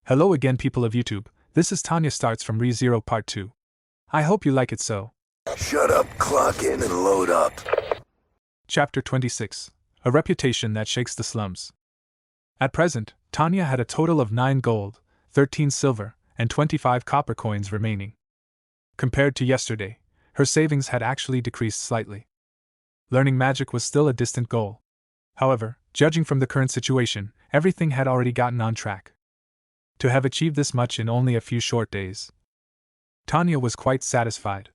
Hello again, people of YouTube. This is Tanya starts from ReZero Part 2. I hope you like it so. Shut up, clock in and load up. Chapter 26. A reputation that shakes the slums. At present, Tanya had a total of 9 gold, 13 silver, and 25 copper coins remaining. Compared to yesterday, her savings had actually decreased slightly. Learning magic was still a distant goal. However, judging from the current situation, everything had already gotten on track. To have achieved this much in only a few short days, Tanya was quite satisfied.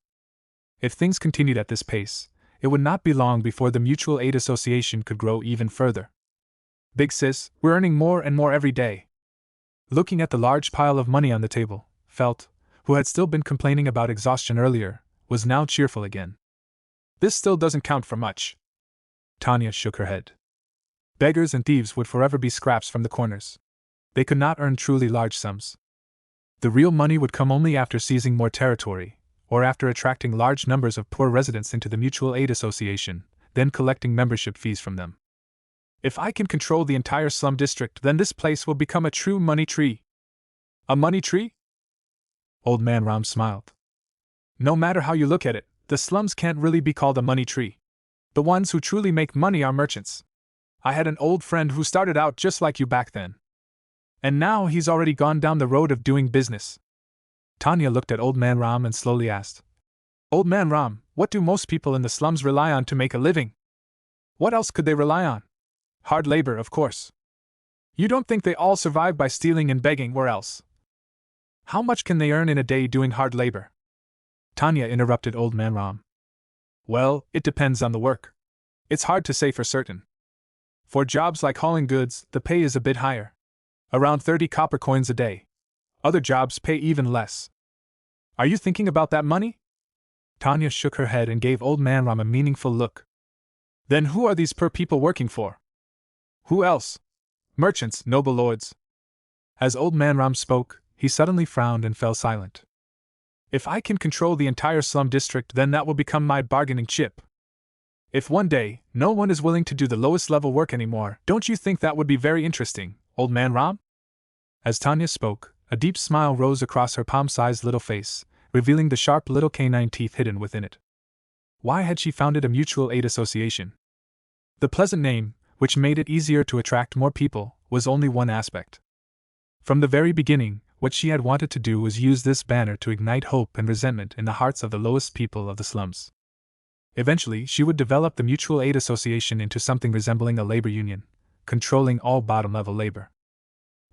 If things continued at this pace, it would not be long before the Mutual Aid Association could grow even further. Big sis, we're earning more and more every day. Looking at the large pile of money on the table, Felt, who had still been complaining about exhaustion earlier, was now cheerful again. This still doesn't count for much. Tanya shook her head. Beggars and thieves would forever be scraps from the corners. They could not earn truly large sums. The real money would come only after seizing more territory, or after attracting large numbers of poor residents into the Mutual Aid Association, then collecting membership fees from them. If I can control the entire slum district, then this place will become a true money tree. A money tree? Old Man Ram smiled. No matter how you look at it, the slums can't really be called a money tree. The ones who truly make money are merchants. I had an old friend who started out just like you back then. And now he's already gone down the road of doing business. Tanya looked at Old Man Ram and slowly asked, Old Man Ram, what do most people in the slums rely on to make a living? What else could they rely on? Hard labor, of course. You don't think they all survive by stealing and begging, or else? How much can they earn in a day doing hard labor? Tanya interrupted Old Man Ram. Well, it depends on the work. It's hard to say for certain. For jobs like hauling goods, the pay is a bit higher. Around 30 copper coins a day. Other jobs pay even less. Are you thinking about that money? Tanya shook her head and gave Old Man Ram a meaningful look. Then who are these poor people working for? Who else? Merchants, noble lords. As Old Man Ram spoke, he suddenly frowned and fell silent. If I can control the entire slum district, then that will become my bargaining chip. If one day, no one is willing to do the lowest level work anymore, don't you think that would be very interesting, Old Man Ram? As Tanya spoke, a deep smile rose across her palm-sized little face, revealing the sharp little canine teeth hidden within it. Why had she founded a mutual aid association? The pleasant name, which made it easier to attract more people, was only one aspect. From the very beginning, what she had wanted to do was use this banner to ignite hope and resentment in the hearts of the lowest people of the slums. Eventually, she would develop the Mutual Aid Association into something resembling a labor union, controlling all bottom-level labor.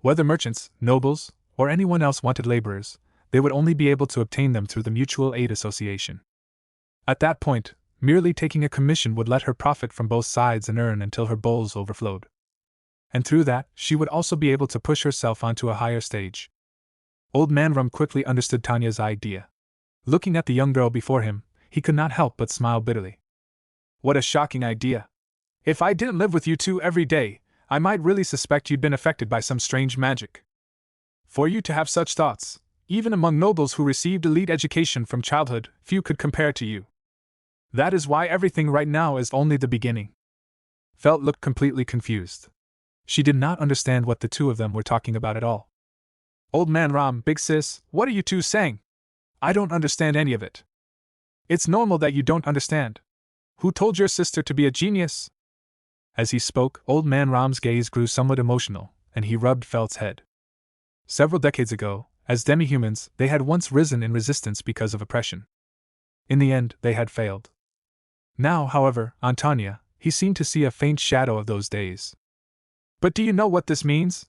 Whether merchants, nobles, or anyone else wanted laborers, they would only be able to obtain them through the Mutual Aid Association. At that point, merely taking a commission would let her profit from both sides and earn until her bowls overflowed. And through that, she would also be able to push herself onto a higher stage. Old Man Ram quickly understood Tanya's idea. Looking at the young girl before him, he could not help but smile bitterly. What a shocking idea! If I didn't live with you two every day, I might really suspect you'd been affected by some strange magic. For you to have such thoughts, even among nobles who received elite education from childhood, few could compare to you. That is why everything right now is only the beginning. Felt looked completely confused. She did not understand what the two of them were talking about at all. Old Man Ram, big sis, what are you two saying? I don't understand any of it. It's normal that you don't understand. Who told your sister to be a genius? As he spoke, Old Man Ram's gaze grew somewhat emotional, and he rubbed Felt's head. Several decades ago, as demi-humans, they had once risen in resistance because of oppression. In the end, they had failed. Now, however, on Tanya, he seemed to see a faint shadow of those days. But do you know what this means?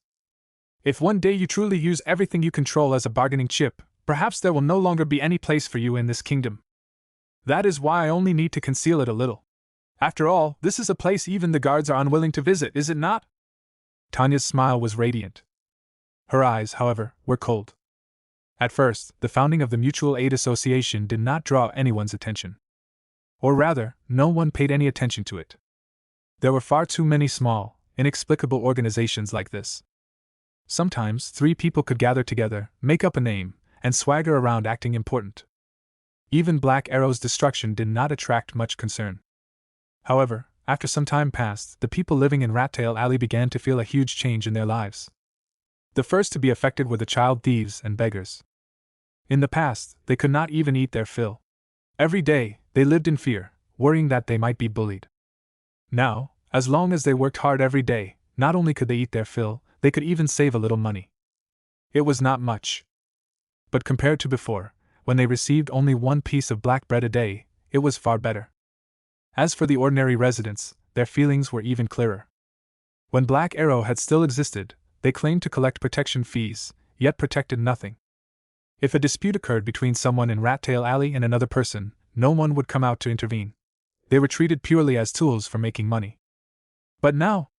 If one day you truly use everything you control as a bargaining chip, perhaps there will no longer be any place for you in this kingdom. That is why I only need to conceal it a little. After all, this is a place even the guards are unwilling to visit, is it not? Tanya's smile was radiant. Her eyes, however, were cold. At first, the founding of the Mutual Aid Association did not draw anyone's attention. Or rather, no one paid any attention to it. There were far too many small, inexplicable organizations like this. Sometimes 3 people could gather together, make up a name, and swagger around acting important. Even Black Arrow's destruction did not attract much concern. However, after some time passed, the people living in Rattail Alley began to feel a huge change in their lives. The first to be affected were the child thieves and beggars. In the past, they could not even eat their fill. Every day, they lived in fear, worrying that they might be bullied. Now, as long as they worked hard every day, not only could they eat their fill, they could even save a little money. It was not much. But compared to before, when they received only one piece of black bread a day, it was far better. As for the ordinary residents, their feelings were even clearer. When Black Arrow had still existed, they claimed to collect protection fees, yet protected nothing. If a dispute occurred between someone in Rattail Alley and another person, no one would come out to intervene. They were treated purely as tools for making money. But now,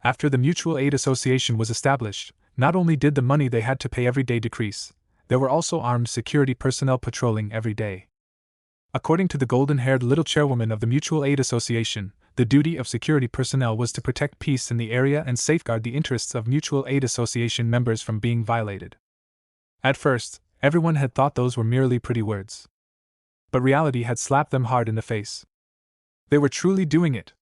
after the Mutual Aid Association was established, not only did the money they had to pay every day decrease, there were also armed security personnel patrolling every day. According to the golden-haired little chairwoman of the Mutual Aid Association, the duty of security personnel was to protect peace in the area and safeguard the interests of Mutual Aid Association members from being violated. At first, everyone had thought those were merely pretty words. But reality had slapped them hard in the face. They were truly doing it.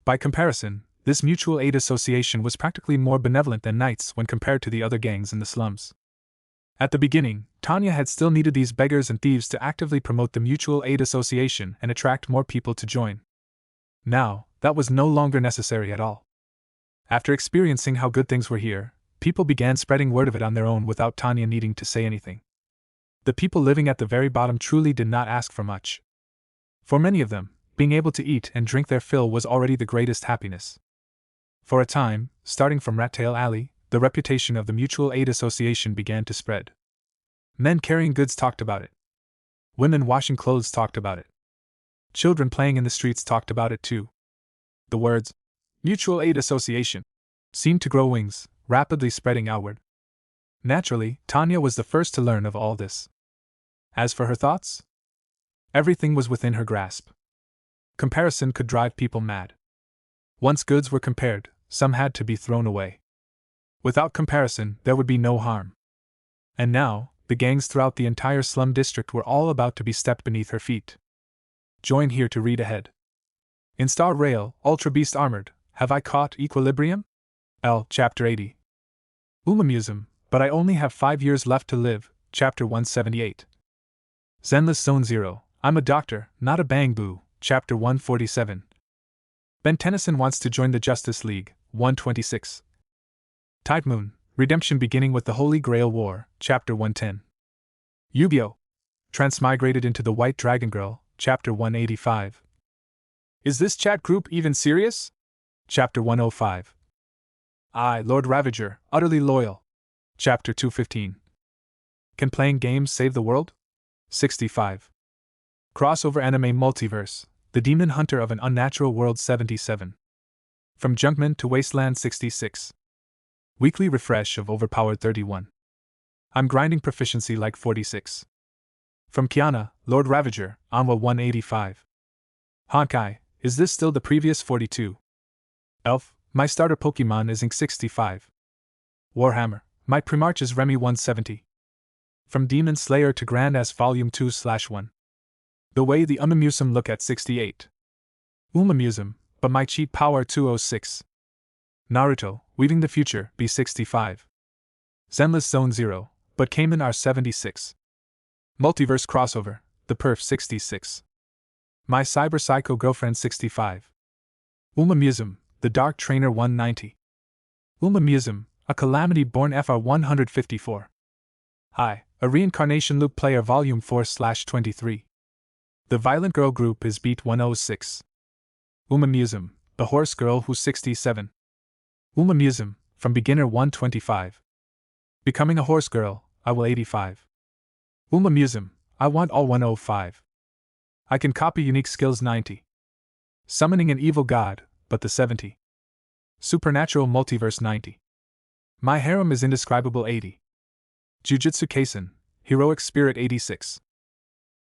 By comparison, this Mutual Aid Association was practically more benevolent than Knights when compared to the other gangs in the slums. At the beginning, Tanya had still needed these beggars and thieves to actively promote the Mutual Aid Association and attract more people to join. Now, that was no longer necessary at all. After experiencing how good things were here, people began spreading word of it on their own without Tanya needing to say anything. The people living at the very bottom truly did not ask for much. For many of them, being able to eat and drink their fill was already the greatest happiness. For a time, starting from Rattail Alley, the reputation of the Mutual Aid Association began to spread. Men carrying goods talked about it. Women washing clothes talked about it. Children playing in the streets talked about it too. The words, Mutual Aid Association, seemed to grow wings, rapidly spreading outward. Naturally, Tanya was the first to learn of all this. As for her thoughts, everything was within her grasp. Comparison could drive people mad. Once goods were compared, some had to be thrown away. Without comparison, there would be no harm. And now, the gangs throughout the entire slum district were all about to be stepped beneath her feet. Join here to read ahead. In Star Rail, Ultra Beast Armored, Have I Caught Equilibrium? L. Chapter 80. Umamusum, But I Only Have 5 Years Left to Live, Chapter 178. Zenless Zone 0, I'm a Doctor, Not a Bang Boo, Chapter 147. Ben Tennyson Wants to Join the Justice League, 126. Tide Moon, Redemption Beginning with the Holy Grail War, Chapter 110. Yu-Gi-Oh! Transmigrated into the White Dragon Girl, Chapter 185. Is this chat group even serious? Chapter 105. I, Lord Ravager, Utterly Loyal. Chapter 215. Can Playing Games Save the World? 65. Crossover Anime Multiverse, The Demon Hunter of an Unnatural World 77. From Junkman to Wasteland 66. Weekly refresh of Overpowered 31. I'm grinding proficiency like 46. From Kiana, Lord Ravager, Anwa 185. Honkai, is this still the previous 42? Elf, my starter Pokemon is Ink 65. Warhammer, my Primarch is Remy 170. From Demon Slayer to Grand As Volume 2/1. The Way the Umamusum Look at 68. Umamusum, but my cheat power 206. Naruto, Weaving the Future, B65. Zenless Zone 0, but Cayman R76. Multiverse Crossover, The Perf 66. My Cyber Psycho Girlfriend 65. Umamusum, The Dark Trainer 190. Umamusum, A Calamity Born FR 154. Hi, A Reincarnation Loop Player Volume 4/23. The Violent Girl Group is Beat 106. Umamusum, The Horse Girl Who's 67. Umamusum, From Beginner 125. Becoming a Horse Girl, I will 85. Umamusum, I Want All 105. I Can Copy Unique Skills 90. Summoning an Evil God, but the 70. Supernatural Multiverse 90. My Harem is Indescribable 80. Jujutsu Kaisen, Heroic Spirit 86.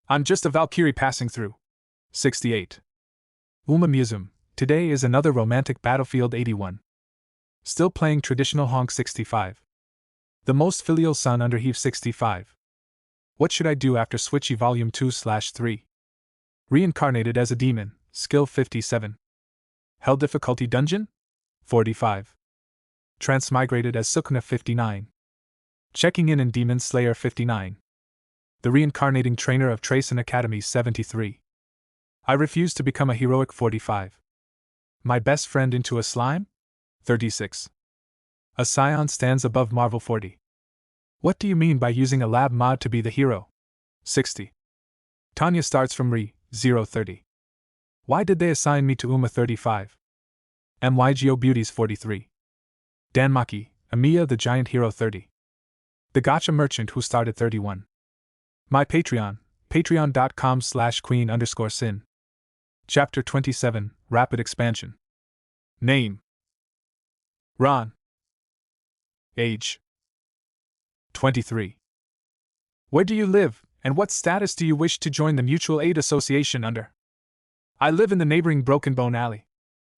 I'm Just a Valkyrie Passing Through. 68. Umamusum, Today is Another Romantic Battlefield 81. Still Playing Traditional Honk 65. The Most Filial Son under Heave 65. What Should I Do After Switchy Volume 2/3. Reincarnated as a Demon, Skill 57. Hell Difficulty Dungeon? 45. transmigrated as Sukna 59. Checking in Demon Slayer 59. The reincarnating trainer of Tracen Academy 73. I refuse to become a heroic 45. My best friend into a slime? 36. A scion stands above Marvel 40. What do you mean by using a lab mod to be the hero? 60. Tanya starts from Re, 030. Why did they assign me to Uma 35? MYGO Beauties 43. Danmaki, Amiya the Giant Hero 30. The Gacha Merchant who started 31. My Patreon, patreon.com/queen_sin. Chapter 27, Rapid Expansion. Name: Ron. Age: 23. Where do you live, and what status do you wish to join the Mutual Aid Association under? I live in the neighboring Broken Bone Alley.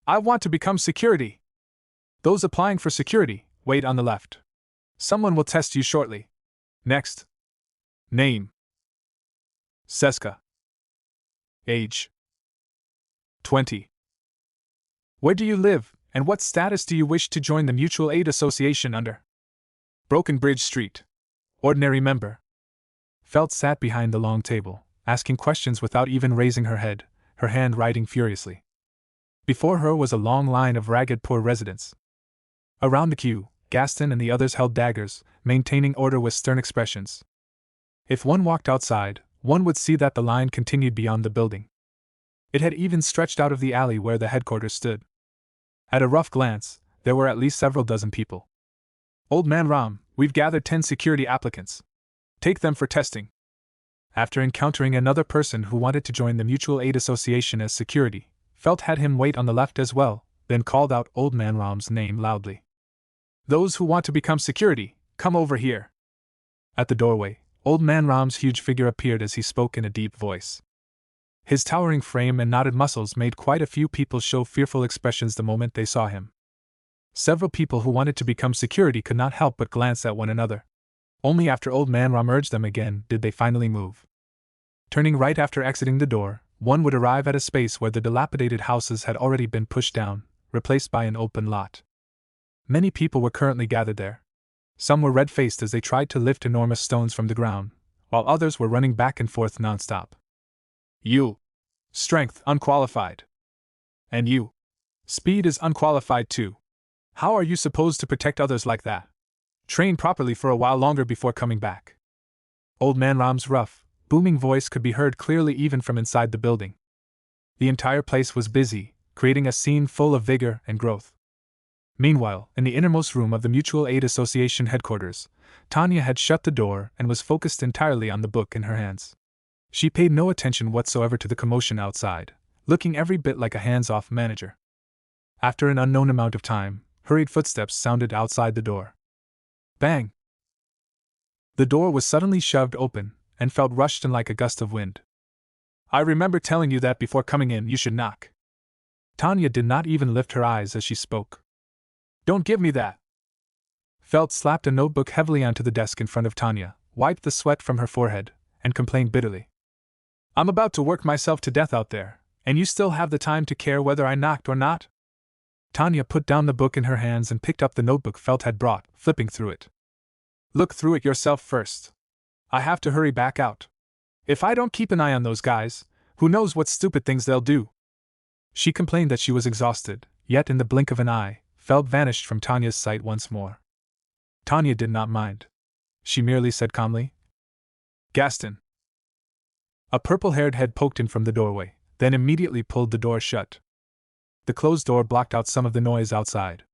I want to become security. Those applying for security, wait on the left. Someone will test you shortly. Next. Name: Seska. Age: 20. Where do you live, and what status do you wish to join the Mutual Aid Association under? Broken Bridge Street. Ordinary member. Felt sat behind the long table, asking questions without even raising her head, her hand writing furiously. Before her was a long line of ragged poor residents. Around the queue, Gaston and the others held daggers, maintaining order with stern expressions. If one walked outside, one would see that the line continued beyond the building. It had even stretched out of the alley where the headquarters stood. At a rough glance, there were at least several dozen people. Old Man Ram, we've gathered 10 security applicants. Take them for testing. After encountering another person who wanted to join the Mutual Aid Association as security, Felt had him wait on the left as well, then called out Old Man Ram's name loudly. Those who want to become security, come over here. At the doorway, Old Man Ram's huge figure appeared as he spoke in a deep voice. His towering frame and knotted muscles made quite a few people show fearful expressions the moment they saw him. Several people who wanted to become security could not help but glance at one another. Only after Old Man Ram urged them again did they finally move. Turning right after exiting the door, one would arrive at a space where the dilapidated houses had already been pushed down, replaced by an open lot. Many people were currently gathered there. Some were red-faced as they tried to lift enormous stones from the ground, while others were running back and forth nonstop. You. Strength, unqualified. And you. Speed is unqualified too. How are you supposed to protect others like that? Train properly for a while longer before coming back. Old Man Ram's rough, booming voice could be heard clearly even from inside the building. The entire place was busy, creating a scene full of vigor and growth. Meanwhile, in the innermost room of the Mutual Aid Association headquarters, Tanya had shut the door and was focused entirely on the book in her hands. She paid no attention whatsoever to the commotion outside, looking every bit like a hands-off manager. After an unknown amount of time, hurried footsteps sounded outside the door. Bang! The door was suddenly shoved open, and felt rushed in like a gust of wind. I remember telling you that before coming in you should knock. Tanya did not even lift her eyes as she spoke. Don't give me that! Felt slapped a notebook heavily onto the desk in front of Tanya, wiped the sweat from her forehead, and complained bitterly. I'm about to work myself to death out there, and you still have the time to care whether I knocked or not? Tanya put down the book in her hands and picked up the notebook Felt had brought, flipping through it. Look through it yourself first. I have to hurry back out. If I don't keep an eye on those guys, who knows what stupid things they'll do? She complained that she was exhausted, yet in the blink of an eye, Felt vanished from Tanya's sight once more. Tanya did not mind. She merely said calmly, Gaston. A purple-haired head poked in from the doorway, then immediately pulled the door shut. The closed door blocked out some of the noise outside.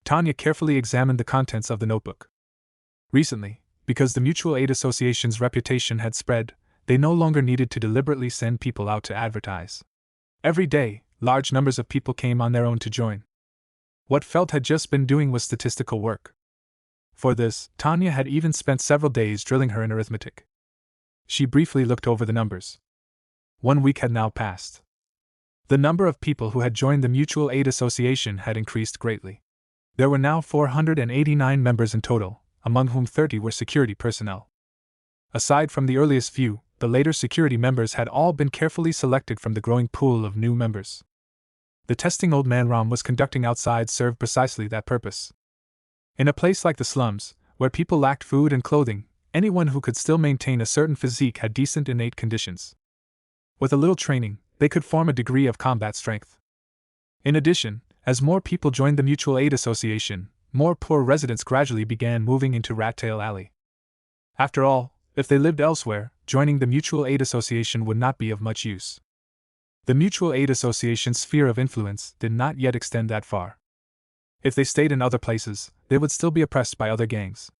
Tanya carefully examined the contents of the notebook. Recently, because the Mutual Aid Association's reputation had spread, they no longer needed to deliberately send people out to advertise. Every day, large numbers of people came on their own to join. What Felt had just been doing was statistical work. For this, Tanya had even spent several days drilling her in arithmetic. She briefly looked over the numbers. 1 week had now passed. The number of people who had joined the Mutual Aid Association had increased greatly. There were now 489 members in total, among whom 30 were security personnel. Aside from the earliest few, the later security members had all been carefully selected from the growing pool of new members. The testing Old Man Ram was conducting outside served precisely that purpose. In a place like the slums, where people lacked food and clothing, anyone who could still maintain a certain physique had decent innate conditions. With a little training, they could form a degree of combat strength. In addition, as more people joined the Mutual Aid Association, more poor residents gradually began moving into Rat Tail Alley. After all, if they lived elsewhere, joining the Mutual Aid Association would not be of much use. The Mutual Aid Association's sphere of influence did not yet extend that far. If they stayed in other places, they would still be oppressed by other gangs.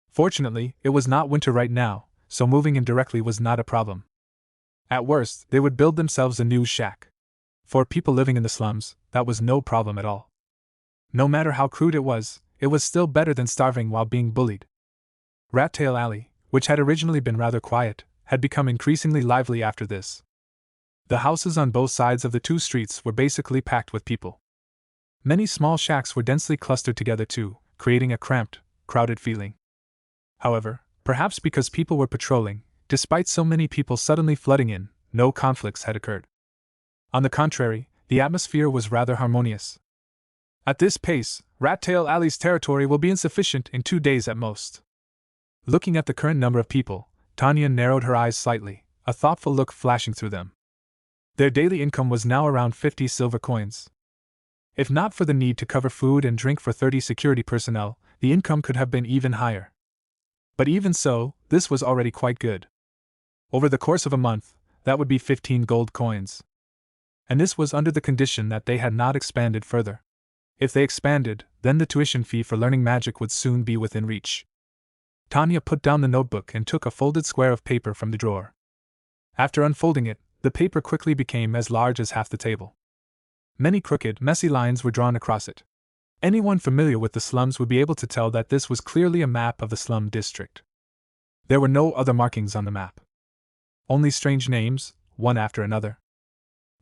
Fortunately, it was not winter right now, so moving in directly was not a problem. At worst, they would build themselves a new shack. For people living in the slums, that was no problem at all. No matter how crude it was still better than starving while being bullied. Rat Tail Alley, which had originally been rather quiet, had become increasingly lively after this. The houses on both sides of the two streets were basically packed with people. Many small shacks were densely clustered together too, creating a cramped, crowded feeling. However, perhaps because people were patrolling, despite so many people suddenly flooding in, no conflicts had occurred. On the contrary, the atmosphere was rather harmonious. At this pace, Rat Tail Alley's territory will be insufficient in 2 days at most. Looking at the current number of people, Tanya narrowed her eyes slightly, a thoughtful look flashing through them. Their daily income was now around 50 silver coins. If not for the need to cover food and drink for 30 security personnel, the income could have been even higher. But even so, this was already quite good. Over the course of a month, that would be 15 gold coins. And this was under the condition that they had not expanded further. If they expanded, then the tuition fee for learning magic would soon be within reach. Tanya put down the notebook and took a folded square of paper from the drawer. After unfolding it, the paper quickly became as large as half the table. Many crooked, messy lines were drawn across it. Anyone familiar with the slums would be able to tell that this was clearly a map of the slum district. There were no other markings on the map. Only strange names, one after another.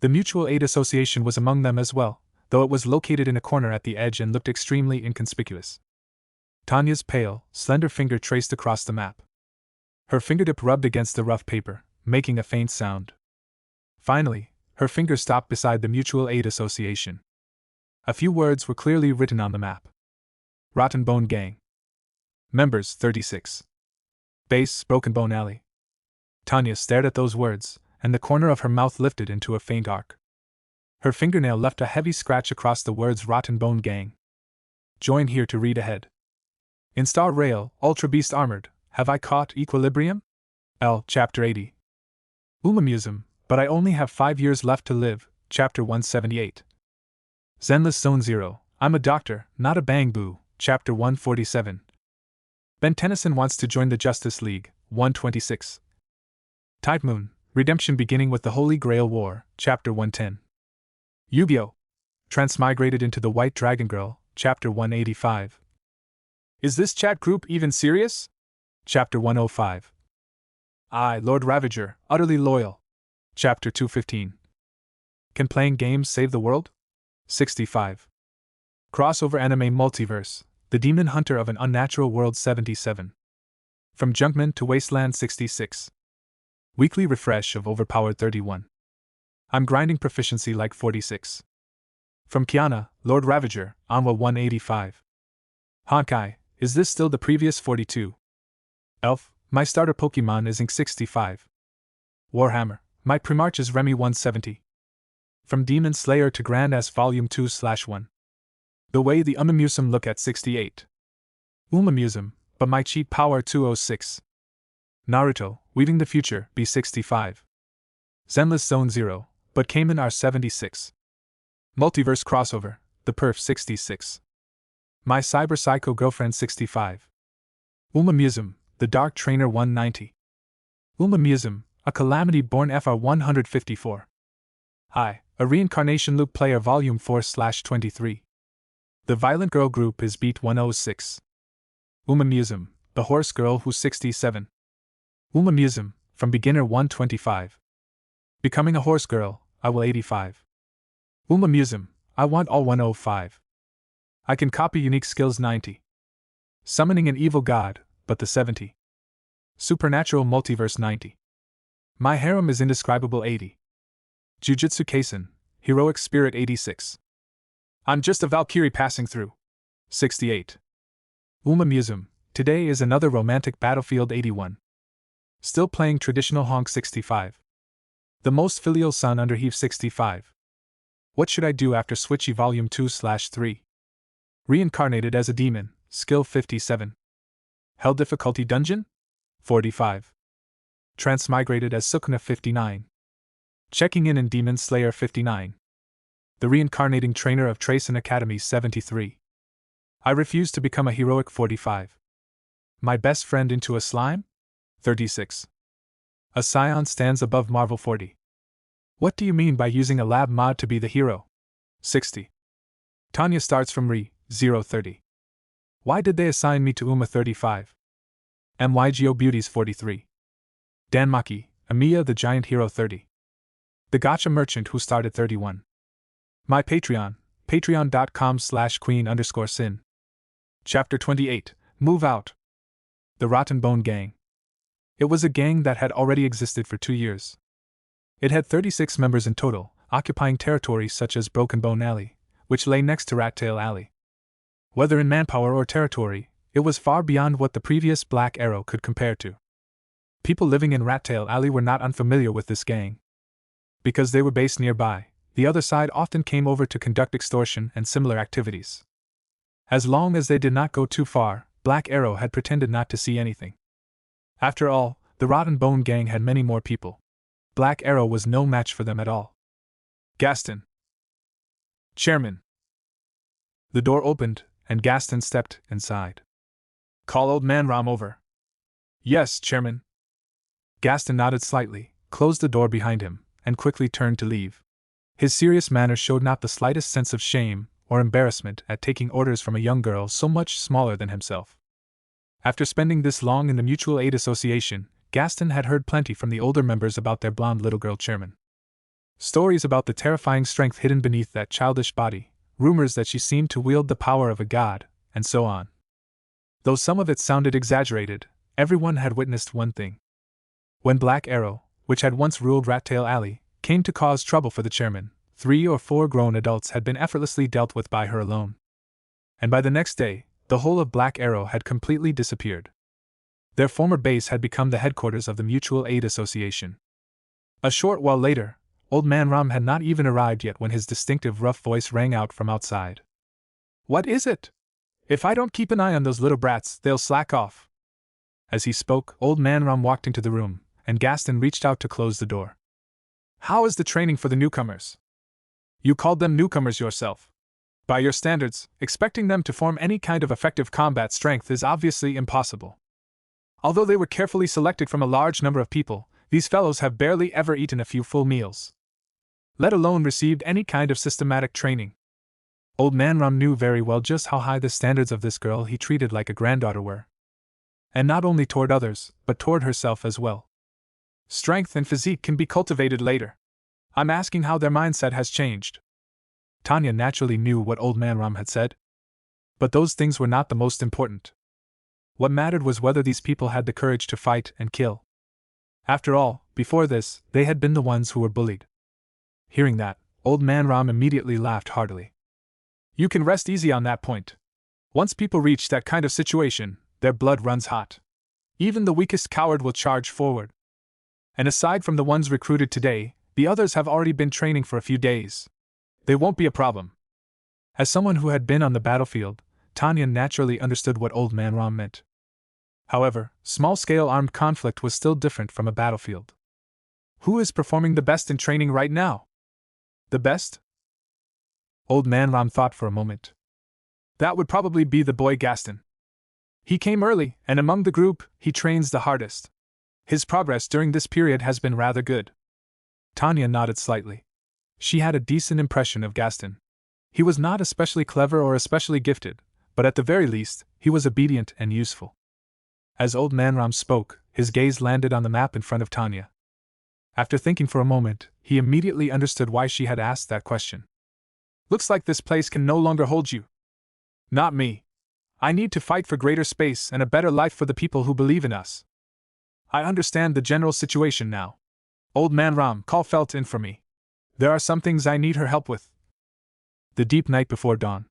The Mutual Aid Association was among them as well, though it was located in a corner at the edge and looked extremely inconspicuous. Tanya's pale, slender finger traced across the map. Her fingertip rubbed against the rough paper, making a faint sound. Finally, her finger stopped beside the Mutual Aid Association. A few words were clearly written on the map. Rotten Bone Gang. Members 36. Base Broken Bone Alley. Tanya stared at those words, and the corner of her mouth lifted into a faint arc. Her fingernail left a heavy scratch across the words Rotten Bone Gang. Join here to read ahead. In Star Rail, Ultra Beast Armored, have I caught equilibrium? L. Chapter 80. Umamusum, but I only have 5 years left to live, Chapter 178. Zenless Zone 0, I'm a doctor, not a bang boo, Chapter 147. Ben Tennyson wants to join the Justice League, 126. Tide Moon, Redemption beginning with the Holy Grail War, Chapter 110. Yu-Gi-Oh! Transmigrated into the White Dragon Girl, Chapter 185. Is this chat group even serious? Chapter 105. I, Lord Ravager, utterly loyal. Chapter 215. Can playing games save the world? 65. Crossover Anime Multiverse, The Demon Hunter of an Unnatural World 77. From Junkman to Wasteland 66. Weekly refresh of Overpowered 31. I'm grinding proficiency like 46. From Kiana, Lord Ravager, Anwa 185. Honkai, is this still the previous 42? Elf, my starter Pokemon is Ink 65. Warhammer, my Primarch is Remy 170. From Demon Slayer to Grand S Volume 2/1. The way the Umamusum look at 68. Umamusum, but my cheat power 206. Naruto, Weaving the Future, B65. Zenless Zone 0, but Cayman R76. Multiverse Crossover, The Perf 66. My Cyber Psycho Girlfriend 65. Umamusum, The Dark Trainer 190. Umamusum, A Calamity Born FR 154. Hi, A Reincarnation Loop Player Volume 4/23. The Violent Girl Group is Beat 106. Umamusum, The Horse Girl Who's 67. Umamusum, From Beginner 125. Becoming a Horse Girl, I will 85. Umamusum, I want all 105. I can copy unique skills 90. Summoning an evil god, but the 70. Supernatural Multiverse 90. My harem is indescribable 80. Jujutsu Kaisen, Heroic Spirit 86. I'm just a Valkyrie passing through. 68. Museum, today is another romantic Battlefield 81. Still playing traditional Honk 65. The most filial son under Heave 65. What should I do after Switchy Volume 2/3? Reincarnated as a demon, Skill 57. Hell difficulty dungeon? 45. Transmigrated as Sukuna 59. Checking in Demon Slayer 59. The reincarnating trainer of Tracen Academy 73. I refuse to become a heroic 45. My best friend into a slime? 36. A scion stands above Marvel 40. What do you mean by using a lab mod to be the hero? 60. Tanya starts from Re 030. Why did they assign me to Uma 35? MYGO Beauties 43. Danmaki, Amiya the Giant Hero 30. The Gacha Merchant who started 31. My Patreon, patreon.com/queen_sin. Chapter 28, Move Out. The Rotten Bone Gang. It was a gang that had already existed for 2 years. It had 36 members in total, occupying territory such as Broken Bone Alley, which lay next to Rat Tail Alley. Whether in manpower or territory, it was far beyond what the previous Black Arrow could compare to. People living in Rat Tail Alley were not unfamiliar with this gang. Because they were based nearby, the other side often came over to conduct extortion and similar activities. As long as they did not go too far, Black Arrow had pretended not to see anything. After all, the Rotten Bone Gang had many more people. Black Arrow was no match for them at all. Gaston. Chairman. The door opened, and Gaston stepped inside. Call Old Man Ram over. Yes, Chairman. Gaston nodded slightly, closed the door behind him, and quickly turned to leave. His serious manner showed not the slightest sense of shame or embarrassment at taking orders from a young girl so much smaller than himself. After spending this long in the Mutual Aid Association, Gaston had heard plenty from the older members about their blonde little girl chairman. Stories about the terrifying strength hidden beneath that childish body, rumors that she seemed to wield the power of a god, and so on. Though some of it sounded exaggerated, everyone had witnessed one thing. When Black Arrow, which had once ruled Rat Tail Alley, came to cause trouble for the chairman, 3 or 4 grown adults had been effortlessly dealt with by her alone. And by the next day, the whole of Black Arrow had completely disappeared. Their former base had become the headquarters of the Mutual Aid Association. A short while later, Old Man Ram had not even arrived yet when his distinctive rough voice rang out from outside. What is it? If I don't keep an eye on those little brats, they'll slack off. As he spoke, Old Man Ram walked into the room, and Gaston reached out to close the door. How is the training for the newcomers? You called them newcomers yourself. By your standards, expecting them to form any kind of effective combat strength is obviously impossible. Although they were carefully selected from a large number of people, these fellows have barely ever eaten a few full meals, let alone received any kind of systematic training. Old Man Ram knew very well just how high the standards of this girl he treated like a granddaughter were. And not only toward others, but toward herself as well. Strength and physique can be cultivated later. I'm asking how their mindset has changed. Tanya naturally knew what Old Man Ram had said. But those things were not the most important. What mattered was whether these people had the courage to fight and kill. After all, before this, they had been the ones who were bullied. Hearing that, Old Man Ram immediately laughed heartily. You can rest easy on that point. Once people reach that kind of situation, their blood runs hot. Even the weakest coward will charge forward. And aside from the ones recruited today, the others have already been training for a few days. They won't be a problem. As someone who had been on the battlefield, Tanya naturally understood what Old Man Ram meant. However, small-scale armed conflict was still different from a battlefield. Who is performing the best in training right now? The best? Old Man Ram thought for a moment. That would probably be the boy Gaston. He came early, and among the group, he trains the hardest. His progress during this period has been rather good. Tanya nodded slightly. She had a decent impression of Gaston. He was not especially clever or especially gifted, but at the very least, he was obedient and useful. As Old Man Ram spoke, his gaze landed on the map in front of Tanya. After thinking for a moment, he immediately understood why she had asked that question. Looks like this place can no longer hold you. Not me. I need to fight for greater space and a better life for the people who believe in us. I understand the general situation now. Old Man Ram, call Felt in for me. There are some things I need her help with. The deep night before dawn.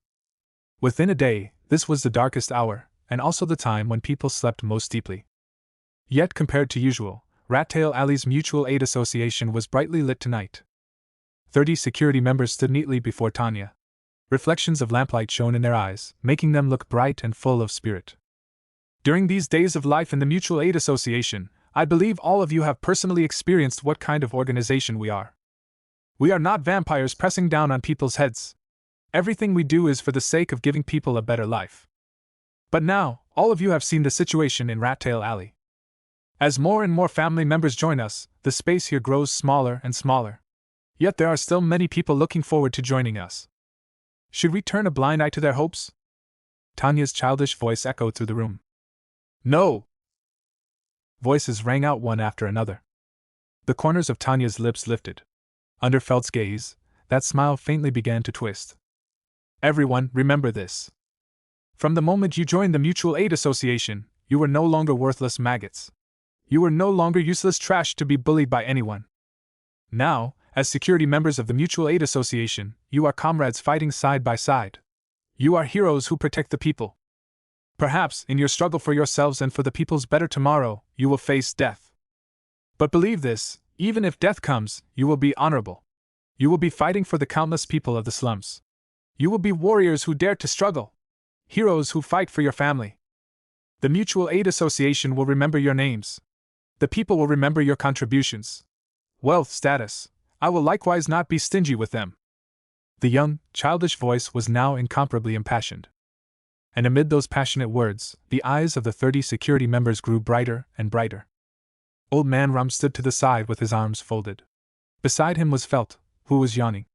Within a day, this was the darkest hour, and also the time when people slept most deeply. Yet, compared to usual, Rattail Alley's Mutual Aid Association was brightly lit tonight. 30 security members stood neatly before Tanya. Reflections of lamplight shone in their eyes, making them look bright and full of spirit. During these days of life in the Mutual Aid Association, I believe all of you have personally experienced what kind of organization we are. We are not vampires pressing down on people's heads. Everything we do is for the sake of giving people a better life. But now, all of you have seen the situation in Rattail Alley. As more and more family members join us, the space here grows smaller and smaller. Yet there are still many people looking forward to joining us. Should we turn a blind eye to their hopes? Tanya's childish voice echoed through the room. No! Voices rang out one after another. The corners of Tanya's lips lifted. Under Felt's gaze, that smile faintly began to twist. Everyone, remember this. From the moment you joined the Mutual Aid Association, you were no longer worthless maggots. You were no longer useless trash to be bullied by anyone. Now, as security members of the Mutual Aid Association, you are comrades fighting side by side. You are heroes who protect the people. Perhaps, in your struggle for yourselves and for the people's better tomorrow, you will face death. But believe this, even if death comes, you will be honorable. You will be fighting for the countless people of the slums. You will be warriors who dare to struggle. Heroes who fight for your family. The Mutual Aid Association will remember your names. The people will remember your contributions. Wealth, status. I will likewise not be stingy with them. The young, childish voice was now incomparably impassioned. And amid those passionate words, the eyes of the 30 security members grew brighter and brighter. Old Man Rum stood to the side with his arms folded. Beside him was Felt, who was yawning.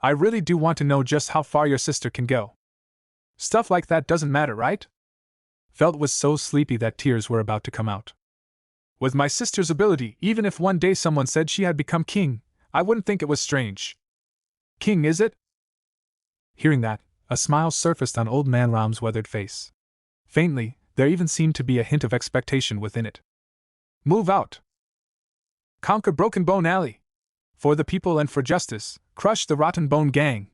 I really do want to know just how far your sister can go. Stuff like that doesn't matter, right? Felt was so sleepy that tears were about to come out. With my sister's ability, even if one day someone said she had become king, I wouldn't think it was strange. King, is it? Hearing that, a smile surfaced on Old Man Ram's weathered face. Faintly, there even seemed to be a hint of expectation within it. Move out! Conquer Broken Bone Alley! For the people and for justice, crush the Rotten Bone Gang!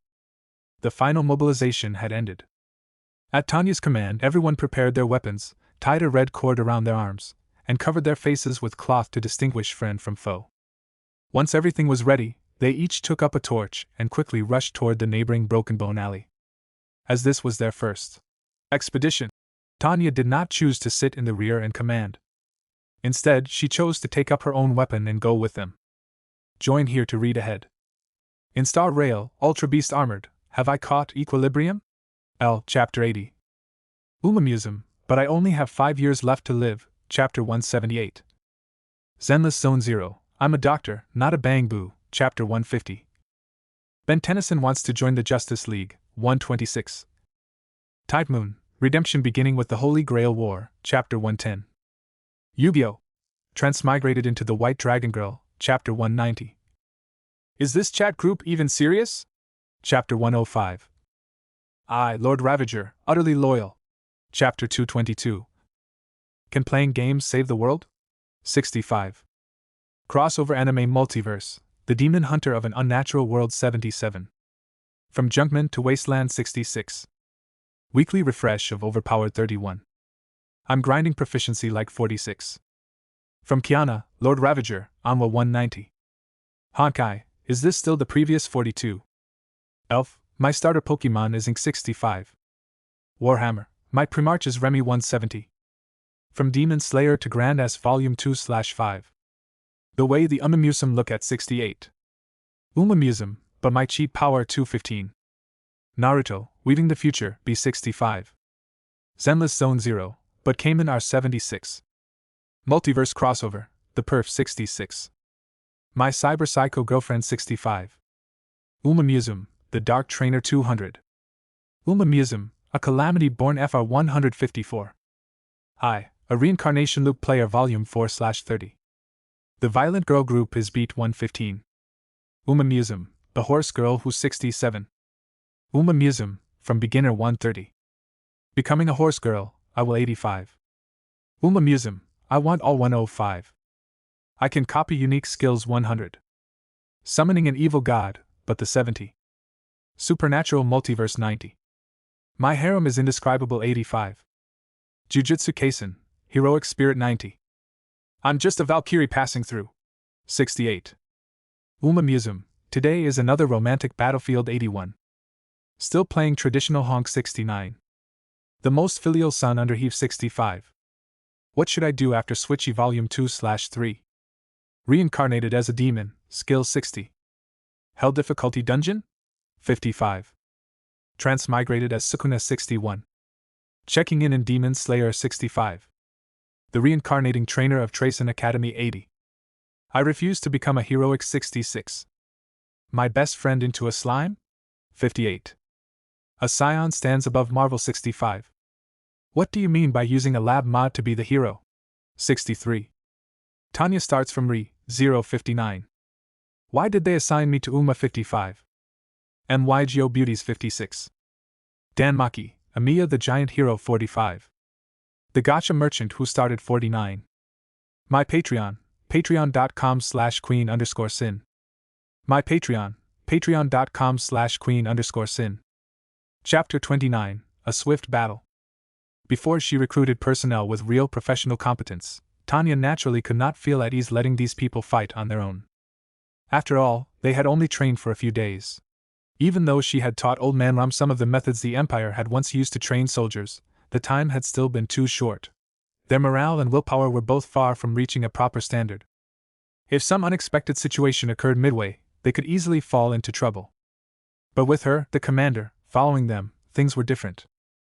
The final mobilization had ended. At Tanya's command, everyone prepared their weapons, tied a red cord around their arms, and covered their faces with cloth to distinguish friend from foe. Once everything was ready, they each took up a torch and quickly rushed toward the neighboring Broken Bone Alley. As this was their first expedition, Tanya did not choose to sit in the rear and command. Instead, she chose to take up her own weapon and go with them. Join here to read ahead. In Star Rail, Ultra Beast Armored, Have I Caught Equilibrium? L. Chapter 80. Umamusum, But I Only Have 5 Years Left to Live, Chapter 178. Zenless Zone 0, I'm a Doctor, Not a Bang Boo, Chapter 150. Ben Tennyson Wants to Join the Justice League, 126. Tide Moon, Redemption Beginning with the Holy Grail War, Chapter 110. Yu-Gi-Oh! Transmigrated into the White Dragon Girl, Chapter 190. Is this chat group even serious? Chapter 105. I, Lord Ravager, Utterly Loyal, Chapter 222. Can Playing Games Save the World? 65. Crossover Anime Multiverse, The Demon Hunter of an Unnatural World 77. From Junkman to Wasteland 66. Weekly refresh of Overpowered 31. I'm grinding proficiency like 46. From Kiana, Lord Ravager, Anwa 190. Honkai, is this still the previous 42? Elf, my starter Pokemon is Ink 65. Warhammer, my Primarch is Remy 170. From Demon Slayer to Grand S Volume 2/5. The Way the Umamusum Look at 68. Umamusum, but my cheat power 215. Naruto, Weaving the Future, B65. Zenless Zone 0, but Cayman R76. Multiverse Crossover, The Perf 66. My Cyber Psycho Girlfriend 65. Umamusum, The Dark Trainer 200. Umamusum, A Calamity Born FR 154. I, A Reincarnation Loop Player Volume 4/30. The Violent Girl Group is Beat 115. Umamusum, The Horse Girl Who's 67. Umamusum, From Beginner 130. Becoming a Horse Girl, I Will 85. Umamusum, I Want All 105. I Can Copy Unique Skills 100. Summoning an Evil God, but the 70. Supernatural Multiverse 90. My Harem is Indescribable 85. Jujutsu Kaisen, Heroic Spirit 90. I'm just a Valkyrie passing through. 68. Uma Museum, today is another romantic battlefield 81. Still playing traditional honk 69. The most filial son under heave 65. What should I do after Switchy Volume 2/3? Reincarnated as a demon, skill 60. Hell difficulty dungeon? 55. Transmigrated as Sukuna 61. Checking in Demon Slayer 65. The reincarnating trainer of Tracen Academy 80. I refuse to become a heroic 66. My best friend into a slime? 58. A scion stands above Marvel 65. What do you mean by using a lab mod to be the hero? 63. Tanya starts from Re 059. Why did they assign me to Uma 55? MYGO Beauties 56. Dan Maki, Amiya the Giant Hero 45. The Gacha Merchant who started 49. My Patreon, patreon.com/queen_sin. My Patreon, patreon.com/queen_sin. Chapter 29, A Swift Battle. Before she recruited personnel with real professional competence, Tanya naturally could not feel at ease letting these people fight on their own. After all, they had only trained for a few days. Even though she had taught Old Man Ram some of the methods the Empire had once used to train soldiers, the time had still been too short. Their morale and willpower were both far from reaching a proper standard. If some unexpected situation occurred midway, they could easily fall into trouble. But with her, the commander, following them, things were different.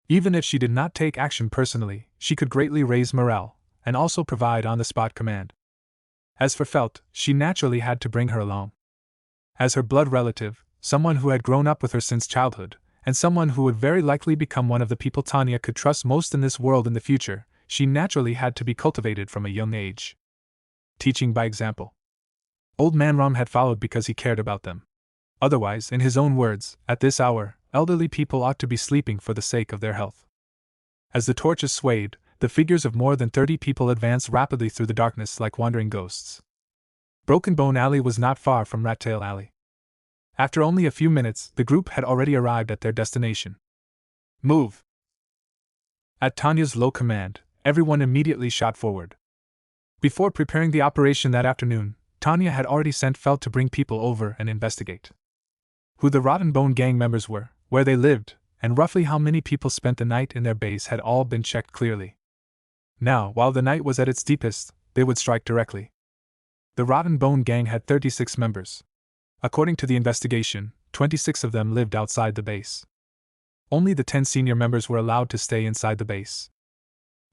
Even if she did not take action personally, she could greatly raise morale, and also provide on-the-spot command. As for Felt, she naturally had to bring her along. As her blood relative, someone who had grown up with her since childhood, and someone who would very likely become one of the people Tanya could trust most in this world in the future, she naturally had to be cultivated from a young age. Teaching by example. Old Man Ram had followed because he cared about them. Otherwise, in his own words, at this hour, elderly people ought to be sleeping for the sake of their health. As the torches swayed, the figures of more than 30 people advanced rapidly through the darkness like wandering ghosts. Broken Bone Alley was not far from Rat Tail Alley. After only a few minutes, the group had already arrived at their destination. Move! At Tanya's low command, everyone immediately shot forward. Before preparing the operation that afternoon, Tanya had already sent Felt to bring people over and investigate who the Rotten Bone gang members were, where they lived, and roughly how many people spent the night in their base had all been checked clearly. Now, while the night was at its deepest, they would strike directly. The Rotten Bone gang had 36 members. According to the investigation, 26 of them lived outside the base. Only the 10 senior members were allowed to stay inside the base.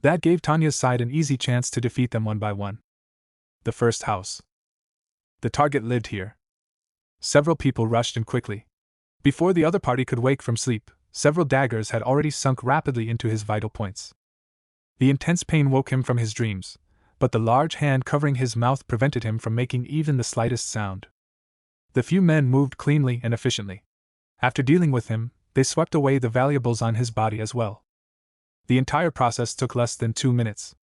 That gave Tanya's side an easy chance to defeat them one by one. The first house. The target lived here. Several people rushed in quickly. Before the other party could wake from sleep, several daggers had already sunk rapidly into his vital points. The intense pain woke him from his dreams, but the large hand covering his mouth prevented him from making even the slightest sound. The few men moved cleanly and efficiently. After dealing with him, they swept away the valuables on his body as well. The entire process took less than 2 minutes.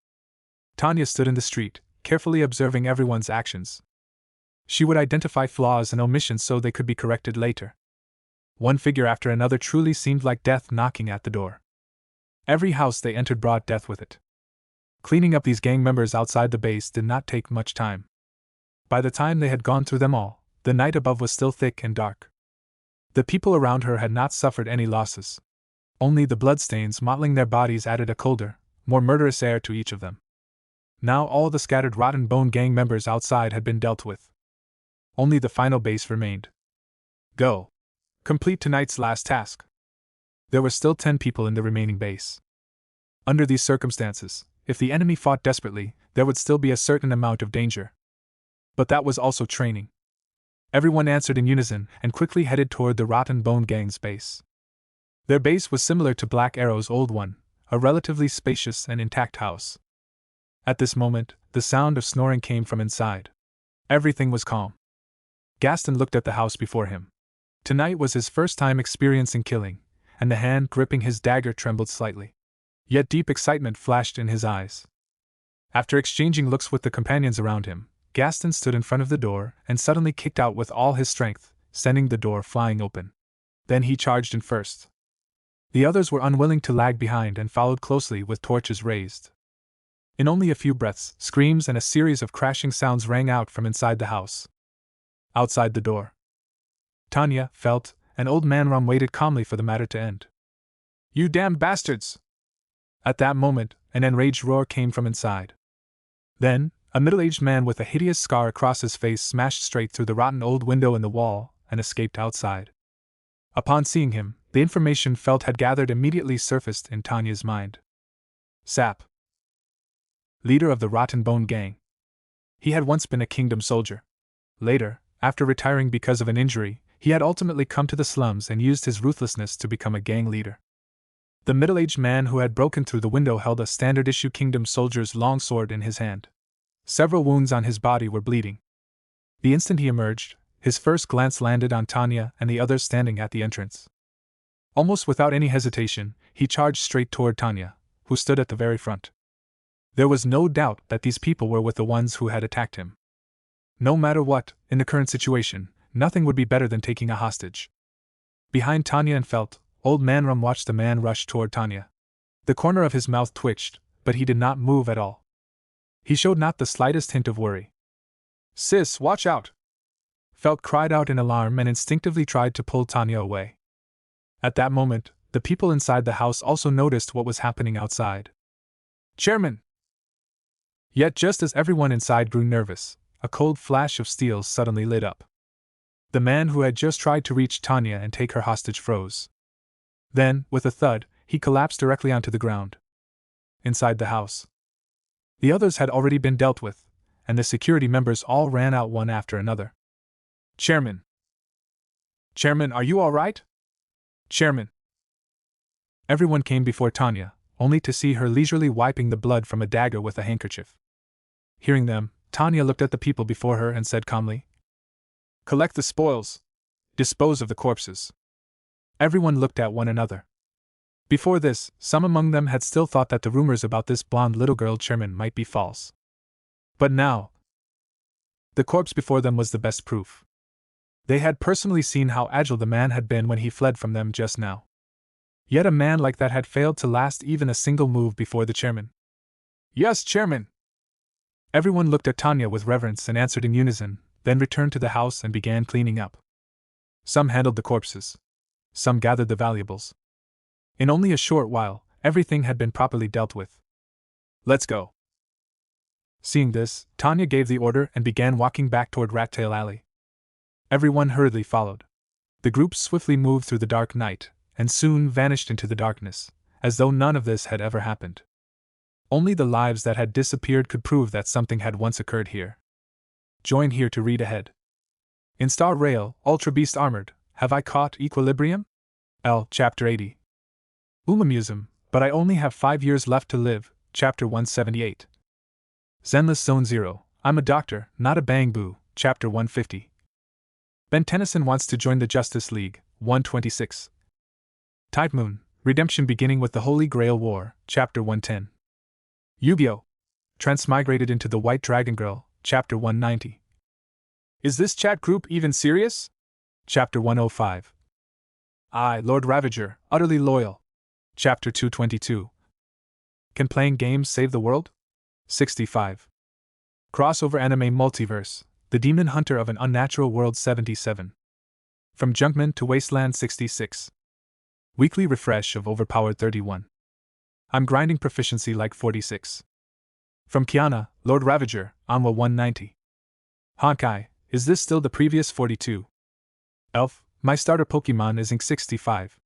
Tanya stood in the street, carefully observing everyone's actions. She would identify flaws and omissions so they could be corrected later. One figure after another truly seemed like death knocking at the door. Every house they entered brought death with it. Cleaning up these gang members outside the base did not take much time. By the time they had gone through them all, the night above was still thick and dark. The people around her had not suffered any losses. Only the bloodstains mottling their bodies added a colder, more murderous air to each of them. Now all the scattered Rotten Bone gang members outside had been dealt with. Only the final base remained. Go. Complete tonight's last task. There were still 10 people in the remaining base. Under these circumstances, if the enemy fought desperately, there would still be a certain amount of danger. But that was also training. Everyone answered in unison and quickly headed toward the Rotten Bone gang's base. Their base was similar to Black Arrow's old one, a relatively spacious and intact house. At this moment, the sound of snoring came from inside. Everything was calm. Gaston looked at the house before him. Tonight was his first time experiencing killing, and the hand gripping his dagger trembled slightly. Yet deep excitement flashed in his eyes. After exchanging looks with the companions around him, Gaston stood in front of the door and suddenly kicked out with all his strength, sending the door flying open. Then he charged in first. The others were unwilling to lag behind and followed closely with torches raised. In only a few breaths, screams and a series of crashing sounds rang out from inside the house. Outside the door, Tanya felt, and old man Rum waited calmly for the matter to end. "You damned bastards!" At that moment, an enraged roar came from inside. Then, a middle-aged man with a hideous scar across his face smashed straight through the rotten old window in the wall and escaped outside. Upon seeing him, the information Felt had gathered immediately surfaced in Tanya's mind. Sap, leader of the Rotten Bone Gang. He had once been a kingdom soldier. Later, after retiring because of an injury, he had ultimately come to the slums and used his ruthlessness to become a gang leader. The middle-aged man who had broken through the window held a standard-issue kingdom soldier's long sword in his hand. Several wounds on his body were bleeding. The instant he emerged, his first glance landed on Tanya and the others standing at the entrance. Almost without any hesitation, he charged straight toward Tanya, who stood at the very front. There was no doubt that these people were with the ones who had attacked him. No matter what, in the current situation, nothing would be better than taking a hostage. Behind Tanya and Felt, old man Rum watched the man rush toward Tanya. The corner of his mouth twitched, but he did not move at all. He showed not the slightest hint of worry. "Sis, watch out!" Felt cried out in alarm and instinctively tried to pull Tanya away. At that moment, the people inside the house also noticed what was happening outside. "Chairman!" Yet just as everyone inside grew nervous, a cold flash of steel suddenly lit up. The man who had just tried to reach Tanya and take her hostage froze. Then, with a thud, he collapsed directly onto the ground. Inside the house, the others had already been dealt with, and the security members all ran out one after another. "Chairman! Chairman, are you all right? Chairman!" Everyone came before Tanya, only to see her leisurely wiping the blood from a dagger with a handkerchief. Hearing them, Tanya looked at the people before her and said calmly, "Collect the spoils. Dispose of the corpses." Everyone looked at one another. Before this, some among them had still thought that the rumors about this blonde little girl chairman might be false. But now, the corpse before them was the best proof. They had personally seen how agile the man had been when he fled from them just now. Yet a man like that had failed to last even a single move before the chairman. "Yes, chairman!" Everyone looked at Tanya with reverence and answered in unison, then returned to the house and began cleaning up. Some handled the corpses. Some gathered the valuables. In only a short while, everything had been properly dealt with. "Let's go." Seeing this, Tanya gave the order and began walking back toward Rattail Alley. Everyone hurriedly followed. The group swiftly moved through the dark night, and soon vanished into the darkness, as though none of this had ever happened. Only the lives that had disappeared could prove that something had once occurred here. Join here to read ahead. In Star Rail, Ultra Beast Armored, Have I Caught Equilibrium? L. Chapter 80. Umamusum, But I Only Have 5 Years Left to Live, Chapter 178. Zenless Zone 0, I'm a Doctor, Not a Bang Boo, Chapter 150. Ben Tennyson Wants to Join the Justice League, 126. Tide Moon, Redemption Beginning with the Holy Grail War, Chapter 110. Yu-Gi-Oh! Transmigrated into the White Dragon Girl, Chapter 190. Is this chat group even serious? Chapter 105. I, Lord Ravager, Utterly Loyal. Chapter 222. Can Playing Games Save the World? 65. Crossover Anime Multiverse, The Demon Hunter of an Unnatural World 77. From Junkman to Wasteland 66. Weekly refresh of Overpowered 31. I'm grinding proficiency like 46. From Kiana, Lord Ravager, Anwa 190. Honkai, is this still the previous 42? Elf, my starter Pokemon is Ink 65.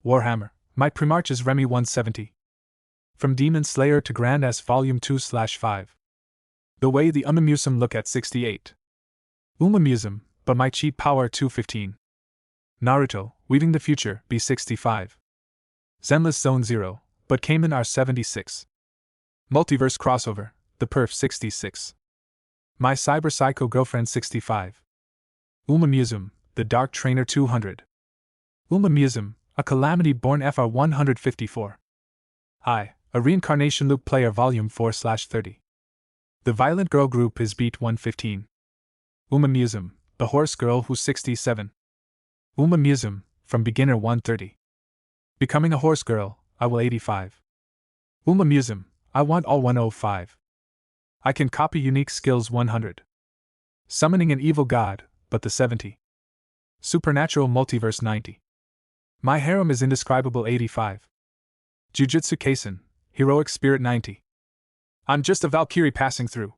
Warhammer, my Primarch is Remy 170. From Demon Slayer to Grand S Volume 2/5. The Way the Umamusum Look at 68. Umamusum, but my cheat power 215. Naruto, Weaving the Future, B65. Zenless Zone 0, but Cayman R76. Multiverse Crossover, The Perf 66. My Cyber Psycho Girlfriend 65. Umamusum, The Dark Trainer 200. Umamusum, A Calamity Born FR 154. I, A Reincarnation Loop Player Volume 4/30. The Violent Girl Group is Beat 115. Umamusum, The Horse Girl Who's 67. Umamusum, From Beginner 130. Becoming a horse girl, I will 85. Uma Museum, I want all 105. I can copy unique skills 100. Summoning an evil god, but the 70. Supernatural multiverse 90. My harem is indescribable 85. Jujutsu Kaisen, heroic spirit 90. I'm just a Valkyrie passing through.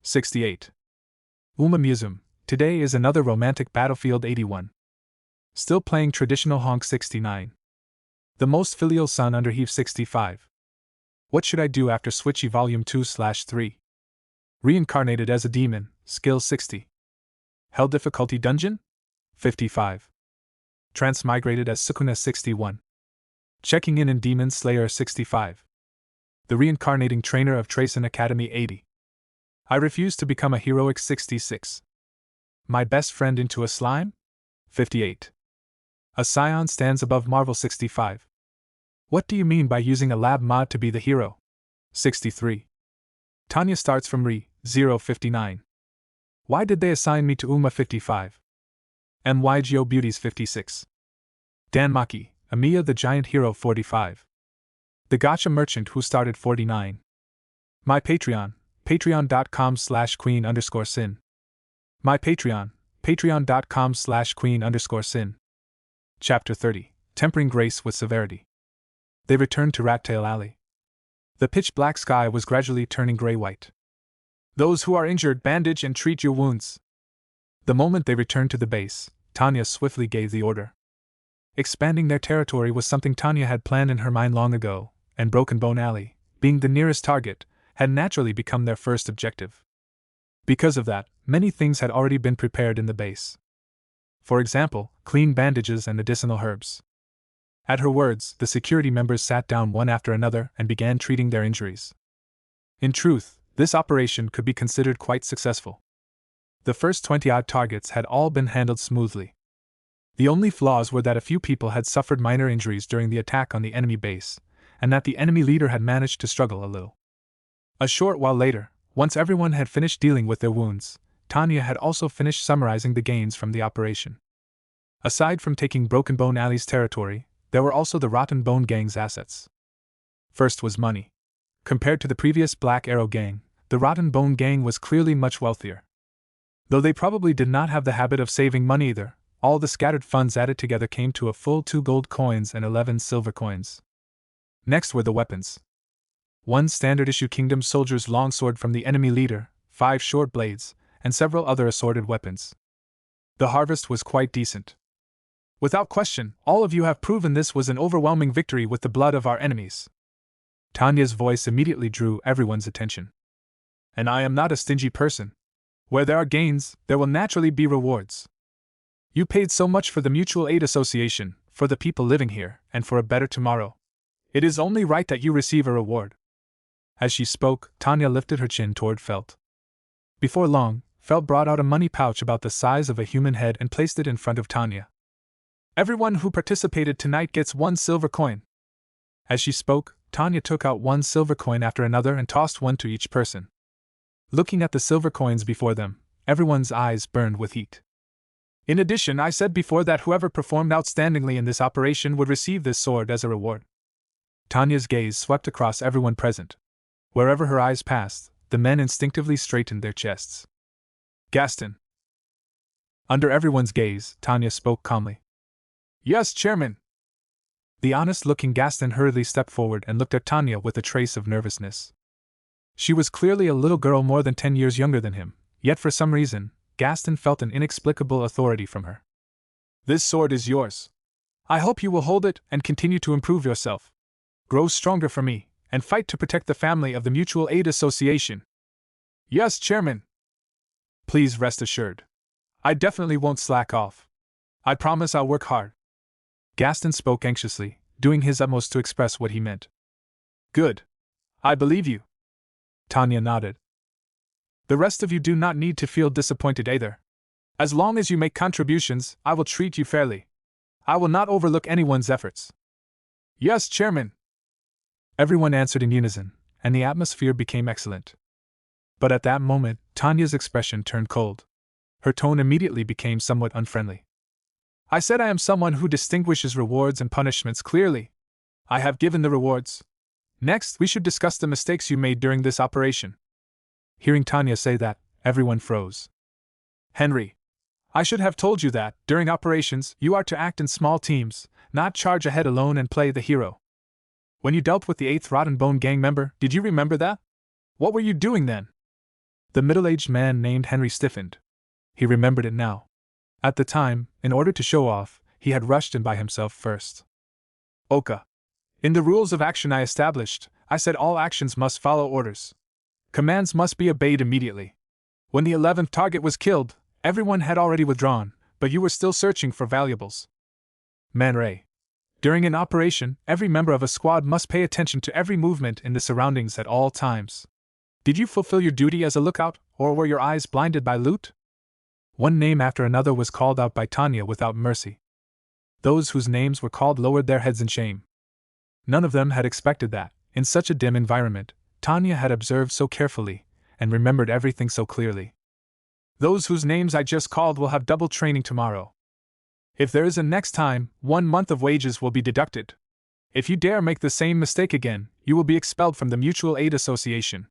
68. Uma Museum, today is another romantic battlefield 81. Still playing traditional honk 69. The most filial son under heave 65. What should I do after Switchy Volume 2/3? Reincarnated as a demon, skill 60. Hell difficulty dungeon? 55. Transmigrated as Sukuna 61. Checking in Demon Slayer 65. The reincarnating trainer of Tracen Academy 80. I refuse to become a heroic 66. My best friend into a slime? 58. A scion stands above Marvel 65. What do you mean by using a lab mod to be the hero? 63. Tanya starts from Re 059. Why did they assign me to Uma 55? MYGO Beauties 56. Dan Maki, Amiya the Giant Hero 45. The Gacha Merchant who started 49. My Patreon, patreon.com/queen_sin. My Patreon, patreon.com/queen_sin. Chapter 30, Tempering Grace with Severity. They returned to Rattail Alley. The pitch-black sky was gradually turning gray-white. Those who are injured bandage and treat your wounds. The moment they returned to the base, Tanya swiftly gave the order. Expanding their territory was something Tanya had planned in her mind long ago, and Broken Bone Alley, being the nearest target, had naturally become their first objective. Because of that, many things had already been prepared in the base. For example, clean bandages and medicinal herbs. At her words, the security members sat down one after another and began treating their injuries. In truth, this operation could be considered quite successful. The first 20-odd targets had all been handled smoothly. The only flaws were that a few people had suffered minor injuries during the attack on the enemy base, and that the enemy leader had managed to struggle a little. A short while later, once everyone had finished dealing with their wounds, Tanya had also finished summarizing the gains from the operation. Aside from taking Broken Bone Alley's territory, there were also the Rotten Bone Gang's assets. First was money. Compared to the previous Black Arrow Gang, the Rotten Bone Gang was clearly much wealthier. Though they probably did not have the habit of saving money either, all the scattered funds added together came to a full 2 gold coins and 11 silver coins. Next were the weapons. 1 standard-issue Kingdom Soldier's longsword from the enemy leader, 5 short blades, and several other assorted weapons. The harvest was quite decent. Without question, all of you have proven this was an overwhelming victory with the blood of our enemies. Tanya's voice immediately drew everyone's attention. And I am not a stingy person. Where there are gains, there will naturally be rewards. You paid so much for the Mutual Aid Association, for the people living here, and for a better tomorrow. It is only right that you receive a reward. As she spoke, Tanya lifted her chin toward Felt. Before long, Felt brought out a money pouch about the size of a human head and placed it in front of Tanya. Everyone who participated tonight gets 1 silver coin. As she spoke, Tanya took out 1 silver coin after another and tossed 1 to each person. Looking at the silver coins before them, everyone's eyes burned with heat. In addition, I said before that whoever performed outstandingly in this operation would receive this sword as a reward. Tanya's gaze swept across everyone present. Wherever her eyes passed, the men instinctively straightened their chests. Gaston. Under everyone's gaze, Tanya spoke calmly. Yes, Chairman. The honest-looking Gaston hurriedly stepped forward and looked at Tanya with a trace of nervousness. She was clearly a little girl more than 10 years younger than him, yet for some reason, Gaston felt an inexplicable authority from her. This sword is yours. I hope you will hold it and continue to improve yourself. Grow stronger for me, and fight to protect the family of the Mutual Aid Association. Yes, Chairman. Please rest assured. I definitely won't slack off. I promise I'll work hard. Gaston spoke anxiously, doing his utmost to express what he meant. Good. I believe you. Tanya nodded. The rest of you do not need to feel disappointed either. As long as you make contributions, I will treat you fairly. I will not overlook anyone's efforts. Yes, Chairman. Everyone answered in unison, and the atmosphere became excellent. But at that moment, Tanya's expression turned cold. Her tone immediately became somewhat unfriendly. I said I am someone who distinguishes rewards and punishments clearly, I have given the rewards. Next, we should discuss the mistakes you made during this operation. Hearing Tanya say that, everyone froze. Henry, I should have told you that, during operations, you are to act in small teams, not charge ahead alone and play the hero. When you dealt with the 8th Rotten Bone gang member, did you remember that? What were you doing then? The middle-aged man named Henry stiffened. He remembered it now. At the time, in order to show off, he had rushed in by himself first. Oka. In the rules of action I established, I said all actions must follow orders. Commands must be obeyed immediately. When the 11th target was killed, everyone had already withdrawn, but you were still searching for valuables. Man Ray. During an operation, every member of a squad must pay attention to every movement in the surroundings at all times. Did you fulfill your duty as a lookout, or were your eyes blinded by loot? One name after another was called out by Tanya without mercy. Those whose names were called lowered their heads in shame. None of them had expected that, in such a dim environment, Tanya had observed so carefully, and remembered everything so clearly. Those whose names I just called will have double training tomorrow. If there is a next time, 1 month of wages will be deducted. If you dare make the same mistake again, you will be expelled from the Mutual Aid Association.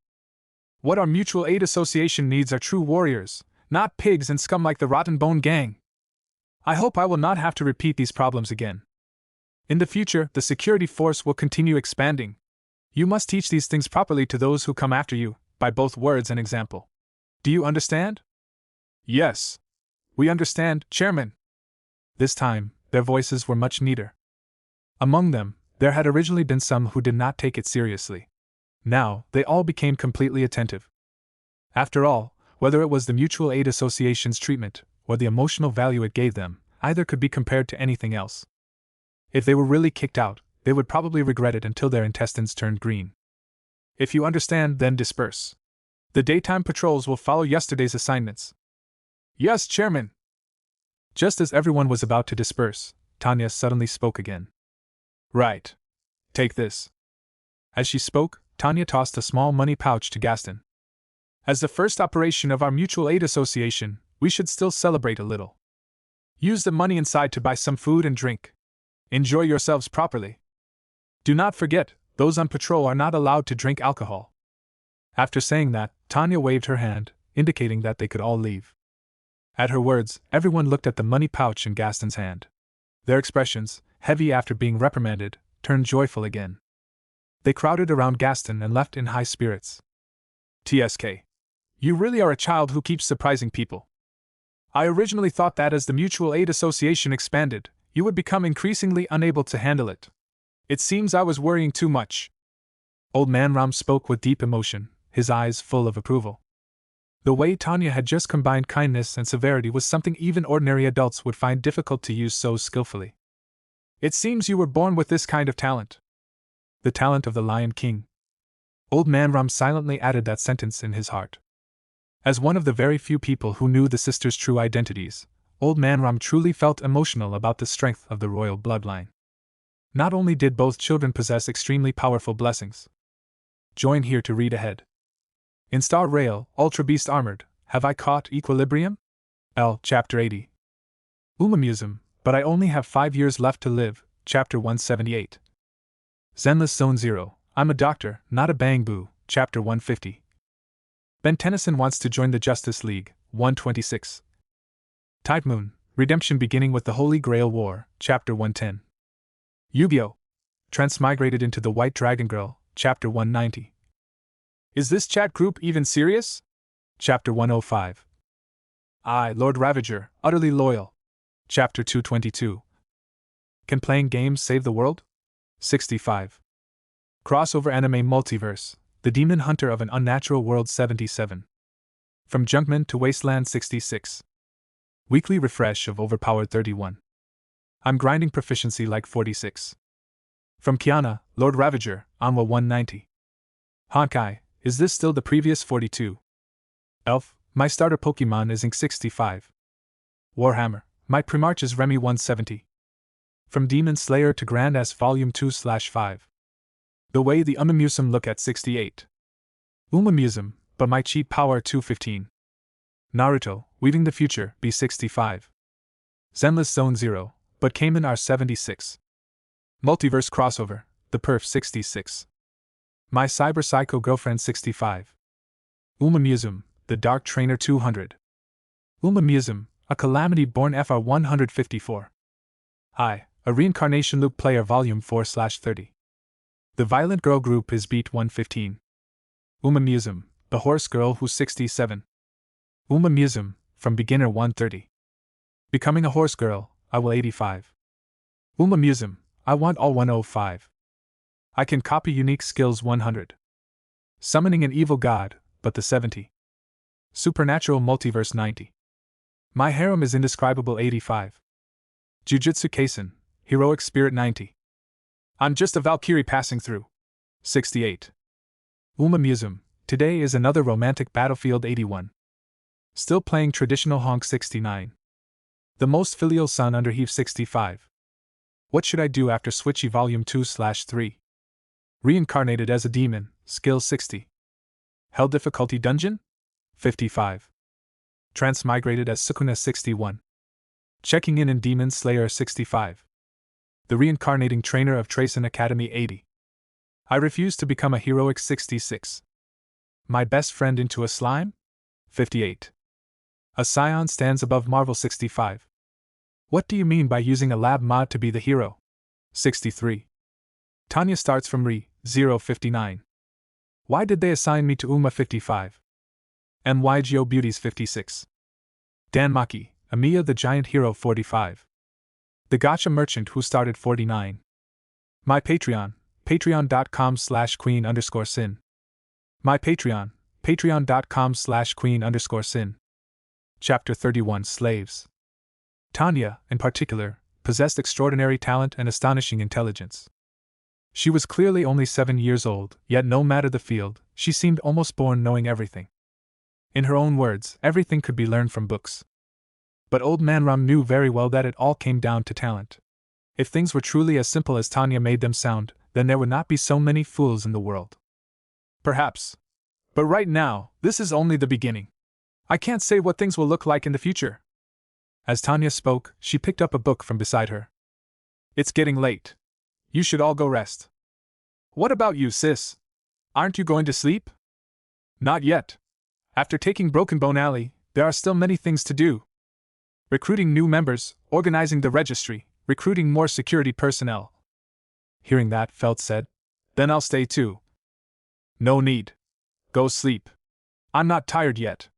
What our Mutual Aid Association needs are true warriors, not pigs and scum like the Rotten Bone Gang. I hope I will not have to repeat these problems again. In the future, the security force will continue expanding. You must teach these things properly to those who come after you, by both words and example. Do you understand? Yes. We understand, Chairman. This time, their voices were much neater. Among them, there had originally been some who did not take it seriously. Now, they all became completely attentive. After all, whether it was the Mutual Aid Association's treatment, or the emotional value it gave them, either could be compared to anything else. If they were really kicked out, they would probably regret it until their intestines turned green. If you understand, then disperse. The daytime patrols will follow yesterday's assignments. Yes, Chairman. Just as everyone was about to disperse, Tanya suddenly spoke again. Right. Take this. As she spoke, Tanya tossed a small money pouch to Gaston. As the first operation of our Mutual Aid Association, we should still celebrate a little. Use the money inside to buy some food and drink. Enjoy yourselves properly. Do not forget, those on patrol are not allowed to drink alcohol. After saying that, Tanya waved her hand, indicating that they could all leave. At her words, everyone looked at the money pouch in Gaston's hand. Their expressions, heavy after being reprimanded, turned joyful again. They crowded around Gaston and left in high spirits. TSK. You really are a child who keeps surprising people. I originally thought that as the Mutual Aid Association expanded, you would become increasingly unable to handle it. It seems I was worrying too much. Old Man Ram spoke with deep emotion, his eyes full of approval. The way Tanya had just combined kindness and severity was something even ordinary adults would find difficult to use so skillfully. It seems you were born with this kind of talent. The talent of the Lion King. Old Man Ram silently added that sentence in his heart. As one of the very few people who knew the sisters' true identities, Old Man Ram truly felt emotional about the strength of the royal bloodline. Not only did both children possess extremely powerful blessings. Join here to read ahead. In Star Rail, Ultra Beast Armored, Have I Caught Equilibrium? L. Chapter 80. Umamusum, But I Only Have 5 Years Left to Live, Chapter 178. Zenless Zone 0, I'm a Doctor, Not a Bang Boo, Chapter 150. Ben Tennyson Wants to Join the Justice League, 126. Tide Moon, Redemption Beginning with the Holy Grail War, Chapter 110. Yu-Gi-Oh! Transmigrated into the White Dragon Girl, Chapter 190. Is this chat group even serious? Chapter 105. I, Lord Ravager, Utterly Loyal. Chapter 222. Can Playing Games Save the World? 65. Crossover Anime Multiverse, The Demon Hunter of an Unnatural World 77. From Junkman to Wasteland 66. Weekly refresh of Overpowered 31. I'm grinding proficiency like 46. From Kiana, Lord Ravager, Anwa 190. Honkai, is this still the previous 42? Elf, my starter Pokemon is Ink 65. Warhammer, my Primarch is Remy 170. From Demon Slayer to Grand S Volume 2/5. The way the Umamusum look at 68. Umamusum, but my cheat power 215. Naruto, Weaving the Future, B65. Zenless Zone 0, but Cayman R76. Multiverse Crossover, the perf 66. My cyber psycho girlfriend 65. Uma Musum, the dark trainer 200. Uma Musum, a calamity born FR 154. A reincarnation loop player volume 4/30. The violent girl group is beat 115. Uma Musum, the horse girl who's 67. Uma Musum, from beginner 130. Becoming a horse girl, I will 85. Uma Musum, I want all 105. I can copy unique skills 100. Summoning an evil god, but the 70. Supernatural multiverse 90. My harem is indescribable 85. Jujutsu Kaisen, heroic spirit 90. I'm just a Valkyrie passing through. 68. Uma Musum, today is another romantic battlefield 81. Still playing traditional honk 69. The most filial son under heave 65. What should I do after Switchy volume 2/3? Reincarnated as a demon, skill 60. Hell difficulty dungeon? 55. Transmigrated as Sukuna 61. Checking in Demon Slayer 65. The reincarnating trainer of Tracen Academy 80. I refuse to become a heroic 66. My best friend into a slime? 58. A scion stands above Marvel 65. What do you mean by using a lab mod to be the hero? 63. Tanya starts from Re 059. Why did they assign me to Uma 55? MYGO Beauties 56. Dan Maki, Amiya the Giant Hero 45. The Gacha Merchant who started 49. My Patreon, patreon.com/queen_sin. My Patreon, patreon.com/queen_sin. Chapter 31 Slaves. Tanya, in particular, possessed extraordinary talent and astonishing intelligence. She was clearly only 7 years old, yet no matter the field, she seemed almost born knowing everything. In her own words, everything could be learned from books. But old man Ram knew very well that it all came down to talent. If things were truly as simple as Tanya made them sound, then there would not be so many fools in the world. Perhaps. But right now, this is only the beginning. I can't say what things will look like in the future. As Tanya spoke, she picked up a book from beside her. It's getting late. You should all go rest. What about you, sis? Aren't you going to sleep? Not yet. After taking Broken Bone Alley, there are still many things to do. Recruiting new members, organizing the registry, recruiting more security personnel. Hearing that, Felt said, Then I'll stay too. No need. Go sleep. I'm not tired yet.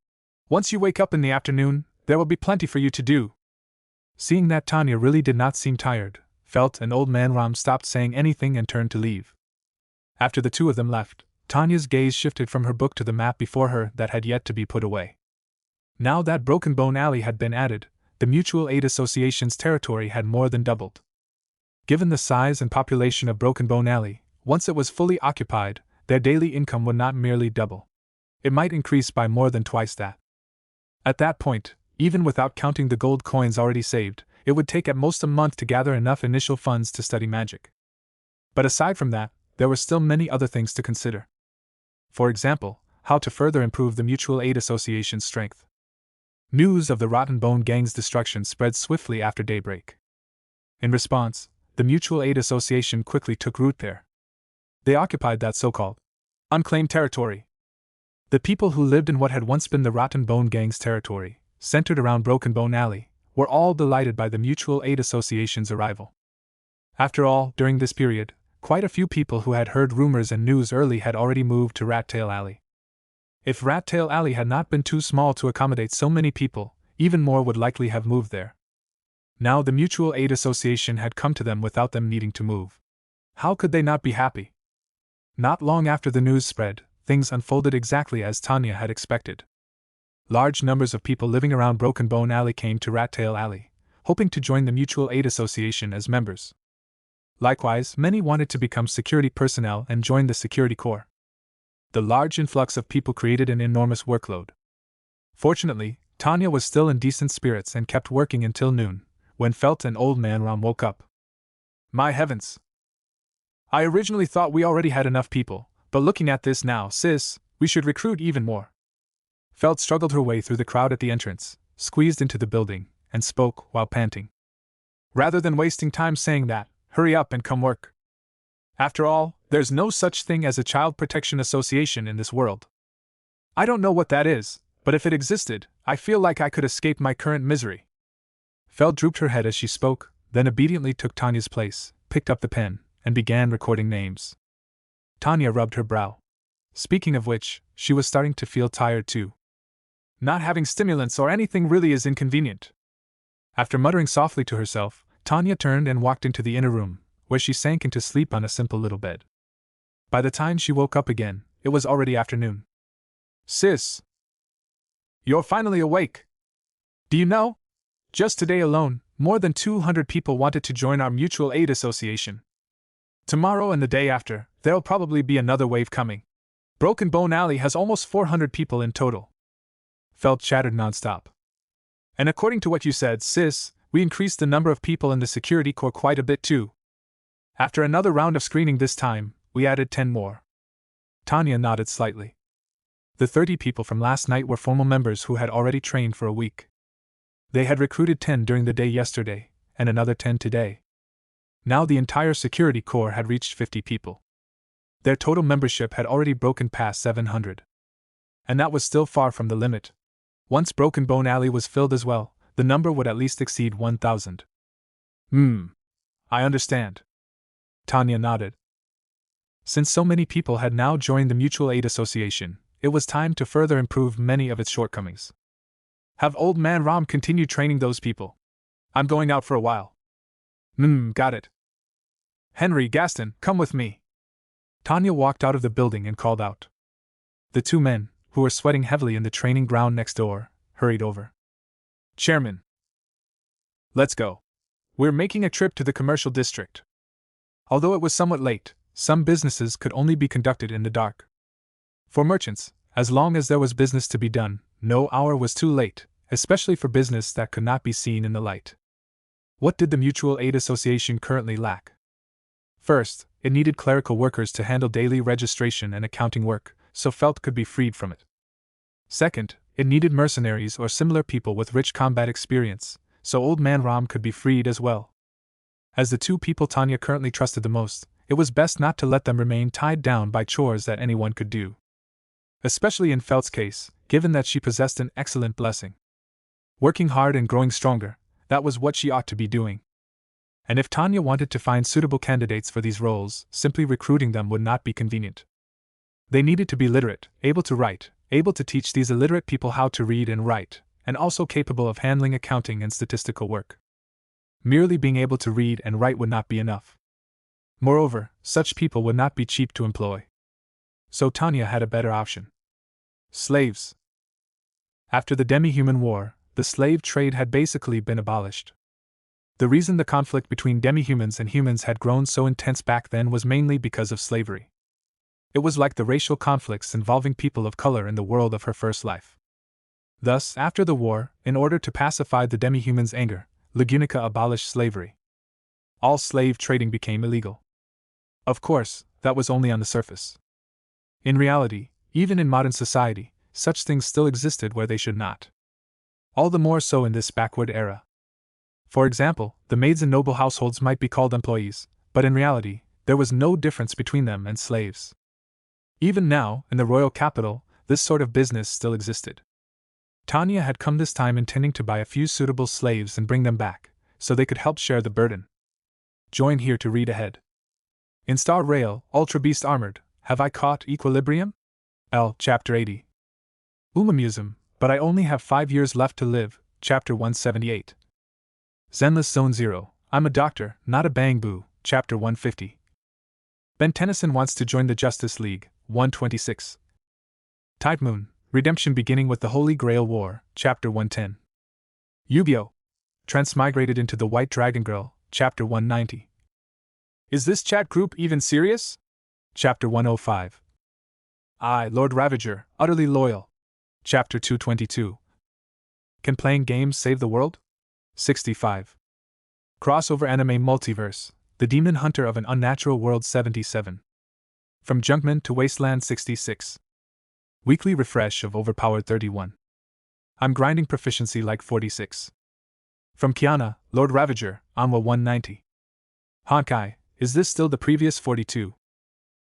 Once you wake up in the afternoon, there will be plenty for you to do. Seeing that Tanya really did not seem tired, Felt and old man Ram stopped saying anything and turned to leave. After the two of them left, Tanya's gaze shifted from her book to the map before her that had yet to be put away. Now that Broken Bone Alley had been added, the Mutual Aid Association's territory had more than doubled. Given the size and population of Broken Bone Alley, once it was fully occupied, their daily income would not merely double. It might increase by more than twice that. At that point, even without counting the gold coins already saved, it would take at most a month to gather enough initial funds to study magic. But aside from that, there were still many other things to consider. For example, how to further improve the Mutual Aid Association's strength. News of the Rotten Bone Gang's destruction spread swiftly after daybreak. In response, the Mutual Aid Association quickly took root there. They occupied that so-called unclaimed territory. The people who lived in what had once been the Rotten Bone Gang's territory, centered around Broken Bone Alley, were all delighted by the Mutual Aid Association's arrival. After all, during this period, quite a few people who had heard rumors and news early had already moved to Rat Tail Alley. If Rat Tail Alley had not been too small to accommodate so many people, even more would likely have moved there. Now the Mutual Aid Association had come to them without them needing to move. How could they not be happy? Not long after the news spread, things unfolded exactly as Tanya had expected. Large numbers of people living around Broken Bone Alley came to Rat Tail Alley, hoping to join the Mutual Aid Association as members. Likewise, many wanted to become security personnel and join the security corps. The large influx of people created an enormous workload. Fortunately, Tanya was still in decent spirits and kept working until noon, when Felt and old man Ram woke up. My heavens! I originally thought we already had enough people, but looking at this now, sis, we should recruit even more. Felt struggled her way through the crowd at the entrance, squeezed into the building, and spoke while panting. Rather than wasting time saying that, hurry up and come work. After all, there's no such thing as a Child Protection Association in this world. I don't know what that is, but if it existed, I feel like I could escape my current misery. Fel drooped her head as she spoke, then obediently took Tanya's place, picked up the pen, and began recording names. Tanya rubbed her brow. Speaking of which, she was starting to feel tired too. Not having stimulants or anything really is inconvenient. After muttering softly to herself, Tanya turned and walked into the inner room, where she sank into sleep on a simple little bed. By the time she woke up again, it was already afternoon. Sis! You're finally awake! Do you know? Just today alone, more than 200 people wanted to join our mutual aid association. Tomorrow and the day after, there'll probably be another wave coming. Broken Bone Alley has almost 400 people in total. Felt chattered nonstop. And according to what you said, sis, we increased the number of people in the security corps quite a bit too. After another round of screening this time, we added 10 more. Tanya nodded slightly. The 30 people from last night were formal members who had already trained for a week. They had recruited 10 during the day yesterday, and another 10 today. Now the entire security corps had reached 50 people. Their total membership had already broken past 700. And that was still far from the limit. Once Broken Bone Alley was filled as well, the number would at least exceed 1,000. I understand. Tanya nodded. Since so many people had now joined the Mutual Aid Association, it was time to further improve many of its shortcomings. Have Old Man Ram continue training those people. I'm going out for a while. Got it. Henry, Gaston, come with me. Tanya walked out of the building and called out. The two men, who were sweating heavily in the training ground next door, hurried over. Chairman. Let's go. We're making a trip to the commercial district. Although it was somewhat late, some businesses could only be conducted in the dark. For merchants, as long as there was business to be done, no hour was too late, especially for business that could not be seen in the light. What did the Mutual Aid Association currently lack? First, it needed clerical workers to handle daily registration and accounting work, so Felt could be freed from it. Second, it needed mercenaries or similar people with rich combat experience, so Old Man Ram could be freed as well. As the two people Tanya currently trusted the most, it was best not to let them remain tied down by chores that anyone could do. Especially in Felt's case, given that she possessed an excellent blessing. Working hard and growing stronger, that was what she ought to be doing. And if Tanya wanted to find suitable candidates for these roles, simply recruiting them would not be convenient. They needed to be literate, able to write, able to teach these illiterate people how to read and write, and also capable of handling accounting and statistical work. Merely being able to read and write would not be enough. Moreover, such people would not be cheap to employ. So Tanya had a better option. Slaves. After the demi-human war, the slave trade had basically been abolished. The reason the conflict between demi-humans and humans had grown so intense back then was mainly because of slavery. It was like the racial conflicts involving people of color in the world of her first life. Thus, after the war, in order to pacify the demi-humans' anger, Lagunica abolished slavery. All slave trading became illegal. Of course, that was only on the surface. In reality, even in modern society, such things still existed where they should not. All the more so in this backward era. For example, the maids in noble households might be called employees, but in reality, there was no difference between them and slaves. Even now, in the royal capital, this sort of business still existed. Tanya had come this time intending to buy a few suitable slaves and bring them back, so they could help share the burden. Join here to read ahead. In Star Rail, Ultra Beast Armored, have I caught equilibrium? L. Chapter 80. Umamusum, but I only have 5 years left to live, Chapter 178. Zenless Zone 0, I'm a doctor, not a bang boo, Chapter 150. Ben Tennyson wants to join the Justice League, 126. Tide Moon, Redemption beginning with the Holy Grail War, Chapter 110. Yu-Gi-Oh! Transmigrated into the White Dragon Girl, Chapter 190. Is this chat group even serious? Chapter 105. I, Lord Ravager, utterly loyal. Chapter 222. Can playing games save the world? 65. Crossover anime multiverse, The Demon Hunter of an Unnatural World 77. From Junkman to Wasteland 66. Weekly refresh of Overpowered 31. I'm grinding proficiency like 46. From Kiana, Lord Ravager, Anwa 190. Honkai, Is this still the previous 42?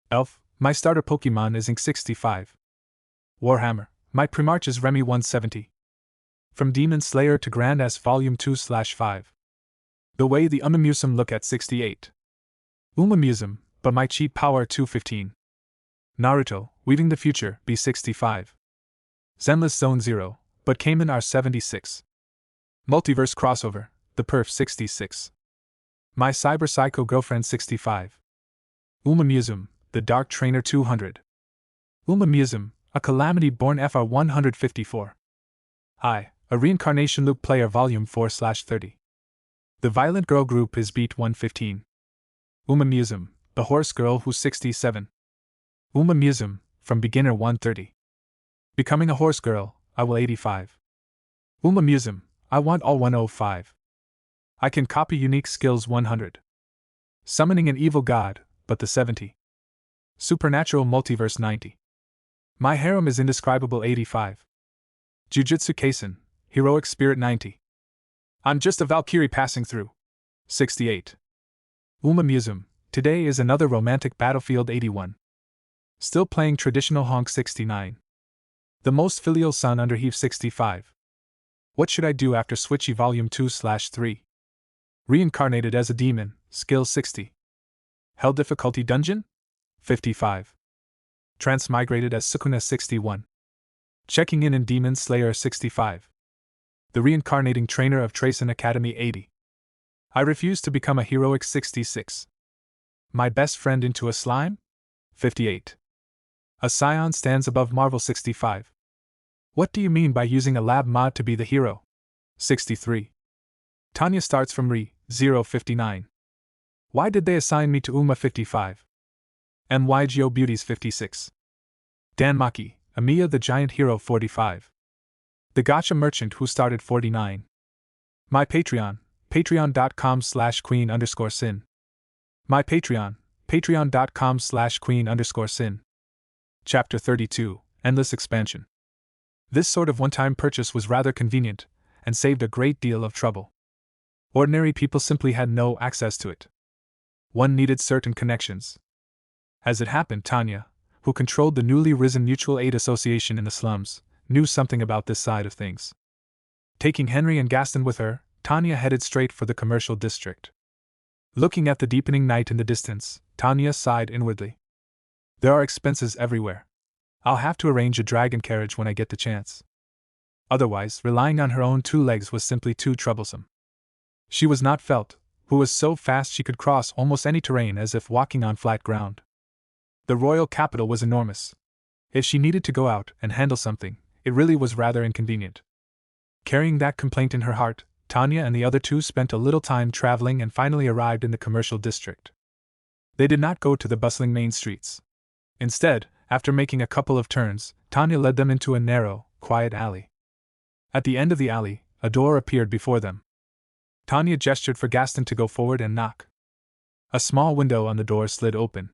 Elf, my starter Pokemon is Ink 65. Warhammer, my Primarch is Remy 170. From Demon Slayer to Grand S Volume 2/5. The way the Umamusum look at 68. Umamusum, but my cheat power 215. Naruto, Weaving the Future, B65. Zenless Zone 0, but Cayman R76. Multiverse Crossover, The Perf 66. My Cyber Psycho Girlfriend 65. Umamusum, The Dark Trainer 200. Umamusum, a Calamity Born FR 154. A Reincarnation Loop Player Volume 4/30. The Violent Girl Group is Beat 115. Umamusum, The Horse Girl Who's 67. Umamusum, From Beginner 130. Becoming a Horse Girl, I will 85. Umamusum, I want all 105. I can copy unique skills 100. Summoning an evil god, but the 70. Supernatural Multiverse 90. My harem is indescribable 85. Jujutsu Kaisen, Heroic Spirit 90. I'm just a Valkyrie passing through. 68. Umamusum, today is another romantic battlefield 81. Still playing traditional honk 69. The most filial son under heave 65. What should I do after Switchy Volume 2/3? Reincarnated as a demon, skill 60. Hell difficulty dungeon? 55. Transmigrated as Sukuna 61. Checking in Demon Slayer 65. The reincarnating trainer of Tracen Academy 80. I refuse to become a heroic 66. My best friend into a slime? 58. A Scion stands above Marvel 65. What do you mean by using a lab mod to be the hero? 63. Tanya starts from Re 059. Why did they assign me to Uma 55? MY Beauties 56. Dan Maki, Amiya the Giant Hero 45. The Gacha Merchant who started 49. My Patreon, patreon.com/queen_sin. My Patreon, patreon.com/queen_sin. Chapter 32, Endless Expansion. This sort of one-time purchase was rather convenient, and saved a great deal of trouble. Ordinary people simply had no access to it. One needed certain connections. As it happened, Tanya, who controlled the newly risen Mutual Aid Association in the slums, knew something about this side of things. Taking Henry and Gaston with her, Tanya headed straight for the commercial district. Looking at the deepening night in the distance, Tanya sighed inwardly. There are expenses everywhere. I'll have to arrange a dragon carriage when I get the chance. Otherwise, relying on her own 2 legs was simply too troublesome. She was not Felt, who was so fast she could cross almost any terrain as if walking on flat ground. The royal capital was enormous. If she needed to go out and handle something, it really was rather inconvenient. Carrying that complaint in her heart, Tanya and the other 2 spent a little time traveling and finally arrived in the commercial district. They did not go to the bustling main streets. Instead, after making a couple of turns, Tanya led them into a narrow, quiet alley. At the end of the alley, a door appeared before them. Tanya gestured for Gaston to go forward and knock. A small window on the door slid open.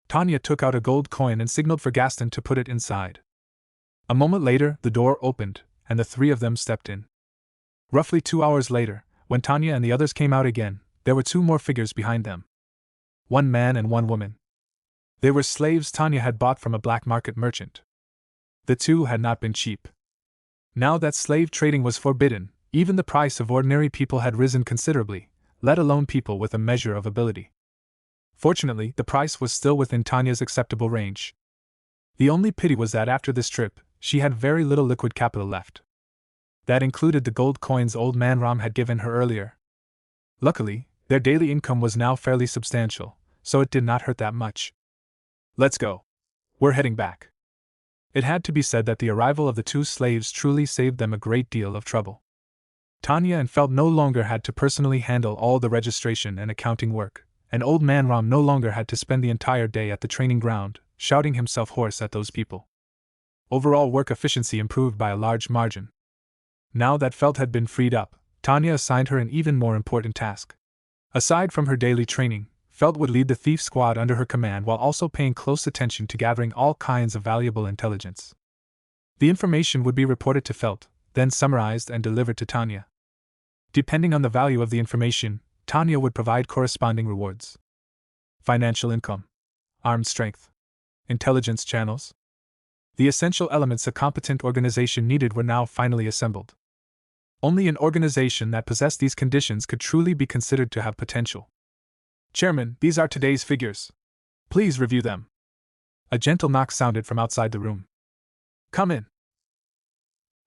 Tanya took out a gold coin and signaled for Gaston to put it inside. A moment later, the door opened, and the 3 of them stepped in. Roughly 2 hours later, when Tanya and the others came out again, there were 2 more figures behind them. 1 man and 1 woman. They were slaves Tanya had bought from a black market merchant. The 2 had not been cheap. Now that slave trading was forbidden, even the price of ordinary people had risen considerably, let alone people with a measure of ability. Fortunately, the price was still within Tanya's acceptable range. The only pity was that after this trip, she had very little liquid capital left. That included the gold coins old man Ram had given her earlier. Luckily, their daily income was now fairly substantial, so it did not hurt that much. Let's go. We're heading back. It had to be said that the arrival of the 2 slaves truly saved them a great deal of trouble. Tanya and Felt no longer had to personally handle all the registration and accounting work, and old man Ram no longer had to spend the entire day at the training ground, shouting himself hoarse at those people. Overall work efficiency improved by a large margin. Now that Felt had been freed up, Tanya assigned her an even more important task. Aside from her daily training, Felt would lead the thief squad under her command while also paying close attention to gathering all kinds of valuable intelligence. The information would be reported to Felt, then summarized and delivered to Tanya. Depending on the value of the information, Tanya would provide corresponding rewards. financial income, armed strength, intelligence channels. The essential elements a competent organization needed were now finally assembled. Only an organization that possessed these conditions could truly be considered to have potential. Chairman, these are today's figures. Please review them. A gentle knock sounded from outside the room. Come in.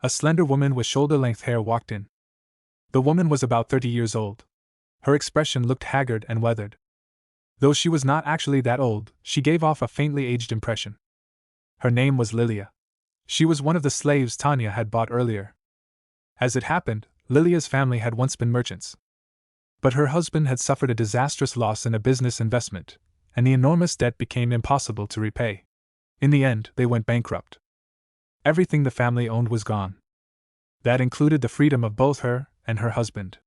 A slender woman with shoulder-length hair walked in. The woman was about 30 years old. Her expression looked haggard and weathered. Though she was not actually that old, she gave off a faintly aged impression. Her name was Lilia. She was one of the slaves Tanya had bought earlier. As it happened, Lilia's family had once been merchants. But her husband had suffered a disastrous loss in a business investment, and the enormous debt became impossible to repay. In the end, they went bankrupt. Everything the family owned was gone. That included the freedom of both her and her husband.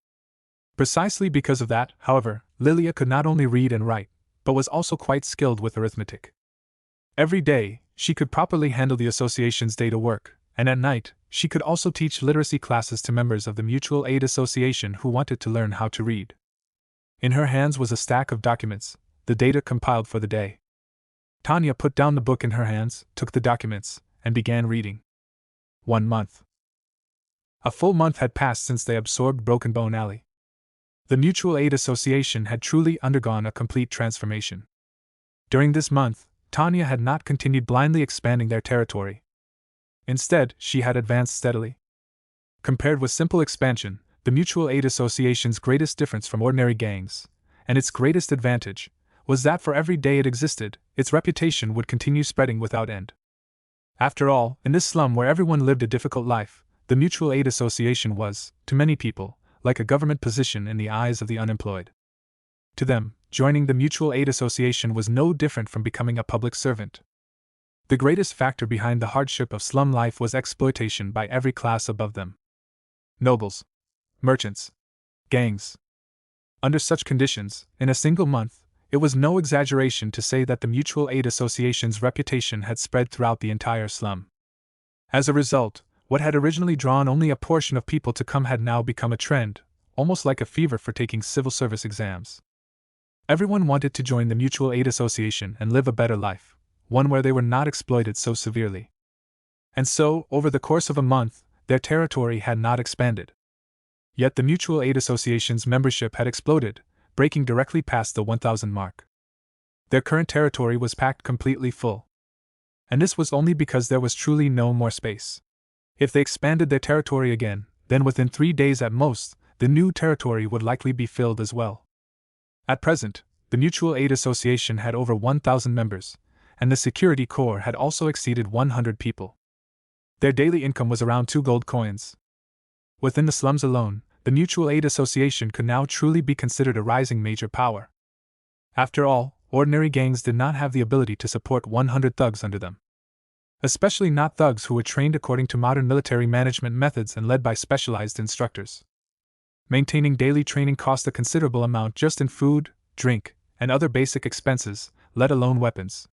Precisely because of that, however, Lilia could not only read and write, but was also quite skilled with arithmetic. Every day, she could properly handle the association's data work, and at night, she could also teach literacy classes to members of the Mutual Aid Association who wanted to learn how to read. In her hands was a stack of documents, the data compiled for the day. Tanya put down the book in her hands, took the documents, and began reading. 1 month. A full month had passed since they absorbed Broken Bone Alley. The Mutual Aid Association had truly undergone a complete transformation. During this month, Tanya had not continued blindly expanding their territory. Instead, she had advanced steadily. Compared with simple expansion, the Mutual Aid Association's greatest difference from ordinary gangs, and its greatest advantage, was that for every day it existed, its reputation would continue spreading without end. After all, in this slum where everyone lived a difficult life, the Mutual Aid Association was, to many people, like a government position in the eyes of the unemployed. To them, joining the Mutual Aid Association was no different from becoming a public servant. The greatest factor behind the hardship of slum life was exploitation by every class above them. Nobles, merchants, gangs. Under such conditions, in a single month, it was no exaggeration to say that the Mutual Aid Association's reputation had spread throughout the entire slum. As a result, what had originally drawn only a portion of people to come had now become a trend, almost like a fever for taking civil service exams. Everyone wanted to join the Mutual Aid Association and live a better life, one where they were not exploited so severely. And so, over the course of a month, their territory had not expanded. Yet the Mutual Aid Association's membership had exploded, breaking directly past the 1,000 mark. Their current territory was packed completely full. And this was only because there was truly no more space. If they expanded their territory again, then within 3 days at most, the new territory would likely be filled as well. At present, the Mutual Aid Association had over 1,000 members, and the Security Corps had also exceeded 100 people. Their daily income was around 2 gold coins. Within the slums alone, the Mutual Aid Association could now truly be considered a rising major power. After all, ordinary gangs did not have the ability to support 100 thugs under them. Especially not thugs who were trained according to modern military management methods and led by specialized instructors. Maintaining daily training cost a considerable amount just in food, drink, and other basic expenses, let alone weapons.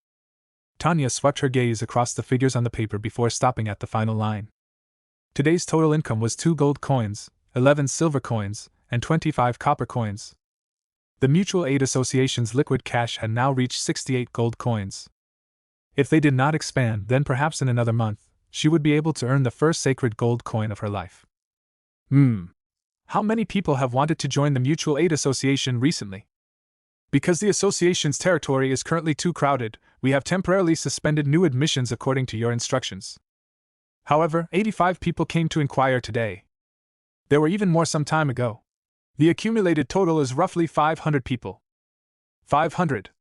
Tanya swept her gaze across the figures on the paper before stopping at the final line. Today's total income was 2 gold coins, 11 silver coins, and 25 copper coins. The Mutual Aid Association's liquid cash had now reached 68 gold coins. If they did not expand, then perhaps in another month, she would be able to earn the first sacred gold coin of her life. How many people have wanted to join the Mutual Aid Association recently? Because the association's territory is currently too crowded, we have temporarily suspended new admissions according to your instructions. However, 85 people came to inquire today. There were even more some time ago. The accumulated total is roughly 500 people. 500.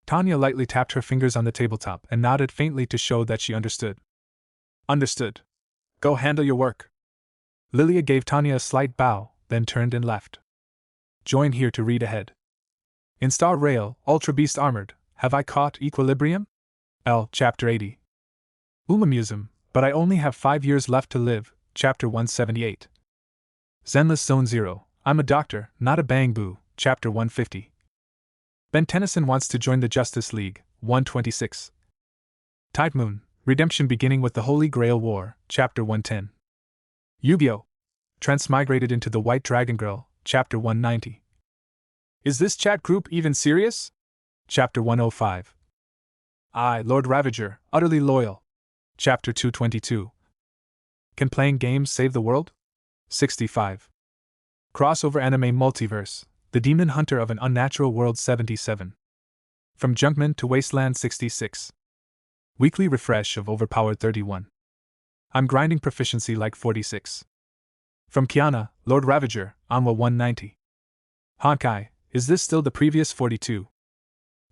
Tanya lightly tapped her fingers on the tabletop and nodded faintly to show that she understood. Understood. Go handle your work. Lilia gave Tanya a slight bow, then turned and left. Join here to read ahead. In Star Rail, Ultra Beast Armored, have I caught equilibrium? L. Chapter 80. Umamusum, but I only have 5 years left to live, Chapter 178. Zenless Zone 0, I'm a doctor, not a bang-boo, Chapter 150. Ben Tennyson wants to join the Justice League, 126. Tide Moon, Redemption beginning with the Holy Grail War, Chapter 110. Yu-Gi-Oh! Transmigrated into the White Dragon Girl, Chapter 190. Is this chat group even serious? Chapter 105. I, Lord Ravager, utterly loyal. Chapter 222. Can playing games save the world? 65. Crossover anime multiverse, The Demon Hunter of an Unnatural World 77. From Junkman to Wasteland 66. Weekly refresh of Overpowered 31. I'm grinding proficiency like 46. From Kiana, Lord Ravager, Anwa 190. Honkai, is this still the previous 42?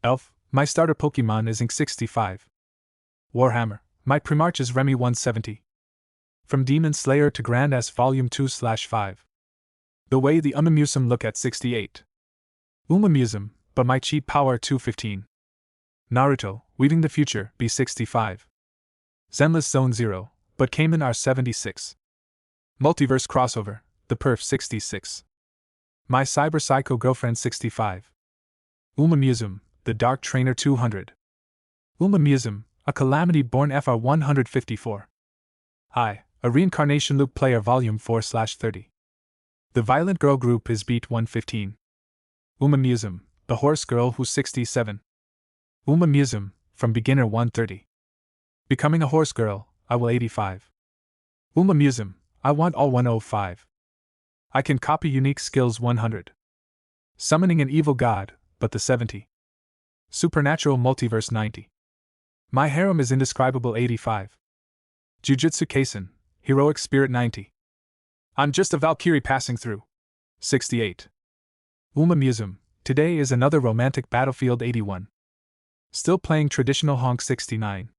Elf, my starter Pokemon is Ink 65. Warhammer, my Primarch is Remy 170. From Demon Slayer to Grand S Volume 2/5. The way the Umamusum look at 68. Umamusum, but my cheat power 215. Naruto, Weaving the Future, B65. Zenless Zone 0, but Cayman are 76. Multiverse Crossover, The Perf 66. My Cyber Psycho Girlfriend 65. Umamusum, The Dark Trainer 200. Umamusum, a Calamity Born FR 154. I, a Reincarnation Loop Player Volume 4/30. The Violent Girl Group is Beat 115. Umamusum, The Horse Girl Who's 67. Umamusum, From Beginner 130. Becoming a Horse Girl, I will 85. Umamusum, I want all 105. I can copy unique skills 100. Summoning an evil god, but the 70. Supernatural Multiverse 90. My harem is indescribable 85. Jujutsu Kaisen, Heroic Spirit 90. I'm just a Valkyrie passing through. 68. Umamusum, today is another romantic battlefield 81. Still playing traditional honk 69.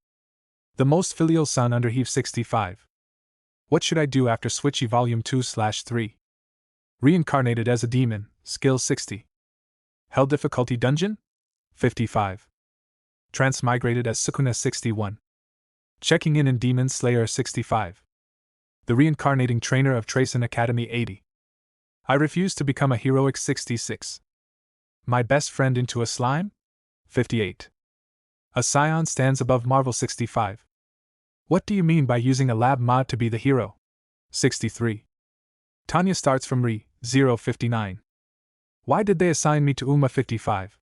The most filial son under heave 65. What should I do after Switchy Volume 2/3? Reincarnated as a demon, skill 60. Hell difficulty dungeon? 55. Transmigrated as Sukuna 61. Checking in Demon Slayer 65. The reincarnating trainer of Tracen Academy 80. I refuse to become a heroic 66. My best friend into a slime? 58. A scion stands above Marvel 65. What do you mean by using a lab mod to be the hero? 63. Tanya starts from Re 059. Why did they assign me to Uma 55?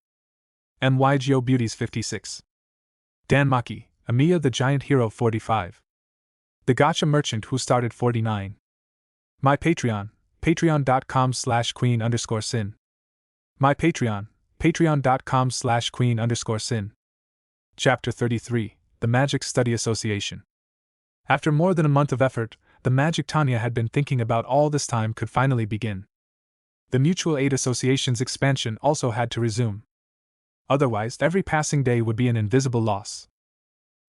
MYGO Beauties 56. Dan Maki, Amiya the Giant Hero 45. The Gacha Merchant who started 49. My Patreon, patreon.com/queen_sin. My Patreon, patreon.com/queen_sin. Chapter 33, The Magic Study Association. After more than a month of effort, the magic Tanya had been thinking about all this time could finally begin. The Mutual Aid Association's expansion also had to resume. Otherwise, every passing day would be an invisible loss.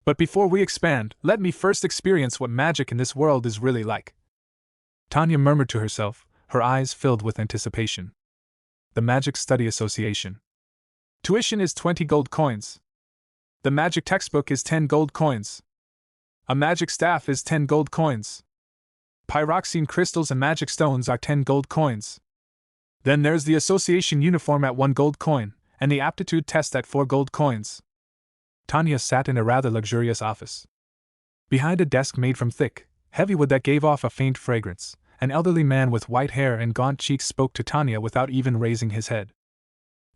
But before we expand, let me first experience what magic in this world is really like. Tanya murmured to herself, her eyes filled with anticipation. The Magic Study Association. Tuition is 20 gold coins. The magic textbook is 10 gold coins. A magic staff is 10 gold coins. Pyroxene crystals and magic stones are 10 gold coins. Then there's the association uniform at 1 gold coin, and the aptitude test at 4 gold coins. Tanya sat in a rather luxurious office. Behind a desk made from thick, heavy wood that gave off a faint fragrance, an elderly man with white hair and gaunt cheeks spoke to Tanya without even raising his head.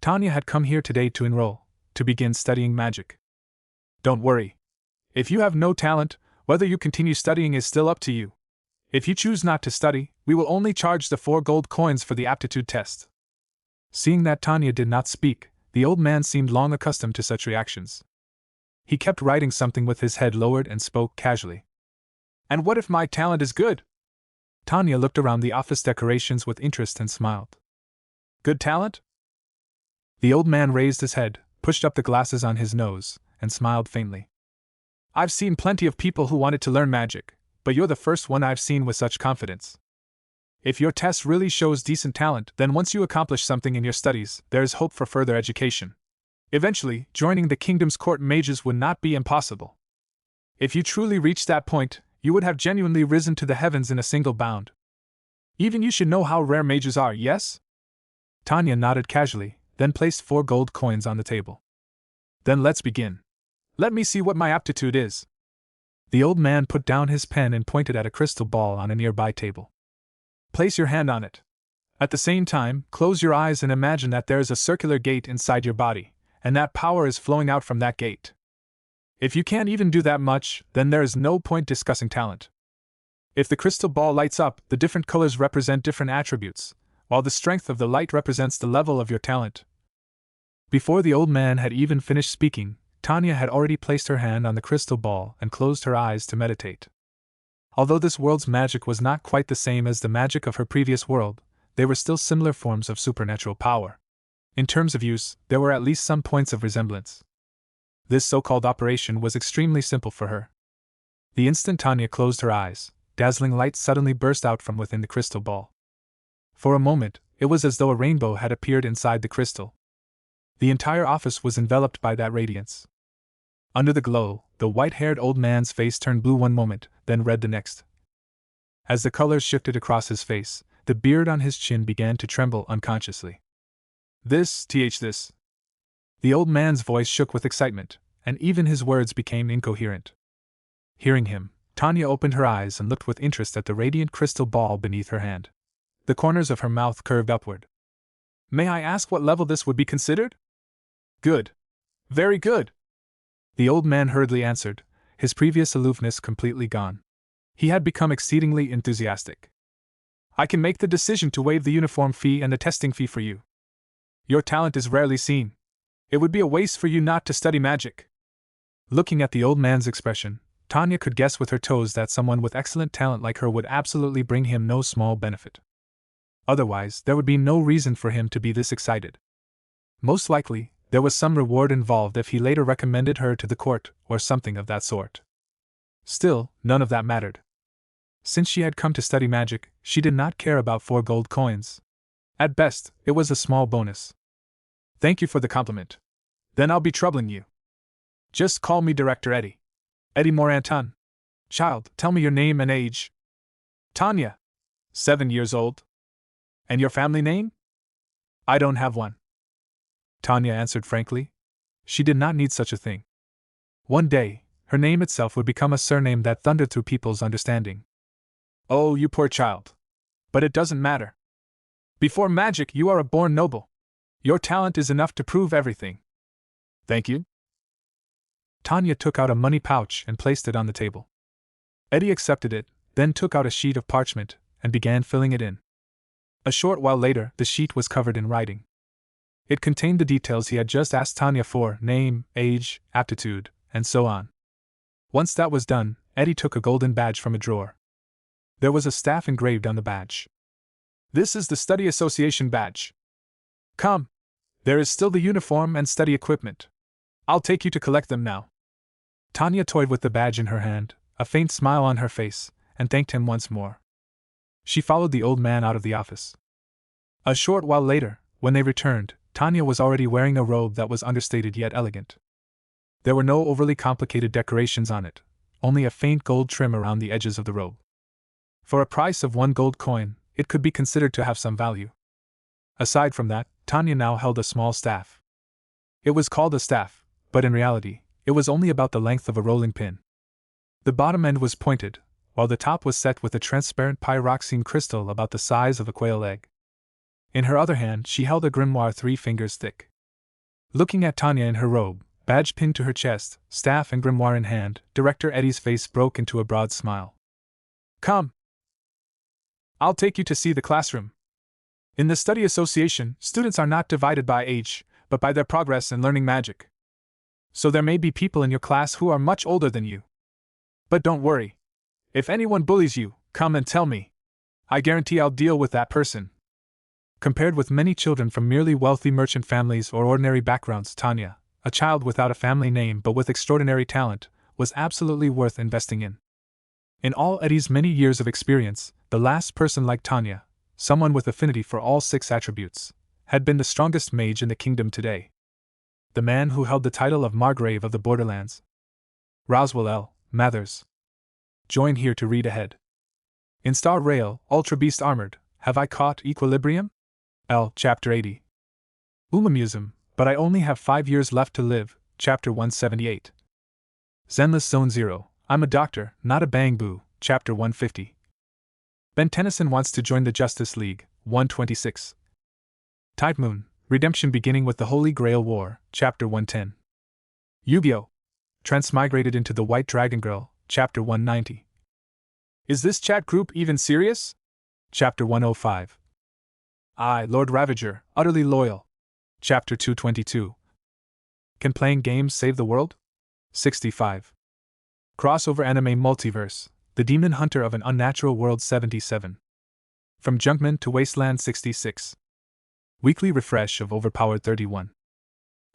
Tanya had come here today to enroll, to begin studying magic. Don't worry. If you have no talent, whether you continue studying is still up to you. If you choose not to study, we will only charge the 4 gold coins for the aptitude test. Seeing that Tanya did not speak, the old man seemed long accustomed to such reactions. He kept writing something with his head lowered and spoke casually. And what if my talent is good? Tanya looked around the office decorations with interest and smiled. Good talent? The old man raised his head, pushed up the glasses on his nose, and smiled faintly. I've seen plenty of people who wanted to learn magic, but you're the first one I've seen with such confidence. If your test really shows decent talent, then once you accomplish something in your studies, there is hope for further education. Eventually, joining the kingdom's court mages would not be impossible. If you truly reached that point, you would have genuinely risen to the heavens in a single bound. Even you should know how rare mages are, yes? Tanya nodded casually, then placed 4 gold coins on the table. Then let's begin. Let me see what my aptitude is. The old man put down his pen and pointed at a crystal ball on a nearby table. Place your hand on it. At the same time, close your eyes and imagine that there is a circular gate inside your body, and that power is flowing out from that gate. If you can't even do that much, then there is no point discussing talent. If the crystal ball lights up, the different colors represent different attributes, while the strength of the light represents the level of your talent. Before the old man had even finished speaking, Tanya had already placed her hand on the crystal ball and closed her eyes to meditate. Although this world's magic was not quite the same as the magic of her previous world, they were still similar forms of supernatural power. In terms of use, there were at least some points of resemblance. This so-called operation was extremely simple for her. The instant Tanya closed her eyes, dazzling light suddenly burst out from within the crystal ball. For a moment, it was as though a rainbow had appeared inside the crystal. The entire office was enveloped by that radiance. Under the glow, the white-haired old man's face turned blue one moment, then red the next. As the colors shifted across his face, the beard on his chin began to tremble unconsciously. This. The old man's voice shook with excitement, and even his words became incoherent. Hearing him, Tanya opened her eyes and looked with interest at the radiant crystal ball beneath her hand. The corners of her mouth curved upward. May I ask what level this would be considered? Good. Very good. The old man hurriedly answered, his previous aloofness completely gone. He had become exceedingly enthusiastic. I can make the decision to waive the uniform fee and the testing fee for you. Your talent is rarely seen. It would be a waste for you not to study magic. Looking at the old man's expression, Tanya could guess with her toes that someone with excellent talent like her would absolutely bring him no small benefit. Otherwise, there would be no reason for him to be this excited. Most likely, there was some reward involved if he later recommended her to the court, or something of that sort. Still, none of that mattered. Since she had come to study magic, she did not care about 4 gold coins. At best, it was a small bonus. Thank you for the compliment. Then I'll be troubling you. Just call me Director Eddie. Eddie Moranton. Child, tell me your name and age. Tanya. 7 years old. And your family name? I don't have one. Tanya answered frankly. She did not need such a thing. One day, her name itself would become a surname that thundered through people's understanding. Oh, you poor child. But it doesn't matter. Before magic, you are a born noble. Your talent is enough to prove everything. Thank you. Tanya took out a money pouch and placed it on the table. Eddie accepted it, then took out a sheet of parchment and began filling it in. A short while later, the sheet was covered in writing. It contained the details he had just asked Tanya for: name, age, aptitude, and so on. Once that was done, Eddie took a golden badge from a drawer. There was a staff engraved on the badge. This is the Study Association badge. Come. There is still the uniform and study equipment. I'll take you to collect them now. Tanya toyed with the badge in her hand, a faint smile on her face, and thanked him once more. She followed the old man out of the office. A short while later, when they returned, Tanya was already wearing a robe that was understated yet elegant. There were no overly complicated decorations on it, only a faint gold trim around the edges of the robe. For a price of 1 gold coin, it could be considered to have some value. Aside from that, Tanya now held a small staff. It was called a staff, but in reality, it was only about the length of a rolling pin. The bottom end was pointed, while the top was set with a transparent pyroxene crystal about the size of a quail egg. In her other hand, she held a grimoire 3 fingers thick. Looking at Tanya in her robe, badge pinned to her chest, staff and grimoire in hand, Director Eddie's face broke into a broad smile. Come. I'll take you to see the classroom. In the study association, students are not divided by age, but by their progress in learning magic. So there may be people in your class who are much older than you. But don't worry. If anyone bullies you, come and tell me. I guarantee I'll deal with that person. Compared with many children from merely wealthy merchant families or ordinary backgrounds, Tanya, a child without a family name but with extraordinary talent, was absolutely worth investing in. In all Eddie's many years of experience, the last person like Tanya, someone with affinity for all 6 attributes, had been the strongest mage in the kingdom today. The man who held the title of Margrave of the Borderlands. Roswell L. Mathers. Join here to read ahead. In Star Rail, Ultra Beast Armored, have I caught equilibrium? L. Chapter 80. Umamusum, but I only have 5 years left to live, Chapter 178. Zenless Zone 0, I'm a doctor, not a bang boo, Chapter 150. Ben Tennyson wants to join the Justice League, 126. Tide Moon, Redemption beginning with the Holy Grail War, Chapter 110. Yu-Gi-Oh! Transmigrated into the White Dragon Girl, Chapter 190. Is this chat group even serious? Chapter 105. I, Lord Ravager, utterly loyal. Chapter 222. Can playing games save the world? 65. Crossover anime multiverse, The Demon Hunter of an Unnatural World 77. From Junkman to Wasteland 66. Weekly refresh of Overpowered 31.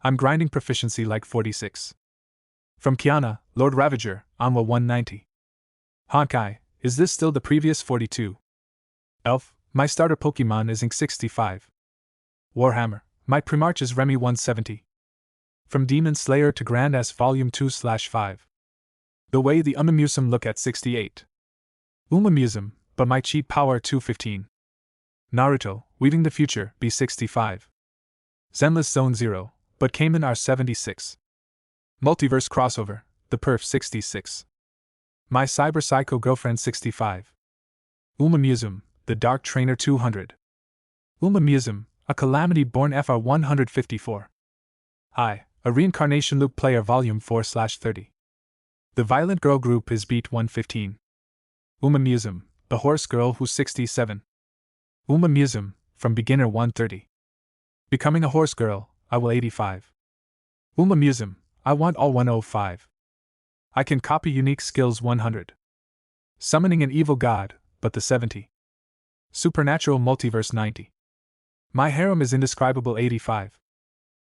I'm grinding proficiency like 46. From Kiana, Lord Ravager, Anwa 190. Honkai, is this still the previous 42? Elf, my starter Pokemon is Ink 65. Warhammer, my Primarch is Remy 170. From Demon Slayer to Grand S Volume 2/5. The way the Umamusum look at 68. Umamusum, but my cheat power 215. Naruto, Weaving the Future, B65. Zenless Zone 0, but Cayman R76. Multiverse Crossover, The Perf 66. My Cyber Psycho Girlfriend 65. Umamusum, The Dark Trainer 200. Umamusum, a Calamity Born FR 154. I, a Reincarnation Loop Player Volume 4/30. The Violent Girl Group is Beat 115. Umamusum, The Horse Girl Who's 67. Umamusum, from Beginner 130. Becoming a Horse Girl, I will 85. Umamusum, I want all 105. I can copy unique skills 100. Summoning an evil god, but the 70. Supernatural Multiverse 90. My harem is indescribable 85.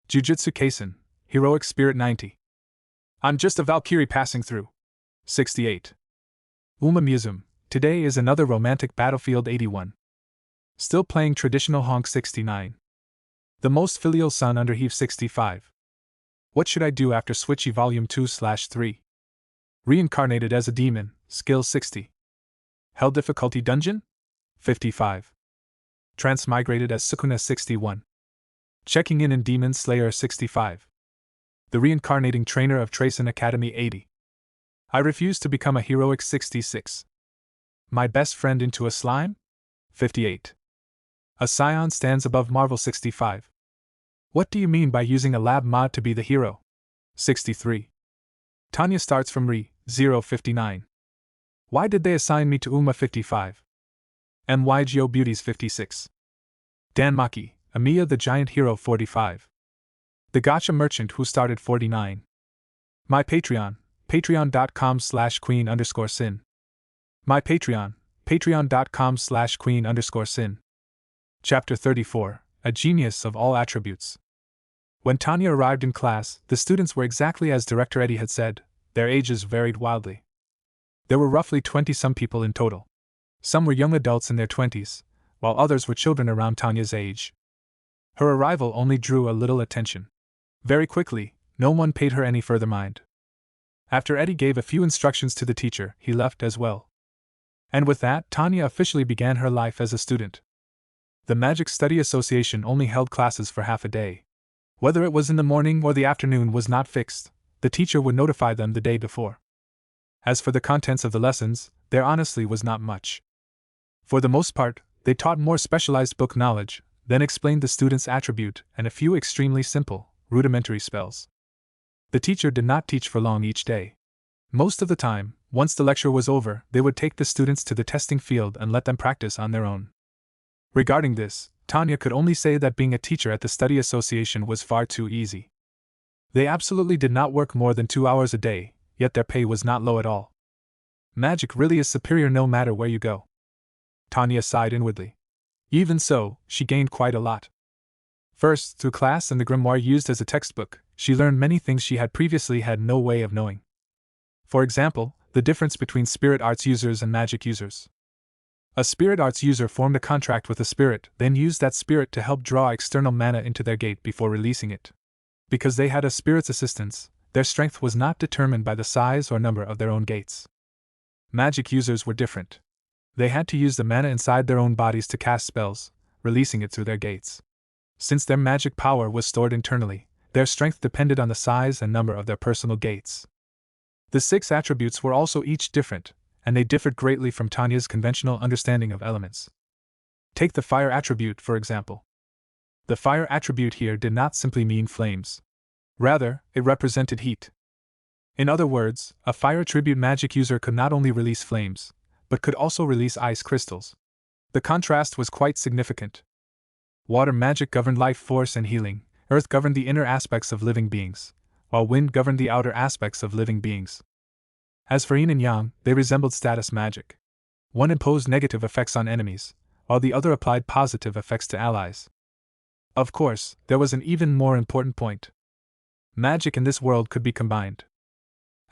Jujutsu Kaisen, Heroic Spirit 90. I'm just a Valkyrie passing through. 68. Umamusum, today is another romantic battlefield 81. Still playing traditional honk 69. The most filial son under heave 65. What should I do after Switchy Volume 2/3? Reincarnated as a demon, skill 60. Hell difficulty dungeon? 55. Transmigrated as Sukuna 61. Checking in Demon Slayer 65. The reincarnating trainer of Tracen Academy 80. I refuse to become a heroic 66. My best friend into a slime? 58. A Scion stands above Marvel 65. What do you mean by using a lab mod to be the hero? 63. Tanya starts from Re 059. Why did they assign me to Uma 55? MYGO Beauties 56. Dan Maki, Amiya the Giant Hero 45. The Gacha Merchant who started 49. My Patreon, patreon.com/queen_sin. My Patreon, patreon.com/queen_sin. Chapter 34, A Genius of All Attributes. When Tanya arrived in class, the students were exactly as Director Eddie had said, their ages varied wildly. There were roughly 20-some people in total. Some were young adults in their 20s, while others were children around Tanya's age. Her arrival only drew a little attention. Very quickly, no one paid her any further mind. After Eddie gave a few instructions to the teacher, he left as well. And with that, Tanya officially began her life as a student. The Magic Study Association only held classes for half a day. Whether it was in the morning or the afternoon was not fixed, the teacher would notify them the day before. As for the contents of the lessons, there honestly was not much. For the most part, they taught more specialized book knowledge, then explained the student's attribute and a few extremely simple, rudimentary spells. The teacher did not teach for long each day. Most of the time, once the lecture was over, they would take the students to the testing field and let them practice on their own. Regarding this, Tanya could only say that being a teacher at the study association was far too easy. They absolutely did not work more than 2 hours a day, yet their pay was not low at all. Magic really is superior no matter where you go. Tanya sighed inwardly. Even so, she gained quite a lot. First, through class and the grimoire used as a textbook, she learned many things she had previously had no way of knowing. For example, the difference between spirit arts users and magic users. A spirit arts user formed a contract with a spirit, then used that spirit to help draw external mana into their gate before releasing it. Because they had a spirit's assistance, their strength was not determined by the size or number of their own gates. Magic users were different. They had to use the mana inside their own bodies to cast spells, releasing it through their gates. Since their magic power was stored internally, their strength depended on the size and number of their personal gates. The 6 attributes were also each different, and they differed greatly from Tanya's conventional understanding of elements. Take the fire attribute, for example. The fire attribute here did not simply mean flames. Rather, it represented heat. In other words, a fire attribute magic user could not only release flames, but could also release ice crystals. The contrast was quite significant. Water magic governed life force and healing, earth governed the inner aspects of living beings, while wind governed the outer aspects of living beings. As for yin and yang, they resembled status magic. One imposed negative effects on enemies, while the other applied positive effects to allies. Of course, there was an even more important point. Magic in this world could be combined.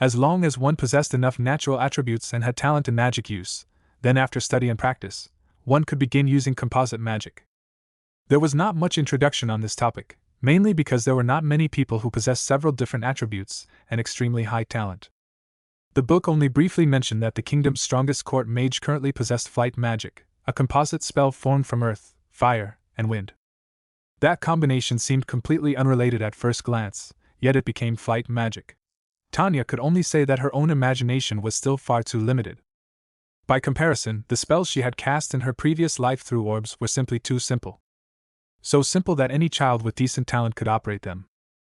As long as one possessed enough natural attributes and had talent in magic use, then after study and practice, one could begin using composite magic. There was not much introduction on this topic, mainly because there were not many people who possessed several different attributes and extremely high talent. The book only briefly mentioned that the kingdom's strongest court mage currently possessed flight magic, a composite spell formed from earth, fire, and wind. That combination seemed completely unrelated at first glance, yet it became flight magic. Tanya could only say that her own imagination was still far too limited. By comparison, the spells she had cast in her previous life through orbs were simply too simple. So simple that any child with decent talent could operate them.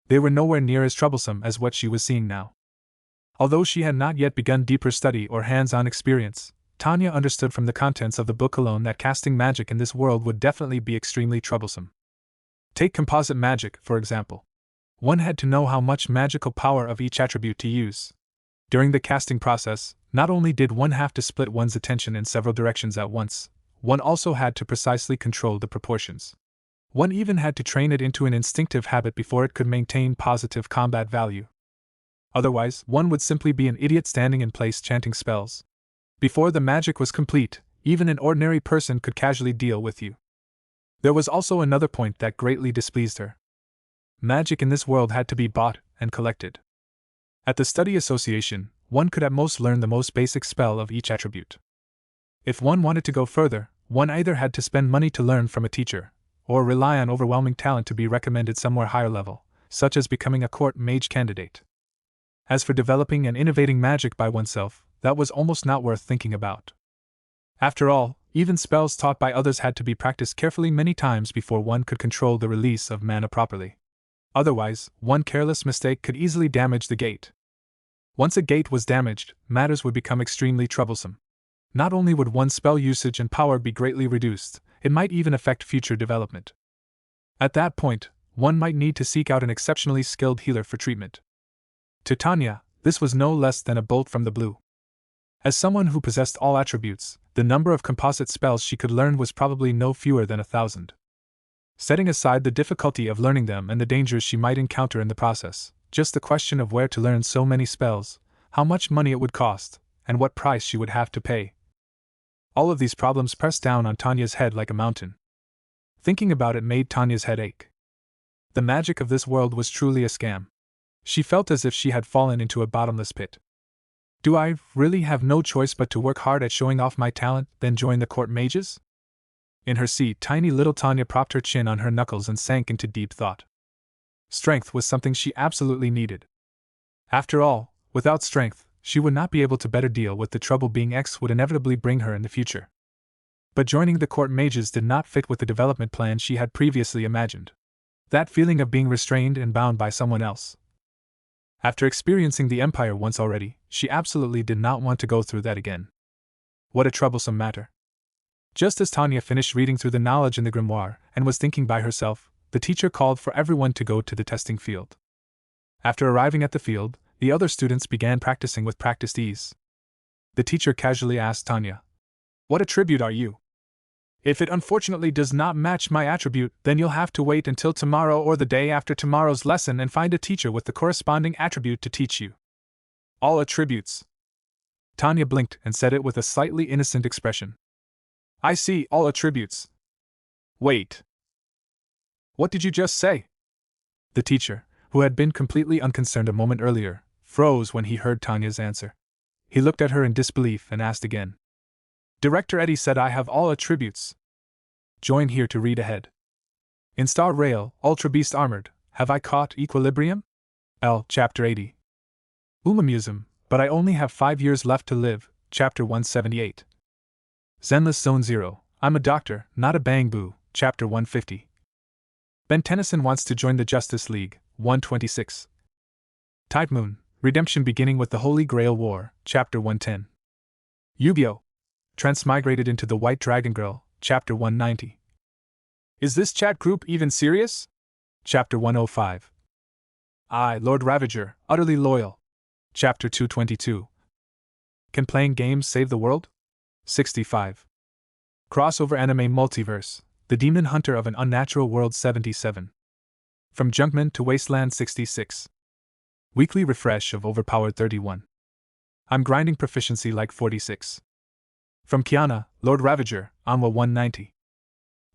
They were nowhere near as troublesome as what she was seeing now. Although she had not yet begun deeper study or hands-on experience, Tanya understood from the contents of the book alone that casting magic in this world would definitely be extremely troublesome. Take composite magic, for example. One had to know how much magical power of each attribute to use. During the casting process, not only did one have to split one's attention in several directions at once, one also had to precisely control the proportions. One even had to train it into an instinctive habit before it could maintain positive combat value. Otherwise, one would simply be an idiot standing in place chanting spells. Before the magic was complete, even an ordinary person could casually deal with you. There was also another point that greatly displeased her. Magic in this world had to be bought and collected. At the study association, one could at most learn the most basic spell of each attribute. If one wanted to go further, one either had to spend money to learn from a teacher, or rely on overwhelming talent to be recommended somewhere higher level, such as becoming a court mage candidate. As for developing and innovating magic by oneself, that was almost not worth thinking about. After all, even spells taught by others had to be practiced carefully many times before one could control the release of mana properly. Otherwise, one careless mistake could easily damage the gate. Once a gate was damaged, matters would become extremely troublesome. Not only would one's spell usage and power be greatly reduced, it might even affect future development. At that point, one might need to seek out an exceptionally skilled healer for treatment. To Tanya, this was no less than a bolt from the blue. As someone who possessed all attributes, the number of composite spells she could learn was probably no fewer than 1,000. Setting aside the difficulty of learning them and the dangers she might encounter in the process, just the question of where to learn so many spells, how much money it would cost, and what price she would have to pay. All of these problems pressed down on Tanya's head like a mountain. Thinking about it made Tanya's head ache. The magic of this world was truly a scam. She felt as if she had fallen into a bottomless pit. Do I really have no choice but to work hard at showing off my talent, then join the court mages? In her seat, tiny little Tanya propped her chin on her knuckles and sank into deep thought. Strength was something she absolutely needed. After all, without strength, she would not be able to better deal with the trouble being X would inevitably bring her in the future. But joining the court mages did not fit with the development plan she had previously imagined. That feeling of being restrained and bound by someone else. After experiencing the Empire once already, she absolutely did not want to go through that again. What a troublesome matter. Just as Tanya finished reading through the knowledge in the grimoire and was thinking by herself, the teacher called for everyone to go to the testing field. After arriving at the field, the other students began practicing with practiced ease. The teacher casually asked Tanya, "What attribute are you? If it unfortunately does not match my attribute, then you'll have to wait until tomorrow or the day after tomorrow's lesson and find a teacher with the corresponding attribute to teach you." All attributes. Tanya blinked and said it with a slightly innocent expression. I see, all attributes. Wait. What did you just say? The teacher, who had been completely unconcerned a moment earlier, froze when he heard Tanya's answer. He looked at her in disbelief and asked again. Director Eddie said I have all attributes. Join here to read ahead. In Star Rail, Ultra Beast Armored, have I caught equilibrium? L. Chapter 80. Umamusum, but I only have 5 years left to live, Chapter 178. Zenless Zone 0, I'm a doctor, not a bang boo, Chapter 150. Ben Tennyson wants to join the Justice League, 126. Type Moon, Redemption beginning with the Holy Grail War, Chapter 110. Yu-Gi-Oh! Transmigrated into the White Dragon Girl, Chapter 190. Is this chat group even serious? Chapter 105. I, Lord Ravager, utterly loyal. Chapter 222. Can playing games save the world? 65. Crossover Anime Multiverse, The Demon Hunter of an Unnatural World 77. From Junkman to Wasteland 66. Weekly refresh of Overpowered 31. I'm grinding proficiency like 46. From Kiana, Lord Ravager, Anwa 190.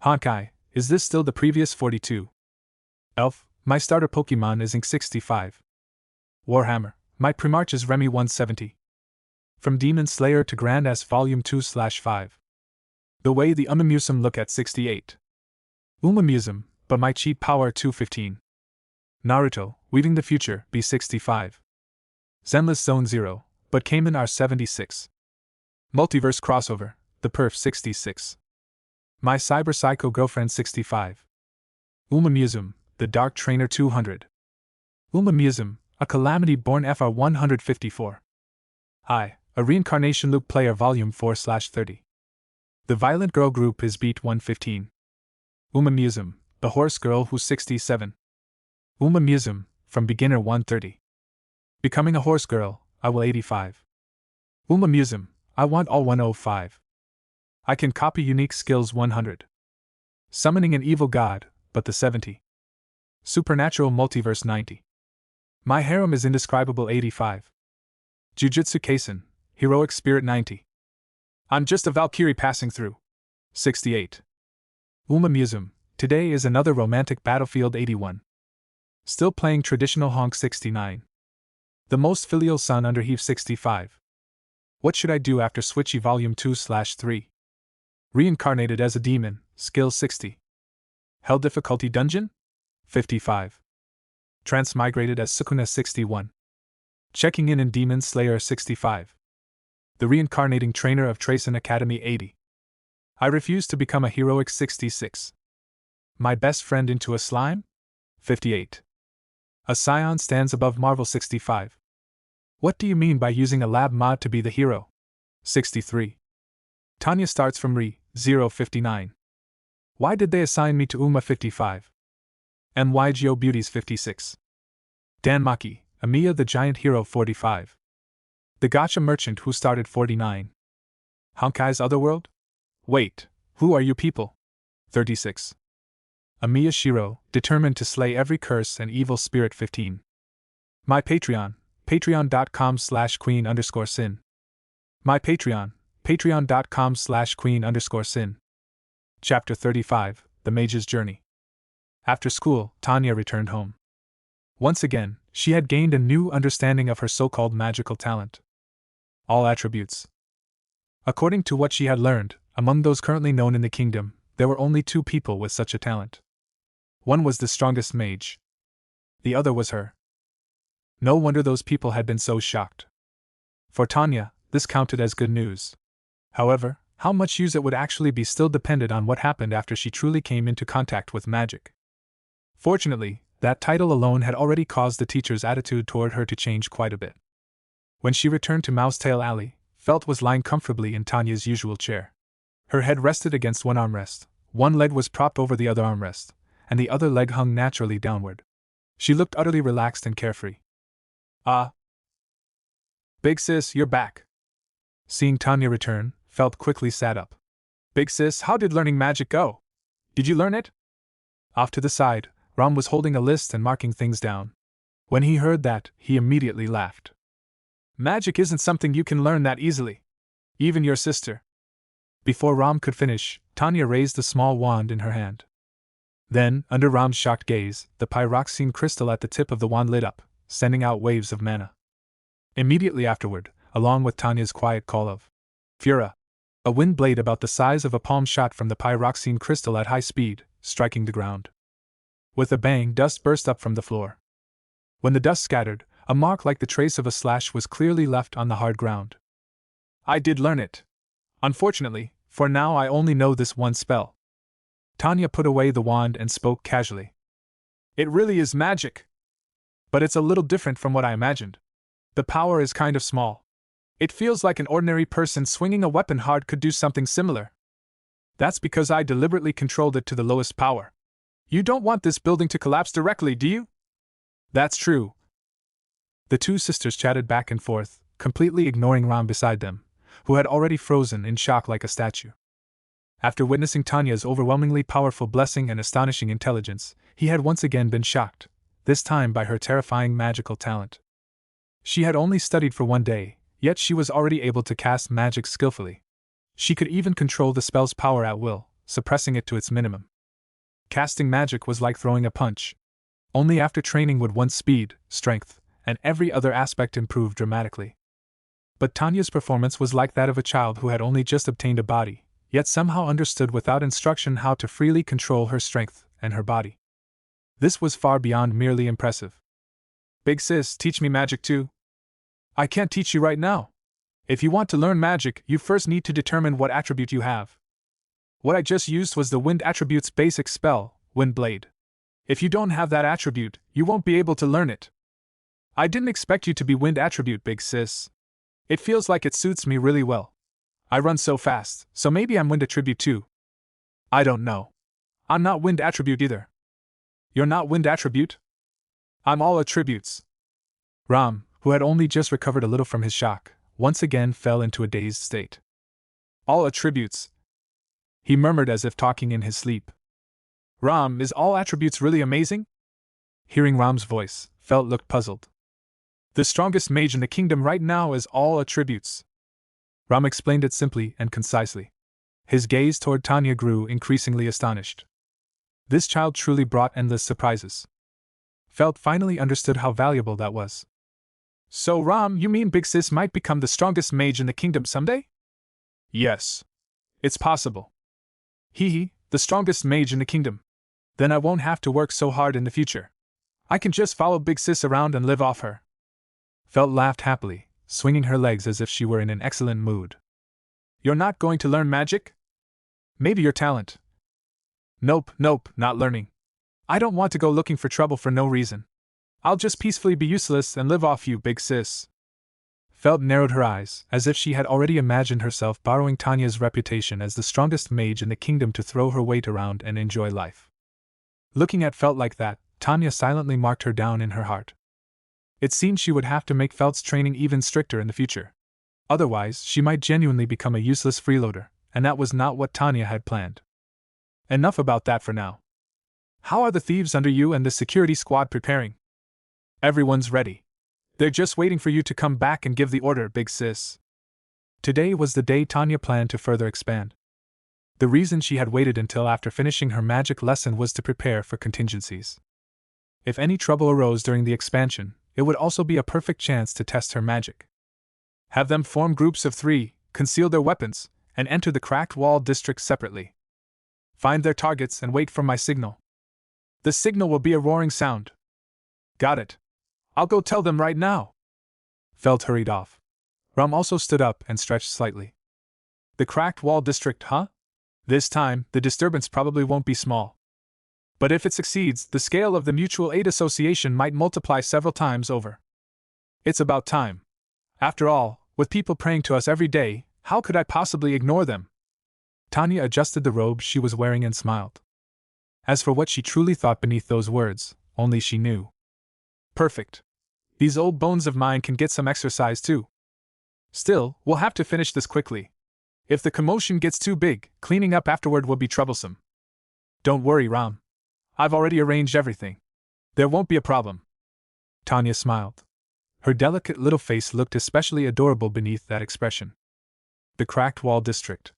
Honkai, is this still the previous 42? Elf, my starter Pokemon is Ink 65. Warhammer, my Primarch is Remy 170. From Demon Slayer to Grand S Volume 2/5. The way the Umamusum look at 68. Umamusum, but my cheat power 215. Naruto, Weaving the Future, B65. Zenless Zone 0, but Cayman R76. Multiverse Crossover, The Perf 66. My Cyber Psycho Girlfriend 65. Umamusum, The Dark Trainer 200. Umamusum, a Calamity Born FR 154. I, a Reincarnation Loop Player Volume 4/30. The Violent Girl Group is Beat 115. Umamusum, The Horse Girl Who's 67. Umamusum, From Beginner 130. Becoming a Horse Girl, I will 85. Umamusum, I want all 105. I can copy unique skills 100. Summoning an evil god, but the 70. Supernatural Multiverse 90. My harem is indescribable 85. Jujutsu Kaisen, Heroic Spirit 90. I'm just a Valkyrie passing through. 68. Umamusum, today is another romantic battlefield 81. Still playing traditional honk 69. The most filial son under heave 65. What should I do after Switchy Volume 2/3? Reincarnated as a demon, skill 60. Hell difficulty dungeon? 55. Transmigrated as Sukuna 61. Checking in Demon Slayer 65. The reincarnating trainer of Tracen Academy 80. I refuse to become a heroic 66. My best friend into a slime? 58. A Scion stands above Marvel 65. What do you mean by using a lab mod to be the hero? 63. Tanya starts from Re 059. Why did they assign me to Uma 55? MYGO Beauties 56. Dan Maki, Amiya the Giant Hero 45. The Gacha Merchant who started 49. Honkai's Otherworld? Wait, who are you people? 36. Amiya Shiro, determined to slay every curse and evil spirit 15. My Patreon, patreon.com/queen_sin. My Patreon, patreon.com/queen_sin. Chapter 35, The Mage's Journey. After school, Tanya returned home. Once again, she had gained a new understanding of her so-called magical talent. All attributes. According to what she had learned, among those currently known in the kingdom, there were only 2 people with such a talent. One was the strongest mage. The other was her. No wonder those people had been so shocked. For Tanya, this counted as good news. However, how much use it would actually be still depended on what happened after she truly came into contact with magic. Fortunately, that title alone had already caused the teacher's attitude toward her to change quite a bit. When she returned to Mousetail Alley, Felt was lying comfortably in Tanya's usual chair. Her head rested against one armrest, one leg was propped over the other armrest, and the other leg hung naturally downward. She looked utterly relaxed and carefree. Ah. Big sis, you're back. Seeing Tanya return, Felt quickly sat up. Big sis, how did learning magic go? Did you learn it? Off to the side, Ram was holding a list and marking things down. When he heard that, he immediately laughed. Magic isn't something you can learn that easily. Even your sister. Before Ram could finish, Tanya raised the small wand in her hand. Then, under Ram's shocked gaze, the pyroxene crystal at the tip of the wand lit up, sending out waves of mana. Immediately afterward, along with Tanya's quiet call of Fura, a wind blade about the size of a palm shot from the pyroxene crystal at high speed, striking the ground. With a bang, dust burst up from the floor. When the dust scattered, a mark like the trace of a slash was clearly left on the hard ground. I did learn it. Unfortunately, for now I only know this one spell. Tanya put away the wand and spoke casually. It really is magic. But it's a little different from what I imagined. The power is kind of small. It feels like an ordinary person swinging a weapon hard could do something similar. That's because I deliberately controlled it to the lowest power. You don't want this building to collapse directly, do you? That's true. The two sisters chatted back and forth, completely ignoring Ram beside them, who had already frozen in shock like a statue. After witnessing Tanya's overwhelmingly powerful blessing and astonishing intelligence, he had once again been shocked, this time by her terrifying magical talent. She had only studied for 1 day, yet she was already able to cast magic skillfully. She could even control the spell's power at will, suppressing it to its minimum. Casting magic was like throwing a punch. Only after training would one's speed, strength, and every other aspect improve dramatically. But Tanya's performance was like that of a child who had only just obtained a body, yet somehow understood without instruction how to freely control her strength and her body. This was far beyond merely impressive. Big sis, teach me magic too. I can't teach you right now. If you want to learn magic, you first need to determine what attribute you have. What I just used was the wind attribute's basic spell, Wind Blade. If you don't have that attribute, you won't be able to learn it. I didn't expect you to be wind attribute, big sis. It feels like it suits me really well. I run so fast, so maybe I'm wind attribute too. I don't know. I'm not wind attribute either. You're not wind attribute? I'm all attributes. Ram, who had only just recovered a little from his shock, once again fell into a dazed state. All attributes? He murmured as if talking in his sleep. Ram, is all attributes really amazing? Hearing Ram's voice, Felt looked puzzled. The strongest mage in the kingdom right now is all attributes. Ram explained it simply and concisely. His gaze toward Tanya grew increasingly astonished. This child truly brought endless surprises. Felt finally understood how valuable that was. So Ram, you mean Big Sis might become the strongest mage in the kingdom someday? Yes. It's possible. Hee, the strongest mage in the kingdom. Then I won't have to work so hard in the future. I can just follow Big Sis around and live off her. Felt laughed happily, swinging her legs as if she were in an excellent mood. You're not going to learn magic? Maybe your talent. Nope, not learning. I don't want to go looking for trouble for no reason. I'll just peacefully be useless and live off you, Big Sis. Felt narrowed her eyes, as if she had already imagined herself borrowing Tanya's reputation as the strongest mage in the kingdom to throw her weight around and enjoy life. Looking at Felt like that, Tanya silently marked her down in her heart. It seemed she would have to make Felt's training even stricter in the future. Otherwise, she might genuinely become a useless freeloader, and that was not what Tanya had planned. Enough about that for now. How are the thieves under you and the security squad preparing? Everyone's ready. They're just waiting for you to come back and give the order, Big Sis. Today was the day Tanya planned to further expand. The reason she had waited until after finishing her magic lesson was to prepare for contingencies. If any trouble arose during the expansion, it would also be a perfect chance to test her magic. Have them form groups of 3, conceal their weapons, and enter the cracked wall district separately. Find their targets and wait for my signal. The signal will be a roaring sound. Got it. I'll go tell them right now. Felt hurried off. Ram also stood up and stretched slightly. The cracked wall district, huh? This time, the disturbance probably won't be small. But if it succeeds, the scale of the Mutual Aid Association might multiply several times over. It's about time. After all, with people praying to us every day, how could I possibly ignore them? Tanya adjusted the robe she was wearing and smiled. As for what she truly thought beneath those words, only she knew. Perfect. These old bones of mine can get some exercise too. Still, we'll have to finish this quickly. If the commotion gets too big, cleaning up afterward will be troublesome. Don't worry, Ram. I've already arranged everything. There won't be a problem. Tanya smiled. Her delicate little face looked especially adorable beneath that expression. The cracked wall district.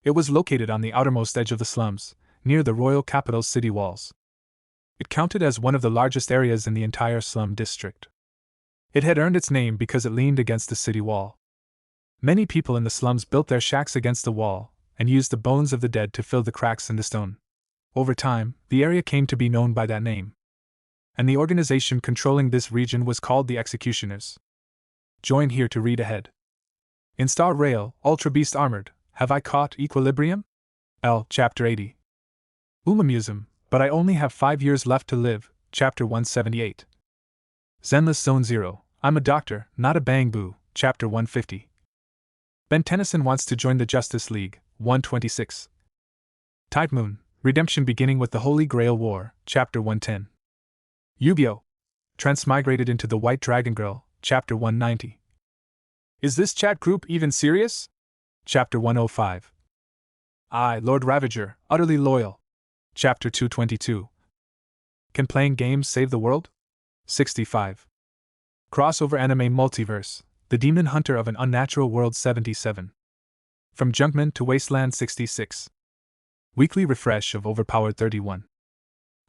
It was located on the outermost edge of the slums, near the royal capital's city walls. It counted as one of the largest areas in the entire slum district. It had earned its name because it leaned against the city wall. Many people in the slums built their shacks against the wall and used the bones of the dead to fill the cracks in the stone. Over time, the area came to be known by that name. And the organization controlling this region was called the Executioners. Join here to read ahead. In Star Rail, Ultra Beast Armored, Have I Caught Equilibrium? L. Chapter 80. Umamusum, but I only have 5 years left to live, Chapter 178. Zenless Zone 0, I'm a doctor, not a bang boo, Chapter 150. Ben Tennyson wants to join the Justice League, 126. Tide Moon, Redemption beginning with the Holy Grail War, Chapter 110. Yu-Gi-Oh! Transmigrated into the White Dragon Girl, Chapter 190. Is this chat group even serious? Chapter 105. I, Lord Ravager, utterly loyal. Chapter 222. Can playing games save the world? 65. Crossover anime multiverse, The Demon Hunter of an Unnatural World 77. From Junkman to Wasteland 66. Weekly refresh of Overpowered 31.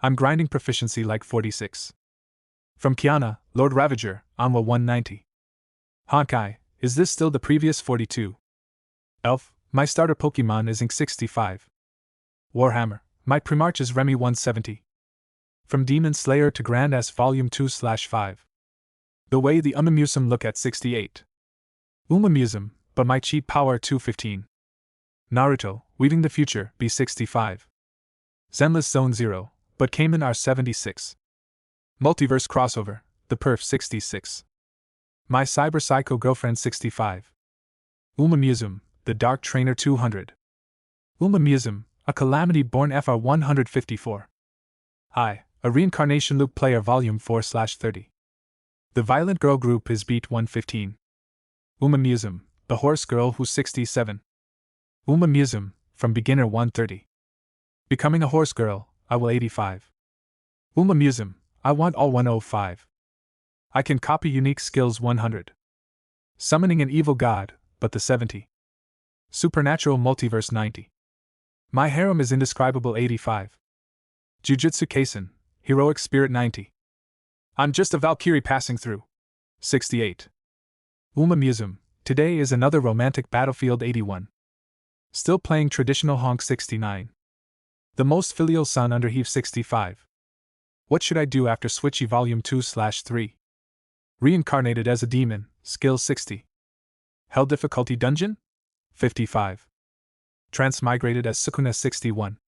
I'm grinding proficiency like 46. From Kiana, Lord Ravager, Anwa 190. Honkai, is this still the previous 42? Elf, my starter Pokemon is Ink 65. Warhammer, my Primarch is Remy 170. From Demon Slayer to Grand S Volume 2/5. The way the Umamusum look at 68. Umamusum, but my cheat power 215. Naruto, Weaving the Future, B65. Zenless Zone 0, but Cayman are 76. Multiverse Crossover, The Perf 66. My Cyber Psycho Girlfriend 65. Umamusum, The Dark Trainer 200. Umamusum, A Calamity Born FR 154. I, A Reincarnation Loop Player Volume 4/30. The Violent Girl Group is Beat 115. Umamusum, The Horse Girl Who's 67. Umamusum, From Beginner 130. Becoming a Horse Girl, I will 85. Umamusum, I want all 105. I can copy unique skills 100. Summoning an evil god, but the 70. Supernatural Multiverse 90. My harem is indescribable 85. Jujutsu Kaisen, Heroic Spirit 90. I'm just a Valkyrie passing through. 68. Umamusum, Today is another romantic battlefield 81. Still playing traditional honk 69. The most filial son under heave 65. What should I do after Switchy Volume 2/3? Reincarnated as a demon, skill 60. Hell difficulty dungeon? 55. Transmigrated as Sukuna 61.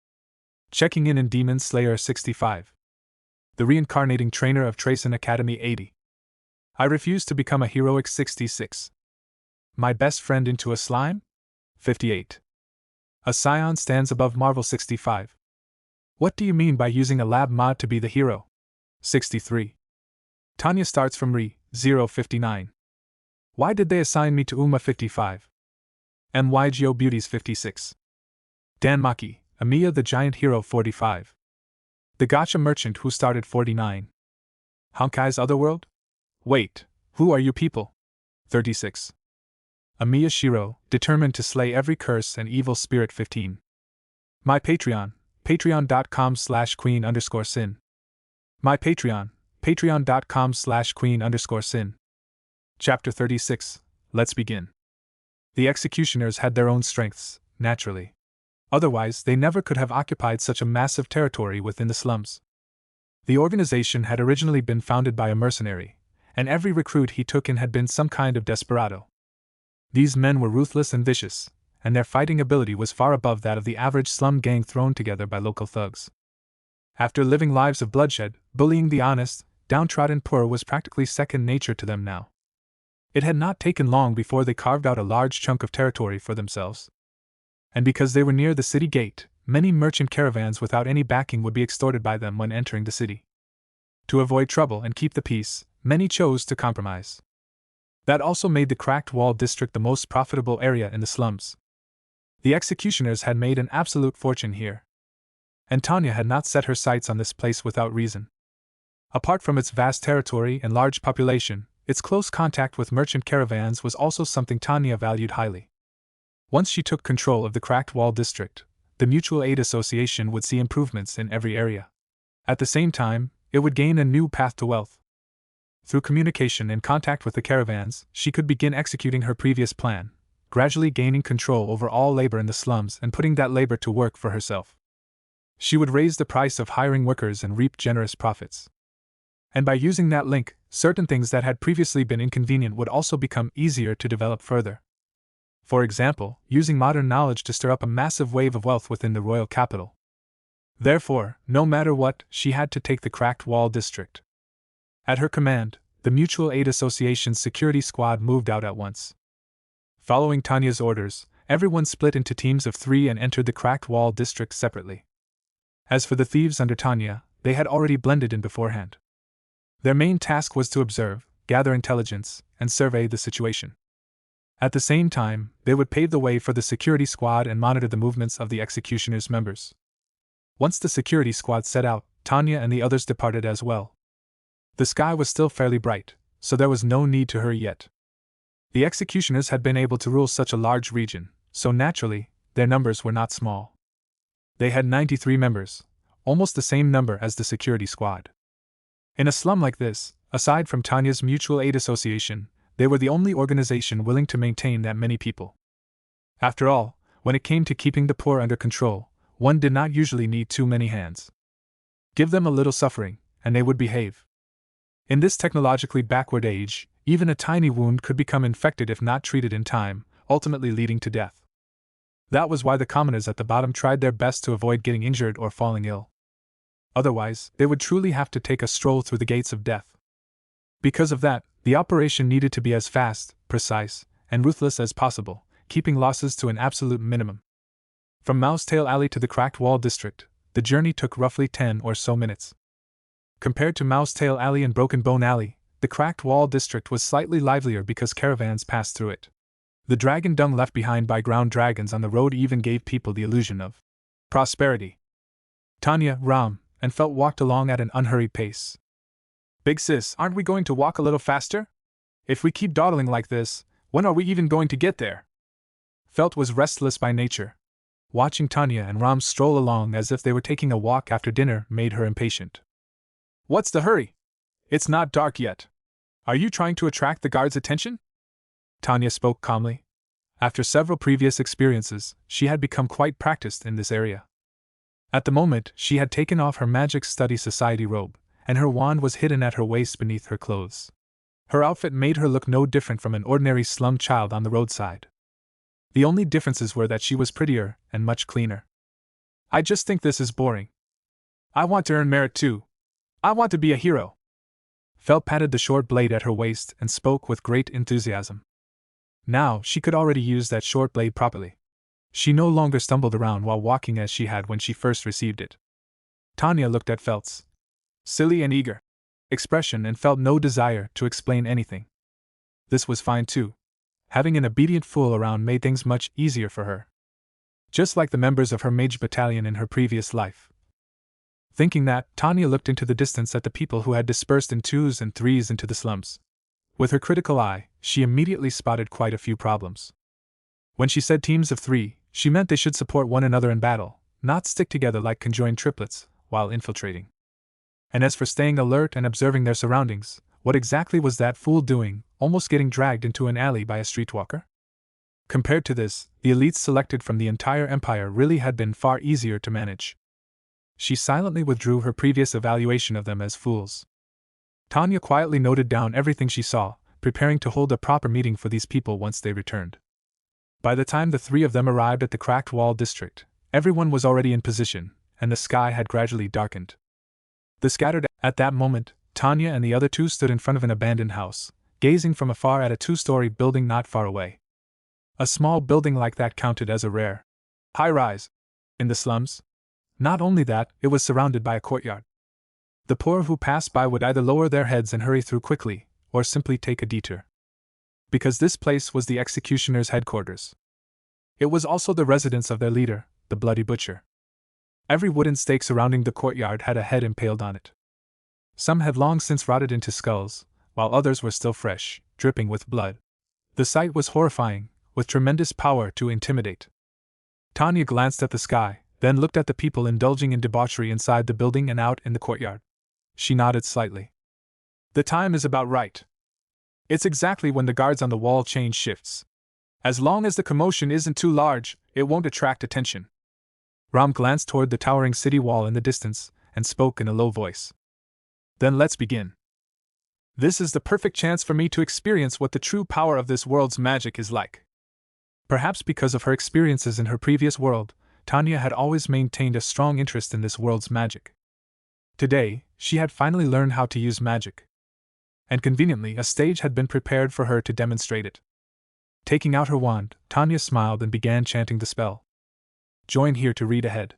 Checking in Demon Slayer 65. The reincarnating trainer of Tracen Academy 80. I refuse to become a heroic 66. My best friend into a slime? 58. A scion stands above Marvel 65. What do you mean by using a lab mod to be the hero? 63. Tanya starts from Re 059. Why did they assign me to Uma 55? MYGO Beauties 56. Dan Maki, Amiya the Giant Hero 45. The Gacha Merchant who started 49. Honkai's Otherworld? Wait, who are you people? 36. Amiya Shiro, determined to slay every curse and evil spirit 15. My Patreon, patreon.com/queen_sin. My Patreon, patreon.com/queen_sin. Chapter 36, Let's begin. The executioners had their own strengths, naturally. Otherwise, they never could have occupied such a massive territory within the slums. The organization had originally been founded by a mercenary, and every recruit he took in had been some kind of desperado. These men were ruthless and vicious, and their fighting ability was far above that of the average slum gang thrown together by local thugs. After living lives of bloodshed, bullying the honest, downtrodden poor was practically second nature to them now. It had not taken long before they carved out a large chunk of territory for themselves. And because they were near the city gate, many merchant caravans without any backing would be extorted by them when entering the city. To avoid trouble and keep the peace, many chose to compromise. That also made the Cracked Wall district the most profitable area in the slums. The executioners had made an absolute fortune here. And Tanya had not set her sights on this place without reason. Apart from its vast territory and large population, its close contact with merchant caravans was also something Tanya valued highly. Once she took control of the Cracked Wall district, the Mutual Aid Association would see improvements in every area. At the same time, it would gain a new path to wealth. Through communication and contact with the caravans, she could begin executing her previous plan, gradually gaining control over all labor in the slums and putting that labor to work for herself. She would raise the price of hiring workers and reap generous profits. And by using that link, certain things that had previously been inconvenient would also become easier to develop further. For example, using modern knowledge to stir up a massive wave of wealth within the royal capital. Therefore, no matter what, she had to take the cracked wall district. At her command, the Mutual Aid Association's security squad moved out at once. Following Tanya's orders, everyone split into teams of 3 and entered the cracked wall district separately. As for the thieves under Tanya, they had already blended in beforehand. Their main task was to observe, gather intelligence, and survey the situation. At the same time, they would pave the way for the security squad and monitor the movements of the executioner's members. Once the security squad set out, Tanya and the others departed as well. The sky was still fairly bright, so there was no need to hurry yet. The executioners had been able to rule such a large region, so naturally, their numbers were not small. They had 93 members, almost the same number as the security squad. In a slum like this, aside from Tanya's Mutual Aid Association, they were the only organization willing to maintain that many people. After all, when it came to keeping the poor under control, one did not usually need too many hands. Give them a little suffering, and they would behave. In this technologically backward age, even a tiny wound could become infected if not treated in time, ultimately leading to death. That was why the commoners at the bottom tried their best to avoid getting injured or falling ill. Otherwise, they would truly have to take a stroll through the gates of death. Because of that, the operation needed to be as fast, precise, and ruthless as possible, keeping losses to an absolute minimum. From Mousetail Alley to the Cracked Wall District, the journey took roughly 10 or so minutes. Compared to Mousetail Alley and Broken Bone Alley, the Cracked Wall District was slightly livelier because caravans passed through it. The dragon dung left behind by ground dragons on the road even gave people the illusion of prosperity. Tanya, Ram, and Felt walked along at an unhurried pace. "Big sis, aren't we going to walk a little faster? If we keep dawdling like this, when are we even going to get there?" Felt was restless by nature. Watching Tanya and Ram stroll along as if they were taking a walk after dinner made her impatient. "What's the hurry? It's not dark yet. Are you trying to attract the guards' attention?" Tanya spoke calmly. After several previous experiences, she had become quite practiced in this area. At the moment, she had taken off her Magic Study Society robe, and her wand was hidden at her waist beneath her clothes. Her outfit made her look no different from an ordinary slum child on the roadside. The only differences were that she was prettier and much cleaner. "I just think this is boring. I want to earn merit too. I want to be a hero." Felt patted the short blade at her waist and spoke with great enthusiasm. Now she could already use that short blade properly. She no longer stumbled around while walking as she had when she first received it. Tanya looked at Felt's silly and eager expression and felt no desire to explain anything. This was fine too. Having an obedient fool around made things much easier for her. Just like the members of her mage battalion in her previous life. Thinking that, Tanya looked into the distance at the people who had dispersed in 2s and 3s into the slums. With her critical eye, she immediately spotted quite a few problems. When she said teams of 3, she meant they should support one another in battle, not stick together like conjoined triplets, while infiltrating. And as for staying alert and observing their surroundings, what exactly was that fool doing, almost getting dragged into an alley by a streetwalker? Compared to this, the elites selected from the entire empire really had been far easier to manage. She silently withdrew her previous evaluation of them as fools. Tanya quietly noted down everything she saw, preparing to hold a proper meeting for these people once they returned. By the time the 3 of them arrived at the Cracked Wall District, everyone was already in position, and the sky had gradually darkened. At that moment, Tanya and the other 2 stood in front of an abandoned house, gazing from afar at a 2-story building not far away. A small building like that counted as a rare high-rise in the slums. Not only that, it was surrounded by a courtyard. The poor who passed by would either lower their heads and hurry through quickly, or simply take a detour. Because this place was the executioner's headquarters. It was also the residence of their leader, the Bloody Butcher. Every wooden stake surrounding the courtyard had a head impaled on it. Some had long since rotted into skulls, while others were still fresh, dripping with blood. The sight was horrifying, with tremendous power to intimidate. Tanya glanced at the sky, then looked at the people indulging in debauchery inside the building and out in the courtyard. She nodded slightly. "The time is about right. It's exactly when the guards on the wall change shifts. As long as the commotion isn't too large, it won't attract attention." Ram glanced toward the towering city wall in the distance, and spoke in a low voice. "Then let's begin. This is the perfect chance for me to experience what the true power of this world's magic is like." Perhaps because of her experiences in her previous world, Tanya had always maintained a strong interest in this world's magic. Today, she had finally learned how to use magic. And conveniently, a stage had been prepared for her to demonstrate it. Taking out her wand, Tanya smiled and began chanting the spell. Join here to read ahead.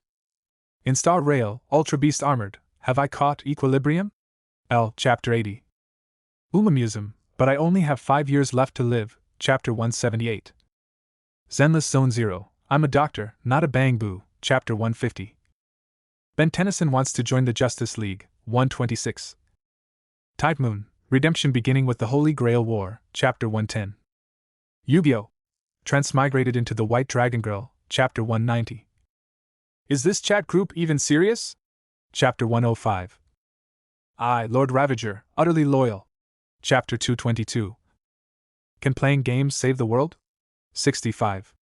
In Star Rail, Ultra Beast Armored, have I caught equilibrium? L. Chapter 80. Umamusum, but I only have 5 years left to live, Chapter 178. Zenless Zone 0, I'm a doctor, not a bang boo, Chapter 150. Ben Tennyson wants to join the Justice League, 126. Tide Moon, Redemption beginning with the Holy Grail War, Chapter 110. Yu-Gi-Oh! Transmigrated into the White Dragon Girl, Chapter 190. Is this chat group even serious? Chapter 105. I, Lord Ravager, utterly loyal. Chapter 222. Can playing games save the world? 65.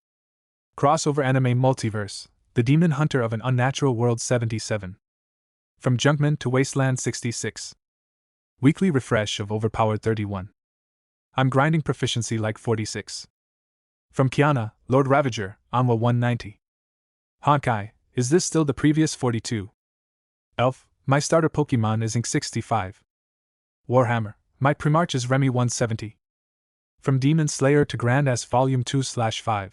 Crossover Anime Multiverse, The Demon Hunter of an Unnatural World 77. From Junkman to Wasteland 66. Weekly refresh of Overpowered 31. I'm grinding proficiency like 46. From Kiana, Lord Ravager, Anwa 190. Honkai, is this still the previous 42? Elf, my starter Pokemon is Ink 65. Warhammer, my Primarch is Remy 170. From Demon Slayer to Grand S Volume 2/5.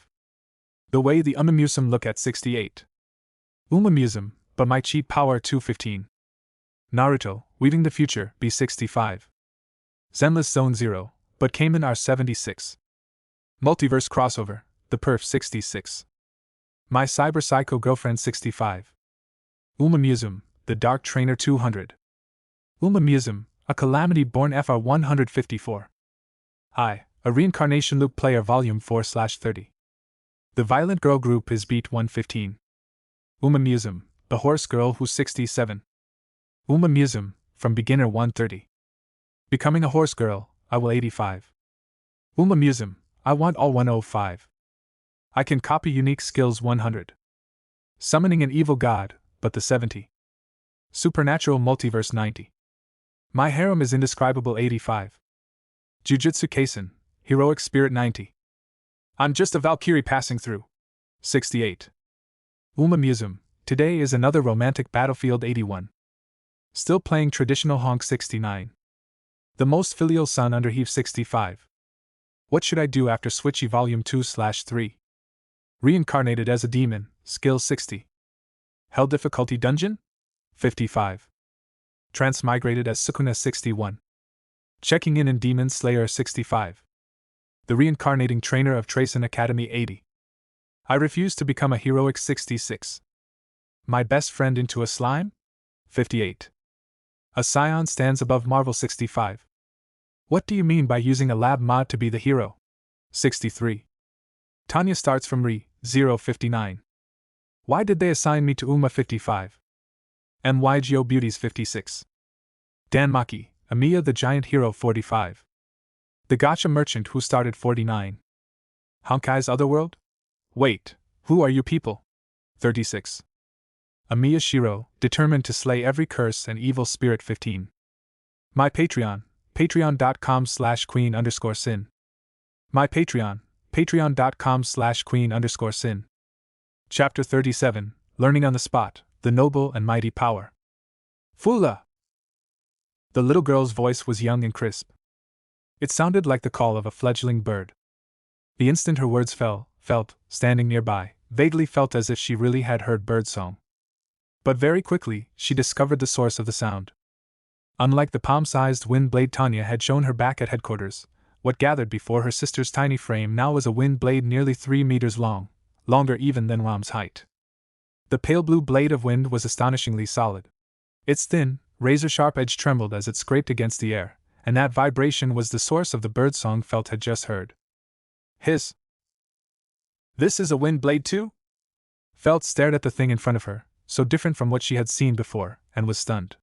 The way the Umamusum look at 68. Umamusum, but my cheat power 215. Naruto, Weaving the Future, B65. Zenless Zone 0, but Cayman are 76. Multiverse Crossover, The Perf 66. My Cyber Psycho Girlfriend 65. Umamusum, The Dark Trainer 200. Umamusum, A Calamity Born FR 154. I, A Reincarnation Loop Player Volume 4/30. The Violent Girl Group is Beat 115. Umamusum, The Horse Girl Who's 67. Umamusum, From Beginner 130. Becoming a Horse Girl, I will 85. Umamusum, I want all 105. I can copy unique skills 100. Summoning an evil god, but the 70. Supernatural Multiverse 90. My harem is indescribable 85. Jujutsu Kaisen, Heroic Spirit 90. I'm just a Valkyrie passing through. 68. Umamusum, today is another romantic battlefield 81. Still playing traditional honk 69. The most filial son under heave 65. What should I do after Switchy Volume 2/3? Reincarnated as a demon, skill 60. Hell difficulty dungeon? 55. Transmigrated as Sukuna 61. Checking in Demon Slayer 65. The reincarnating trainer of Tracen Academy 80. I refuse to become a heroic 66. My best friend into a slime? 58. A scion stands above Marvel 65. What do you mean by using a lab mod to be the hero? 63. Tanya starts from Re 059. Why did they assign me to Uma 55? MYGO Beauties 56. Dan Maki, Amiya the Giant Hero 45. The Gacha Merchant who started 49. Honkai's Otherworld? Wait, who are you people? 36. Amiya Shiro, determined to slay every curse and evil spirit 15. My Patreon, patreon.com/queen_sin. My Patreon, patreon.com/queen_sin. Chapter 37, Learning on the Spot, The Noble and Mighty Power. Fula! The little girl's voice was young and crisp. It sounded like the call of a fledgling bird. The instant her words felt, standing nearby, vaguely felt as if she really had heard birdsong. But very quickly, she discovered the source of the sound. Unlike the palm-sized wind blade Tanya had shown her back at headquarters, what gathered before her sister's tiny frame now was a wind blade nearly 3 meters long, longer even than Wam's height. The pale blue blade of wind was astonishingly solid. Its thin, razor-sharp edge trembled as it scraped against the air, and that vibration was the source of the birdsong Felt had just heard. Hiss! This is a wind blade too? Felt stared at the thing in front of her, so different from what she had seen before, and was stunned.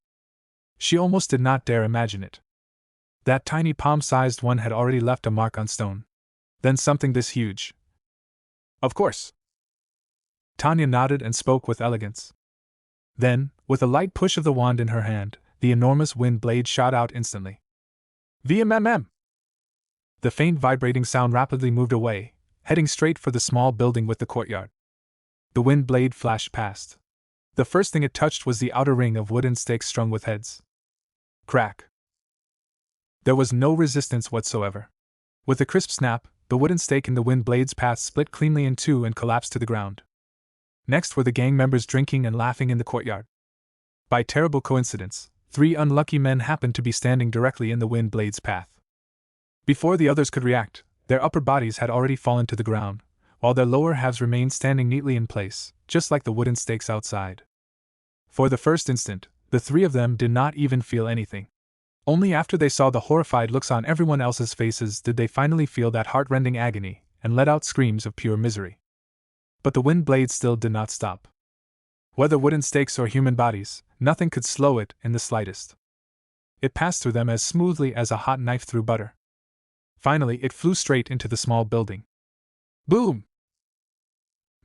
She almost did not dare imagine it. That tiny palm-sized one had already left a mark on stone. Then something this huge. Of course. Tanya nodded and spoke with elegance. Then, with a light push of the wand in her hand, the enormous wind blade shot out instantly. VMMM! The faint vibrating sound rapidly moved away, heading straight for the small building with the courtyard. The wind blade flashed past. The first thing it touched was the outer ring of wooden stakes strung with heads. Crack! There was no resistance whatsoever. With a crisp snap, the wooden stake in the wind blade's path split cleanly in two and collapsed to the ground. Next were the gang members drinking and laughing in the courtyard. By terrible coincidence, 3 unlucky men happened to be standing directly in the wind blade's path. Before the others could react, their upper bodies had already fallen to the ground, while their lower halves remained standing neatly in place, just like the wooden stakes outside. For the first instant, the 3 of them did not even feel anything. Only after they saw the horrified looks on everyone else's faces did they finally feel that heart-rending agony and let out screams of pure misery. But the wind blade still did not stop. Whether wooden stakes or human bodies, nothing could slow it in the slightest. It passed through them as smoothly as a hot knife through butter. Finally, it flew straight into the small building. Boom!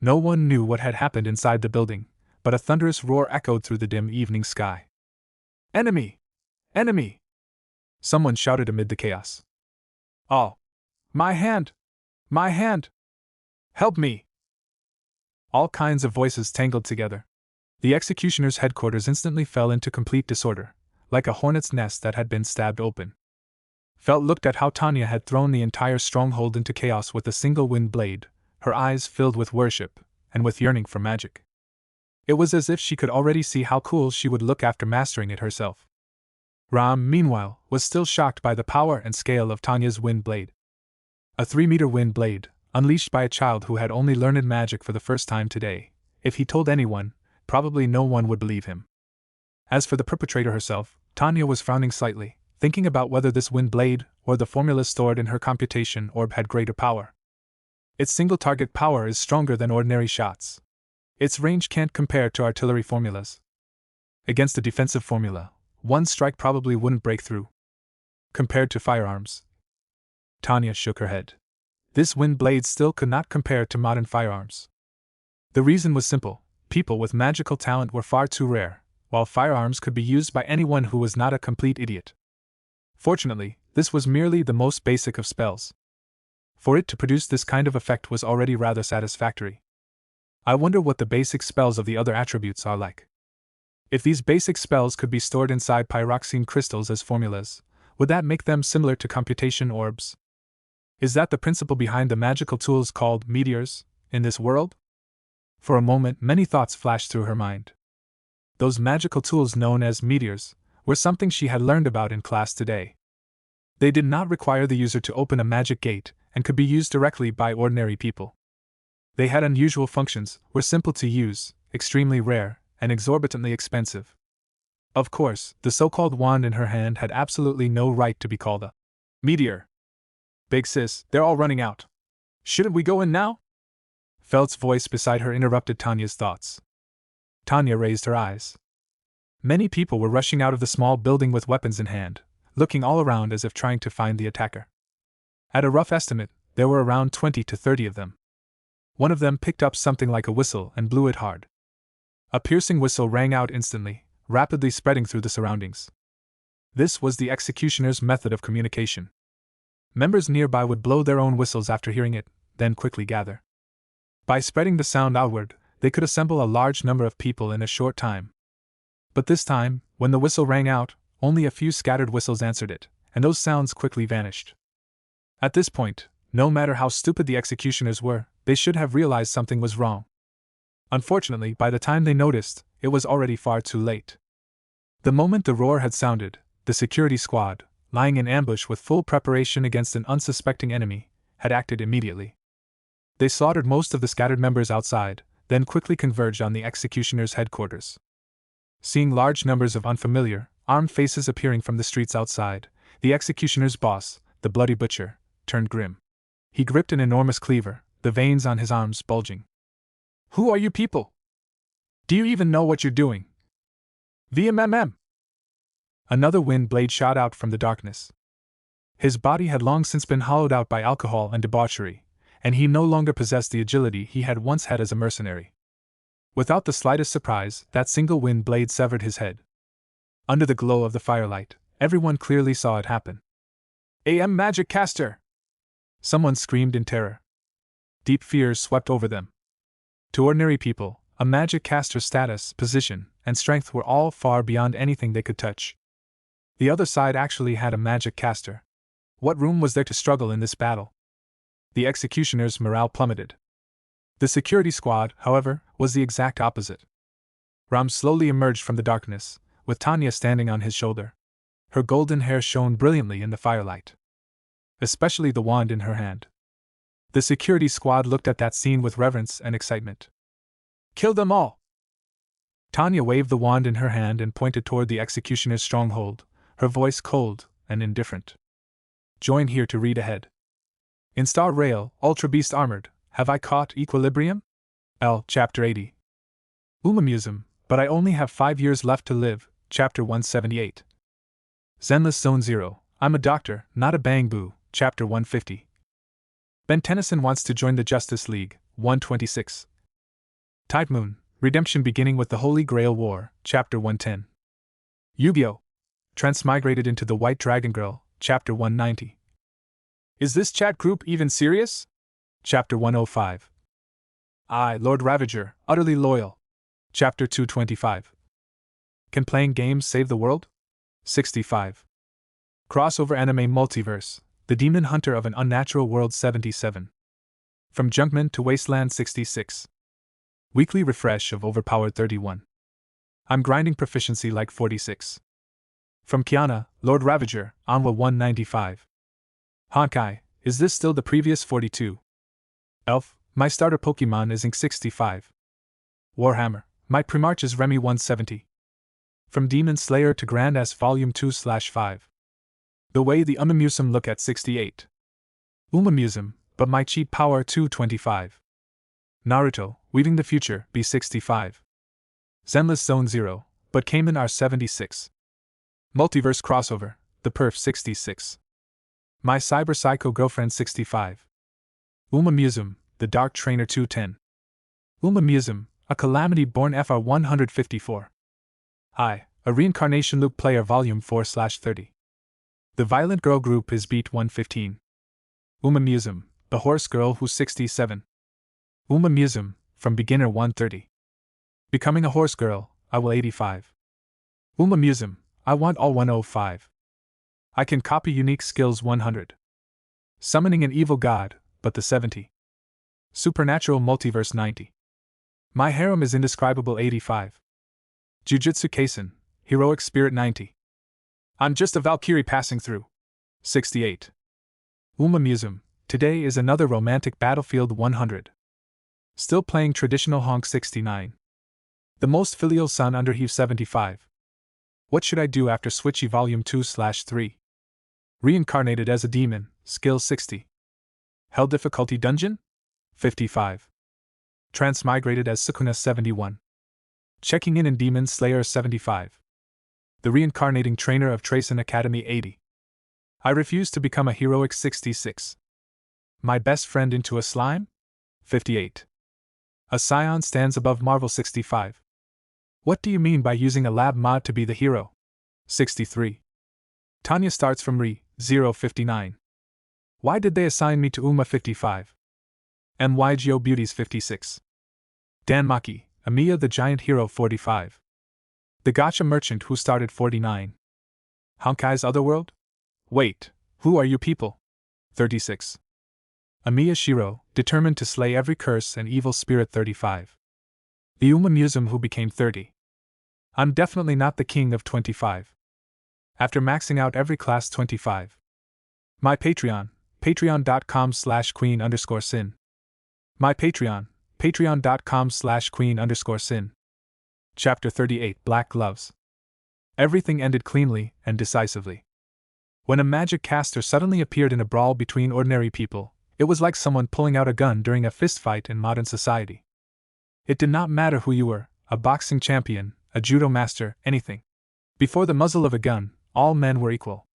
No one knew what had happened inside the building, but a thunderous roar echoed through the dim evening sky. Enemy! Enemy! Someone shouted amid the chaos. Oh! My hand! My hand! Help me! All kinds of voices tangled together. The executioner's headquarters instantly fell into complete disorder, like a hornet's nest that had been stabbed open. Felt looked at how Tanya had thrown the entire stronghold into chaos with a single wind blade, her eyes filled with worship and with yearning for magic. It was as if she could already see how cool she would look after mastering it herself. Ram, meanwhile, was still shocked by the power and scale of Tanya's wind blade. A 3-meter wind blade, unleashed by a child who had only learned magic for the first time today. If he told anyone, probably no one would believe him. As for the perpetrator herself, Tanya was frowning slightly, thinking about whether this wind blade or the formula stored in her computation orb had greater power. Its single-target power is stronger than ordinary shots. Its range can't compare to artillery formulas. Against a defensive formula, one strike probably wouldn't break through. Compared to firearms. Tanya shook her head. This wind blade still could not compare to modern firearms. The reason was simple: people with magical talent were far too rare, while firearms could be used by anyone who was not a complete idiot. Fortunately, this was merely the most basic of spells. For it to produce this kind of effect was already rather satisfactory. I wonder what the basic spells of the other attributes are like. If these basic spells could be stored inside pyroxene crystals as formulas, would that make them similar to computation orbs? Is that the principle behind the magical tools called meteors in this world? For a moment, many thoughts flashed through her mind. Those magical tools known as meteors were something she had learned about in class today. They did not require the user to open a magic gate and could be used directly by ordinary people. They had unusual functions, were simple to use, extremely rare, and exorbitantly expensive. Of course, the so-called wand in her hand had absolutely no right to be called a meteor. Big sis, they're all running out. Shouldn't we go in now? Felt's voice beside her interrupted Tanya's thoughts. Tanya raised her eyes. Many people were rushing out of the small building with weapons in hand, looking all around as if trying to find the attacker. At a rough estimate, there were around 20 to 30 of them. One of them picked up something like a whistle and blew it hard. A piercing whistle rang out instantly, rapidly spreading through the surroundings. This was the executioner's method of communication. Members nearby would blow their own whistles after hearing it, then quickly gather. By spreading the sound outward, they could assemble a large number of people in a short time. But this time, when the whistle rang out, only a few scattered whistles answered it, and those sounds quickly vanished. At this point, no matter how stupid the executioners were, they should have realized something was wrong. Unfortunately, by the time they noticed, it was already far too late. The moment the roar had sounded, the security squad, lying in ambush with full preparation against an unsuspecting enemy, had acted immediately. They slaughtered most of the scattered members outside, then quickly converged on the executioner's headquarters. Seeing large numbers of unfamiliar, armed faces appearing from the streets outside, the executioner's boss, the Bloody Butcher, turned grim. He gripped an enormous cleaver, the veins on his arms bulging. "Who are you people? Do you even know what you're doing?" "VMMM!" Another wind blade shot out from the darkness. His body had long since been hollowed out by alcohol and debauchery, and he no longer possessed the agility he had once had as a mercenary. Without the slightest surprise, that single wind blade severed his head. Under the glow of the firelight, everyone clearly saw it happen. "AM Magic Caster!" Someone screamed in terror. Deep fear swept over them. To ordinary people, a magic caster's status, position, and strength were all far beyond anything they could touch. The other side actually had a magic caster. What room was there to struggle in this battle? The executioner's morale plummeted. The security squad, however, was the exact opposite. Ram slowly emerged from the darkness, with Tanya standing on his shoulder. Her golden hair shone brilliantly in the firelight, especially the wand in her hand. The security squad looked at that scene with reverence and excitement. Kill them all! Tanya waved the wand in her hand and pointed toward the executioner's stronghold, her voice cold and indifferent. Join here to read ahead. In Star Rail, Ultra Beast Armored, have I caught equilibrium? L. Chapter 80. Umamusum, but I only have 5 years left to live, Chapter 178. Zenless Zone 0, I'm a doctor, not a bang boo, Chapter 150. Ben Tennyson wants to join the Justice League, 126. Tide Moon, Redemption beginning with the Holy Grail War, Chapter 110. Yu-Gi-Oh! Transmigrated into the White Dragon Girl, Chapter 190. Is this chat group even serious? Chapter 105. I, Lord Ravager, utterly loyal. Chapter 225. Can playing games save the world? 65. Crossover anime multiverse, The Demon Hunter of an Unnatural World 77. From Junkman to Wasteland 66. Weekly refresh of Overpowered 31. I'm grinding proficiency like 46. From Kiana, Lord Ravager, Anwa 195. Honkai, is this still the previous 42? Elf, my starter Pokemon is Ink 65. Warhammer, my Primarch is Remy 170. From Demon Slayer to Grand S Volume 2/5. The way the Umamusum look at 68. Umamusum, but my cheat power 225. Naruto, Weaving the Future, B65. Zenless Zone 0, but Cayman R76. Multiverse Crossover, The Perf 66. My Cyber Psycho Girlfriend 65. Umamusum, The Dark Trainer 210. Umamusum, A Calamity Born FR 154. I, A Reincarnation Loop Player Volume 4/30. The Violent Girl Group is Beat 115. Umamusum, The Horse Girl Who's 67. Umamusum, From Beginner 130. Becoming a Horse Girl, I will 85. Umamusum, I want all 105. I can copy unique skills 100. Summoning an evil god, but the 70. Supernatural Multiverse 90. My harem is indescribable 85. Jujutsu Kaisen, Heroic Spirit 90. I'm just a Valkyrie passing through. 68. Umamusum, Today is another romantic battlefield 100. Still playing traditional honk 69. The most filial son under Heave 75. What should I do after Switchy Volume 2/3? Reincarnated as a demon, skill 60. Hell difficulty dungeon? 55. Transmigrated as Sukuna 71. Checking in Demon Slayer 75. The reincarnating trainer of Tracen Academy 80. I refuse to become a heroic 66. My best friend into a slime? 58. A Scion stands above Marvel 65. What do you mean by using a lab mod to be the hero? 63. Tanya starts from Re 059. Why did they assign me to Uma 55? MYGO Beauties 56. Dan Maki, Amiya the Giant Hero 45. The Gacha Merchant who started 49. Honkai's Otherworld? Wait, who are you people? 36. Amiya Shiro, determined to slay every curse and evil spirit 35. The Umamusum who became 30. I'm definitely not the king of 25. After maxing out every class 25. My Patreon, patreon.com/queen_sin. My Patreon, patreon.com/queen_sin. Chapter 38 Black Gloves. Everything ended cleanly and decisively. When a magic caster suddenly appeared in a brawl between ordinary people, it was like someone pulling out a gun during a fistfight in modern society. It did not matter who you were, a boxing champion, a judo master, anything. Before the muzzle of a gun, all men were equal.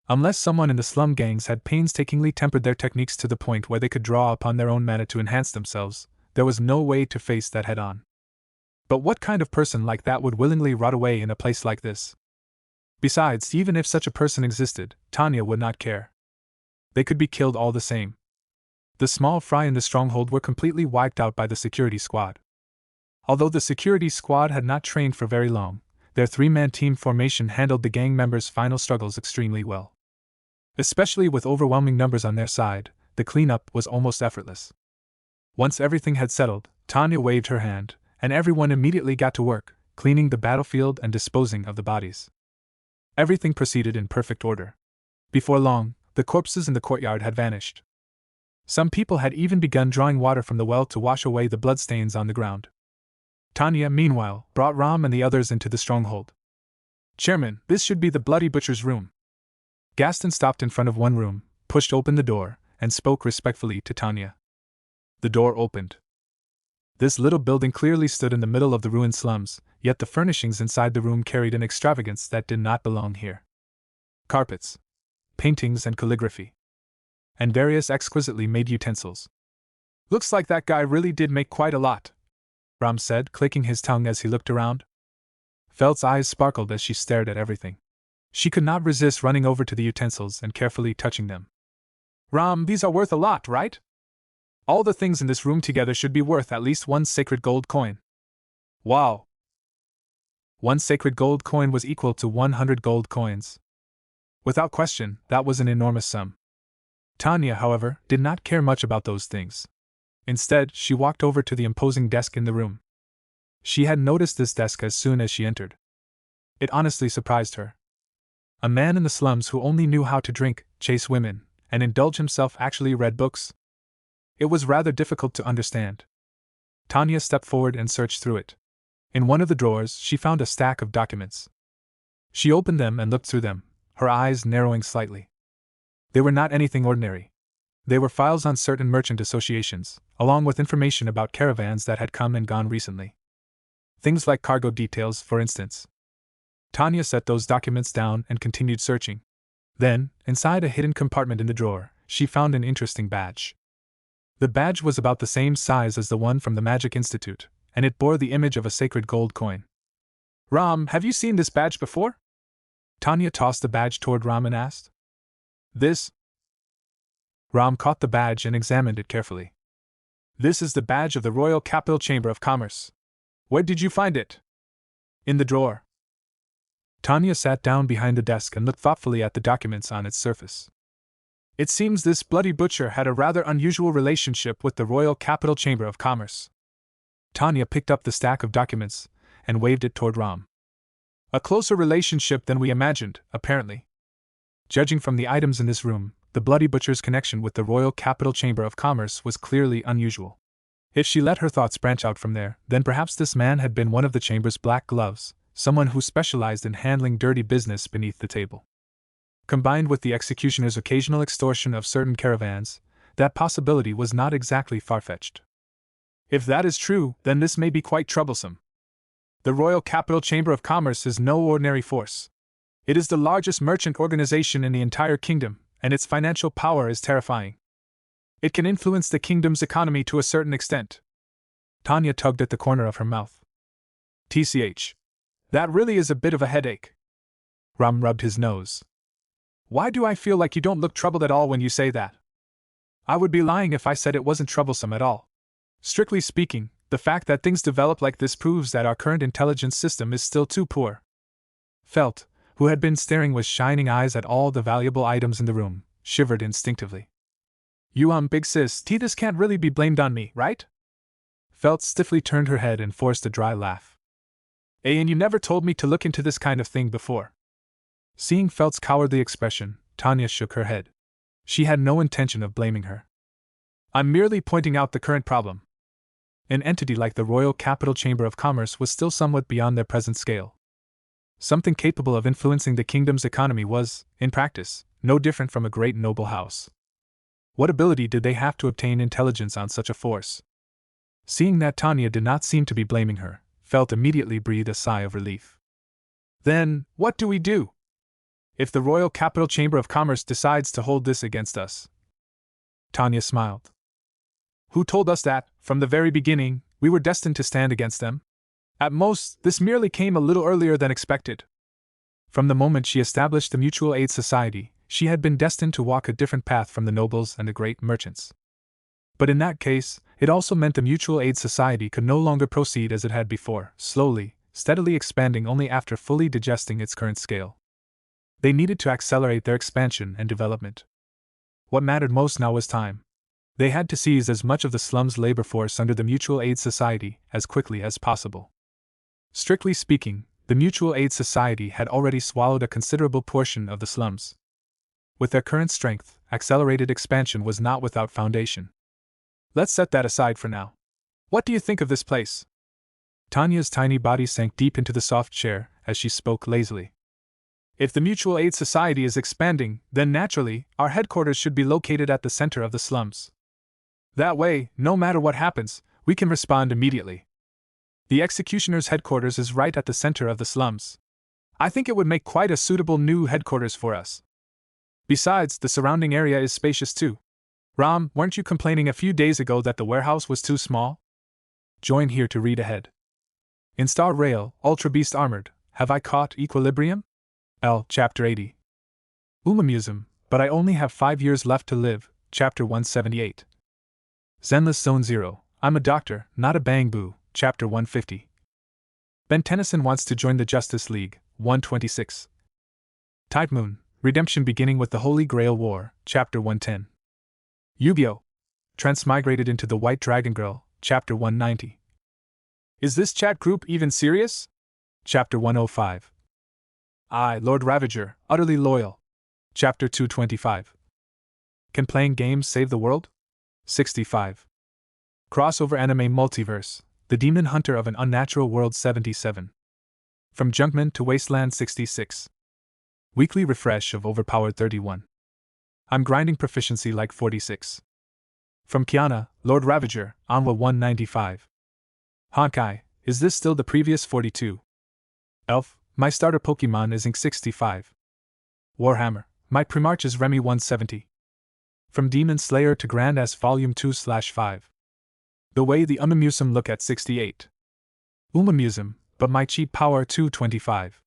Unless someone in the slum gangs had painstakingly tempered their techniques to the point where they could draw upon their own mana to enhance themselves, there was no way to face that head-on. But what kind of person like that would willingly rot away in a place like this? Besides, even if such a person existed, Tanya would not care. They could be killed all the same. The small fry in the stronghold were completely wiped out by the security squad. Although the security squad had not trained for very long, their three-man team formation handled the gang members' final struggles extremely well. Especially with overwhelming numbers on their side, the cleanup was almost effortless. Once everything had settled, Tanya waved her hand, and everyone immediately got to work, cleaning the battlefield and disposing of the bodies. Everything proceeded in perfect order. Before long, the corpses in the courtyard had vanished. Some people had even begun drawing water from the well to wash away the bloodstains on the ground. Tanya, meanwhile, brought Ram and the others into the stronghold. "Chairman, this should be the Bloody Butcher's room." Gaston stopped in front of one room, pushed open the door, and spoke respectfully to Tanya. The door opened. This little building clearly stood in the middle of the ruined slums, yet the furnishings inside the room carried an extravagance that did not belong here. Carpets, paintings and calligraphy, and various exquisitely made utensils. "Looks like that guy really did make quite a lot," Ram said, clicking his tongue as he looked around. Felt's eyes sparkled as she stared at everything. She could not resist running over to the utensils and carefully touching them. "Ram, these are worth a lot, right? All the things in this room together should be worth at least 1 sacred gold coin." "Wow." 1 sacred gold coin was equal to 100 gold coins. Without question, that was an enormous sum. Tanya, however, did not care much about those things. Instead, she walked over to the imposing desk in the room. She had noticed this desk as soon as she entered. It honestly surprised her. A man in the slums who only knew how to drink, chase women, and indulge himself actually read books? It was rather difficult to understand. Tanya stepped forward and searched through it. In one of the drawers, she found a stack of documents. She opened them and looked through them, her eyes narrowing slightly. They were not anything ordinary. They were files on certain merchant associations, along with information about caravans that had come and gone recently. Things like cargo details, for instance. Tanya set those documents down and continued searching. Then, inside a hidden compartment in the drawer, she found an interesting badge. The badge was about the same size as the one from the Magic Institute, and it bore the image of a sacred gold coin. "Ram, have you seen this badge before?" Tanya tossed the badge toward Ram and asked. "This?" Ram caught the badge and examined it carefully. "This is the badge of the Royal Capital Chamber of Commerce. Where did you find it?" "In the drawer." Tanya sat down behind the desk and looked thoughtfully at the documents on its surface. It seems this Bloody Butcher had a rather unusual relationship with the Royal Capital Chamber of Commerce. Tanya picked up the stack of documents and waved it toward Ram. "A closer relationship than we imagined, apparently. Judging from the items in this room, the Bloody Butcher's connection with the Royal Capital Chamber of Commerce was clearly unusual. If she let her thoughts branch out from there, then perhaps this man had been one of the chamber's black gloves, someone who specialized in handling dirty business beneath the table. Combined with the executioner's occasional extortion of certain caravans, that possibility was not exactly far-fetched. If that is true, then this may be quite troublesome. The Royal Capital Chamber of Commerce is no ordinary force. It is the largest merchant organization in the entire kingdom, and its financial power is terrifying. It can influence the kingdom's economy to a certain extent." Tanya tugged at the corner of her mouth. "TCH. That really is a bit of a headache." Ram rubbed his nose. "Why do I feel like you don't look troubled at all when you say that? I would be lying if I said it wasn't troublesome at all. Strictly speaking, the fact that things develop like this proves that our current intelligence system is still too poor." Felt, who had been staring with shining eyes at all the valuable items in the room, shivered instinctively. "You big sis, this can't really be blamed on me, right?" Felt stiffly turned her head and forced a dry laugh. "And you never told me to look into this kind of thing before." Seeing Felt's cowardly expression, Tanya shook her head. She had no intention of blaming her. "I'm merely pointing out the current problem." An entity like the Royal Capital Chamber of Commerce was still somewhat beyond their present scale. Something capable of influencing the kingdom's economy was, in practice, no different from a great noble house. What ability did they have to obtain intelligence on such a force? Seeing that Tanya did not seem to be blaming her, Felt immediately breathed a sigh of relief. "Then, what do we do? If the Royal Capital Chamber of Commerce decides to hold this against us?" Tanya smiled. "Who told us that, from the very beginning, we were destined to stand against them? At most, this merely came a little earlier than expected. From the moment she established the Mutual Aid Society, she had been destined to walk a different path from the nobles and the great merchants. But in that case, it also meant the Mutual Aid Society could no longer proceed as it had before, slowly, steadily expanding only after fully digesting its current scale. They needed to accelerate their expansion and development. What mattered most now was time. They had to seize as much of the slum's labor force under the Mutual Aid Society as quickly as possible. Strictly speaking, the Mutual Aid Society had already swallowed a considerable portion of the slums. With their current strength, accelerated expansion was not without foundation. Let's set that aside for now. What do you think of this place? Tanya's tiny body sank deep into the soft chair as she spoke lazily. If the Mutual Aid Society is expanding, then naturally, our headquarters should be located at the center of the slums. That way, no matter what happens, we can respond immediately. The executioner's headquarters is right at the center of the slums. I think it would make quite a suitable new headquarters for us. Besides, the surrounding area is spacious too. Ram, weren't you complaining a few days ago that the warehouse was too small? Join here to read ahead. In Star Rail, Ultra Beast Armored, have I caught equilibrium? L. Chapter 80. Umamusum, but I only have 5 years left to live, Chapter 178. Zenless Zone 0, I'm a doctor, not a bang boo, Chapter 150. Ben Tennyson wants to join the Justice League, 126. Tide Moon, Redemption beginning with the Holy Grail War, Chapter 110. Yu-Gi-Oh! Transmigrated into the White Dragon Girl, Chapter 190. Is this chat group even serious? Chapter 105. I, Lord Ravager, utterly loyal. Chapter 225. Can playing games save the world? 65. Crossover anime multiverse, The Demon Hunter of an Unnatural World 77. From Junkman to Wasteland 66. Weekly refresh of Overpowered 31. I'm grinding proficiency like 46. From Kiana, Lord Ravager, Anwa 195. Honkai, is this still the previous 42? Elf, my starter Pokemon is Ink 65. Warhammer, my Primarch is Remy 170. From Demon Slayer to Grand S Volume 2/5. The way the Umamusum look at 68. Umamusum, but my cheat power 225.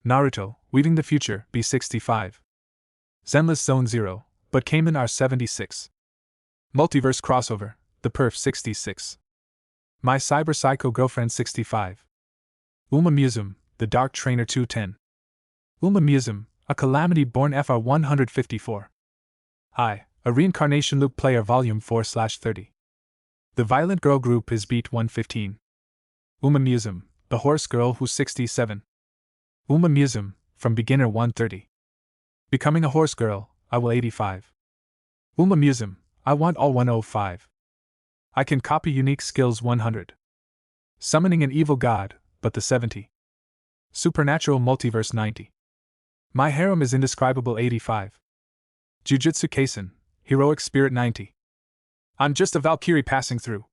Naruto, Weaving the Future, B65. Zenless Zone 0, but Cayman are 76. Multiverse Crossover, The Perf 66. My Cyber Psycho Girlfriend 65. Umamusum, The Dark Trainer 210. Umamusum, a Calamity Born FR 154. I, a Reincarnation Loop Player Volume 4/30. The Violent Girl Group is Beat 115. Umamusum, The Horse Girl Who's 67. Umamusum, From Beginner 130. Becoming a Horse Girl, I will 85. Umamusum, I want all 105. I can copy unique skills 100. Summoning an evil god, but the 70. Supernatural Multiverse 90. My harem is indescribable 85. Jujutsu Kaisen, Heroic Spirit 90. I'm just a Valkyrie passing through.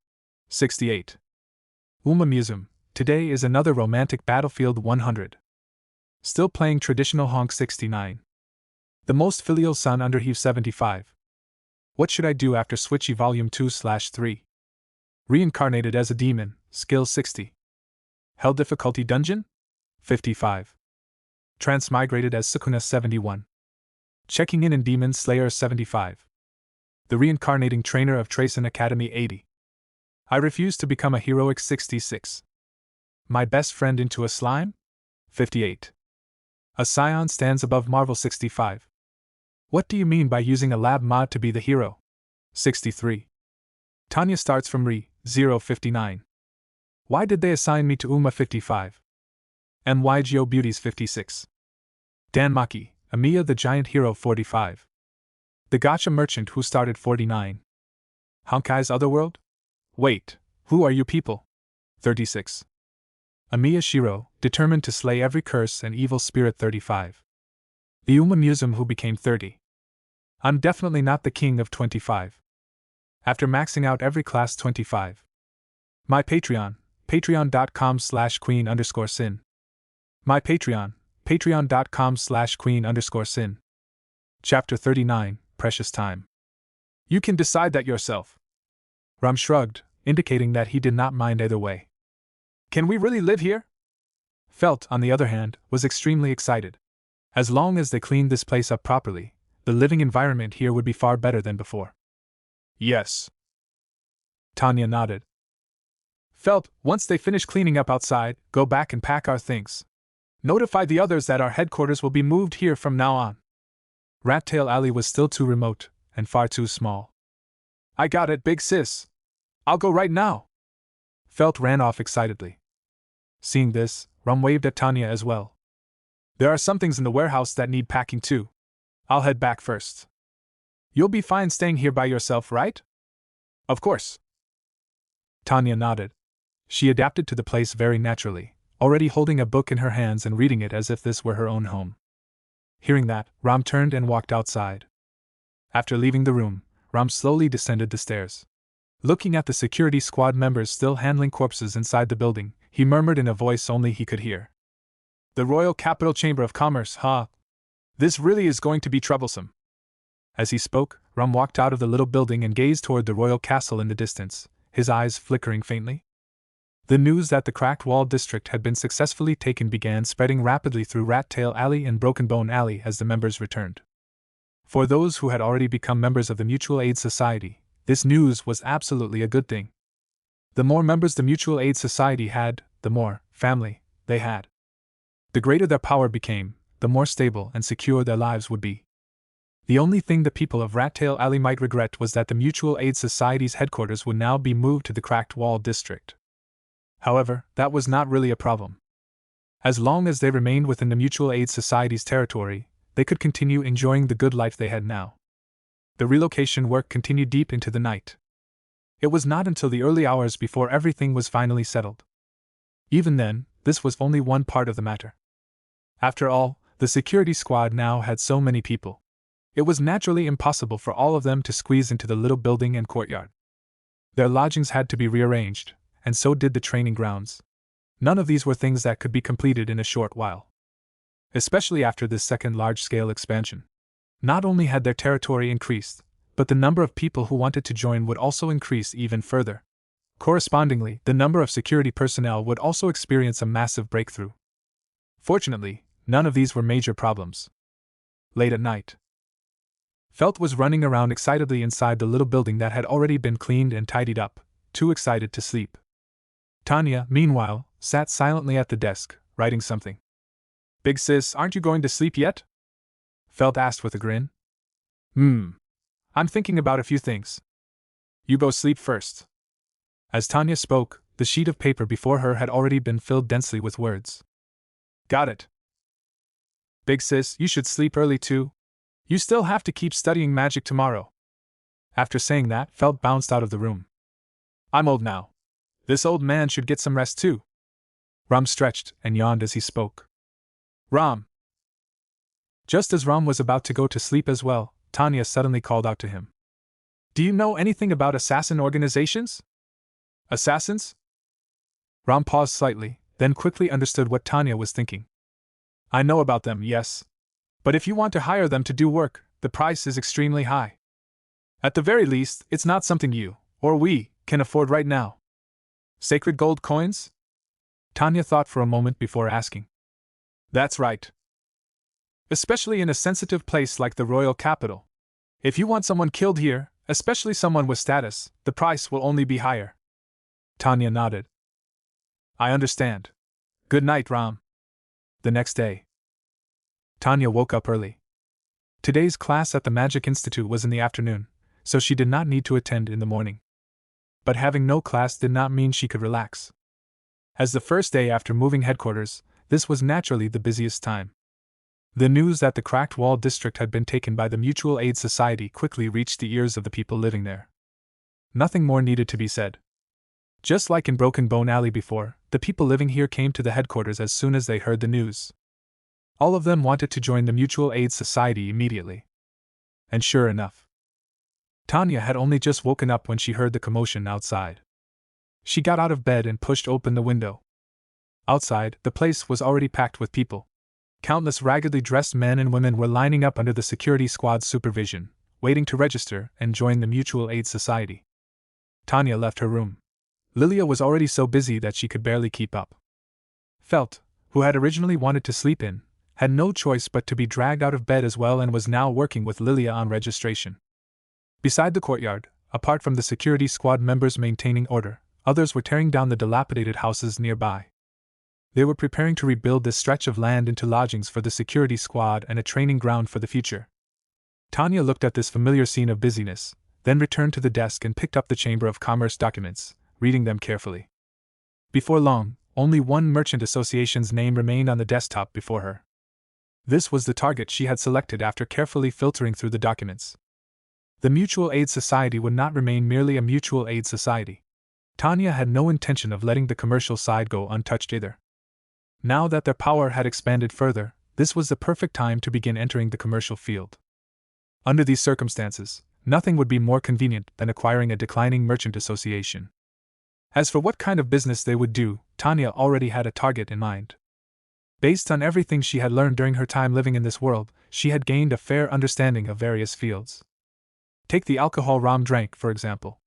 68. Umamusum, today is another romantic battlefield 100. Still playing traditional honk 69. The most filial son under Heave 75. What should I do after Switchy Volume 2/3? Reincarnated as a demon, skill 60. Hell difficulty dungeon? 55. Transmigrated as Sukuna 71. Checking in Demon Slayer 75. The reincarnating trainer of Tracen Academy 80. I refuse to become a heroic 66. My best friend into a slime? 58. A Scion stands above Marvel 65. What do you mean by using a lab mod to be the hero? 63. Tanya starts from Re 059. Why did they assign me to Uma 55? MYGO Beauties 56. Dan Maki, Amiya the Giant Hero 45. The Gacha Merchant who started 49. Honkai's Otherworld? Wait, who are you people? 36. Amiya Shiro, determined to slay every curse and evil spirit 35. The Umamusum who became 30. I'm definitely not the king of 25. After maxing out every class 25. My Patreon, patreon.com/queen_sin. My Patreon, patreon.com/queen_sin. Chapter 39, Precious Time. You can decide that yourself. Ram shrugged, indicating that he did not mind either way. Can we really live here? Felt, on the other hand, was extremely excited. As long as they cleaned this place up properly, the living environment here would be far better than before. Yes. Tanya nodded. Felt, once they finish cleaning up outside, go back and pack our things. Notify the others that our headquarters will be moved here from now on. Rat-Tail Alley was still too remote, and far too small. I got it, big sis. I'll go right now. Felt ran off excitedly. Seeing this, Rum waved at Tanya as well. There are some things in the warehouse that need packing too. I'll head back first. You'll be fine staying here by yourself, right? Of course. Tanya nodded. She adapted to the place very naturally, already holding a book in her hands and reading it as if this were her own home. Hearing that, Ram turned and walked outside. After leaving the room, Ram slowly descended the stairs. Looking at the security squad members still handling corpses inside the building, he murmured in a voice only he could hear. The Royal Capital Chamber of Commerce, huh? This really is going to be troublesome. As he spoke, Ram walked out of the little building and gazed toward the royal castle in the distance, his eyes flickering faintly. The news that the Cracked Wall district had been successfully taken began spreading rapidly through Rat-Tail Alley and Broken Bone Alley as the members returned. For those who had already become members of the Mutual Aid Society, this news was absolutely a good thing. The more members the Mutual Aid Society had, the more family they had. The greater their power became, the more stable and secure their lives would be. The only thing the people of Rat-Tail Alley might regret was that the Mutual Aid Society's headquarters would now be moved to the Cracked Wall district. However, that was not really a problem. As long as they remained within the Mutual Aid Society's territory, they could continue enjoying the good life they had now. The relocation work continued deep into the night. It was not until the early hours before everything was finally settled. Even then, this was only one part of the matter. After all, the security squad now had so many people. It was naturally impossible for all of them to squeeze into the little building and courtyard. Their lodgings had to be rearranged, and so did the training grounds. None of these were things that could be completed in a short while. Especially after this second large-scale expansion. Not only had their territory increased, but the number of people who wanted to join would also increase even further. Correspondingly, the number of security personnel would also experience a massive breakthrough. Fortunately, none of these were major problems. Late at night, Felt was running around excitedly inside the little building that had already been cleaned and tidied up, too excited to sleep. Tanya, meanwhile, sat silently at the desk, writing something. Big sis, aren't you going to sleep yet? Felt asked with a grin. I'm thinking about a few things. You go sleep first. As Tanya spoke, the sheet of paper before her had already been filled densely with words. Got it. Big sis, you should sleep early too. You still have to keep studying magic tomorrow. After saying that, Felt bounced out of the room. I'm old now. This old man should get some rest too. Ram stretched and yawned as he spoke. Ram. Just as Ram was about to go to sleep as well, Tanya suddenly called out to him. Do you know anything about assassin organizations? Assassins? Ram paused slightly, then quickly understood what Tanya was thinking. I know about them, yes. But if you want to hire them to do work, the price is extremely high. At the very least, it's not something you, or we, can afford right now. Sacred gold coins? Tanya thought for a moment before asking. That's right. Especially in a sensitive place like the royal capital. If you want someone killed here, especially someone with status, the price will only be higher. Tanya nodded. I understand. Good night, Ram. The next day, Tanya woke up early. Today's class at the Magic Institute was in the afternoon, so she did not need to attend in the morning. But having no class did not mean she could relax. As the first day after moving headquarters, this was naturally the busiest time. The news that the Cracked Wall district had been taken by the Mutual Aid Society quickly reached the ears of the people living there. Nothing more needed to be said. Just like in Broken Bone Alley before, the people living here came to the headquarters as soon as they heard the news. All of them wanted to join the Mutual Aid Society immediately. And sure enough, Tanya had only just woken up when she heard the commotion outside. She got out of bed and pushed open the window. Outside, the place was already packed with people. Countless raggedly dressed men and women were lining up under the security squad's supervision, waiting to register and join the Mutual Aid Society. Tanya left her room. Lilia was already so busy that she could barely keep up. Felt, who had originally wanted to sleep in, had no choice but to be dragged out of bed as well and was now working with Lilia on registration. Beside the courtyard, apart from the security squad members maintaining order, others were tearing down the dilapidated houses nearby. They were preparing to rebuild this stretch of land into lodgings for the security squad and a training ground for the future. Tanya looked at this familiar scene of busyness, then returned to the desk and picked up the Chamber of Commerce documents, reading them carefully. Before long, only one merchant association's name remained on the desktop before her. This was the target she had selected after carefully filtering through the documents. The Mutual Aid Society would not remain merely a mutual aid society. Tanya had no intention of letting the commercial side go untouched either. Now that their power had expanded further, this was the perfect time to begin entering the commercial field. Under these circumstances, nothing would be more convenient than acquiring a declining merchant association. As for what kind of business they would do, Tanya already had a target in mind. Based on everything she had learned during her time living in this world, she had gained a fair understanding of various fields. Take the alcohol Ram drank, for example.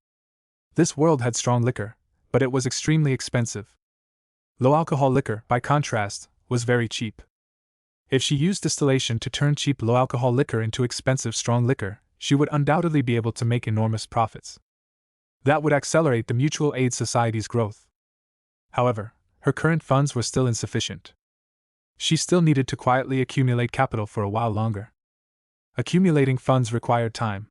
This world had strong liquor, but it was extremely expensive. Low-alcohol liquor, by contrast, was very cheap. If she used distillation to turn cheap low-alcohol liquor into expensive strong liquor, she would undoubtedly be able to make enormous profits. That would accelerate the Mutual Aid Society's growth. However, her current funds were still insufficient. She still needed to quietly accumulate capital for a while longer. Accumulating funds required time.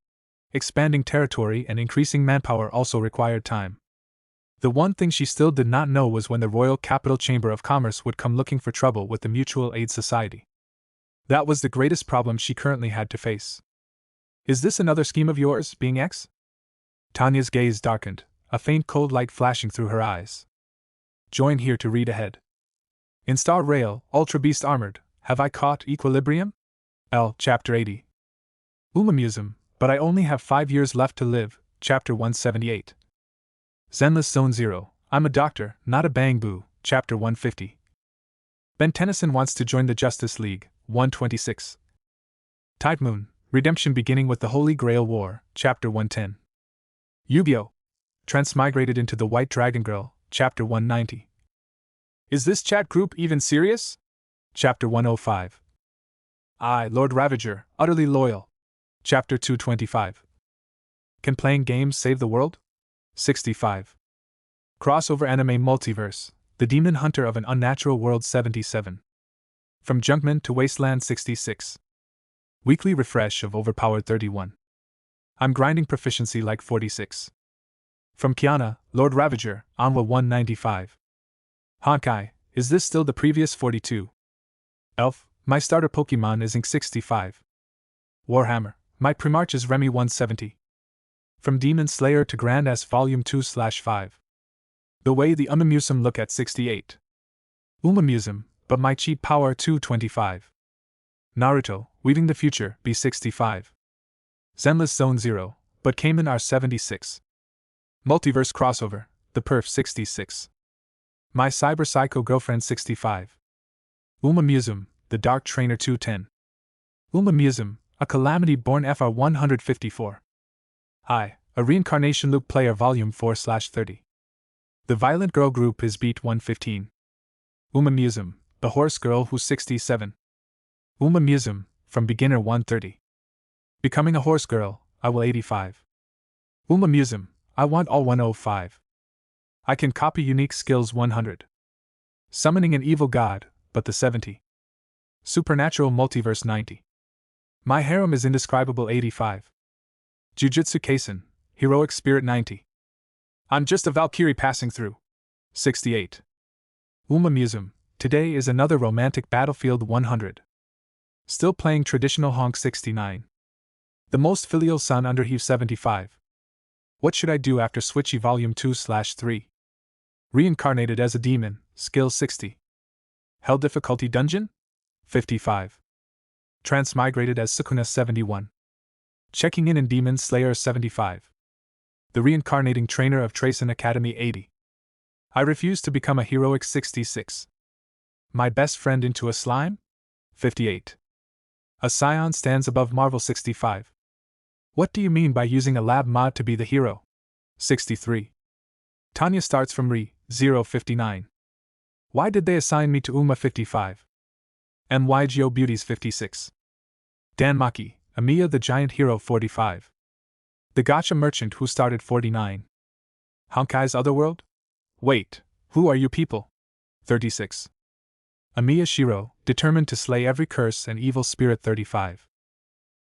Expanding territory and increasing manpower also required time. The one thing she still did not know was when the Royal Capital Chamber of Commerce would come looking for trouble with the Mutual Aid Society. That was the greatest problem she currently had to face. Is this another scheme of yours, being X? Tanya's gaze darkened, a faint cold light flashing through her eyes. Join here to read ahead. In Star Rail, Ultra Beast Armored, have I caught equilibrium? L. Chapter 80. Umamusum, but I only have 5 years left to live, Chapter 178. Zenless Zone 0, I'm a doctor, not a bang boo, Chapter 150. Ben Tennyson wants to join the Justice League, 126. Tide Moon, Redemption beginning with the Holy Grail War, Chapter 110. Yu-Gi-Oh! Transmigrated into the White Dragon Girl, Chapter 190. Is this chat group even serious? Chapter 105. I, Lord Ravager, utterly loyal. Chapter 225. Can playing games save the world? 65. Crossover Anime Multiverse, The Demon Hunter of an Unnatural World 77. From Junkman to Wasteland 66. Weekly refresh of Overpowered 31. I'm grinding proficiency like 46. From Kiana, Lord Ravager, Anwa 195. Honkai, is this still the previous 42? Elf, my starter Pokemon is Ink 65. Warhammer, my Primarch is Remy 170. From Demon Slayer to Grand S Volume 2/5. The way the Umamusum look at 68. Umamusum, but my cheat power 225. Naruto, Weaving the Future, B65. Zenless Zone 0, but Cayman R76. Multiverse Crossover, The Perf 66. My Cyber Psycho Girlfriend 65. Umamusum, The Dark Trainer 210. Umamusum, A Calamity Born FR 154. I, A Reincarnation Loop Player Volume 4/30. The Violent Girl Group is Beat 115. Umamusum, The Horse Girl Who's 67. Umamusum, From Beginner 130. Becoming a Horse Girl, I will 85. Umamusum, I want all 105. I can copy unique skills 100. Summoning an evil god, but the 70. Supernatural Multiverse 90. My harem is indescribable 85. Jujutsu Kaisen, Heroic Spirit 90. I'm just a Valkyrie passing through. 68. Umamusum, today is another romantic battlefield 100. Still playing traditional honk 69. The most filial son under Heave 75. What should I do after Switchy Volume 2/3? Reincarnated as a demon, skill 60. Hell difficulty dungeon? 55. Transmigrated as Sukuna 71. Checking in Demon Slayer 75. The reincarnating trainer of Tracen Academy 80. I refuse to become a heroic 66. My best friend into a slime? 58. A scion stands above Marvel 65. What do you mean by using a lab mod to be the hero? 63. Tanya starts from Re 059. Why did they assign me to Uma 55? MYGO Beauties 56. Dan Maki, Amiya the Giant Hero 45. The gacha merchant who started 49. Honkai's Otherworld? Wait, who are you people? 36. Amiya Shiro, determined to slay every curse and evil spirit. 35.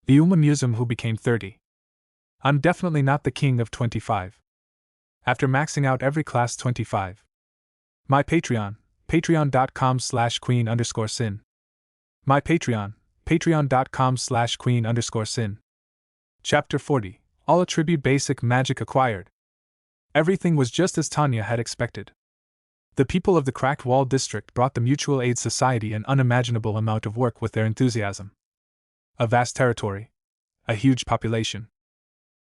The Uma Museum who became 30. I'm definitely not the king of 25. After maxing out every class. 25. My Patreon, patreon.com/queen_sin. My Patreon, patreon.com/queen_sin. Chapter 40, All Attribute Basic Magic Acquired. Everything was just as Tanya had expected. The people of the Cracked Wall District brought the Mutual Aid Society an unimaginable amount of work with their enthusiasm. A vast territory. A huge population.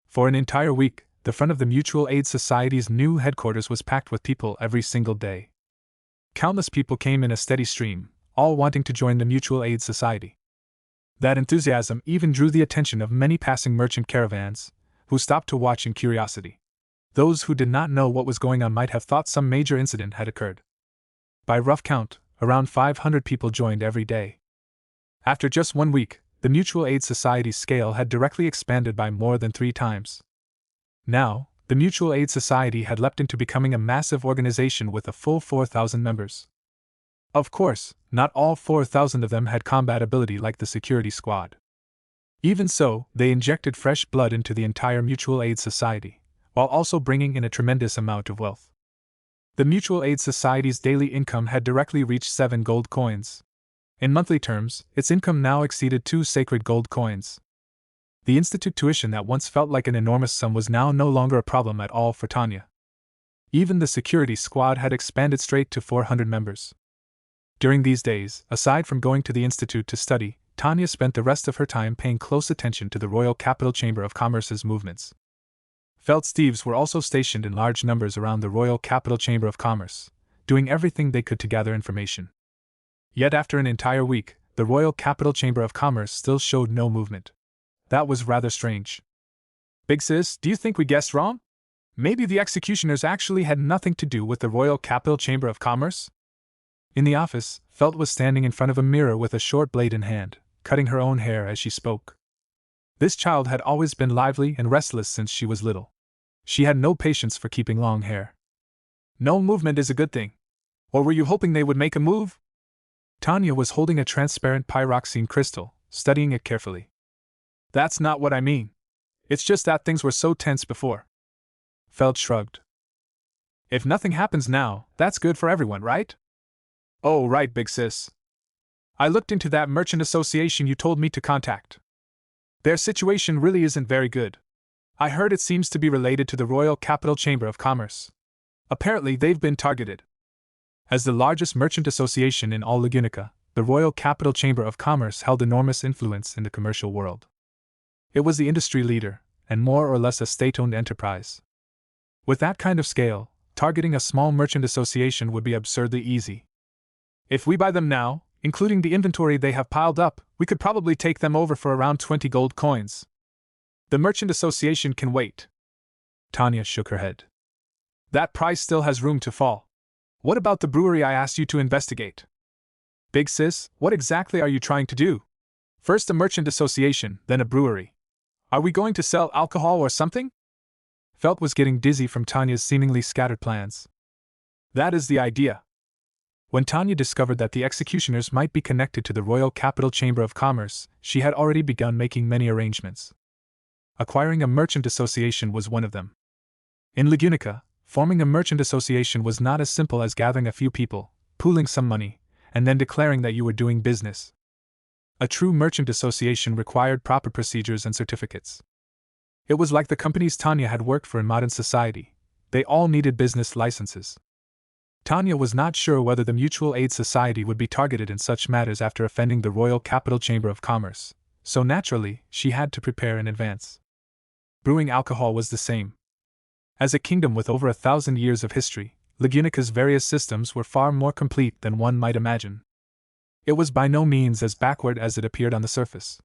For an entire week, the front of the Mutual Aid Society's new headquarters was packed with people every single day. Countless people came in a steady stream, all wanting to join the Mutual Aid Society. That enthusiasm even drew the attention of many passing merchant caravans, who stopped to watch in curiosity. Those who did not know what was going on might have thought some major incident had occurred. By rough count, around 500 people joined every day. After just 1 week, the Mutual Aid Society's scale had directly expanded by more than 3 times. Now, the Mutual Aid Society had leapt into becoming a massive organization with a full 4,000 members. Of course, not all 4,000 of them had combat ability like the security squad. Even so, they injected fresh blood into the entire Mutual Aid Society, while also bringing in a tremendous amount of wealth. The Mutual Aid Society's daily income had directly reached 7 gold coins. In monthly terms, its income now exceeded 2 sacred gold coins. The institute tuition that once felt like an enormous sum was now no longer a problem at all for Tanya. Even the security squad had expanded straight to 400 members. During these days, aside from going to the institute to study, Tanya spent the rest of her time paying close attention to the Royal Capital Chamber of Commerce's movements. Felt Steves were also stationed in large numbers around the Royal Capital Chamber of Commerce, doing everything they could to gather information. Yet after an entire week, the Royal Capital Chamber of Commerce still showed no movement. That was rather strange. Big sis, do you think we guessed wrong? Maybe the executioners actually had nothing to do with the Royal Capital Chamber of Commerce? In the office, Felt was standing in front of a mirror with a short blade in hand, cutting her own hair as she spoke. This child had always been lively and restless since she was little. She had no patience for keeping long hair. No movement is a good thing. Or were you hoping they would make a move? Tanya was holding a transparent pyroxene crystal, studying it carefully. That's not what I mean. It's just that things were so tense before. Felt shrugged. If nothing happens now, that's good for everyone, right? Oh, right, big sis. I looked into that merchant association you told me to contact. Their situation really isn't very good. I heard it seems to be related to the Royal Capital Chamber of Commerce. Apparently they've been targeted. As the largest merchant association in all Lagunica, the Royal Capital Chamber of Commerce held enormous influence in the commercial world. It was the industry leader, and more or less a state-owned enterprise. With that kind of scale, targeting a small merchant association would be absurdly easy. If we buy them now, including the inventory they have piled up, we could probably take them over for around 20 gold coins. The merchant association can wait. Tanya shook her head. That price still has room to fall. What about the brewery I asked you to investigate? Big sis, what exactly are you trying to do? First a merchant association, then a brewery. Are we going to sell alcohol or something? Felt was getting dizzy from Tanya's seemingly scattered plans. That is the idea. When Tanya discovered that the executioners might be connected to the Royal Capital Chamber of Commerce, she had already begun making many arrangements. Acquiring a merchant association was one of them. In Lagunica, forming a merchant association was not as simple as gathering a few people, pooling some money, and then declaring that you were doing business. A true merchant association required proper procedures and certificates. It was like the companies Tanya had worked for in modern society. They all needed business licenses. Tanya was not sure whether the Mutual Aid Society would be targeted in such matters after offending the Royal Capital Chamber of Commerce, so naturally, she had to prepare in advance. Brewing alcohol was the same. As a kingdom with over 1,000 years of history, Lagunica's various systems were far more complete than one might imagine. It was by no means as backward as it appeared on the surface.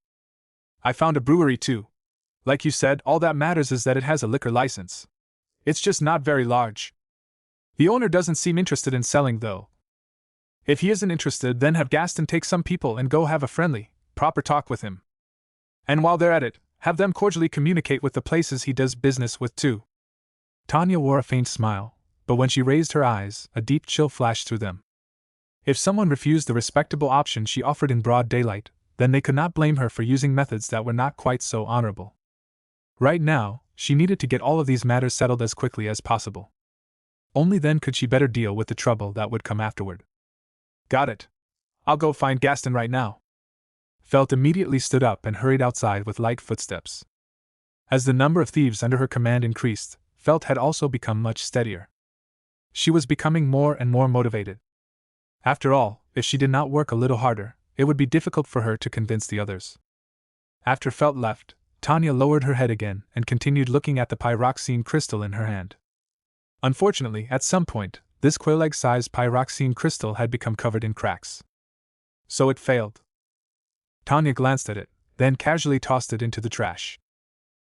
I found a brewery too. Like you said, all that matters is that it has a liquor license. It's just not very large. The owner doesn't seem interested in selling, though. If he isn't interested, then have Gaston take some people and go have a friendly, proper talk with him. And while they're at it, Have them cordially communicate with the places he does business with too. Tanya wore a faint smile, but when she raised her eyes, a deep chill flashed through them. If someone refused the respectable option she offered in broad daylight, then they could not blame her for using methods that were not quite so honorable. Right now, she needed to get all of these matters settled as quickly as possible. Only then could she better deal with the trouble that would come afterward. Got it. I'll go find Gaston right now. Felt immediately stood up and hurried outside with light footsteps. As the number of thieves under her command increased, Felt had also become much steadier. She was becoming more and more motivated. After all, if she did not work a little harder, it would be difficult for her to convince the others. After Felt left, Tanya lowered her head again and continued looking at the pyroxene crystal in her hand. Unfortunately, at some point, this quail-egg-sized pyroxene crystal had become covered in cracks. So it failed. Tanya glanced at it, then casually tossed it into the trash.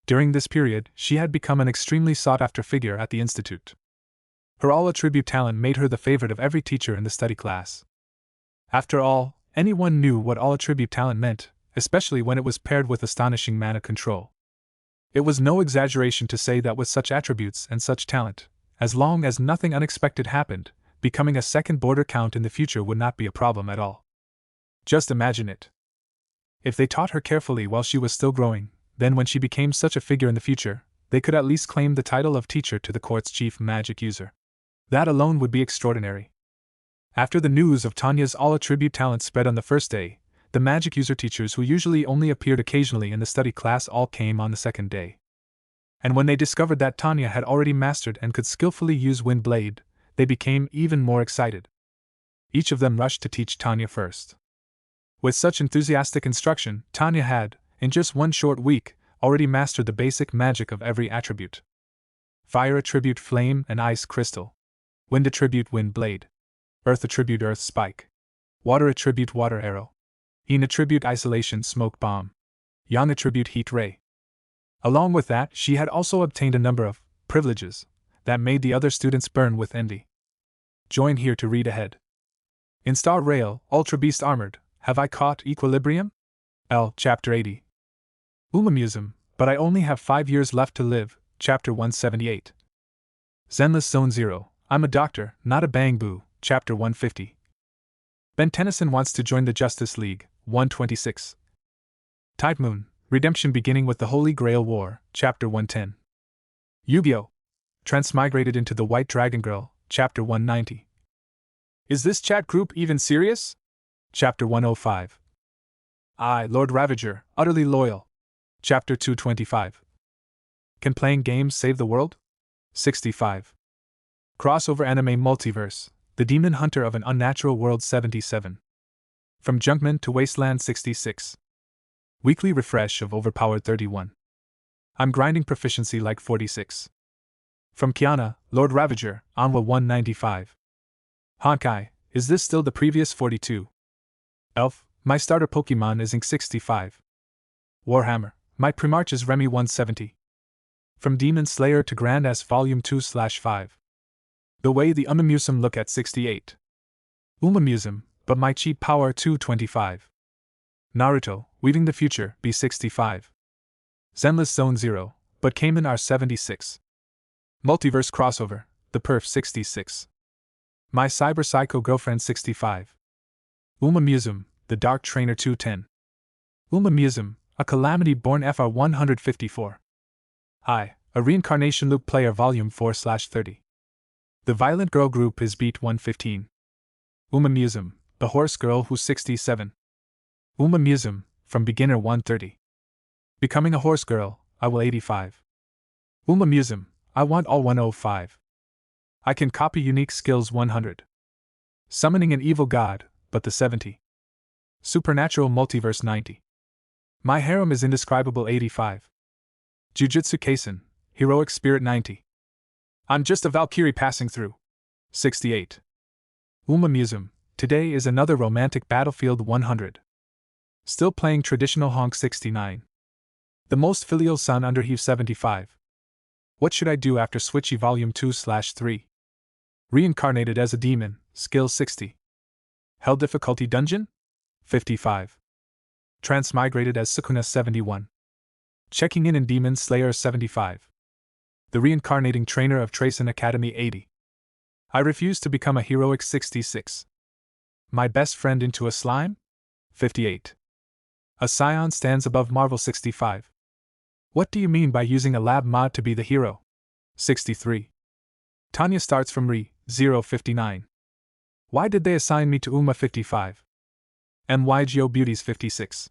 During this period, she had become an extremely sought-after figure at the institute. Her all-attribute talent made her the favorite of every teacher in the study class. After all, anyone knew what all-attribute talent meant, especially when it was paired with astonishing mana control. It was no exaggeration to say that with such attributes and such talent, as long as nothing unexpected happened, becoming a second border count in the future would not be a problem at all. Just imagine it. If they taught her carefully while she was still growing, then when she became such a figure in the future, they could at least claim the title of teacher to the court's chief magic user. That alone would be extraordinary. After the news of Tanya's all-attribute talent spread on the first day, the magic user teachers who usually only appeared occasionally in the study class all came on the second day. And when they discovered that Tanya had already mastered and could skillfully use Wind Blade, they became even more excited. Each of them rushed to teach Tanya first. With such enthusiastic instruction, Tanya had, in just one short week, already mastered the basic magic of every attribute. Fire attribute Flame and Ice Crystal. Wind attribute Wind Blade. Earth attribute Earth Spike. Water attribute Water Arrow. Heat attribute Isolation Smoke Bomb. Yang attribute Heat Ray. Along with that, she had also obtained a number of privileges that made the other students burn with envy. Join here to read ahead. In Star Rail, Ultra Beast Armored, Have I Caught Equilibrium? L. Chapter 80. Umamusum, But I Only Have 5 Years Left to Live, Chapter 178. Zenless Zone 0, I'm a Doctor, Not a Bang Boo, Chapter 150. Ben Tennyson Wants to Join the Justice League, 126. Tide Moon, Redemption Beginning with the Holy Grail War, Chapter 110. Yu-Gi-Oh! Transmigrated into the White Dragon Girl, Chapter 190. Is this chat group even serious? Chapter 105. I, Lord Ravager, Utterly Loyal. Chapter 225. Can Playing Games Save the World? 65. Crossover Anime Multiverse, The Demon Hunter of an Unnatural World 77. From Junkman to Wasteland 66. Weekly refresh of Overpowered 31. I'm grinding proficiency like 46. From Kiana, Lord Ravager, Anwa 195. Honkai, is this still the previous 42? Elf, my starter Pokemon is Ink 65. Warhammer, my Primarch is Remy 170. From Demon Slayer to Grand S Volume 2/5. The way the Umamusum look at 68. Umamusum, but my cheap power 225. Naruto, Weaving the Future, B65. Zenless Zone 0, but Cayman R76. Multiverse Crossover, The Perf 66. My Cyber Psycho Girlfriend 65. Umamusum, The Dark Trainer 210. Umamusum, A Calamity Born FR 154. I, A Reincarnation Loop Player Volume 4/30. The Violent Girl Group is Beat 115. Umamusum, The Horse Girl Who's 67. Umamusum, From Beginner 130. Becoming a Horse Girl, I will 85. Umamusum, I want all 105. I can copy unique skills 100. Summoning an evil god, but the 70. Supernatural Multiverse 90. My harem is indescribable 85. Jujutsu Kaisen, Heroic Spirit 90. I'm just a Valkyrie passing through. 68. Umamusum, Today is another romantic battlefield 100. Still playing traditional honk 69. The most filial son under Heave 75. What should I do after Switchy Volume 2/3? Reincarnated as a demon, skill 60. Hell difficulty dungeon? 55. Transmigrated as Sukuna 71. Checking in Demon Slayer 75. The reincarnating trainer of Tracen Academy 80. I refuse to become a heroic 66. My best friend into a slime? 58. A scion stands above Marvel 65. What do you mean by using a lab mod to be the hero? 63. Tanya starts from Re 059. Why did they assign me to Uma 55? MYGO Beauties 56.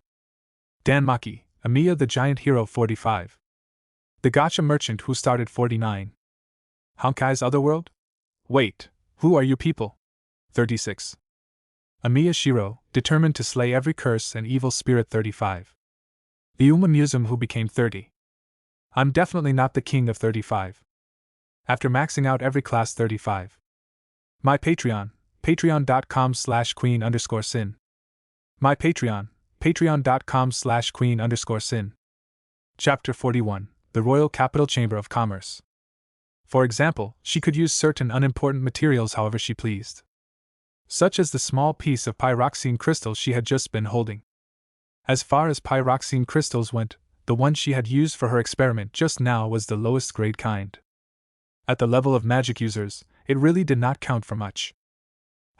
Dan Maki, Amiya the Giant Hero 45. The Gacha Merchant who started 49. Honkai's Otherworld? Wait, who are you people? 36. Amiya Shiro, determined to slay every curse and evil spirit 35. The Uma Museum who became 30. I'm definitely not the king of 35. After maxing out every class 35. My Patreon, patreon.com/queen_sin. My Patreon, patreon.com/queen_sin. Chapter 41, The Royal Capital Chamber of Commerce. For example, she could use certain unimportant materials however she pleased. Such as the small piece of pyroxene crystal she had just been holding. As far as pyroxene crystals went, the one she had used for her experiment just now was the lowest grade kind. At the level of magic users, it really did not count for much.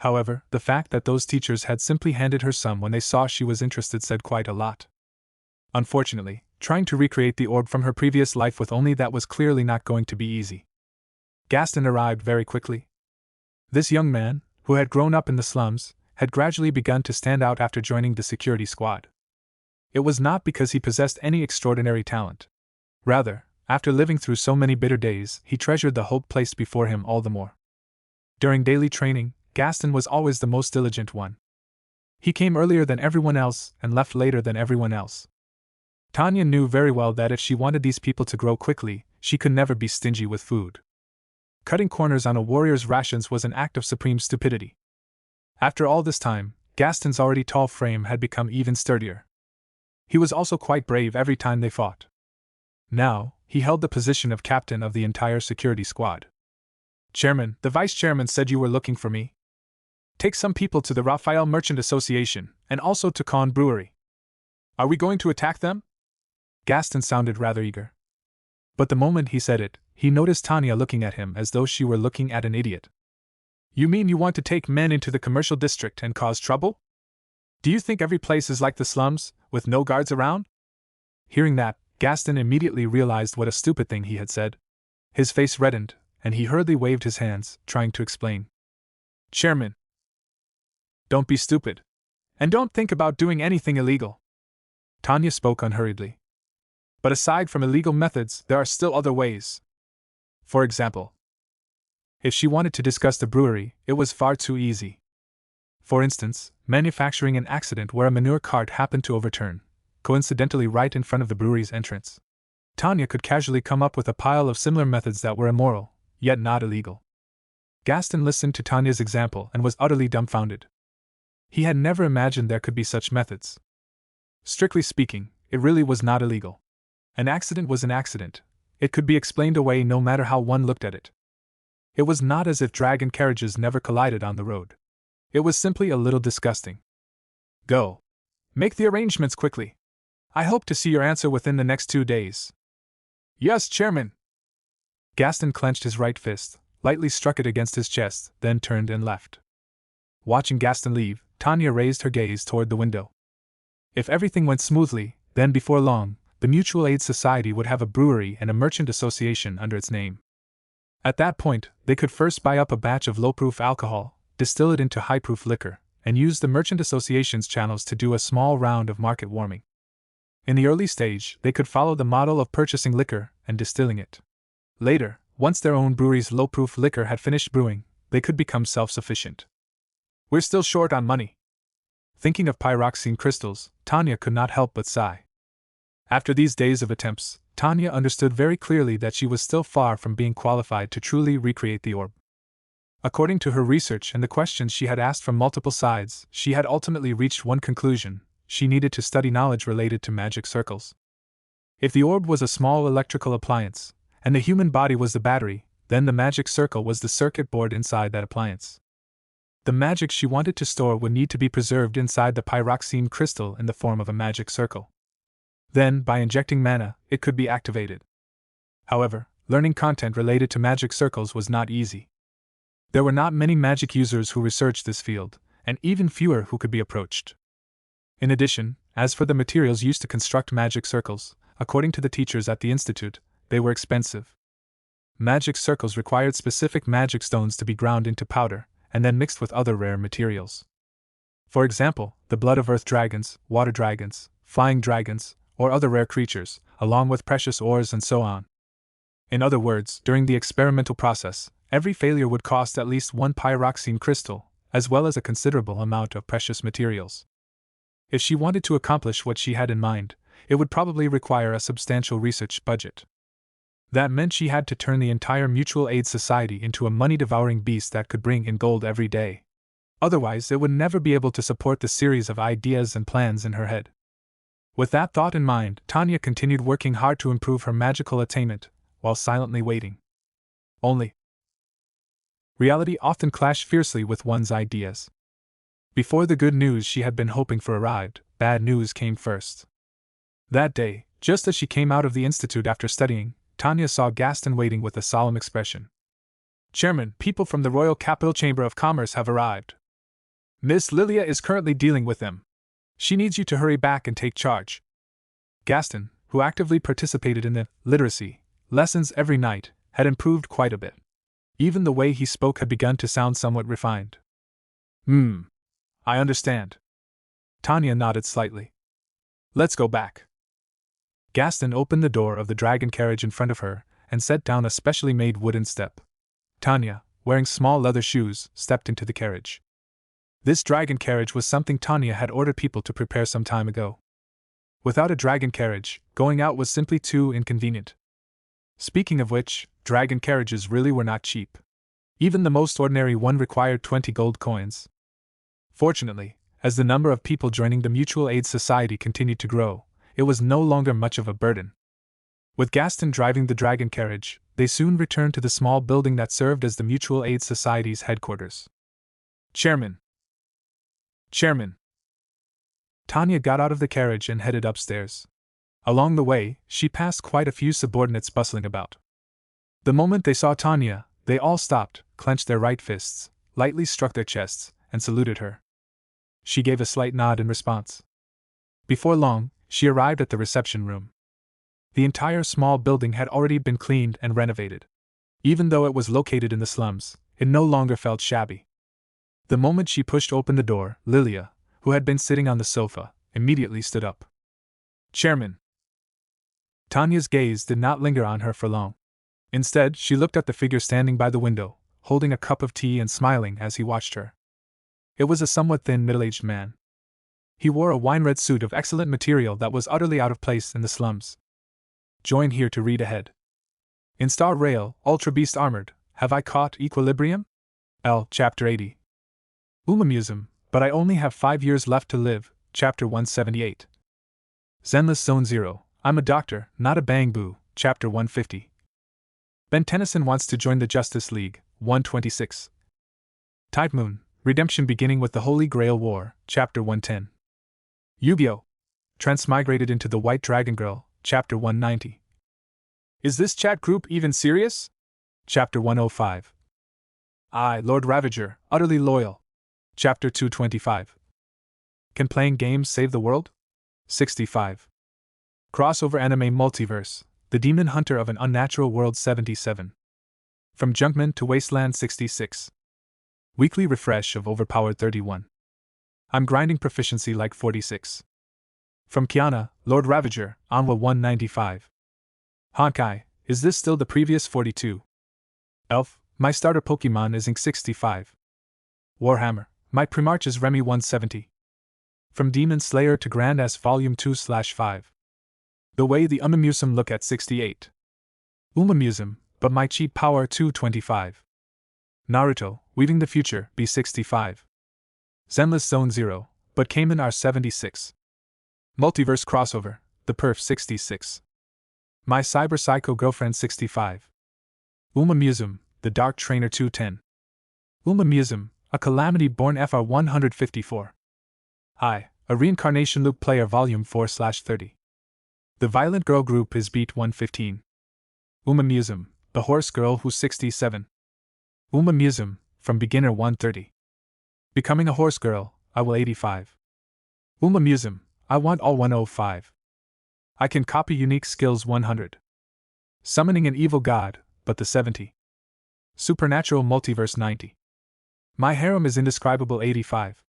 However, the fact that those teachers had simply handed her some when they saw she was interested said quite a lot. Unfortunately, trying to recreate the orb from her previous life with only that was clearly not going to be easy. Gaston arrived very quickly. This young man, who had grown up in the slums, had gradually begun to stand out after joining the security squad. It was not because he possessed any extraordinary talent. Rather, after living through so many bitter days, he treasured the hope placed before him all the more. During daily training, Gaston was always the most diligent one. He came earlier than everyone else and left later than everyone else. Tanya knew very well that if she wanted these people to grow quickly, she could never be stingy with food. Cutting corners on a warrior's rations was an act of supreme stupidity. After all this time, Gaston's already tall frame had become even sturdier. He was also quite brave every time they fought. Now, he held the position of captain of the entire security squad. Chairman, the vice chairman said you were looking for me. Take some people to the Raphael Merchant Association, and also to Khan Brewery. Are we going to attack them? Gaston sounded rather eager. But the moment he said it, he noticed Tanya looking at him as though she were looking at an idiot. You mean you want to take men into the commercial district and cause trouble? Do you think every place is like the slums, with no guards around? Hearing that, Gaston immediately realized what a stupid thing he had said. His face reddened, and he hurriedly waved his hands, trying to explain. Chairman, don't be stupid. And don't think about doing anything illegal. Tanya spoke unhurriedly. But aside from illegal methods, there are still other ways. For example, if she wanted to discuss the brewery, it was far too easy. For instance, manufacturing an accident where a manure cart happened to overturn, coincidentally right in front of the brewery's entrance. Tanya could casually come up with a pile of similar methods that were immoral, yet not illegal. Gaston listened to Tanya's example and was utterly dumbfounded. He had never imagined there could be such methods. Strictly speaking, it really was not illegal. An accident was an accident. It could be explained away no matter how one looked at it. It was not as if dragon carriages never collided on the road. It was simply a little disgusting. Go. Make the arrangements quickly. I hope to see your answer within the next 2 days. Yes, Chairman. Gaston clenched his right fist, lightly struck it against his chest, then turned and left. Watching Gaston leave, Tanya raised her gaze toward the window. If everything went smoothly, then before long, the Mutual Aid Society would have a brewery and a merchant association under its name. At that point, they could first buy up a batch of low-proof alcohol, distill it into high-proof liquor, and use the merchant association's channels to do a small round of market warming. In the early stage, they could follow the model of purchasing liquor and distilling it. Later, once their own brewery's low-proof liquor had finished brewing, they could become self-sufficient. We're still short on money. Thinking of pyroxene crystals, Tanya could not help but sigh. After these days of attempts, Tanya understood very clearly that she was still far from being qualified to truly recreate the orb. According to her research and the questions she had asked from multiple sides, she had ultimately reached one conclusion: she needed to study knowledge related to magic circles. If the orb was a small electrical appliance, and the human body was the battery, then the magic circle was the circuit board inside that appliance. The magic she wanted to store would need to be preserved inside the pyroxene crystal in the form of a magic circle. Then, by injecting mana, it could be activated. However, learning content related to magic circles was not easy. There were not many magic users who researched this field, and even fewer who could be approached. In addition, as for the materials used to construct magic circles, according to the teachers at the Institute, they were expensive. Magic circles required specific magic stones to be ground into powder, and then mixed with other rare materials. For example, the blood of earth dragons, water dragons, flying dragons, or other rare creatures, along with precious ores and so on. In other words, during the experimental process, every failure would cost at least one pyroxene crystal, as well as a considerable amount of precious materials. If she wanted to accomplish what she had in mind, it would probably require a substantial research budget. That meant she had to turn the entire mutual aid society into a money-devouring beast that could bring in gold every day. Otherwise, it would never be able to support the series of ideas and plans in her head. With that thought in mind, Tanya continued working hard to improve her magical attainment, while silently waiting. Only, reality often clashed fiercely with one's ideas. Before the good news she had been hoping for arrived, bad news came first. That day, just as she came out of the institute after studying, Tanya saw Gaston waiting with a solemn expression. "Chairman, people from the Royal Capital Chamber of Commerce have arrived. Miss Lilia is currently dealing with them. She needs you to hurry back and take charge." Gaston, who actively participated in the literacy lessons every night, had improved quite a bit. Even the way he spoke had begun to sound somewhat refined. I understand." Tanya nodded slightly. "Let's go back." Gaston opened the door of the dragon carriage in front of her and set down a specially made wooden step. Tanya, wearing small leather shoes, stepped into the carriage. This dragon carriage was something Tanya had ordered people to prepare some time ago. Without a dragon carriage, going out was simply too inconvenient. Speaking of which, dragon carriages really were not cheap. Even the most ordinary one required 20 gold coins. Fortunately, as the number of people joining the Mutual Aid Society continued to grow, it was no longer much of a burden. With Gaston driving the dragon carriage, they soon returned to the small building that served as the Mutual Aid Society's headquarters. Chairman! Tanya got out of the carriage and headed upstairs. Along the way, she passed quite a few subordinates bustling about. The moment they saw Tanya, they all stopped, clenched their right fists, lightly struck their chests, and saluted her. She gave a slight nod in response. Before long, she arrived at the reception room. The entire small building had already been cleaned and renovated. Even though it was located in the slums, it no longer felt shabby. The moment she pushed open the door, Lilia, who had been sitting on the sofa, immediately stood up. Chairman! Tanya's gaze did not linger on her for long. Instead, she looked at the figure standing by the window, holding a cup of tea and smiling as he watched her. It was a somewhat thin, middle-aged man. He wore a wine-red suit of excellent material that was utterly out of place in the slums. Join here to read ahead. In Star Rail, Ultra Beast Armored, have I caught equilibrium? Chapter 80. Umamusum, but I only have 5 years left to live, Chapter 178. Zenless Zone 0, I'm a doctor, not a bang boo, Chapter 150. Ben Tennyson wants to join the Justice League, 126. Tide Moon, Redemption beginning with the Holy Grail War, Chapter 110. Yu-Gi-Oh! Transmigrated into the White Dragon Girl, Chapter 190. Is this chat group even serious? Chapter 105. I, Lord Ravager, utterly loyal. Chapter 225. Can playing games save the world? 65. Crossover anime multiverse, The Demon Hunter of an Unnatural World 77. From Junkman to Wasteland 66. Weekly refresh of Overpowered 31. I'm grinding proficiency like 46. From Kiana, Lord Ravager, Anwa 195. Honkai, is this still the previous 42? Elf, my starter Pokemon is Ink 65. Warhammer, my Primarch is Remy 170. From Demon Slayer to Grand S Volume 2/5. The way the Umamusum look at 68. Umamusum, but my cheap power 225. Naruto, Weaving the Future, B65. Zenless Zone 0, but Cayman R76. Multiverse Crossover, The Perf 66. My Cyber Psycho Girlfriend 65. Umamusum, The Dark Trainer 210. Umamusum, A Calamity Born FR 154. I, A Reincarnation Loop Player Volume 4/30. The Violent Girl group is beat 115. Uma Musum, the Horse Girl who's 67. Uma Musum, from beginner 130. Becoming a Horse Girl, I will 85. Uma Musum, I want all 105. I can copy unique skills 100. Summoning an evil god, but the 70. Supernatural multiverse 90. My harem is indescribable 85.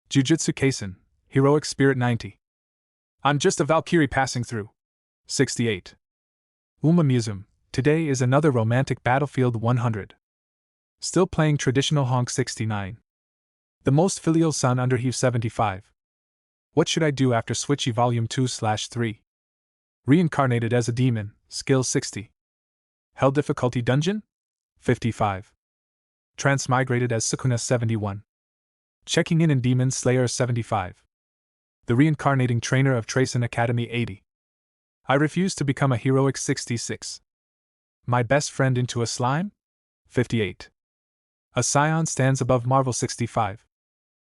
Jujutsu Kaisen, heroic spirit 90. I'm just a Valkyrie passing through 68. Uma Musum, today is another romantic battlefield 100. Still playing traditional honk 69. The most filial son under Heave 75. What should I do after Switchy Volume 2/3? Reincarnated as a demon, skill 60. Hell difficulty dungeon? 55. Transmigrated as Sukuna 71. Checking in Demon Slayer 75. The reincarnating trainer of Tracen Academy 80. I refuse to become a heroic 66. My best friend into a slime? 58. A scion stands above Marvel 65.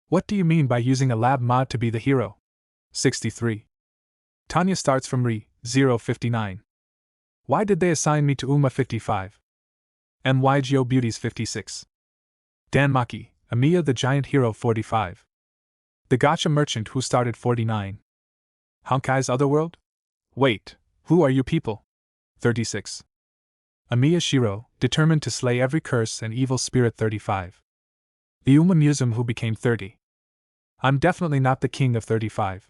What do you mean by using a lab mod to be the hero? 63. Tanya starts from Re-059. Why did they assign me to Uma 55? MYGO Beauties 56. Dan Maki, Amiya the Giant Hero 45. The Gacha Merchant who started 49. Honkai's Otherworld? Wait, who are you people? 36. Amiya Shiro, determined to slay every curse and evil spirit 35. The Uma Musum who became 30. I'm definitely not the king of 35.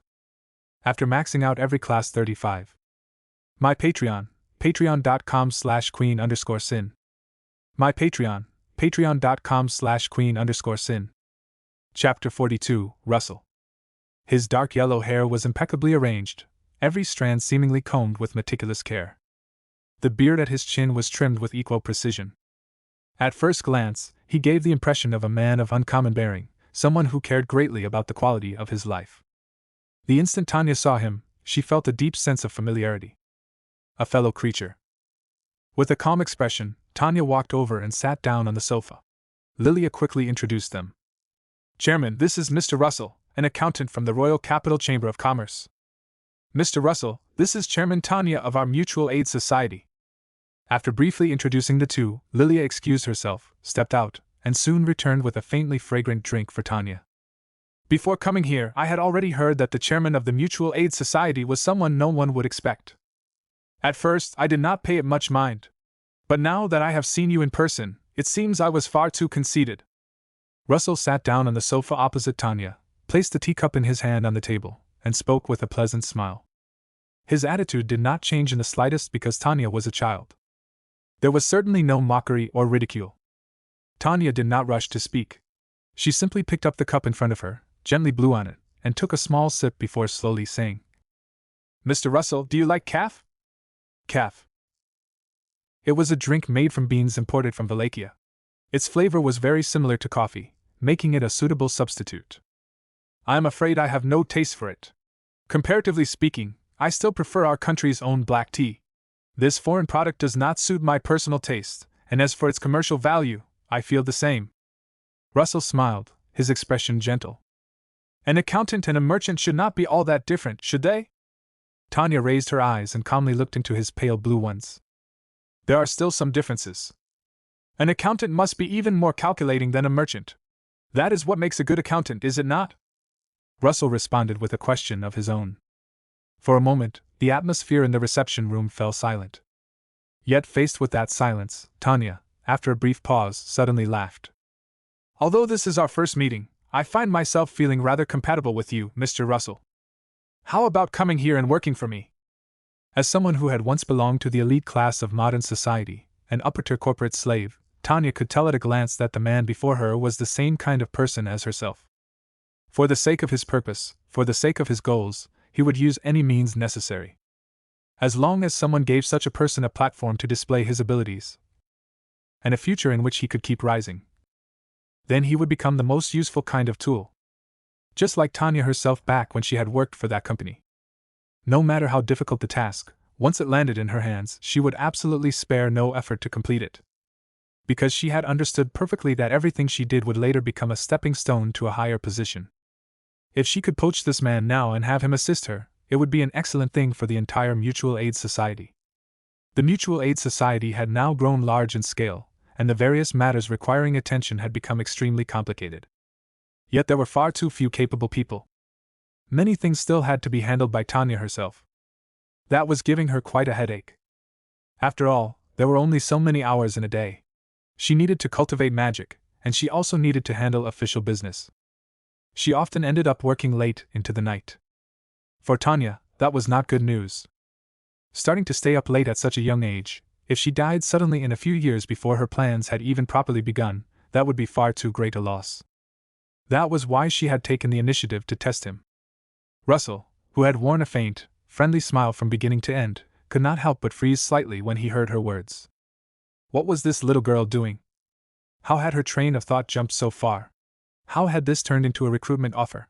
After maxing out every class 35. My Patreon, patreon.com/queen_sin. My Patreon, patreon.com/queen_sin. Chapter 42, Russell. His dark yellow hair was impeccably arranged, every strand seemingly combed with meticulous care. The beard at his chin was trimmed with equal precision. At first glance, he gave the impression of a man of uncommon bearing, someone who cared greatly about the quality of his life. The instant Tanya saw him, she felt a deep sense of familiarity. A fellow creature. With a calm expression, Tanya walked over and sat down on the sofa. Lilia quickly introduced them. Chairman, this is Mr. Russell, an accountant from the Royal Capital Chamber of Commerce. Mr. Russell, this is Chairman Tanya of our Mutual Aid Society. After briefly introducing the two, Lilia excused herself, stepped out, and soon returned with a faintly fragrant drink for Tanya. Before coming here, I had already heard that the chairman of the Mutual Aid Society was someone no one would expect. At first, I did not pay it much mind. But now that I have seen you in person, it seems I was far too conceited. Russell sat down on the sofa opposite Tanya, placed the teacup in his hand on the table, and spoke with a pleasant smile. His attitude did not change in the slightest because Tanya was a child. There was certainly no mockery or ridicule. Tanya did not rush to speak. She simply picked up the cup in front of her, gently blew on it, and took a small sip before slowly saying, Mr. Russell, do you like kaf? Kaf. It was a drink made from beans imported from Wallachia. Its flavor was very similar to coffee, making it a suitable substitute. I am afraid I have no taste for it. Comparatively speaking, I still prefer our country's own black tea. This foreign product does not suit my personal taste, and as for its commercial value, I feel the same. Russell smiled, his expression gentle. An accountant and a merchant should not be all that different, should they? Tanya raised her eyes and calmly looked into his pale blue ones. There are still some differences. An accountant must be even more calculating than a merchant. That is what makes a good accountant, is it not? Russell responded with a question of his own. For a moment, the atmosphere in the reception room fell silent. Yet faced with that silence, Tanya, after a brief pause, suddenly laughed. Although this is our first meeting, I find myself feeling rather compatible with you, Mr. Russell. How about coming here and working for me? As someone who had once belonged to the elite class of modern society, an upper-tier corporate slave, Tanya could tell at a glance that the man before her was the same kind of person as herself. For the sake of his purpose, for the sake of his goals, he would use any means necessary. As long as someone gave such a person a platform to display his abilities, and a future in which he could keep rising, then he would become the most useful kind of tool. Just like Tanya herself back when she had worked for that company. No matter how difficult the task, once it landed in her hands, she would absolutely spare no effort to complete it. Because she had understood perfectly that everything she did would later become a stepping stone to a higher position. If she could poach this man now and have him assist her, it would be an excellent thing for the entire Mutual Aid Society. The Mutual Aid Society had now grown large in scale, and the various matters requiring attention had become extremely complicated. Yet there were far too few capable people. Many things still had to be handled by Tanya herself. That was giving her quite a headache. After all, there were only so many hours in a day. She needed to cultivate magic, and she also needed to handle official business. She often ended up working late into the night. For Tanya, that was not good news. Starting to stay up late at such a young age, if she died suddenly in a few years before her plans had even properly begun, that would be far too great a loss. That was why she had taken the initiative to test him. Russell, who had worn a faint, friendly smile from beginning to end, could not help but freeze slightly when he heard her words. What was this little girl doing? How had her train of thought jumped so far? How had this turned into a recruitment offer?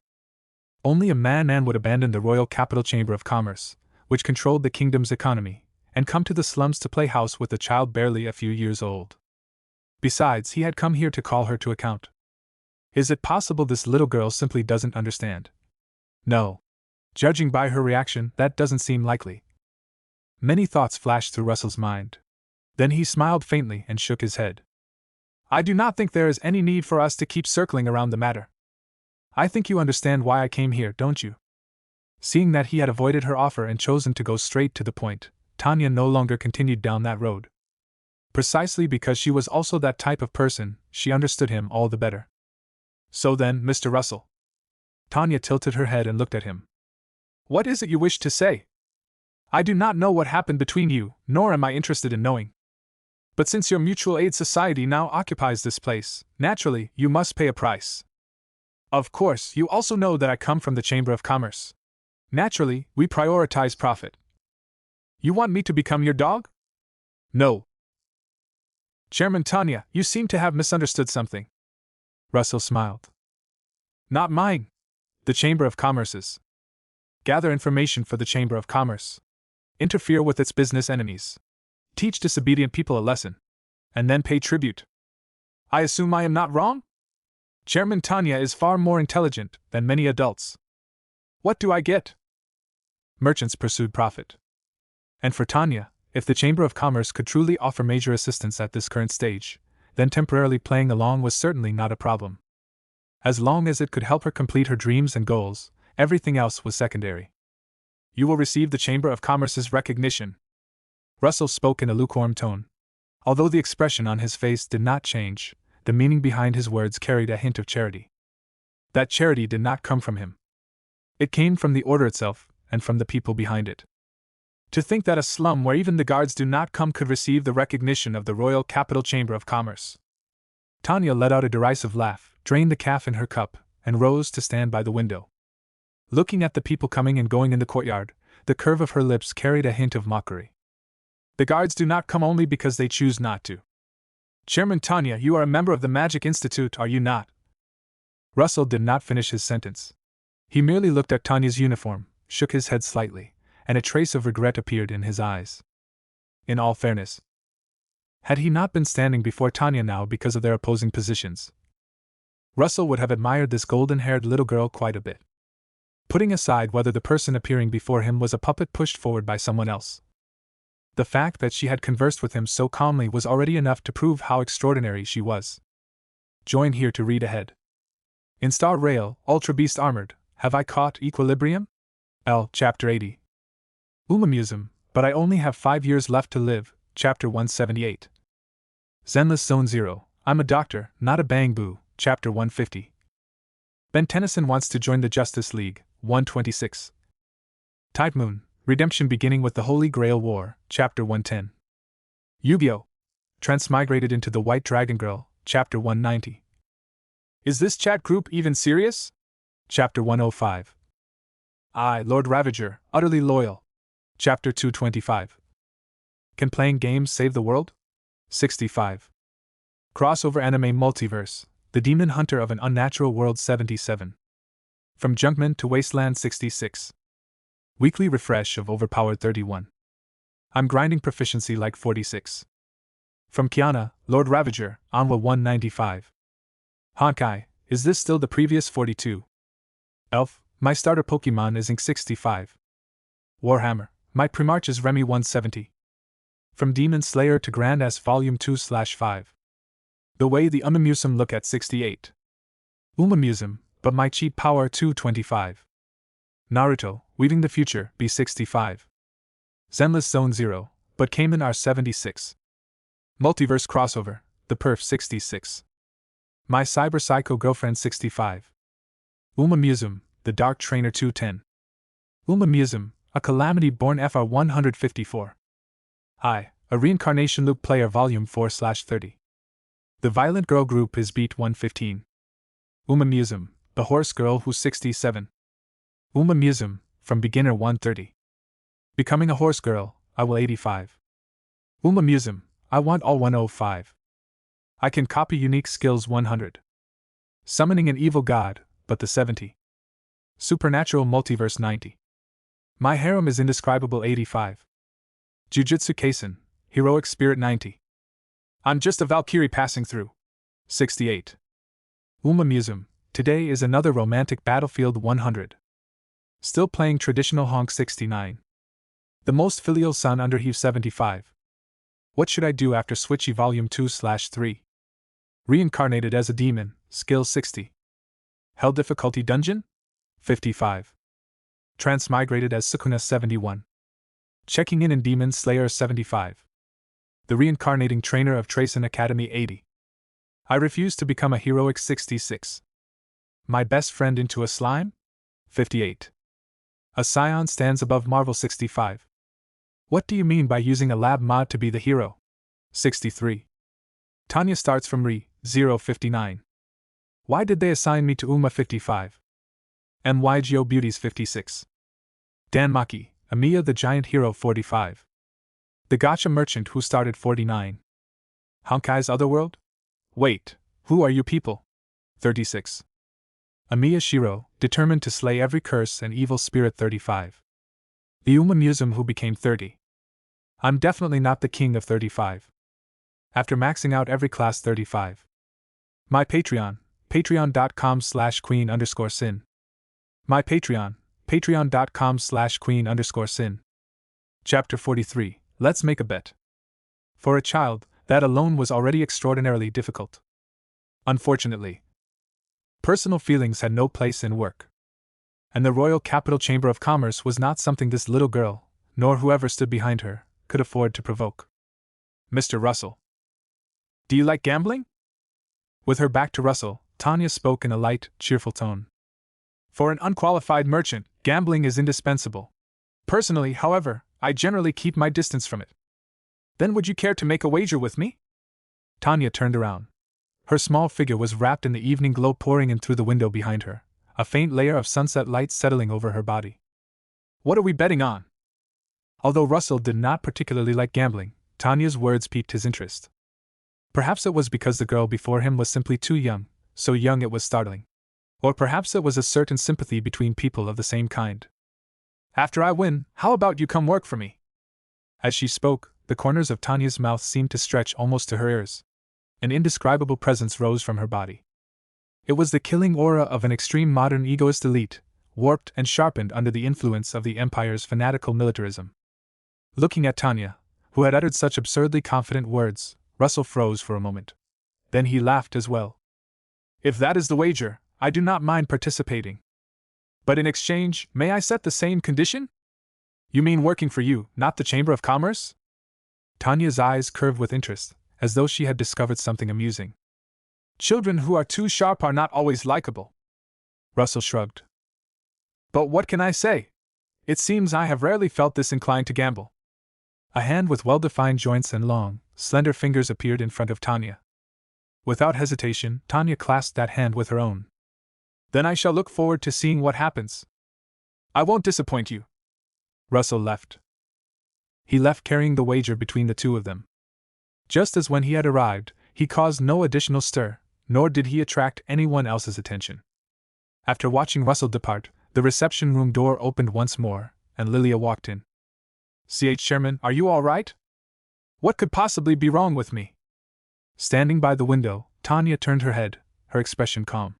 Only a madman would abandon the Royal Capital Chamber of Commerce, which controlled the kingdom's economy, and come to the slums to play house with a child barely a few years old. Besides, he had come here to call her to account. Is it possible this little girl simply doesn't understand? No. Judging by her reaction, that doesn't seem likely. Many thoughts flashed through Russell's mind. Then he smiled faintly and shook his head. I do not think there is any need for us to keep circling around the matter. I think you understand why I came here, don't you? Seeing that he had avoided her offer and chosen to go straight to the point, Tanya no longer continued down that road. Precisely because she was also that type of person, she understood him all the better. So then, Mr. Russell. Tanya tilted her head and looked at him. What is it you wish to say? I do not know what happened between you, nor am I interested in knowing. But since your Mutual Aid Society now occupies this place, naturally, you must pay a price. Of course, you also know that I come from the Chamber of Commerce. Naturally, we prioritize profit. You want me to become your dog? No. Chairman Tanya, you seem to have misunderstood something. Russell smiled. Not mine. The Chamber of Commerce's. Gather information for the Chamber of Commerce. Interfere with its business enemies. Teach disobedient people a lesson. And then pay tribute. I assume I am not wrong? Chairman Tanya is far more intelligent than many adults. What do I get? Merchants pursued profit. And for Tanya, if the Chamber of Commerce could truly offer major assistance at this current stage, then temporarily playing along was certainly not a problem. As long as it could help her complete her dreams and goals, everything else was secondary. You will receive the Chamber of Commerce's recognition. Russell spoke in a lukewarm tone. Although the expression on his face did not change, the meaning behind his words carried a hint of charity. That charity did not come from him. It came from the order itself, and from the people behind it. To think that a slum where even the guards do not come could receive the recognition of the Royal Capital Chamber of Commerce. Tanya let out a derisive laugh, drained the caf in her cup, and rose to stand by the window. Looking at the people coming and going in the courtyard, the curve of her lips carried a hint of mockery. The guards do not come only because they choose not to. Chairman Tanya, you are a member of the Magic Institute, are you not? Russell did not finish his sentence. He merely looked at Tanya's uniform, shook his head slightly, and a trace of regret appeared in his eyes. In all fairness, had he not been standing before Tanya now because of their opposing positions, Russell would have admired this golden-haired little girl quite a bit. Putting aside whether the person appearing before him was a puppet pushed forward by someone else, the fact that she had conversed with him so calmly was already enough to prove how extraordinary she was. Join here to read ahead. In Star Rail, Ultra Beast Armored, have I caught equilibrium? L. Chapter 80. Umamusum, but I only have 5 years left to live, Chapter 178. Zenless Zone 0, I'm a doctor, not a bang boo, Chapter 150. Ben Tennyson wants to join the Justice League, 126. Tide Moon, Redemption beginning with the Holy Grail War, Chapter 110. Yu-Gi-Oh! Transmigrated into the White Dragon Girl, Chapter 190. Is this chat group even serious? Chapter 105. I, Lord Ravager, utterly loyal. Chapter 225. Can playing games save the world? 65. Crossover Anime Multiverse, The Demon Hunter of an Unnatural World 77. From Junkman to Wasteland 66. Weekly refresh of Overpowered 31. I'm grinding proficiency like 46. From Kiana, Lord Ravager, Anwa 195. Honkai, is this still the previous 42? Elf, my starter Pokemon is Ink 65. Warhammer, my Primarch is Remy 170. From Demon Slayer to Grand S Volume 2/5. The way the Umamusum look at 68. Umamusum, but my cheat power 225. Naruto, Weaving the Future, B65. Zenless Zone 0, but Cayman R76. Multiverse Crossover, The Perf 66. My Cyber Psycho Girlfriend 65. Umamusum, The Dark Trainer 210. Umamusum, A Calamity Born FR 154. I, A Reincarnation Loop Player Volume 4/30. The Violent Girl Group is Beat 115. Umamusum, The Horse Girl Who's 67. Umamusum, From Beginner 130. Becoming a Horse Girl, I will 85. Umamusum, I want all 105. I can copy unique skills 100. Summoning an evil god, but the 70. Supernatural Multiverse 90. My harem is indescribable 85. Jujutsu Kaisen, Heroic Spirit 90. I'm just a Valkyrie passing through 68. Umamusum, Today is another romantic battlefield 100. Still playing traditional honk 69. The most filial son under Heave 75. What should I do after Switchy Volume 2/3? Reincarnated as a demon, skill 60. Hell difficulty dungeon? 55. Transmigrated as Sukuna 71. Checking in Demon Slayer 75. The reincarnating trainer of Tracen Academy 80. I refuse to become a heroic 66. My best friend into a slime? 58. A scion stands above Marvel 65. What do you mean by using a lab mod to be the hero? 63. Tanya starts from Re 059. Why did they assign me to Uma 55? MYGO Beauties 56. Dan Maki, Amiya the Giant Hero 45. The Gacha Merchant who started 49. Honkai's Otherworld? Wait, who are you people? 36. Amiya Shiro, determined to slay every curse and evil spirit 35. The Umamusum who became 30. I'm definitely not the king of 35. After maxing out every class 35. My Patreon, patreon.com/queen_sin. My Patreon, patreon.com/queen_sin. Chapter 43, Let's Make a Bet. For a child, that alone was already extraordinarily difficult. Unfortunately, personal feelings had no place in work. And the Royal Capital Chamber of Commerce was not something this little girl, nor whoever stood behind her, could afford to provoke. Mr. Russell. Do you like gambling? With her back to Russell, Tanya spoke in a light, cheerful tone. For an unqualified merchant, gambling is indispensable. Personally, however, I generally keep my distance from it. Then would you care to make a wager with me? Tanya turned around. Her small figure was wrapped in the evening glow pouring in through the window behind her, a faint layer of sunset light settling over her body. What are we betting on? Although Russell did not particularly like gambling, Tanya's words piqued his interest. Perhaps it was because the girl before him was simply too young, so young it was startling. Or perhaps it was a certain sympathy between people of the same kind. After I win, how about you come work for me? As she spoke, the corners of Tanya's mouth seemed to stretch almost to her ears. An indescribable presence rose from her body. It was the killing aura of an extreme modern egoist elite, warped and sharpened under the influence of the Empire's fanatical militarism. Looking at Tanya, who had uttered such absurdly confident words, Russell froze for a moment. Then he laughed as well. If that is the wager, I do not mind participating. But in exchange, may I set the same condition? You mean working for you, not the Chamber of Commerce? Tanya's eyes curved with interest, as though she had discovered something amusing. Children who are too sharp are not always likable. Russell shrugged. But what can I say? It seems I have rarely felt this inclined to gamble. A hand with well-defined joints and long, slender fingers appeared in front of Tanya. Without hesitation, Tanya clasped that hand with her own. Then I shall look forward to seeing what happens. I won't disappoint you. Russell left. He left carrying the wager between the two of them. Just as when he had arrived, he caused no additional stir, nor did he attract anyone else's attention. After watching Russell depart, the reception room door opened once more, and Lilia walked in. "CH Chairman, are you all right? What could possibly be wrong with me?" Standing by the window, Tanya turned her head, her expression calm.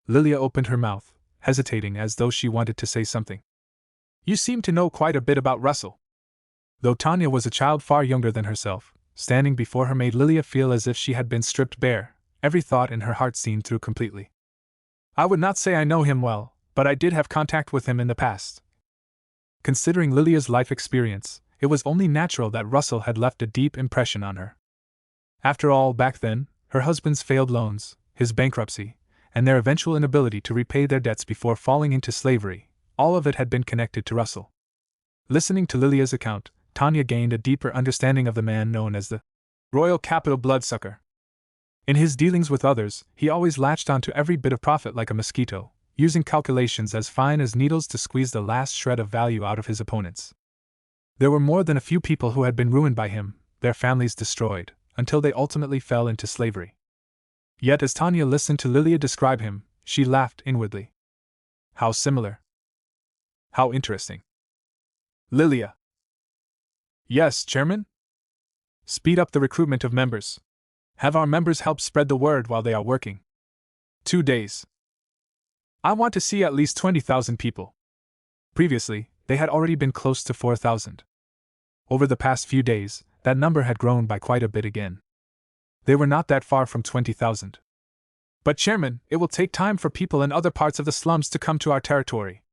Lilia opened her mouth, hesitating as though she wanted to say something. You seem to know quite a bit about Russell. Though Tanya was a child far younger than herself, standing before her made Lilia feel as if she had been stripped bare, every thought in her heart seen through completely. I would not say I know him well, but I did have contact with him in the past. Considering Lilia's life experience, it was only natural that Russell had left a deep impression on her. After all, back then, her husband's failed loans, his bankruptcy, and their eventual inability to repay their debts before falling into slavery, all of it had been connected to Russell. Listening to Lilia's account, Tanya gained a deeper understanding of the man known as the Royal Capital Bloodsucker. In his dealings with others, he always latched onto every bit of profit like a mosquito, using calculations as fine as needles to squeeze the last shred of value out of his opponents. There were more than a few people who had been ruined by him, their families destroyed, until they ultimately fell into slavery. Yet as Tanya listened to Lilia describe him, she laughed inwardly. How similar. How interesting. Lilia. Yes, Chairman? Speed up the recruitment of members. Have our members help spread the word while they are working. 2 days. I want to see at least 20,000 people. Previously, they had already been close to 4,000. Over the past few days, that number had grown by quite a bit again. They were not that far from 20,000. But Chairman, it will take time for people in other parts of the slums to come to our territory.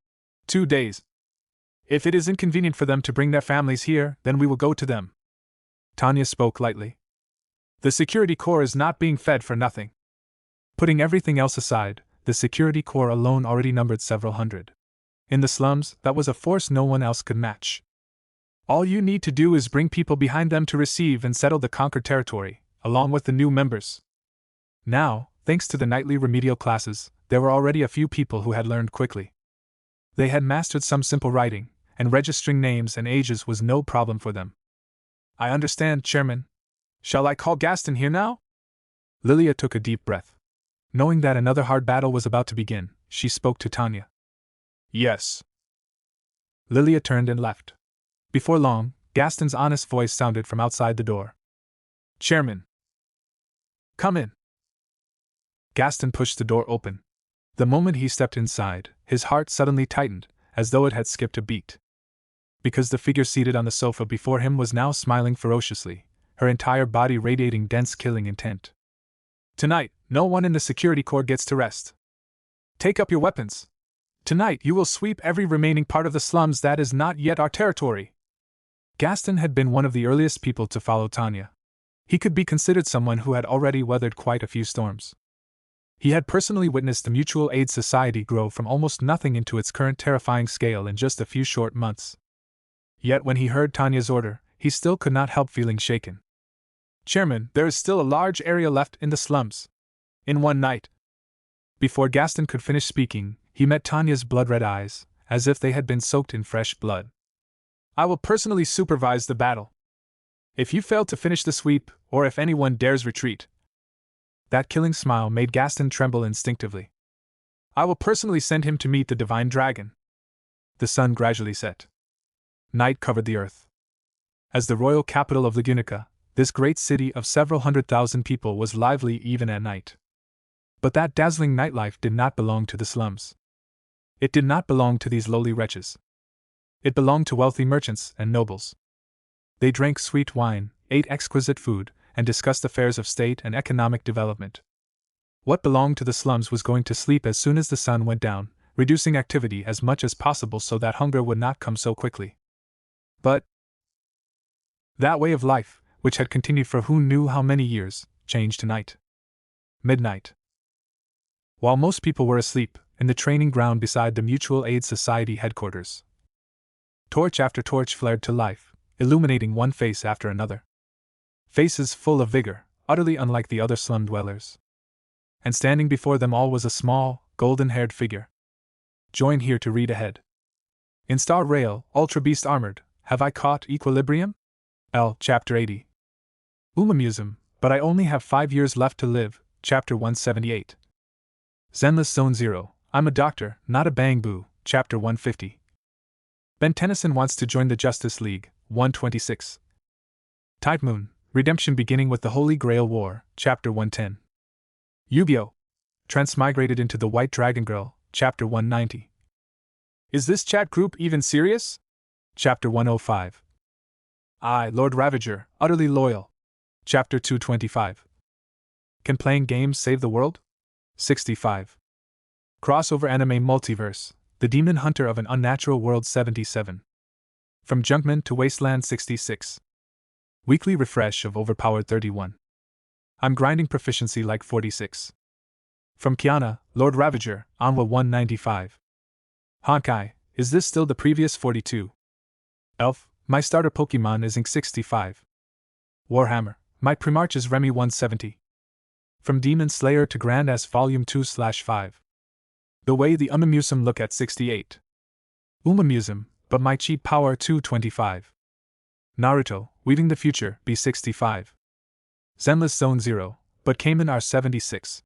2 days. If it is inconvenient for them to bring their families here, then we will go to them. Tanya spoke lightly. The security corps is not being fed for nothing. Putting everything else aside, the security corps alone already numbered several hundred. In the slums, that was a force no one else could match. All you need to do is bring people behind them to receive and settle the conquered territory, along with the new members. Now, thanks to the nightly remedial classes, there were already a few people who had learned quickly. They had mastered some simple writing, and registering names and ages was no problem for them. I understand, Chairman. Shall I call Gaston here now? Lilia took a deep breath. Knowing that another hard battle was about to begin, she spoke to Tanya. Yes. Lilia turned and left. Before long, Gaston's honest voice sounded from outside the door. Chairman. Come in. Gaston pushed the door open. The moment he stepped inside, his heart suddenly tightened, as though it had skipped a beat. Because the figure seated on the sofa before him was now smiling ferociously, her entire body radiating dense killing intent. Tonight, no one in the security corps gets to rest. Take up your weapons. Tonight you will sweep every remaining part of the slums that is not yet our territory. Gaston had been one of the earliest people to follow Tanya. He could be considered someone who had already weathered quite a few storms. He had personally witnessed the Mutual Aid Society grow from almost nothing into its current terrifying scale in just a few short months. Yet when he heard Tanya's order, he still could not help feeling shaken. Chairman, there is still a large area left in the slums. In one night. Before Gaston could finish speaking, he met Tanya's blood-red eyes, as if they had been soaked in fresh blood. I will personally supervise the battle. If you fail to finish the sweep, or if anyone dares retreat. That killing smile made Gaston tremble instinctively. I will personally send him to meet the divine dragon. The sun gradually set. Night covered the earth. As the royal capital of Lagunica, this great city of several 100,000 people was lively even at night. But that dazzling nightlife did not belong to the slums. It did not belong to these lowly wretches. It belonged to wealthy merchants and nobles. They drank sweet wine, ate exquisite food, and discussed affairs of state and economic development. What belonged to the slums was going to sleep as soon as the sun went down, reducing activity as much as possible so that hunger would not come so quickly. But that way of life, which had continued for who knew how many years, changed tonight. Midnight. While most people were asleep, in the training ground beside the Mutual Aid Society headquarters, torch after torch flared to life, illuminating one face after another. Faces full of vigor, utterly unlike the other slum dwellers. And standing before them all was a small, golden-haired figure. Join here to read ahead. In Star Rail, Ultra Beast Armored, Have I Caught Equilibrium? L. Chapter 80. Umamusum, but I only have 5 years left to live, Chapter 178. Zenless Zone 0, I'm a doctor, not a bang-boo, Chapter 150. Ben Tennyson wants to join the Justice League, 126. Tide Moon, Redemption beginning with the Holy Grail War, Chapter 110. Yu-Gi-Oh! Transmigrated into the White Dragon Girl, Chapter 190. Is this chat group even serious? Chapter 105. I, Lord Ravager, utterly loyal. Chapter 225. Can playing games save the world? 65. Crossover anime multiverse, The Demon Hunter of an Unnatural World 77. From Junkman to Wasteland 66. Weekly refresh of Overpowered 31. I'm grinding proficiency like 46. From Kiana, Lord Ravager, Anwa 195. Honkai, is this still the previous 42? Elf, my starter Pokemon is Ink 65. Warhammer, my Primarch is Remy 170. From Demon Slayer to Grand S Volume 2/5. The way the Umamusum look at 68. Umamusum, but my cheat power 225. Naruto, Weaving the Future, B65. Zenless Zone 0, but Cayman R76.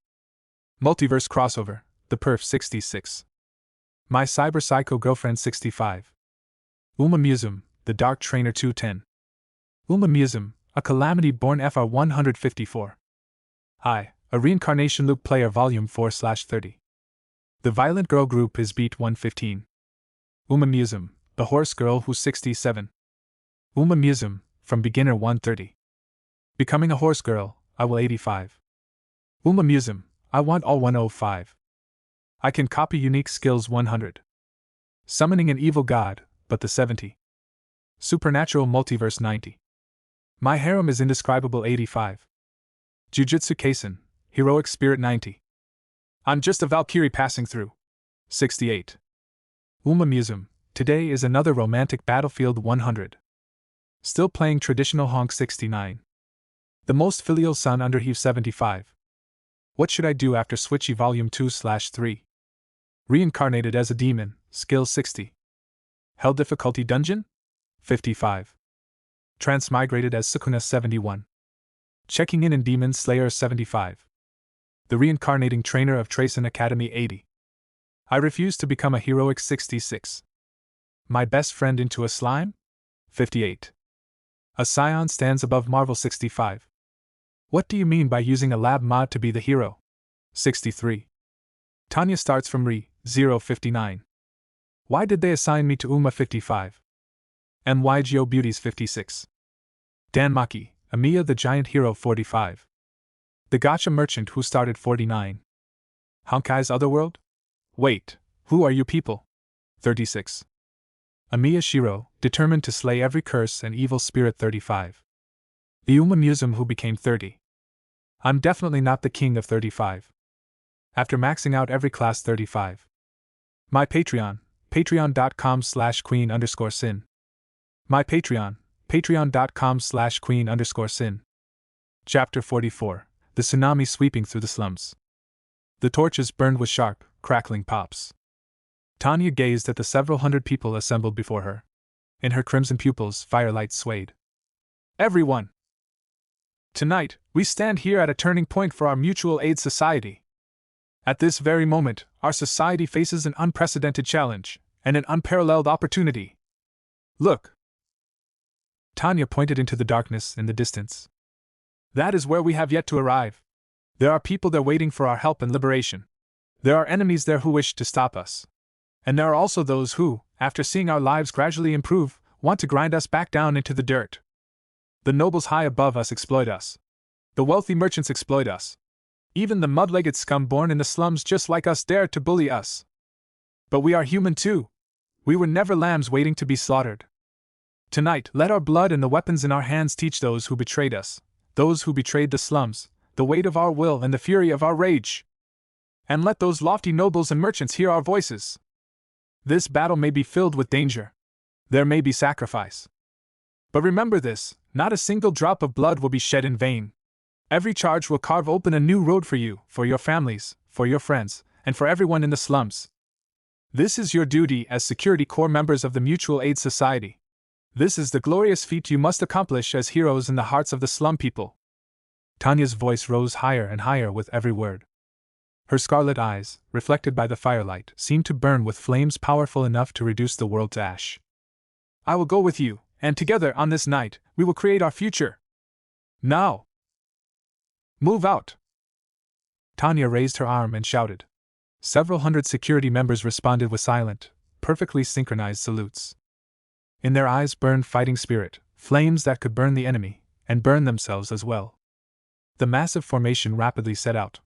Multiverse Crossover, The Perf 66. My Cyber Psycho Girlfriend 65. Umamusum, The Dark Trainer 210. Umamusum, a Calamity Born FR 154. I, a Reincarnation Loop Player Volume 4/30. The Violent Girl Group is Beat 115. Umamusum, The Horse Girl Who's 67. Umamusum, From Beginner 130. Becoming a Horse Girl, I will 85. Umamusum, I want all 105. I can copy unique skills 100. Summoning an evil god, but the 70. Supernatural Multiverse 90. My harem is indescribable 85. Jujutsu Kaisen, Heroic Spirit 90. I'm just a Valkyrie passing through. 68. Umamusum, today is another romantic battlefield 100. Still playing traditional honk 69. The most filial son under Heave 75. What should I do after Switchy Volume 2/3? Reincarnated as a demon, skill 60. Hell difficulty dungeon? 55. Transmigrated as Sukuna 71. Checking in Demon Slayer 75. The reincarnating trainer of Tracen Academy 80. I refuse to become a heroic 66. My best friend into a slime? 58. A Scion stands above Marvel 65. What do you mean by using a lab mod to be the hero? 63. Tanya starts from Re 059. Why did they assign me to Uma 55? MYGO Beauties 56. Dan Maki, Amiya the Giant Hero 45. The Gacha Merchant who started 49. Honkai's Otherworld? Wait, who are you people? 36. Amiya Shiro, determined to slay every curse and evil spirit 35. The Umamusum who became 30. I'm definitely not the king of 35. After maxing out every class 35. My Patreon, patreon.com/queen_sin. My Patreon, patreon.com/queen_sin. Chapter 44. The Tsunami Sweeping Through the Slums. The torches burned with sharp, crackling pops. Tanya gazed at the several hundred people assembled before her. In her crimson pupils, firelight swayed. Everyone! Tonight, we stand here at a turning point for our mutual aid society. At this very moment, our society faces an unprecedented challenge, and an unparalleled opportunity. Look! Tanya pointed into the darkness in the distance. That is where we have yet to arrive. There are people there waiting for our help and liberation. There are enemies there who wish to stop us. And there are also those who, after seeing our lives gradually improve, want to grind us back down into the dirt. The nobles high above us exploit us. The wealthy merchants exploit us. Even the mud-legged scum born in the slums just like us dare to bully us. But we are human too. We were never lambs waiting to be slaughtered. Tonight, let our blood and the weapons in our hands teach those who betrayed us, those who betrayed the slums, the weight of our will and the fury of our rage. And let those lofty nobles and merchants hear our voices. This battle may be filled with danger. There may be sacrifice. But remember this, not a single drop of blood will be shed in vain. Every charge will carve open a new road for you, for your families, for your friends, and for everyone in the slums. This is your duty as Security Corps members of the Mutual Aid Society. This is the glorious feat you must accomplish as heroes in the hearts of the slum people. Tanya's voice rose higher and higher with every word. Her scarlet eyes, reflected by the firelight, seemed to burn with flames powerful enough to reduce the world to ash. I will go with you, and together on this night, we will create our future. Now! Move out! Tanya raised her arm and shouted. Several hundred security members responded with silent, perfectly synchronized salutes. In their eyes burned fighting spirit, flames that could burn the enemy, and burn themselves as well. The massive formation rapidly set out.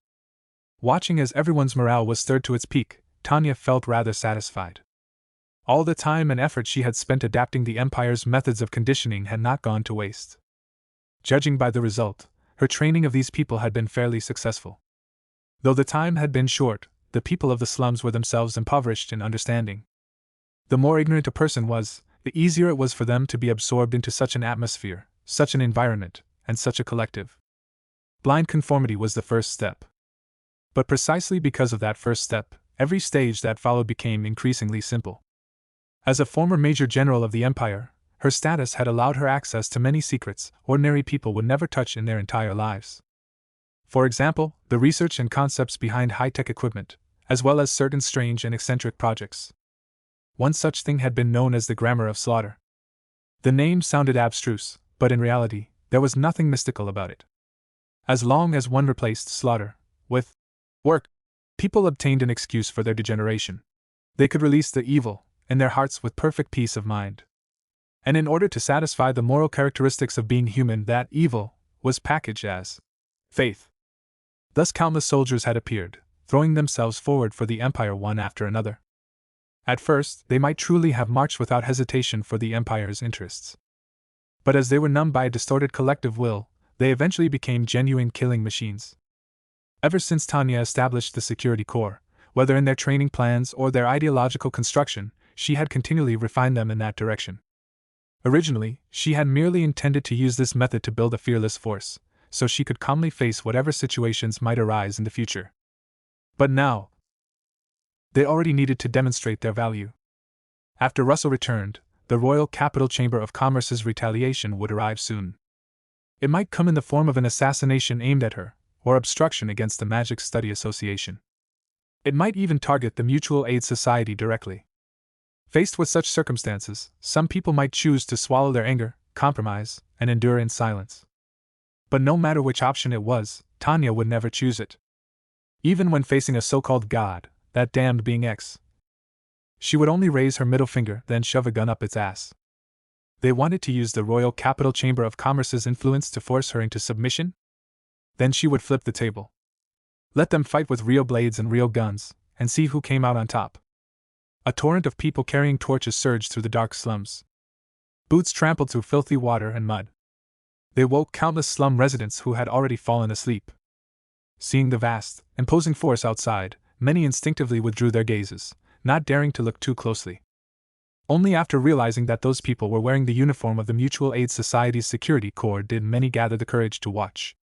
Watching as everyone's morale was stirred to its peak, Tanya felt rather satisfied. All the time and effort she had spent adapting the Empire's methods of conditioning had not gone to waste. Judging by the result, her training of these people had been fairly successful. Though the time had been short, the people of the slums were themselves impoverished in understanding. The more ignorant a person was, the easier it was for them to be absorbed into such an atmosphere, such an environment, and such a collective. Blind conformity was the first step. But precisely because of that first step, every stage that followed became increasingly simple. As a former Major General of the Empire, her status had allowed her access to many secrets ordinary people would never touch in their entire lives. For example, the research and concepts behind high-tech equipment, as well as certain strange and eccentric projects. One such thing had been known as the grammar of slaughter. The name sounded abstruse, but in reality, there was nothing mystical about it. As long as one replaced slaughter with work, people obtained an excuse for their degeneration. They could release the evil in their hearts with perfect peace of mind. And in order to satisfy the moral characteristics of being human, that evil was packaged as faith. Thus countless soldiers had appeared, throwing themselves forward for the Empire one after another. At first, they might truly have marched without hesitation for the Empire's interests. But as they were numbed by a distorted collective will, they eventually became genuine killing machines. Ever since Tanya established the Security Corps, whether in their training plans or their ideological construction, she had continually refined them in that direction. Originally, she had merely intended to use this method to build a fearless force, so she could calmly face whatever situations might arise in the future. But now, they already needed to demonstrate their value. After Russell returned, the Royal Capital Chamber of Commerce's retaliation would arrive soon. It might come in the form of an assassination aimed at her, or obstruction against the Magic Study Association. It might even target the Mutual Aid Society directly. Faced with such circumstances, some people might choose to swallow their anger, compromise, and endure in silence. But no matter which option it was, Tanya would never choose it. Even when facing a so-called god, that damned being X, she would only raise her middle finger, then shove a gun up its ass. They wanted to use the Royal Capital Chamber of Commerce's influence to force her into submission? Then she would flip the table. Let them fight with real blades and real guns, and see who came out on top. A torrent of people carrying torches surged through the dark slums. Boots trampled through filthy water and mud. They woke countless slum residents who had already fallen asleep. Seeing the vast, imposing force outside, many instinctively withdrew their gazes, not daring to look too closely. Only after realizing that those people were wearing the uniform of the Mutual Aid Society's Security Corps did many gather the courage to watch.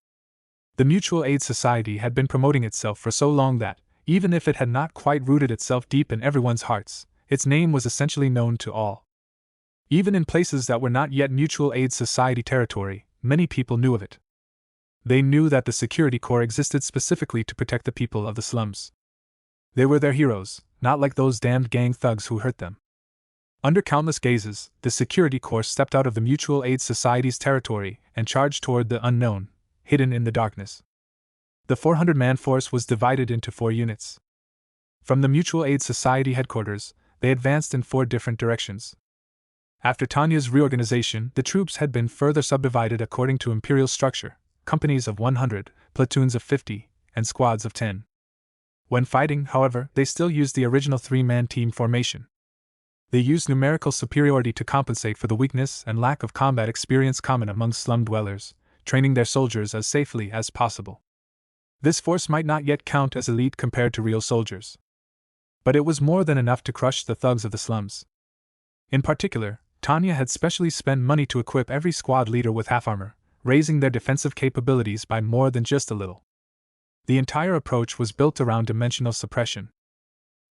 The Mutual Aid Society had been promoting itself for so long that, even if it had not quite rooted itself deep in everyone's hearts, its name was essentially known to all. Even in places that were not yet Mutual Aid Society territory, many people knew of it. They knew that the Security Corps existed specifically to protect the people of the slums. They were their heroes, not like those damned gang thugs who hurt them. Under countless gazes, the Security Corps stepped out of the Mutual Aid Society's territory and charged toward the unknown, hidden in the darkness. The 400-man force was divided into 4 units. From the Mutual Aid Society headquarters, they advanced in 4 different directions. After Tanya's reorganization, the troops had been further subdivided according to imperial structure, companies of 100, platoons of 50, and squads of 10. When fighting, however, they still used the original 3-man team formation. They used numerical superiority to compensate for the weakness and lack of combat experience common among slum dwellers, training their soldiers as safely as possible. This force might not yet count as elite compared to real soldiers. But it was more than enough to crush the thugs of the slums. In particular, Tanya had specially spent money to equip every squad leader with half armor, raising their defensive capabilities by more than just a little. The entire approach was built around dimensional suppression.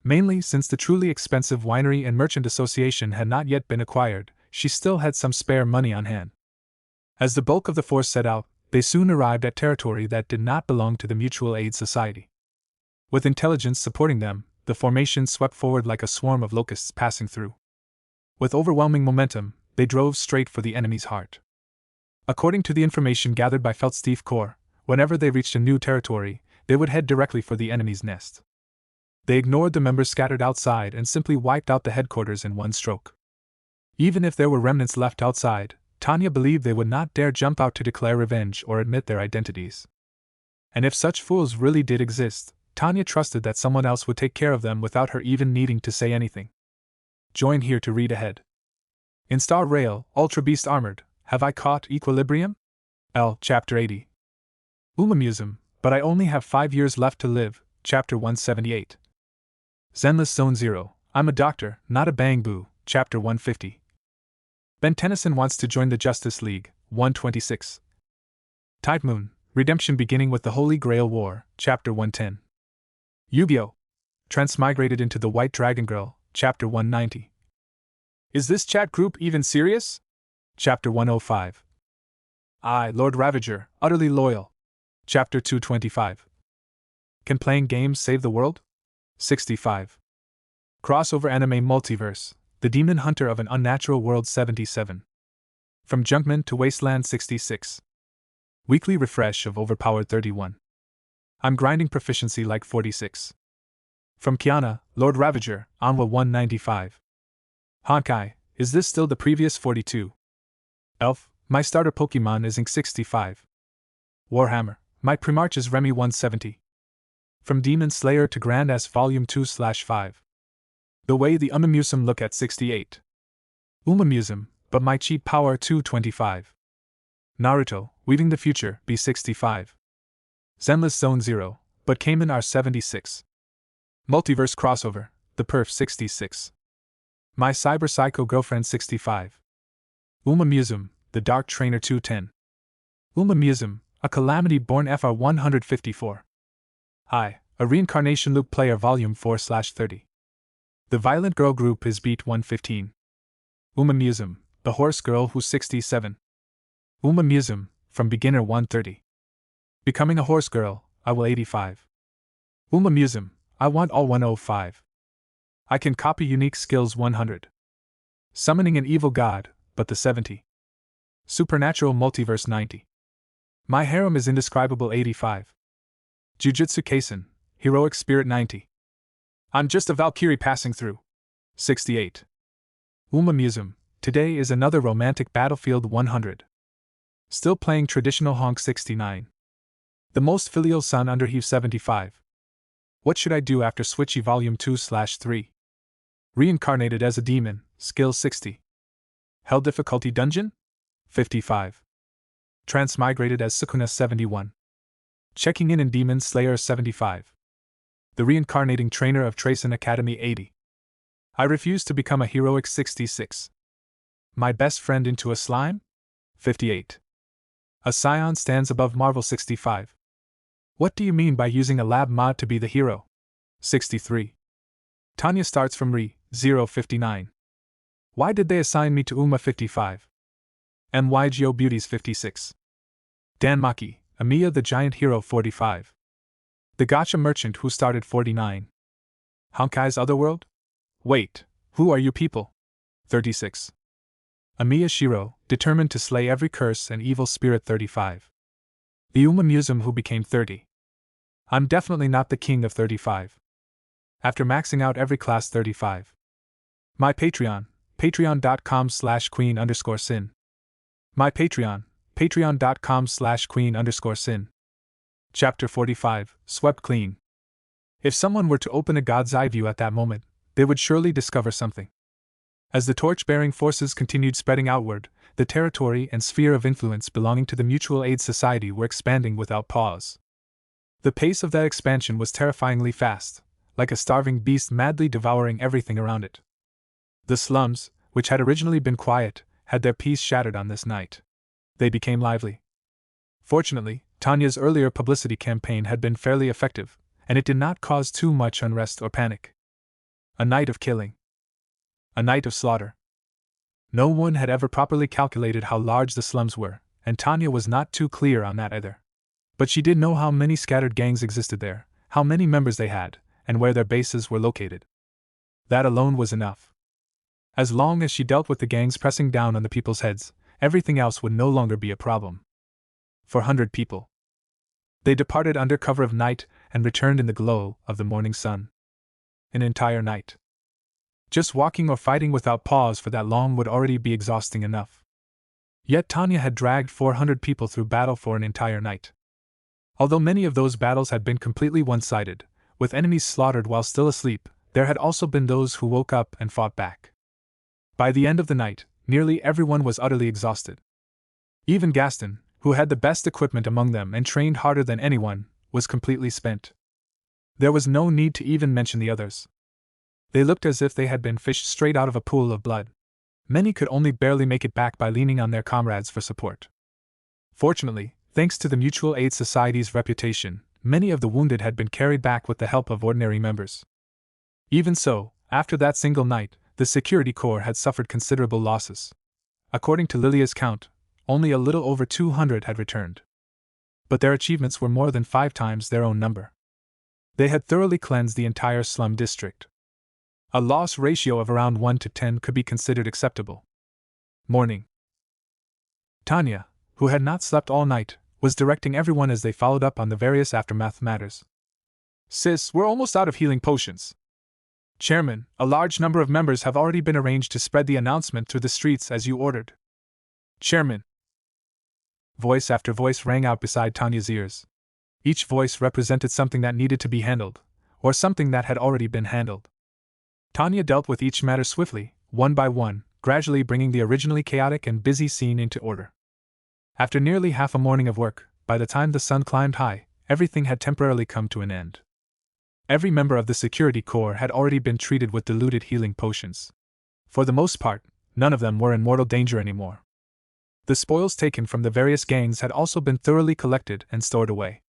Mainly since the truly expensive Winery and Merchant Association had not yet been acquired, she still had some spare money on hand. As the bulk of the force set out, they soon arrived at territory that did not belong to the Mutual Aid Society. With intelligence supporting them, the formation swept forward like a swarm of locusts passing through. With overwhelming momentum, they drove straight for the enemy's heart. According to the information gathered by Feldstief Corps, whenever they reached a new territory, they would head directly for the enemy's nest. They ignored the members scattered outside and simply wiped out the headquarters in one stroke. Even if there were remnants left outside, Tanya believed they would not dare jump out to declare revenge or admit their identities. And if such fools really did exist, Tanya trusted that someone else would take care of them without her even needing to say anything. Join here to read ahead. In Star Rail, Ultra Beast Armored, Have I Caught Equilibrium? L. Chapter 80. Umamusum, But I Only Have 5 Years Left to Live, Chapter 178. Zenless Zone 0, I'm a Doctor, Not a Bang Boo, Chapter 150. Ben Tennyson Wants to Join the Justice League, 126. Tide Moon, Redemption Beginning with the Holy Grail War, Chapter 110. Yu-Gi-Oh! Transmigrated into the White Dragon Girl, Chapter 190. Is this chat group even serious? Chapter 105. I, Lord Ravager, Utterly Loyal. Chapter 225. Can Playing Games Save the World? 65. Crossover Anime Multiverse, The Demon Hunter of an Unnatural World 77. From Junkman to Wasteland 66. Weekly refresh of Overpowered 31. I'm grinding proficiency like 46. From Kiana, Lord Ravager, Anwa 195. Honkai, is this still the previous 42? Elf, my starter Pokemon is Ink 65. Warhammer, my Primarch is Remy 170. From Demon Slayer to Grand S Volume 2/5. The Way the Umamusum Look at 68. Umamusum, but my cheat power 225. Naruto, Weaving the Future, B65. Zenless Zone 0, but Cayman R76. Multiverse Crossover, The Perf 66. My Cyber Psycho Girlfriend 65. Umamusum, The Dark Trainer 210. Umamusum, A Calamity Born FR 154. I, A Reincarnation Loop Player Volume 4/30. The Violent Girl Group is Beat 115. Umamusum, The Horse Girl Who's 67. Umamusum, From Beginner 130. Becoming a Horse Girl, I Will 85. Umamusum, I Want All 105. I Can Copy Unique Skills 100. Summoning an Evil God, but the 70. Supernatural Multiverse 90. My Harem is Indescribable 85. Jujutsu Kaisen, Heroic Spirit 90. I'm just a Valkyrie passing through. 68. Umamusum, Today is Another Romantic Battlefield 100. Still playing traditional Honk 69. The Most Filial Son under Heave 75. What Should I Do After Switchy Volume 2/3. Reincarnated as a Demon, Skill 60. Hell Difficulty Dungeon? 55. Transmigrated as Sukuna 71. Checking in Demon Slayer 75. The Reincarnating Trainer of Tracen Academy 80. I Refuse to Become a Heroic 66. My Best Friend Into a Slime? 58. A Scion Stands Above Marvel 65. What do you mean by using a lab mod to be the hero? 63. Tanya Starts from Re, 059. Why did they assign me to Uma 55? MYGO Beauties 56. Dan Maki, Amiya the Giant Hero 45. The Gotcha Merchant Who Started 49. Honkai's Otherworld? Wait, who are you people? 36. Amiya Shiro, Determined to Slay Every Curse and Evil Spirit 35. The Umamusum Who Became 30. I'm definitely not the king of 35. After maxing out every class 35. My Patreon, patreon.com/queen_sin. My Patreon, patreon.com/queen_sin. Chapter 45, Swept Clean. If someone were to open a God's Eye view at that moment, they would surely discover something. As the torch-bearing forces continued spreading outward, the territory and sphere of influence belonging to the Mutual Aid Society were expanding without pause. The pace of that expansion was terrifyingly fast, like a starving beast madly devouring everything around it. The slums, which had originally been quiet, had their peace shattered on this night. They became lively. Fortunately, Tanya's earlier publicity campaign had been fairly effective, and it did not cause too much unrest or panic. A night of killing. A night of slaughter. No one had ever properly calculated how large the slums were, and Tanya was not too clear on that either. But she did know how many scattered gangs existed there, how many members they had, and where their bases were located. That alone was enough. As long as she dealt with the gangs pressing down on the people's heads, everything else would no longer be a problem. 400 people. They departed under cover of night and returned in the glow of the morning sun. An entire night. Just walking or fighting without pause for that long would already be exhausting enough. Yet Tanya had dragged 400 people through battle for an entire night. Although many of those battles had been completely one-sided, with enemies slaughtered while still asleep, there had also been those who woke up and fought back. By the end of the night, nearly everyone was utterly exhausted. Even Gaston, who had the best equipment among them and trained harder than anyone, was completely spent. There was no need to even mention the others. They looked as if they had been fished straight out of a pool of blood. Many could only barely make it back by leaning on their comrades for support. Fortunately, thanks to the Mutual Aid Society's reputation, many of the wounded had been carried back with the help of ordinary members. Even so, after that single night, the Security Corps had suffered considerable losses. According to Lilia's count, only a little over 200 had returned. But their achievements were more than 5 times their own number. They had thoroughly cleansed the entire slum district. A loss ratio of around 1 to 10 could be considered acceptable. Morning. Tanya, who had not slept all night, was directing everyone as they followed up on the various aftermath matters. Sis, we're almost out of healing potions. Chairman, a large number of members have already been arranged to spread the announcement through the streets as you ordered. Chairman. Voice after voice rang out beside Tanya's ears. Each voice represented something that needed to be handled, or something that had already been handled. Tanya dealt with each matter swiftly, one by one, gradually bringing the originally chaotic and busy scene into order. After nearly half a morning of work, by the time the sun climbed high, everything had temporarily come to an end. Every member of the Security Corps had already been treated with diluted healing potions. For the most part, none of them were in mortal danger anymore. The spoils taken from the various gangs had also been thoroughly collected and stored away.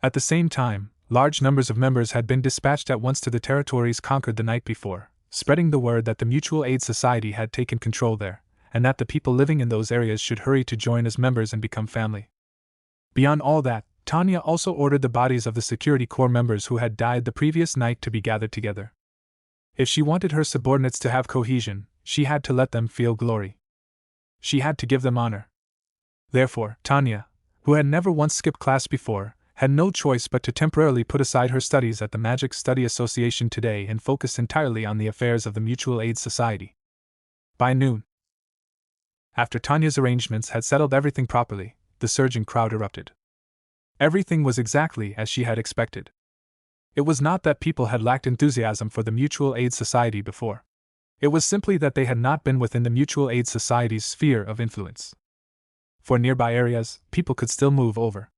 At the same time, large numbers of members had been dispatched at once to the territories conquered the night before, spreading the word that the Mutual Aid Society had taken control there, and that the people living in those areas should hurry to join as members and become family. Beyond all that, Tanya also ordered the bodies of the Security Corps members who had died the previous night to be gathered together. If she wanted her subordinates to have cohesion, she had to let them feel glory. She had to give them honor. Therefore, Tanya, who had never once skipped class before, had no choice but to temporarily put aside her studies at the Magic Study Association today and focus entirely on the affairs of the Mutual Aid Society. By noon, after Tanya's arrangements had settled everything properly, the surging crowd erupted. Everything was exactly as she had expected. It was not that people had lacked enthusiasm for the Mutual Aid Society before. It was simply that they had not been within the Mutual Aid Society's sphere of influence. For nearby areas, people could still move over.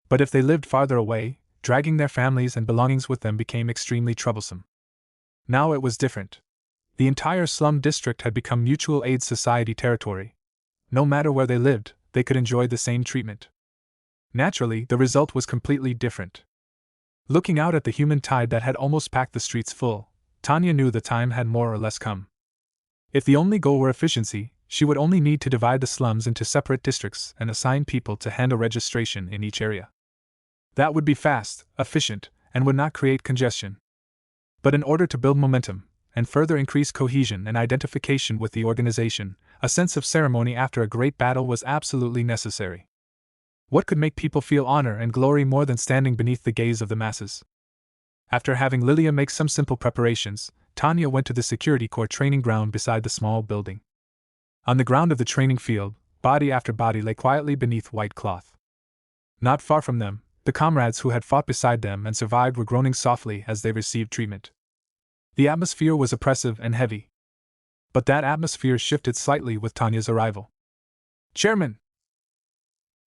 But if they lived farther away, dragging their families and belongings with them became extremely troublesome. Now it was different. The entire slum district had become Mutual Aid Society territory. No matter where they lived, they could enjoy the same treatment. Naturally, the result was completely different. Looking out at the human tide that had almost packed the streets full, Tanya knew the time had more or less come. If the only goal were efficiency, she would only need to divide the slums into separate districts and assign people to handle registration in each area. That would be fast, efficient, and would not create congestion. But in order to build momentum, and further increase cohesion and identification with the organization, a sense of ceremony after a great battle was absolutely necessary. What could make people feel honor and glory more than standing beneath the gaze of the masses? After having Lilia make some simple preparations, Tanya went to the Security Corps training ground beside the small building. On the ground of the training field, body after body lay quietly beneath white cloth. Not far from them, the comrades who had fought beside them and survived were groaning softly as they received treatment. The atmosphere was oppressive and heavy. But that atmosphere shifted slightly with Tanya's arrival. Chairman!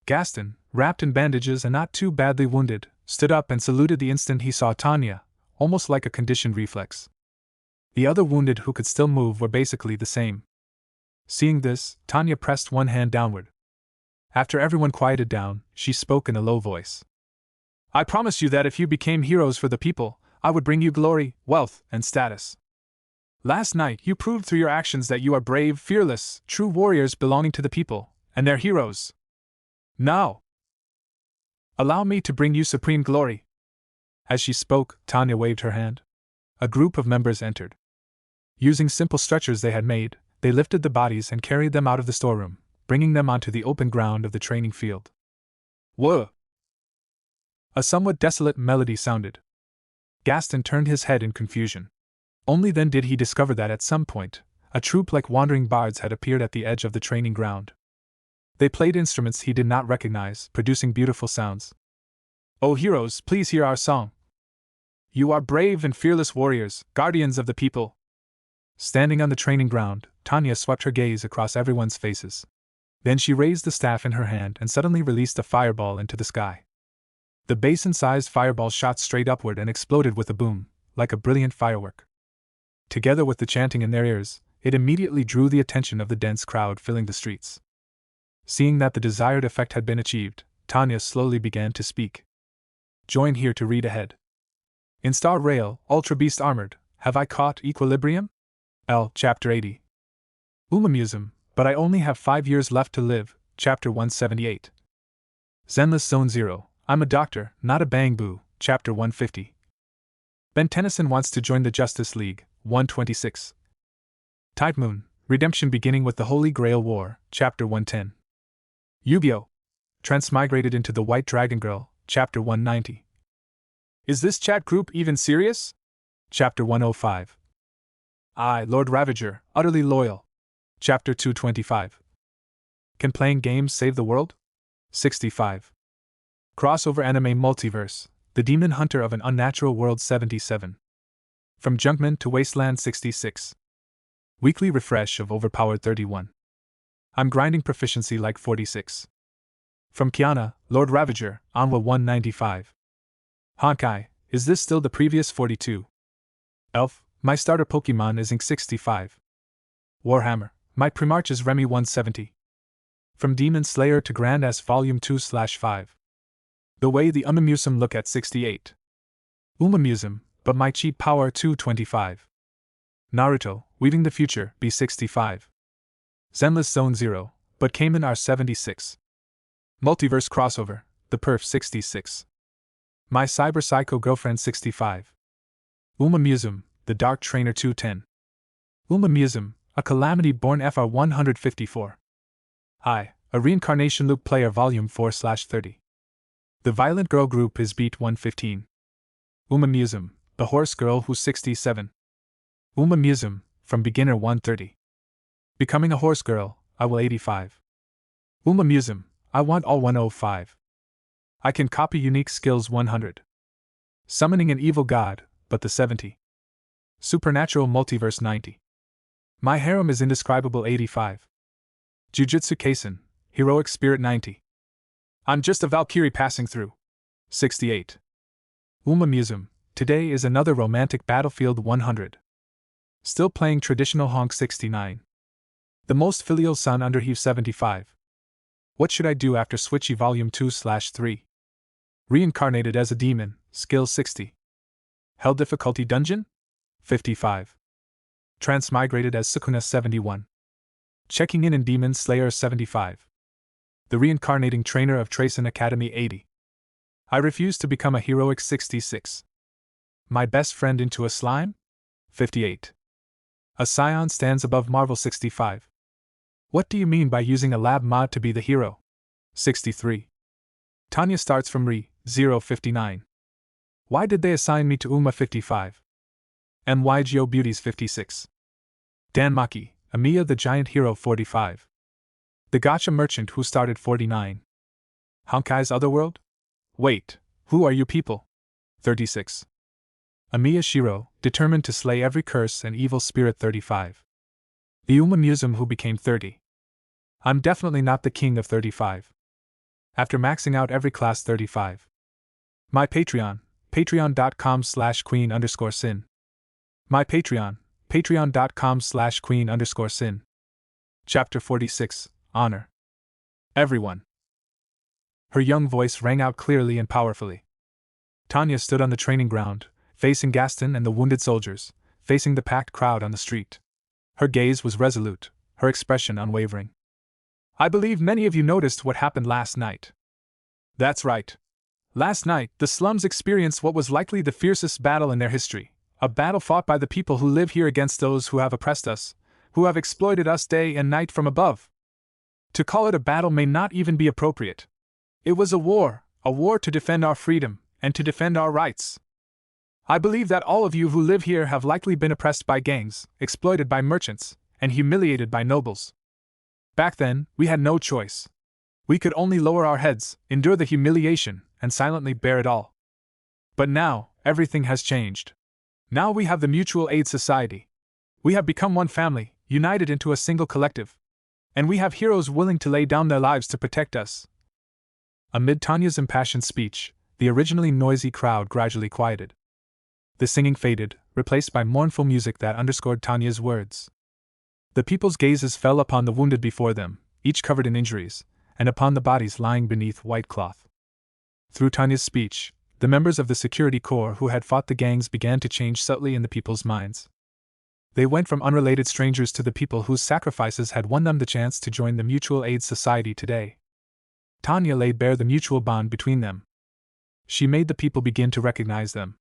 Gaston, wrapped in bandages and not too badly wounded, stood up and saluted the instant he saw Tanya, almost like a conditioned reflex. The other wounded who could still move were basically the same. Seeing this, Tanya pressed one hand downward. After everyone quieted down, she spoke in a low voice. I promised you that if you became heroes for the people, I would bring you glory, wealth, and status. Last night you proved through your actions that you are brave, fearless, true warriors belonging to the people, and their heroes. Now, allow me to bring you supreme glory. As she spoke, Tanya waved her hand. A group of members entered. Using simple stretchers they had made, they lifted the bodies and carried them out of the storeroom, bringing them onto the open ground of the training field. Whoa! A somewhat desolate melody sounded. Gaston turned his head in confusion. Only then did he discover that at some point, a troupe like wandering bards had appeared at the edge of the training ground. They played instruments he did not recognize, producing beautiful sounds. "O heroes, please hear our song. You are brave and fearless warriors, guardians of the people." Standing on the training ground, Tanya swept her gaze across everyone's faces. Then she raised the staff in her hand and suddenly released a fireball into the sky. The basin-sized fireball shot straight upward and exploded with a boom, like a brilliant firework. Together with the chanting in their ears, it immediately drew the attention of the dense crowd filling the streets. Seeing that the desired effect had been achieved, Tanya slowly began to speak. "Join here to read ahead. In Star Rail, Ultra Beast Armored, have I caught equilibrium? L. Chapter 80. Umamusum, but I only have 5 years left to live, Chapter 178. Zenless Zone 0, I'm a doctor, not a bang boo, Chapter 150. Ben Tennyson wants to join the Justice League, 126. Tide Moon, Redemption beginning with the Holy Grail War, Chapter 110. Yu-Gi-Oh! Transmigrated into the White Dragon Girl, Chapter 190. Is this chat group even serious? Chapter 105. I, Lord Ravager, utterly loyal. Chapter 225. Can playing games save the world? 65. Crossover Anime Multiverse, The Demon Hunter of an Unnatural World 77. From Junkman to Wasteland 66. Weekly refresh of Overpowered 31. I'm grinding proficiency like 46. From Kiana, Lord Ravager, Anwa 195. Honkai, is this still the previous 42? Elf, my starter Pokemon is Ink 65. Warhammer, my Primarch is Remy 170. From Demon Slayer to Grand S Volume 2/5. The way the Umamusum look at 68. Umamusum, but my cheat power 225. Naruto, Weaving the Future, B65. Zenless Zone 0, but Cayman R76. Multiverse Crossover, The Perf 66. My Cyber Psycho Girlfriend 65. Umamusum, The Dark Trainer 210. Umamusum, A Calamity Born FR 154. I, A Reincarnation Loop Player Volume 4/30. The Violent Girl Group is Beat 115. Umamusum, The Horse Girl Who's 67. Umamusum, From Beginner 130. Becoming a Horse Girl, I will 85. Umamusum, I want all 105. I can copy unique skills 100. Summoning an evil god, but the 70. Supernatural Multiverse 90. My harem is indescribable 85. Jujutsu Kaisen, Heroic Spirit 90. I'm just a Valkyrie passing through. 68. Umamusum, today is another romantic battlefield 100. Still playing traditional honk 69. The most filial son under Heave 75. What should I do after Switchy Volume 2/3? Reincarnated as a demon, skill 60. Hell difficulty dungeon? 55. Transmigrated as Sukuna 71. Checking in Demon Slayer 75. The reincarnating trainer of Tracen Academy 80. I refuse to become a heroic 66. My best friend into a slime? 58. A scion stands above Marvel 65. What do you mean by using a lab mod to be the hero? 63. Tanya starts from Re 059. Why did they assign me to Uma 55? MYGO Beauties 56. Dan Maki, Amiya the Giant Hero 45. The Gacha Merchant who started 49. Honkai's Otherworld? Wait, who are you people? 36. Amiya Shiro, determined to slay every curse and evil spirit 35. The Umamusum who became 30. I'm definitely not the king of 35. After maxing out every class 35. My Patreon, patreon.com/queen_sin. My Patreon, patreon.com/queen_sin. Chapter 46, Honor. Everyone. Her young voice rang out clearly and powerfully. Tanya stood on the training ground, facing Gaston and the wounded soldiers, facing the packed crowd on the street. Her gaze was resolute, her expression unwavering. I believe many of you noticed what happened last night. That's right. Last night, the slums experienced what was likely the fiercest battle in their history, a battle fought by the people who live here against those who have oppressed us, who have exploited us day and night from above. To call it a battle may not even be appropriate. It was a war to defend our freedom, and to defend our rights. I believe that all of you who live here have likely been oppressed by gangs, exploited by merchants, and humiliated by nobles. Back then, we had no choice. We could only lower our heads, endure the humiliation, and silently bear it all. But now, everything has changed. Now we have the Mutual Aid Society. We have become one family, united into a single collective. And we have heroes willing to lay down their lives to protect us. Amid Tanya's impassioned speech, the originally noisy crowd gradually quieted. The singing faded, replaced by mournful music that underscored Tanya's words. The people's gazes fell upon the wounded before them, each covered in injuries, and upon the bodies lying beneath white cloth. Through Tanya's speech, the members of the security corps who had fought the gangs began to change subtly in the people's minds. They went from unrelated strangers to the people whose sacrifices had won them the chance to join the Mutual Aid Society today. Tanya laid bare the mutual bond between them. She made the people begin to recognize them.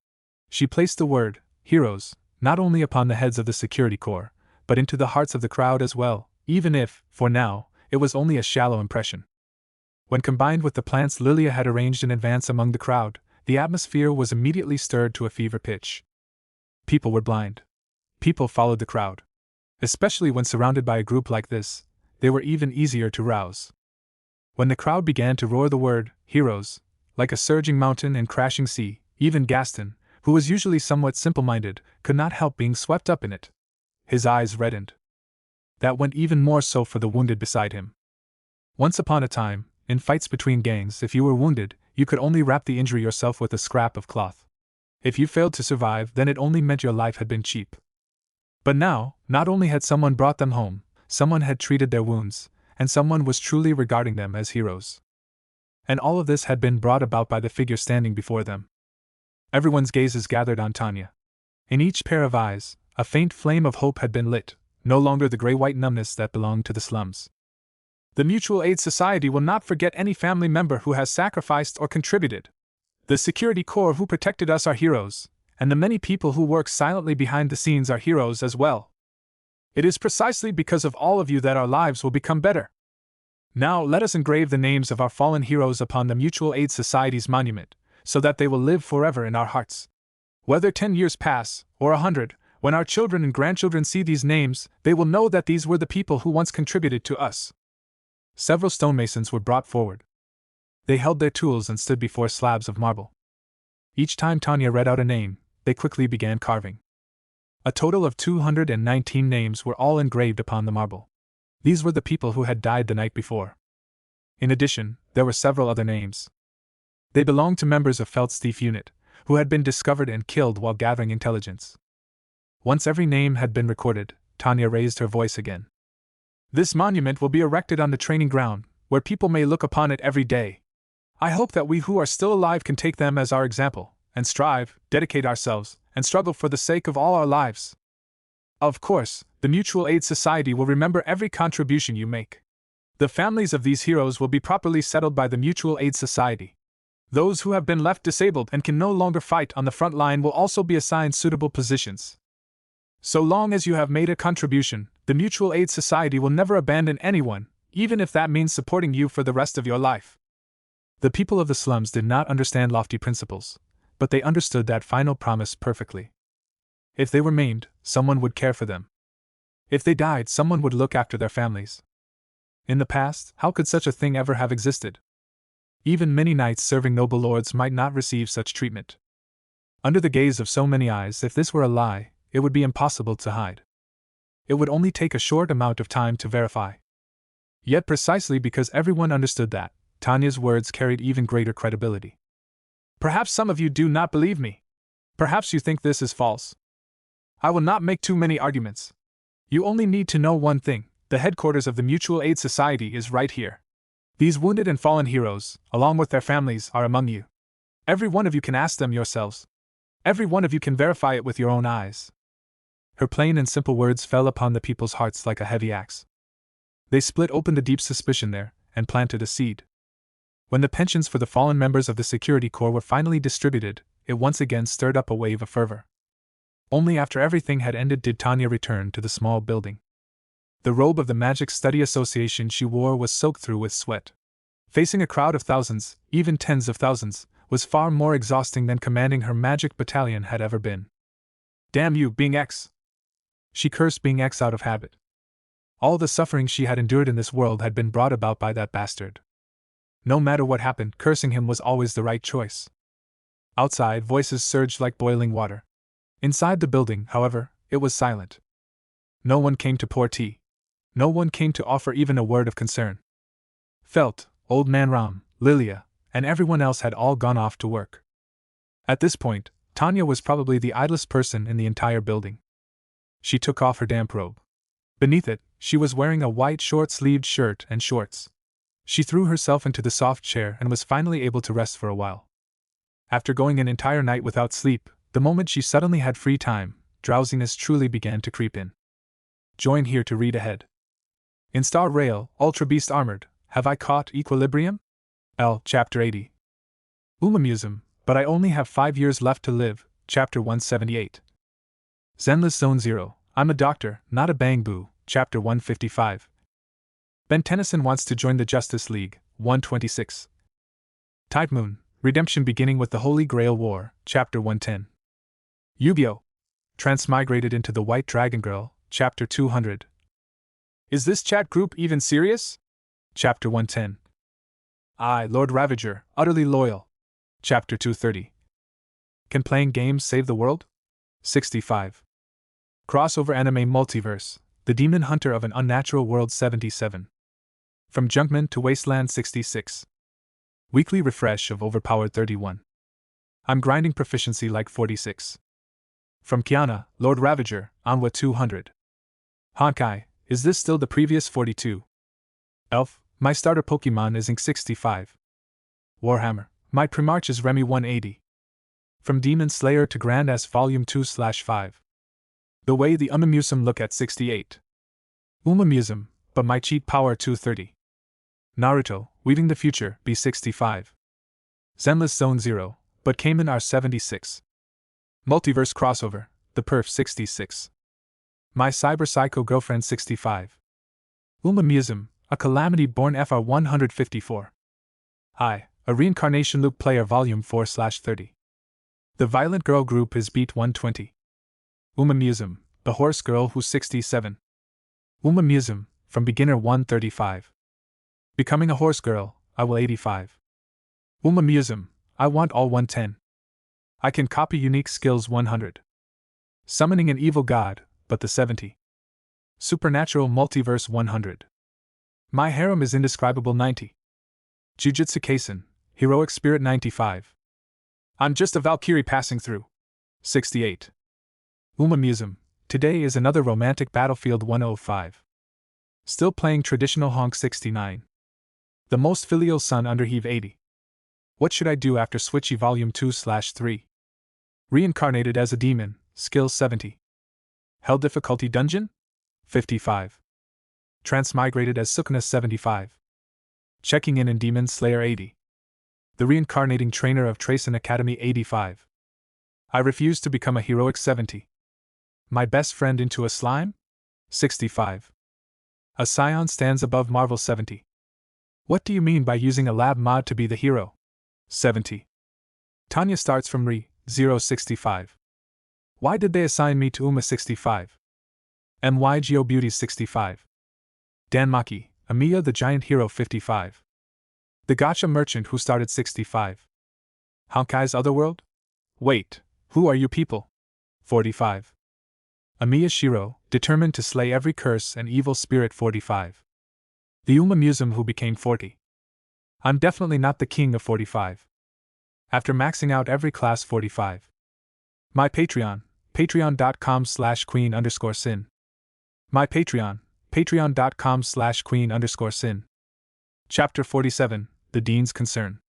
She placed the word, heroes, not only upon the heads of the security corps, but into the hearts of the crowd as well, even if, for now, it was only a shallow impression. When combined with the plans Lilia had arranged in advance among the crowd, the atmosphere was immediately stirred to a fever pitch. People were blind. People followed the crowd. Especially when surrounded by a group like this, they were even easier to rouse. When the crowd began to roar the word, heroes, like a surging mountain and crashing sea, even Gaston, who was usually somewhat simple-minded, could not help being swept up in it. His eyes reddened. That went even more so for the wounded beside him. Once upon a time, in fights between gangs, if you were wounded, you could only wrap the injury yourself with a scrap of cloth. If you failed to survive, then it only meant your life had been cheap. But now, not only had someone brought them home, someone had treated their wounds, and someone was truly regarding them as heroes. And all of this had been brought about by the figure standing before them. Everyone's gazes gathered on Tanya. In each pair of eyes, a faint flame of hope had been lit, no longer the gray-white numbness that belonged to the slums. The Mutual Aid Society will not forget any family member who has sacrificed or contributed. The security corps who protected us are heroes, and the many people who work silently behind the scenes are heroes as well. It is precisely because of all of you that our lives will become better. Now let us engrave the names of our fallen heroes upon the Mutual Aid Society's monument, so that they will live forever in our hearts. Whether 10 years pass, or 100, when our children and grandchildren see these names, they will know that these were the people who once contributed to us. Several stonemasons were brought forward. They held their tools and stood before slabs of marble. Each time Tanya read out a name, they quickly began carving. A total of 219 names were all engraved upon the marble. These were the people who had died the night before. In addition, there were several other names. They belonged to members of Feldstief unit, who had been discovered and killed while gathering intelligence. Once every name had been recorded, Tanya raised her voice again. This monument will be erected on the training ground, where people may look upon it every day. I hope that we who are still alive can take them as our example, and strive, dedicate ourselves, and struggle for the sake of all our lives. Of course, the Mutual Aid Society will remember every contribution you make. The families of these heroes will be properly settled by the Mutual Aid Society. Those who have been left disabled and can no longer fight on the front line will also be assigned suitable positions. So long as you have made a contribution, the Mutual Aid Society will never abandon anyone, even if that means supporting you for the rest of your life. The people of the slums did not understand lofty principles, but they understood that final promise perfectly. If they were maimed, someone would care for them. If they died, someone would look after their families. In the past, how could such a thing ever have existed? Even many knights serving noble lords might not receive such treatment. Under the gaze of so many eyes, if this were a lie, it would be impossible to hide. It would only take a short amount of time to verify. Yet precisely because everyone understood that, Tanya's words carried even greater credibility. Perhaps some of you do not believe me. Perhaps you think this is false. I will not make too many arguments. You only need to know one thing: the headquarters of the Mutual Aid Society is right here. These wounded and fallen heroes, along with their families, are among you. Every one of you can ask them yourselves. Every one of you can verify it with your own eyes. Her plain and simple words fell upon the people's hearts like a heavy axe. They split open the deep suspicion there, and planted a seed. When the pensions for the fallen members of the security corps were finally distributed, it once again stirred up a wave of fervor. Only after everything had ended did Tanya return to the small building. The robe of the Magic Study Association she wore was soaked through with sweat. Facing a crowd of thousands, even tens of thousands, was far more exhausting than commanding her magic battalion had ever been. Damn you, being X! She cursed being X out of habit. All the suffering she had endured in this world had been brought about by that bastard. No matter what happened, cursing him was always the right choice. Outside, voices surged like boiling water. Inside the building, however, it was silent. No one came to pour tea. No one came to offer even a word of concern. Felt, Old Man Ram, Lilia, and everyone else had all gone off to work. At this point, Tanya was probably the idlest person in the entire building. She took off her damp robe. Beneath it, she was wearing a white short-sleeved shirt and shorts. She threw herself into the soft chair and was finally able to rest for a while. After going an entire night without sleep, the moment she suddenly had free time, drowsiness truly began to creep in. Join here to read ahead. In Star Rail, Ultra Beast Armored, have I caught equilibrium? L. Chapter 80. Umamusum, but I only have 5 years left to live, Chapter 178. Zenless Zone 0, I'm a doctor, not a bang boo, Chapter 155. Ben Tennyson wants to join the Justice League, 126. Tide Moon, Redemption beginning with the Holy Grail War, Chapter 110. Yu-Gi-Oh! Transmigrated into the White Dragon Girl, Chapter 200. Is this chat group even serious? Chapter 110. I, Lord Ravager, utterly loyal. Chapter 230. Can playing games save the world? 65. Crossover Anime Multiverse, The Demon Hunter of an Unnatural World 77. From Junkman to Wasteland 66. Weekly refresh of Overpowered 31. I'm grinding proficiency like 46. From Kiana, Lord Ravager, Anwa 200. Honkai, is this still the previous 42? Elf, my starter Pokemon is Ink 65. Warhammer, my Primarch is Remy 180. From Demon Slayer to Grand S Volume 2/5. The way the Umamusum look at 68. Umamusum, but my cheat power 230. Naruto, Weaving the Future, B65. Zenless Zone 0, but Cayman are 76. Multiverse Crossover, The Perf 66. My Cyber Psycho Girlfriend 65. Umamusum, a Calamity Born FR 154. I, a Reincarnation Loop Player Volume 4/30. The Violent Girl Group is Beat 120. Umamusum, the Horse Girl Who's 67. Umamusum, from Beginner 135. Becoming a Horse Girl, I will 85. Umamusum, I want all 110. I can copy unique skills 100. Summoning an evil god, but the 70. Supernatural Multiverse 100. My harem is indescribable 90. Jujutsu Kaisen, Heroic Spirit 95. I'm just a Valkyrie passing through. 68. Umamusum, today is another romantic battlefield 105. Still playing traditional honk 69. The most filial son under heave 80. What should I do after Switchy Volume 2/3? Reincarnated as a demon, skill 70. Hell difficulty dungeon? 55. Transmigrated as Sukuna 75. Checking in Demon Slayer 80. The reincarnating trainer of Tracen Academy 85. I refuse to become a heroic 70. My best friend into a slime? 65. A Scion stands above Marvel 70. What do you mean by using a lab mod to be the hero? 70. Tanya starts from Re 065. Why did they assign me to Uma 65? MY Geo Beauty 65. Danmaki, Amiya the Giant Hero 55. The Gacha Merchant who started 65. Honkai's Otherworld? Wait, who are you people? 45. Amiya Shiro, determined to slay every curse and evil spirit 45. The Umamusum who became 40. I'm definitely not the king of 45. After maxing out every class 45. My Patreon, patreon.com/queen_sin. My Patreon, patreon.com/queen_sin. Chapter 47, The Dean's Concern.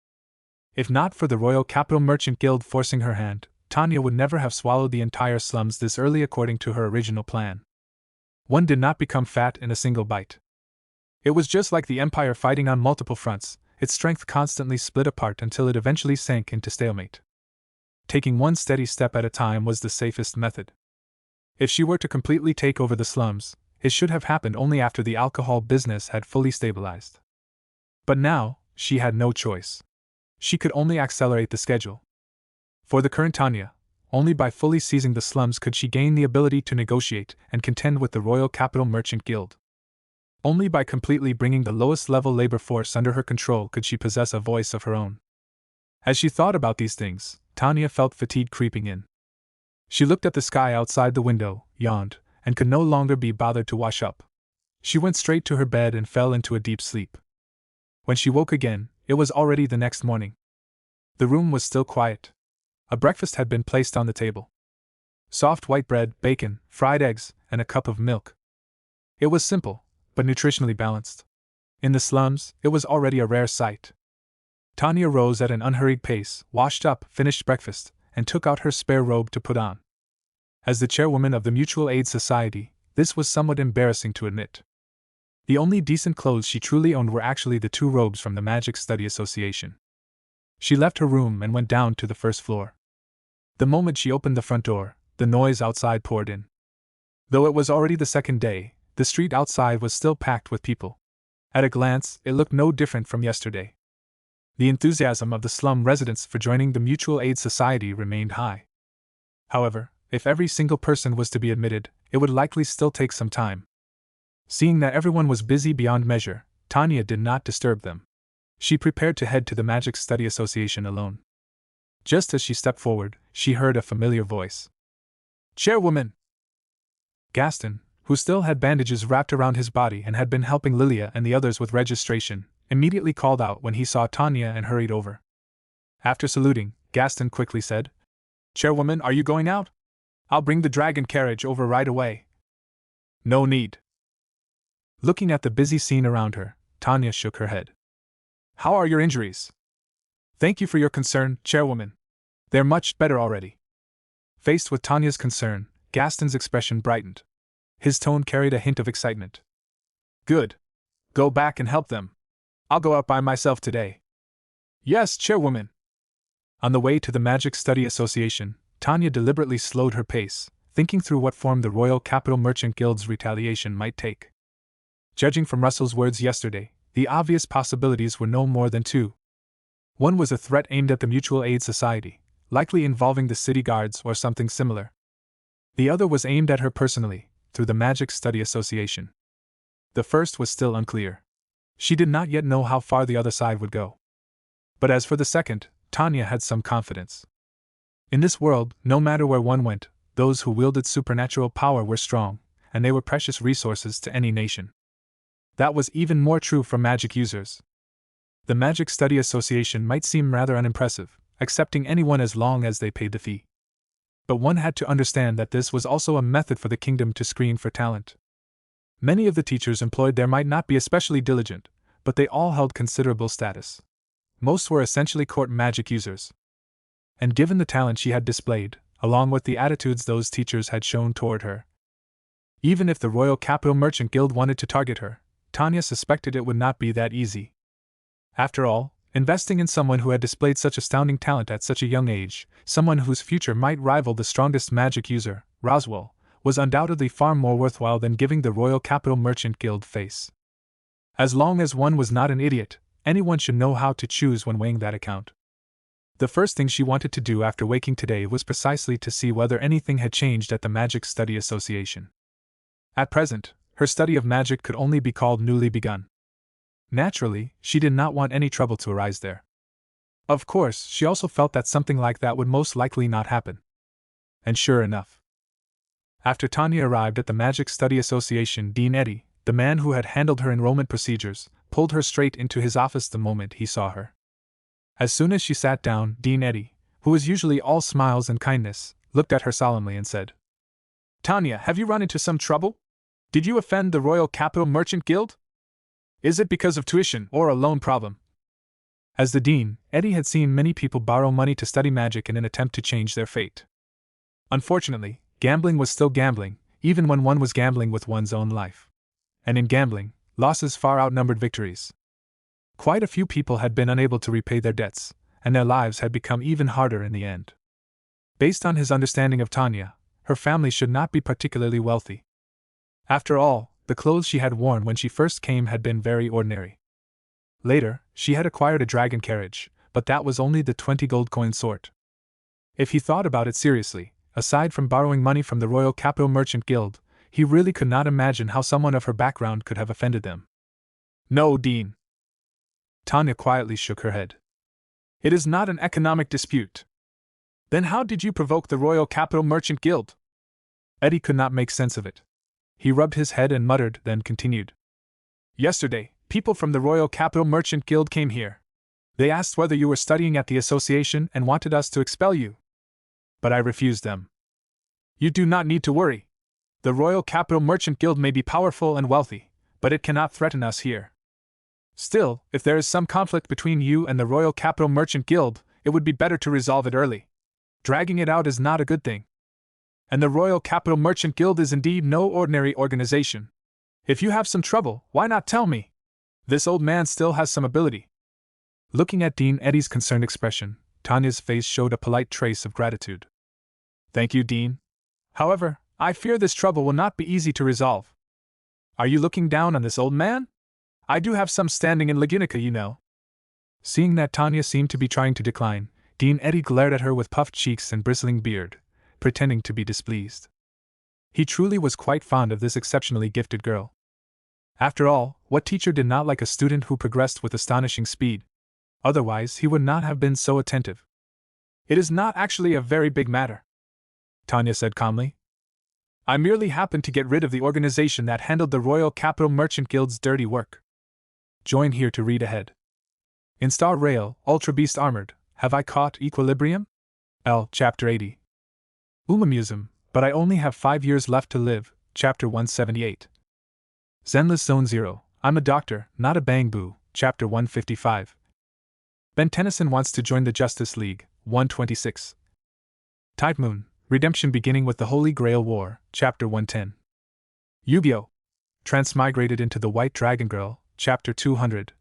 If not for the Royal Capital Merchant Guild forcing her hand, Tanya would never have swallowed the entire slums this early according to her original plan. One did not become fat in a single bite. It was just like the Empire fighting on multiple fronts, its strength constantly split apart until it eventually sank into stalemate. Taking one steady step at a time was the safest method. If she were to completely take over the slums, it should have happened only after the alcohol business had fully stabilized. But now, she had no choice. she could only accelerate the schedule. For the current Tanya, only by fully seizing the slums could she gain the ability to negotiate and contend with the Royal Capital Merchant Guild. Only by completely bringing the lowest level labor force under her control could she possess a voice of her own. As she thought about these things, Tanya felt fatigue creeping in. She looked at the sky outside the window, yawned, and could no longer be bothered to wash up. She went straight to her bed and fell into a deep sleep. When she woke again, it was already the next morning. The room was still quiet. A breakfast had been placed on the table. Soft white bread, bacon, fried eggs, and a cup of milk. It was simple, but nutritionally balanced. In the slums, it was already a rare sight. Tanya rose at an unhurried pace, washed up, finished breakfast, and took out her spare robe to put on. As the chairwoman of the Mutual Aid Society, this was somewhat embarrassing to admit. The only decent clothes she truly owned were actually the 2 robes from the Magic Study Association. She left her room and went down to the first floor. The moment she opened the front door, the noise outside poured in. Though it was already the second day, the street outside was still packed with people. At a glance, it looked no different from yesterday. The enthusiasm of the slum residents for joining the Mutual Aid Society remained high. However, if every single person was to be admitted, it would likely still take some time. Seeing that everyone was busy beyond measure, Tanya did not disturb them. She prepared to head to the Magic Study Association alone. Just as she stepped forward, she heard a familiar voice. "Chairwoman!" Gaston, who still had bandages wrapped around his body and had been helping Lilia and the others with registration, immediately called out when he saw Tanya and hurried over. After saluting, Gaston quickly said, "Chairwoman, are you going out? I'll bring the dragon carriage over right away." "No need." Looking at the busy scene around her, Tanya shook her head. "How are your injuries?" "Thank you for your concern, Chairwoman. They're much better already." Faced with Tanya's concern, Gaston's expression brightened. His tone carried a hint of excitement. "Good. Go back and help them. I'll go out by myself today." "Yes, Chairwoman." On the way to the Magic Study Association, Tanya deliberately slowed her pace, thinking through what form the Royal Capital Merchant Guild's retaliation might take. Judging from Russell's words yesterday, the obvious possibilities were no more than 2. One was a threat aimed at the Mutual Aid Society, likely involving the city guards or something similar. The other was aimed at her personally, through the Magic Study Association. The first was still unclear. She did not yet know how far the other side would go. But as for the second, Tanya had some confidence. In this world, no matter where one went, those who wielded supernatural power were strong, and they were precious resources to any nation. That was even more true for magic users. The Magic Study Association might seem rather unimpressive, accepting anyone as long as they paid the fee. But one had to understand that this was also a method for the kingdom to screen for talent. Many of the teachers employed there might not be especially diligent, but they all held considerable status. Most were essentially court magic users. And given the talent she had displayed, along with the attitudes those teachers had shown toward her, even if the Royal Capital Merchant Guild wanted to target her, Tanya suspected it would not be that easy. After all, investing in someone who had displayed such astounding talent at such a young age, someone whose future might rival the strongest magic user, Roswell, was undoubtedly far more worthwhile than giving the Royal Capital Merchant Guild face. As long as one was not an idiot, anyone should know how to choose when weighing that account. The first thing she wanted to do after waking today was precisely to see whether anything had changed at the Magic Study Association. At present, her study of magic could only be called newly begun. Naturally, she did not want any trouble to arise there. Of course, she also felt that something like that would most likely not happen. And sure enough, after Tanya arrived at the Magic Study Association, Dean Eddy, the man who had handled her enrollment procedures, pulled her straight into his office the moment he saw her. As soon as she sat down, Dean Eddy, who was usually all smiles and kindness, looked at her solemnly and said, "Tanya, have you run into some trouble? Did you offend the Royal Capital Merchant Guild? Is it because of tuition or a loan problem?" As the dean, Eddy had seen many people borrow money to study magic in an attempt to change their fate. Unfortunately, gambling was still gambling, even when one was gambling with one's own life. And in gambling, losses far outnumbered victories. Quite a few people had been unable to repay their debts, and their lives had become even harder in the end. Based on his understanding of Tanya, her family should not be particularly wealthy. After all, the clothes she had worn when she first came had been very ordinary. Later, she had acquired a dragon carriage, but that was only the 20 gold coin sort. If he thought about it seriously, aside from borrowing money from the Royal Capital Merchant Guild, he really could not imagine how someone of her background could have offended them. No, Dean. Tanya quietly shook her head. It is not an economic dispute. Then how did you provoke the Royal Capital Merchant Guild? Eddie could not make sense of it. He rubbed his head and muttered, then continued. Yesterday, people from the Royal Capital Merchant Guild came here. They asked whether you were studying at the association and wanted us to expel you. But I refused them. You do not need to worry. The Royal Capital Merchant Guild may be powerful and wealthy, but it cannot threaten us here. Still, if there is some conflict between you and the Royal Capital Merchant Guild, it would be better to resolve it early. Dragging it out is not a good thing. And the Royal Capital Merchant Guild is indeed no ordinary organization. If you have some trouble, why not tell me? This old man still has some ability. Looking at Dean Eddie's concerned expression, Tanya's face showed a polite trace of gratitude. Thank you, Dean. However, I fear this trouble will not be easy to resolve. Are you looking down on this old man? I do have some standing in Lagunica, you know. Seeing that Tanya seemed to be trying to decline, Dean Eddie glared at her with puffed cheeks and bristling beard, pretending to be displeased. He truly was quite fond of this exceptionally gifted girl. After all, what teacher did not like a student who progressed with astonishing speed? Otherwise, he would not have been so attentive. It is not actually a very big matter, Tanya said calmly. I merely happened to get rid of the organization that handled the Royal Capital Merchant Guild's dirty work. Join here to read ahead. In Star Rail, Ultra Beast Armored, have I caught equilibrium? L. Chapter 80. Umamusum, but I only have 5 years left to live, Chapter 178. Zenless Zone 0, I'm a doctor, not a bang-boo, Chapter 155. Ben Tennyson wants to join the Justice League, 126. Tide Moon, Redemption beginning with the Holy Grail War, Chapter 110. Yu-Gi-Oh! Transmigrated into the White Dragon Girl, Chapter 200.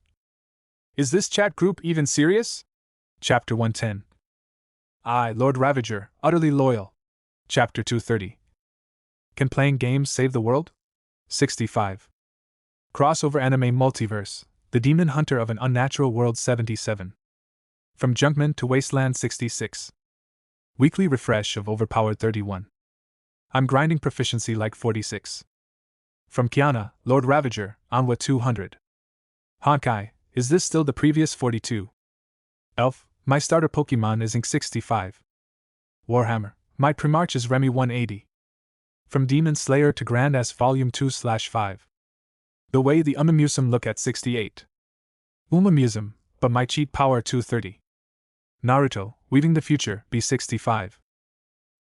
Is this chat group even serious? Chapter 110. I, Lord Ravager, utterly loyal. Chapter 230. Can playing games save the world? 65. Crossover anime multiverse, The Demon Hunter of an Unnatural World 77. From Junkman to Wasteland 66. Weekly refresh of Overpowered 31. I'm grinding proficiency like 46. From Kiana, Lord Ravager, Onwa 200. Honkai, is this still the previous 42? Elf, my starter Pokemon is Ink 65. Warhammer, my Primarch is Remy 180. From Demon Slayer to Grand S Volume 2/5. The way the Umamusum look at 68. Umamusum, but my cheat power 230. Naruto, Weaving the Future, B65.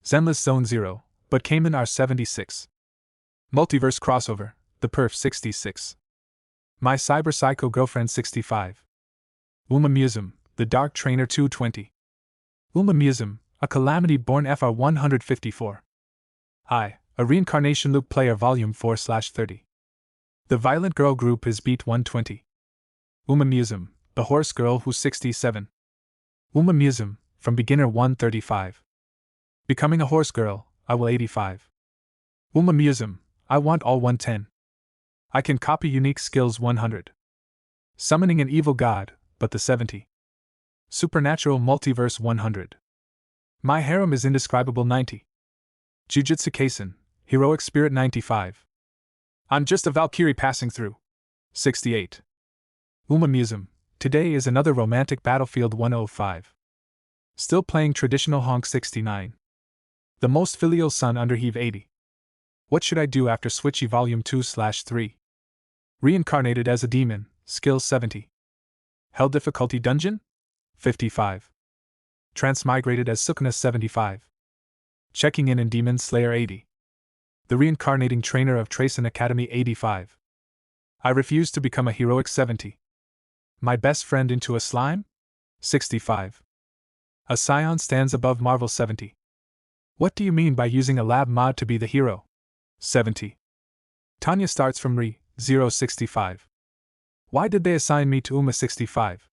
Zenless Zone 0, but Cayman R76. Multiverse Crossover, The Perf 66. My Cyber Psycho Girlfriend 65. Umamusum, The Dark Trainer 220. Umamusum, A Calamity Born FR 154. I, A Reincarnation Loop Player Volume 4/30. The Violent Girl Group is Beat 120. Umamusum, The Horse Girl Who's 67. Umamusum, From Beginner 135. Becoming a Horse Girl, I will 85. Umamusum, I want all 110. I can copy unique skills 100. Summoning an evil god, but the 70. Supernatural Multiverse 100. My harem is indescribable 90. Jujutsu Kaisen, Heroic Spirit 95. I'm just a Valkyrie passing through. 68. Umamusum, today is another romantic battlefield 105. Still playing traditional honk 69. The most filial son under heave 80. What should I do after Switchy Volume 2/3? Reincarnated as a demon, skill 70. Hell difficulty dungeon? 55. Transmigrated as Sukuna 75. Checking in Demon Slayer 80. The reincarnating trainer of Tracen Academy 85. I refuse to become a heroic 70. My best friend into a slime? 65. A scion stands above Marvel 70. What do you mean by using a lab mod to be the hero? 70. Tanya starts from Re 065. Why did they assign me to Uma 65?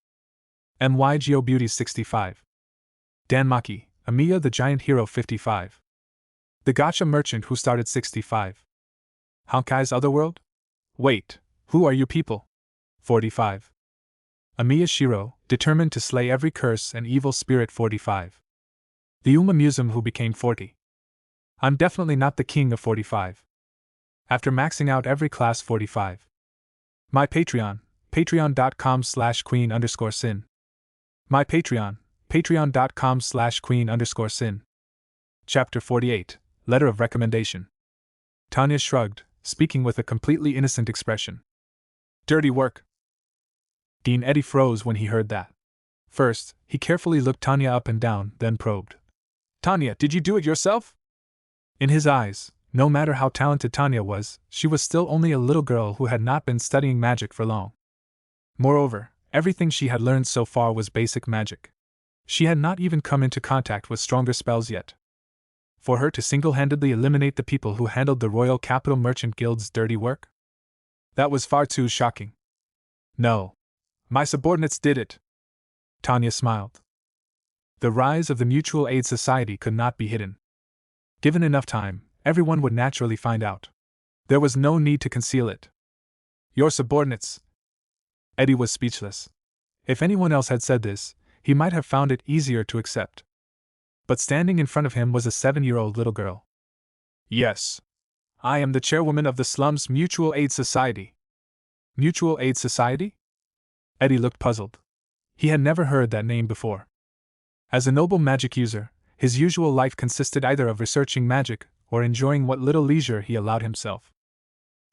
My Geo Beauty 65. Danmaki, Amiya the Giant Hero 55. The Gacha Merchant who started 65. Honkai's Otherworld? Wait, who are you people? 45. Amiya Shiro, determined to slay every curse and evil spirit 45. The Uma Museum who became 40. I'm definitely not the king of 45. After maxing out every class 45. My Patreon, patreon.com/queen_sin. My Patreon, patreon.com/queen_sin. Chapter 48, Letter of Recommendation. Tanya shrugged, speaking with a completely innocent expression. Dirty work. Dean Eddie froze when he heard that. First, he carefully looked Tanya up and down, then probed. Tanya, did you do it yourself? In his eyes, no matter how talented Tanya was, she was still only a little girl who had not been studying magic for long. Moreover, everything she had learned so far was basic magic. She had not even come into contact with stronger spells yet. For her to single-handedly eliminate the people who handled the Royal Capital Merchant Guild's dirty work? That was far too shocking. No. My subordinates did it. Tanya smiled. The rise of the Mutual Aid Society could not be hidden. Given enough time, everyone would naturally find out. There was no need to conceal it. Your subordinates. Eddie was speechless. If anyone else had said this, he might have found it easier to accept. But standing in front of him was a 7-year-old little girl. Yes. I am the chairwoman of the Slums Mutual Aid Society. Mutual Aid Society? Eddie looked puzzled. He had never heard that name before. As a noble magic user, his usual life consisted either of researching magic or enjoying what little leisure he allowed himself.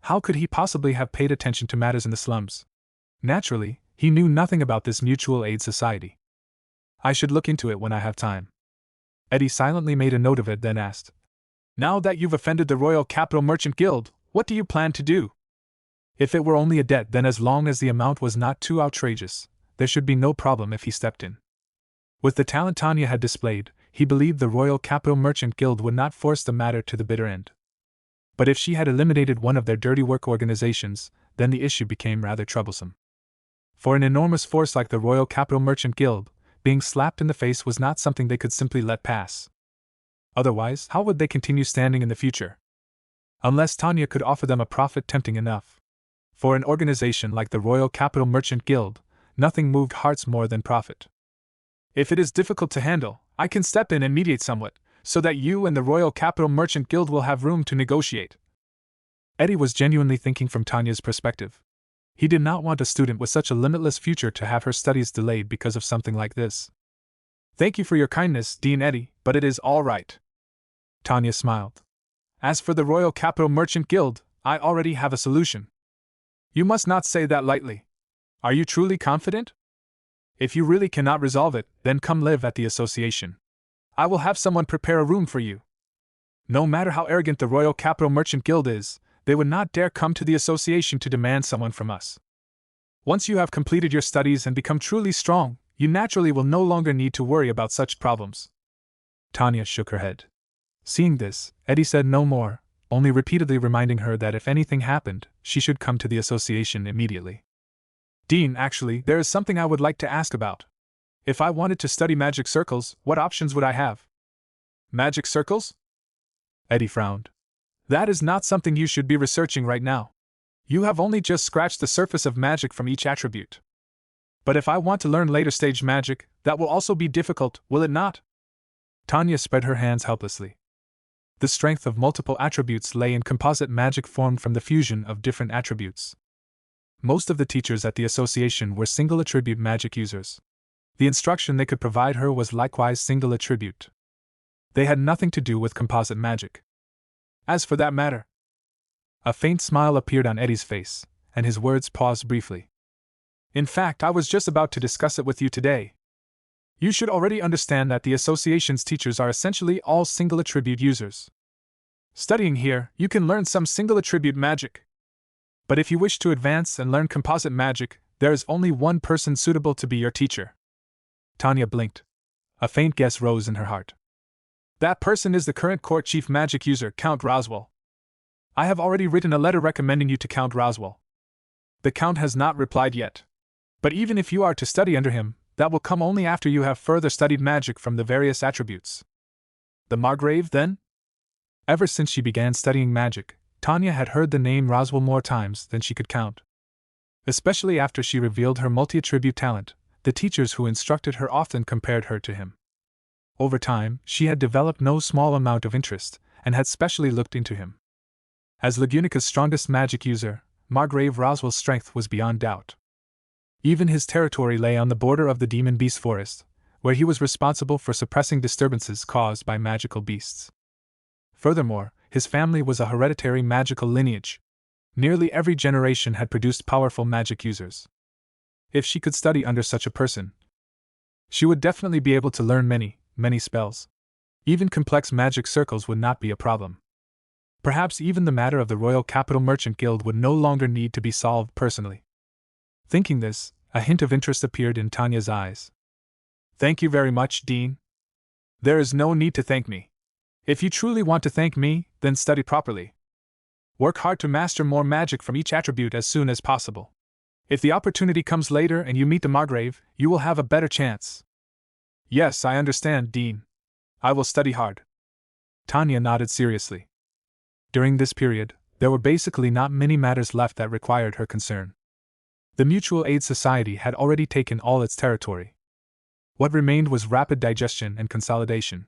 How could he possibly have paid attention to matters in the slums? Naturally, he knew nothing about this Mutual Aid Society. I should look into it when I have time. Eddie silently made a note of it, then asked, Now that you've offended the Royal Capital Merchant Guild, what do you plan to do? If it were only a debt, then as long as the amount was not too outrageous, there should be no problem if he stepped in. With the talent Tanya had displayed, he believed the Royal Capital Merchant Guild would not force the matter to the bitter end. But if she had eliminated one of their dirty work organizations, then the issue became rather troublesome. For an enormous force like the Royal Capital Merchant Guild, being slapped in the face was not something they could simply let pass. Otherwise, how would they continue standing in the future? Unless Tanya could offer them a profit tempting enough. For an organization like the Royal Capital Merchant Guild, nothing moved hearts more than profit. If it is difficult to handle, I can step in and mediate somewhat, so that you and the Royal Capital Merchant Guild will have room to negotiate. Eddie was genuinely thinking from Tanya's perspective. He did not want a student with such a limitless future to have her studies delayed because of something like this. Thank you for your kindness, Dean Eddie, but it is all right. Tanya smiled. As for the Royal Capital Merchant Guild, I already have a solution. You must not say that lightly. Are you truly confident? If you really cannot resolve it, then come live at the association. I will have someone prepare a room for you. No matter how arrogant the Royal Capital Merchant Guild is, they would not dare come to the association to demand someone from us. Once you have completed your studies and become truly strong, you naturally will no longer need to worry about such problems. Tanya shook her head. Seeing this, Eddie said no more, only repeatedly reminding her that if anything happened, she should come to the association immediately. Dean, actually, there is something I would like to ask about. If I wanted to study magic circles, what options would I have? Magic circles? Eddie frowned. That is not something you should be researching right now. You have only just scratched the surface of magic from each attribute. But if I want to learn later stage magic, that will also be difficult, will it not? Tanya spread her hands helplessly. The strength of multiple attributes lay in composite magic formed from the fusion of different attributes. Most of the teachers at the association were single attribute magic users. The instruction they could provide her was likewise single attribute. They had nothing to do with composite magic. As for that matter, a faint smile appeared on Eddie's face, and his words paused briefly. In fact, I was just about to discuss it with you today. You should already understand that the association's teachers are essentially all single attribute users. Studying here, you can learn some single attribute magic. But if you wish to advance and learn composite magic, there is only one person suitable to be your teacher. Tanya blinked. A faint guess rose in her heart. That person is the current court chief magic user, Count Roswell. I have already written a letter recommending you to Count Roswell. The Count has not replied yet. But even if you are to study under him, that will come only after you have further studied magic from the various attributes. The Margrave, then? Ever since she began studying magic, Tanya had heard the name Roswell more times than she could count. Especially after she revealed her multi-attribute talent, the teachers who instructed her often compared her to him. Over time, she had developed no small amount of interest, and had specially looked into him. As Lagunica's strongest magic user, Margrave Roswell's strength was beyond doubt. Even his territory lay on the border of the demon beast forest, where he was responsible for suppressing disturbances caused by magical beasts. Furthermore, his family was a hereditary magical lineage. Nearly every generation had produced powerful magic users. If she could study under such a person, she would definitely be able to learn many spells. Even complex magic circles would not be a problem. Perhaps even the matter of the Royal Capital Merchant Guild would no longer need to be solved personally. Thinking this, a hint of interest appeared in Tanya's eyes. Thank you very much, Dean. There is no need to thank me. If you truly want to thank me, then study properly. Work hard to master more magic from each attribute as soon as possible. If the opportunity comes later and you meet the Margrave, you will have a better chance. Yes, I understand, Dean. I will study hard. Tanya nodded seriously. During this period, there were basically not many matters left that required her concern. The Mutual Aid Society had already taken all its territory. What remained was rapid digestion and consolidation.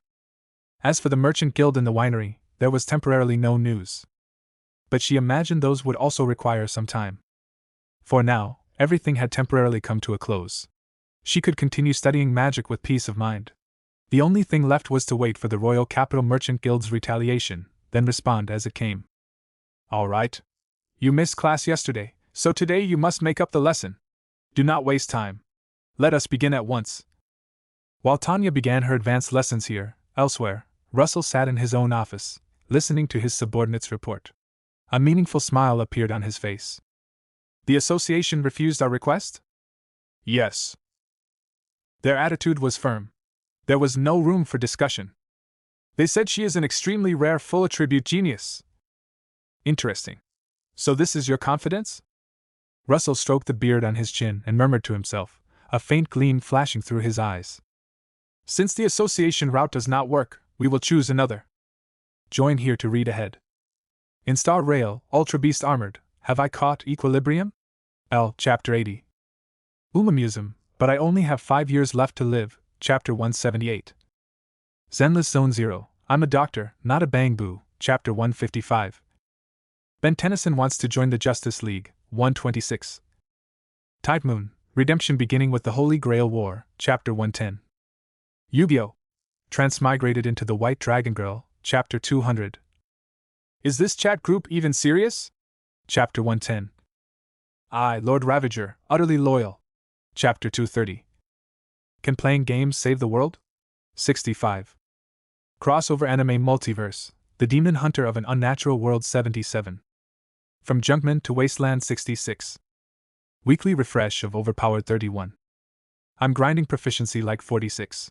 As for the Merchant Guild and the winery, there was temporarily no news. But she imagined those would also require some time. For now, everything had temporarily come to a close. She could continue studying magic with peace of mind. The only thing left was to wait for the Royal Capital Merchant Guild's retaliation, then respond as it came. All right. You missed class yesterday, so today you must make up the lesson. Do not waste time. Let us begin at once. While Tanya began her advanced lessons here, elsewhere, Russell sat in his own office, listening to his subordinate's report. A meaningful smile appeared on his face. The association refused our request? Yes. Their attitude was firm. There was no room for discussion. They said she is an extremely rare full attribute genius. Interesting. So this is your confidence? Russell stroked the beard on his chin and murmured to himself, a faint gleam flashing through his eyes. Since the association route does not work, we will choose another. Join here to read ahead. In Star Rail, Ultra Beast Armored, have I caught equilibrium? L. Chapter 80. Umamusum, but I only have 5 years left to live, Chapter 178. Zenless Zone 0, I'm a doctor, not a bang-boo, Chapter 155. Ben Tennyson wants to join the Justice League, 126. Tide Moon, Redemption beginning with the Holy Grail War, Chapter 110. Yu-Gi-Oh! Transmigrated into the White Dragon Girl, Chapter 200. Is this chat group even serious? Chapter 110. I, Lord Ravager, utterly loyal. Chapter 230. Can playing games save the world? 65. Crossover anime multiverse, The Demon Hunter of an Unnatural World 77. From Junkman to Wasteland 66. Weekly refresh of Overpowered 31. I'm grinding proficiency like 46.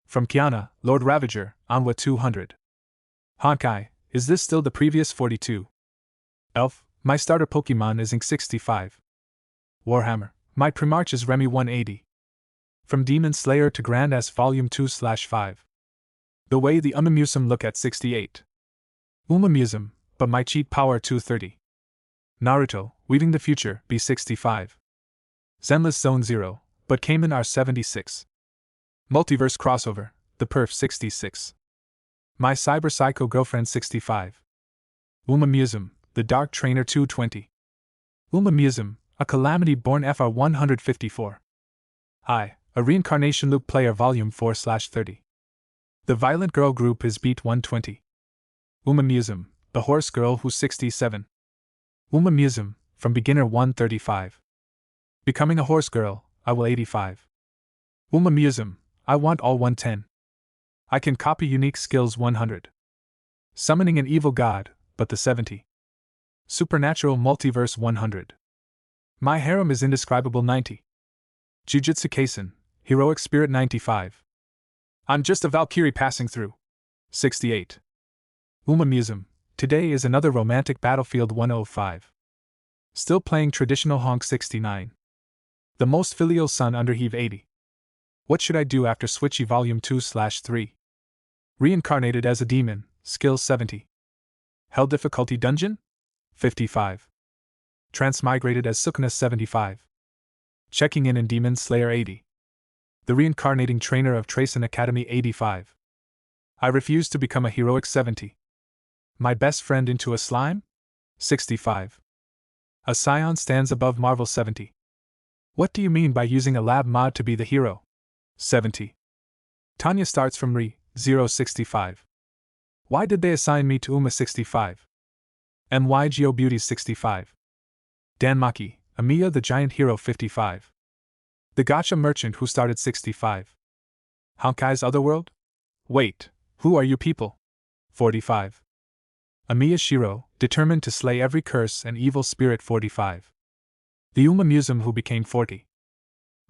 From Kiana, Lord Ravager, Anwa 200. Honkai, is this still the previous 42? Elf, my starter Pokemon is Ink 65. Warhammer, my Primarch is Remy 180. From Demon Slayer to Grand S Volume 2/5. The way the Umamusum look at 68. Umamusum, but my cheat power 230. Naruto, Weaving the Future, B65. Zenless Zone 0, but Cayman R76. Multiverse Crossover, The Perf 66. My Cyber Psycho Girlfriend 65. Umamusum, The Dark Trainer 220. Umamusum, a Calamity Born FR 154. I, a Reincarnation Loop Player Volume 4/30. The Violent Girl Group is Beat 120. Umamusum, The Horse Girl Who's 67. Umamusum, From Beginner 135. Becoming a Horse Girl, I will 85. Umamusum, I want all 110. I can copy unique skills 100. Summoning an evil god, but the 70. Supernatural Multiverse 100. My harem is indescribable 90. Jujutsu Kaisen, Heroic Spirit 95. I'm just a Valkyrie passing through. 68. Umamusum, today is another romantic battlefield 105. Still playing traditional honk 69. The most filial son under heave 80. What should I do after Switchy Volume 2/3? Reincarnated as a demon, skill 70. Hell difficulty dungeon? 55. Transmigrated as Sukuna 75. Checking in Demon Slayer 80. The reincarnating trainer of Tracen Academy 85. I refuse to become a heroic 70. My best friend into a slime? 65. A scion stands above Marvel 70. What do you mean by using a lab mod to be the hero? 70. Tanya starts from Re-065. Why did they assign me to Uma 65? MY Beauty 65. Danmaki, Amiya the Giant Hero 55. The Gacha Merchant who started 65. Honkai's Otherworld? Wait, who are you people? 45. Amiya Shiro, determined to slay every curse and evil spirit 45. The Uma Museum who became 40.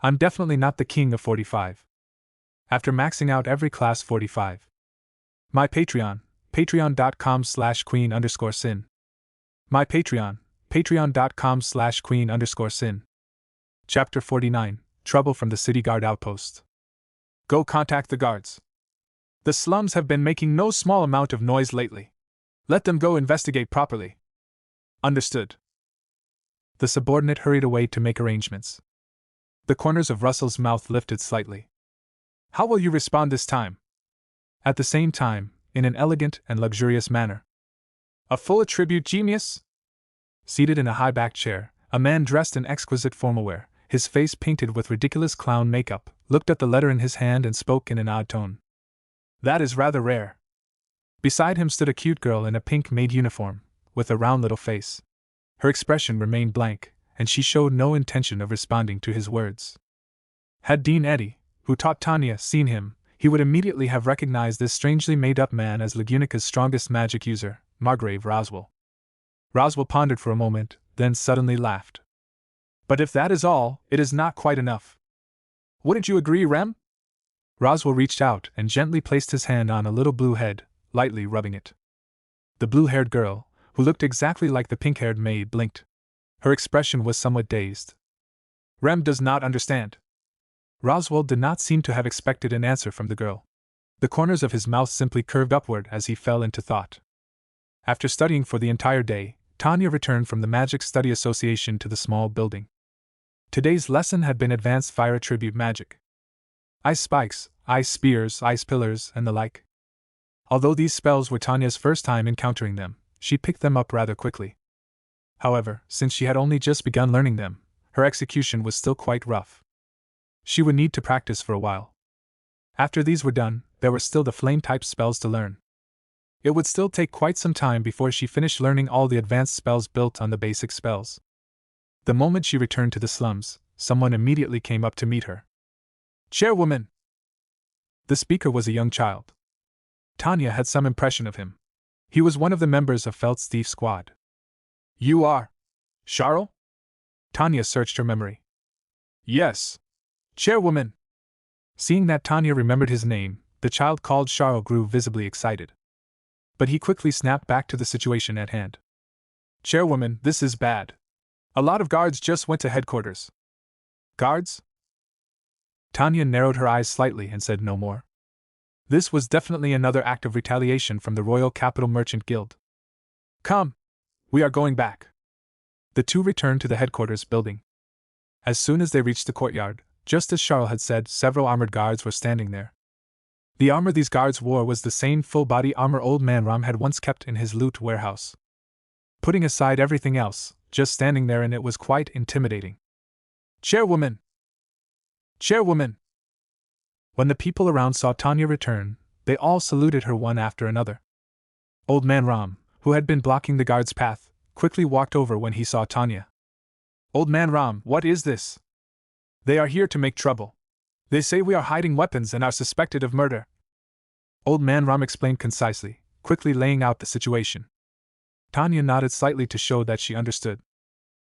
I'm definitely not the king of 45. After maxing out every class 45. My Patreon, patreon.com/queen_sin. My Patreon, patreon.com/queen_sin. Chapter 49, Trouble from the City Guard Outpost. Go contact the guards. The slums have been making no small amount of noise lately. Let them go investigate properly. Understood. The subordinate hurried away to make arrangements. The corners of Russell's mouth lifted slightly. How will you respond this time? At the same time, in an elegant and luxurious manner. A full attribute genius? Seated in a high-backed chair, a man dressed in exquisite formal wear, his face painted with ridiculous clown makeup, looked at the letter in his hand and spoke in an odd tone. That is rather rare. Beside him stood a cute girl in a pink maid uniform, with a round little face. Her expression remained blank, and she showed no intention of responding to his words. Had Dean Eddy, who taught Tanya, seen him, he would immediately have recognized this strangely made-up man as Lagunica's strongest magic user, Margrave Roswell. Roswell pondered for a moment, then suddenly laughed. But if that is all, it is not quite enough. Wouldn't you agree, Rem? Roswell reached out and gently placed his hand on a little blue head, lightly rubbing it. The blue-haired girl, who looked exactly like the pink-haired maid, blinked. Her expression was somewhat dazed. Rem does not understand. Roswell did not seem to have expected an answer from the girl. The corners of his mouth simply curved upward as he fell into thought. After studying for the entire day, Tanya returned from the Magic Study Association to the small building. Today's lesson had been Advanced Fire Attribute Magic. Ice spikes, ice spears, ice pillars, and the like. Although these spells were Tanya's first time encountering them, she picked them up rather quickly. However, since she had only just begun learning them, her execution was still quite rough. She would need to practice for a while. After these were done, there were still the flame-type spells to learn. It would still take quite some time before she finished learning all the advanced spells built on the basic spells. The moment she returned to the slums, someone immediately came up to meet her. Chairwoman! The speaker was a young child. Tanya had some impression of him. He was one of the members of Felt's thief squad. You are Charles? Tanya searched her memory. Yes. Chairwoman! Seeing that Tanya remembered his name, the child called Charles grew visibly excited. But he quickly snapped back to the situation at hand. Chairwoman, this is bad. A lot of guards just went to headquarters. Guards? Tanya narrowed her eyes slightly and said no more. This was definitely another act of retaliation from the Royal Capital Merchant Guild. Come! We are going back. The two returned to the headquarters building. As soon as they reached the courtyard, just as Charles had said, several armored guards were standing there. The armor these guards wore was the same full-body armor Old Man Ram had once kept in his loot warehouse. Putting aside everything else, just standing there in it was quite intimidating. Chairwoman! Chairwoman! When the people around saw Tanya return, they all saluted her one after another. Old Man Ram, who had been blocking the guard's path, quickly walked over when he saw Tanya. Old Man Ram, what is this? They are here to make trouble. They say we are hiding weapons and are suspected of murder. Old Man Ram explained concisely, quickly laying out the situation. Tanya nodded slightly to show that she understood.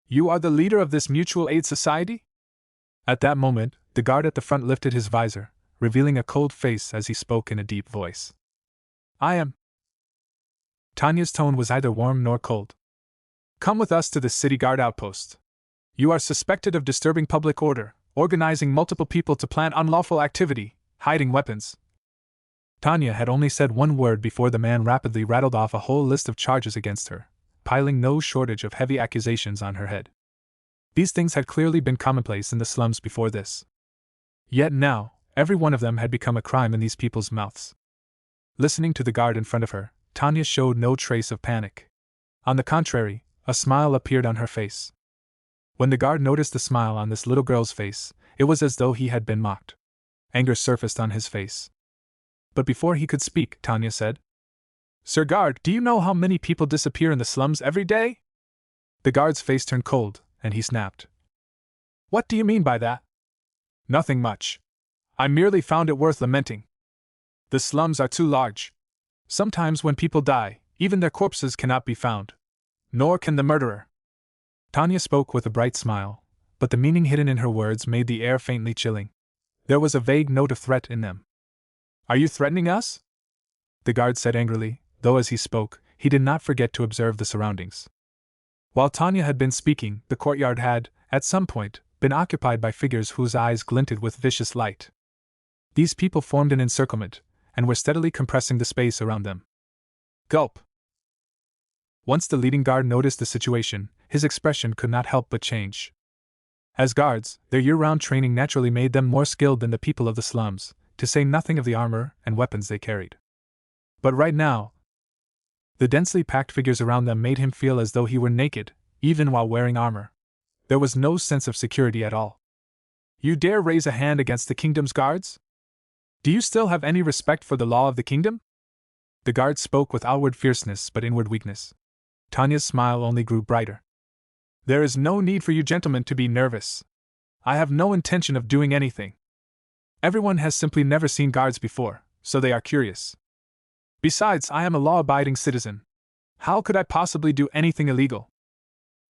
You are the leader of this mutual aid society? At that moment, the guard at the front lifted his visor, revealing a cold face as he spoke in a deep voice. I am. Tanya's tone was neither warm nor cold. Come with us to the city guard outpost. You are suspected of disturbing public order, organizing multiple people to plan unlawful activity, hiding weapons. Tanya had only said one word before the man rapidly rattled off a whole list of charges against her, piling no shortage of heavy accusations on her head. These things had clearly been commonplace in the slums before this. Yet now, every one of them had become a crime in these people's mouths. Listening to the guard in front of her, Tanya showed no trace of panic. On the contrary, a smile appeared on her face. When the guard noticed the smile on this little girl's face, it was as though he had been mocked. Anger surfaced on his face. But before he could speak, Tanya said, "Sir Guard, do you know how many people disappear in the slums every day?" The guard's face turned cold, and he snapped. "What do you mean by that?" "Nothing much. I merely found it worth lamenting. The slums are too large. Sometimes when people die, even their corpses cannot be found. Nor can the murderer." Tanya spoke with a bright smile, but the meaning hidden in her words made the air faintly chilling. There was a vague note of threat in them. "Are you threatening us?" the guard said angrily, though as he spoke, he did not forget to observe the surroundings. While Tanya had been speaking, the courtyard had, at some point, been occupied by figures whose eyes glinted with vicious light. These people formed an encirclement, and were steadily compressing the space around them. Gulp! Once the leading guard noticed the situation, his expression could not help but change. As guards, their year-round training naturally made them more skilled than the people of the slums, to say nothing of the armor and weapons they carried. But right now, the densely packed figures around them made him feel as though he were naked, even while wearing armor. There was no sense of security at all. "You dare raise a hand against the kingdom's guards? Do you still have any respect for the law of the kingdom?" The guard spoke with outward fierceness but inward weakness. Tanya's smile only grew brighter. "There is no need for you gentlemen to be nervous. I have no intention of doing anything. Everyone has simply never seen guards before, so they are curious. Besides, I am a law-abiding citizen. How could I possibly do anything illegal?"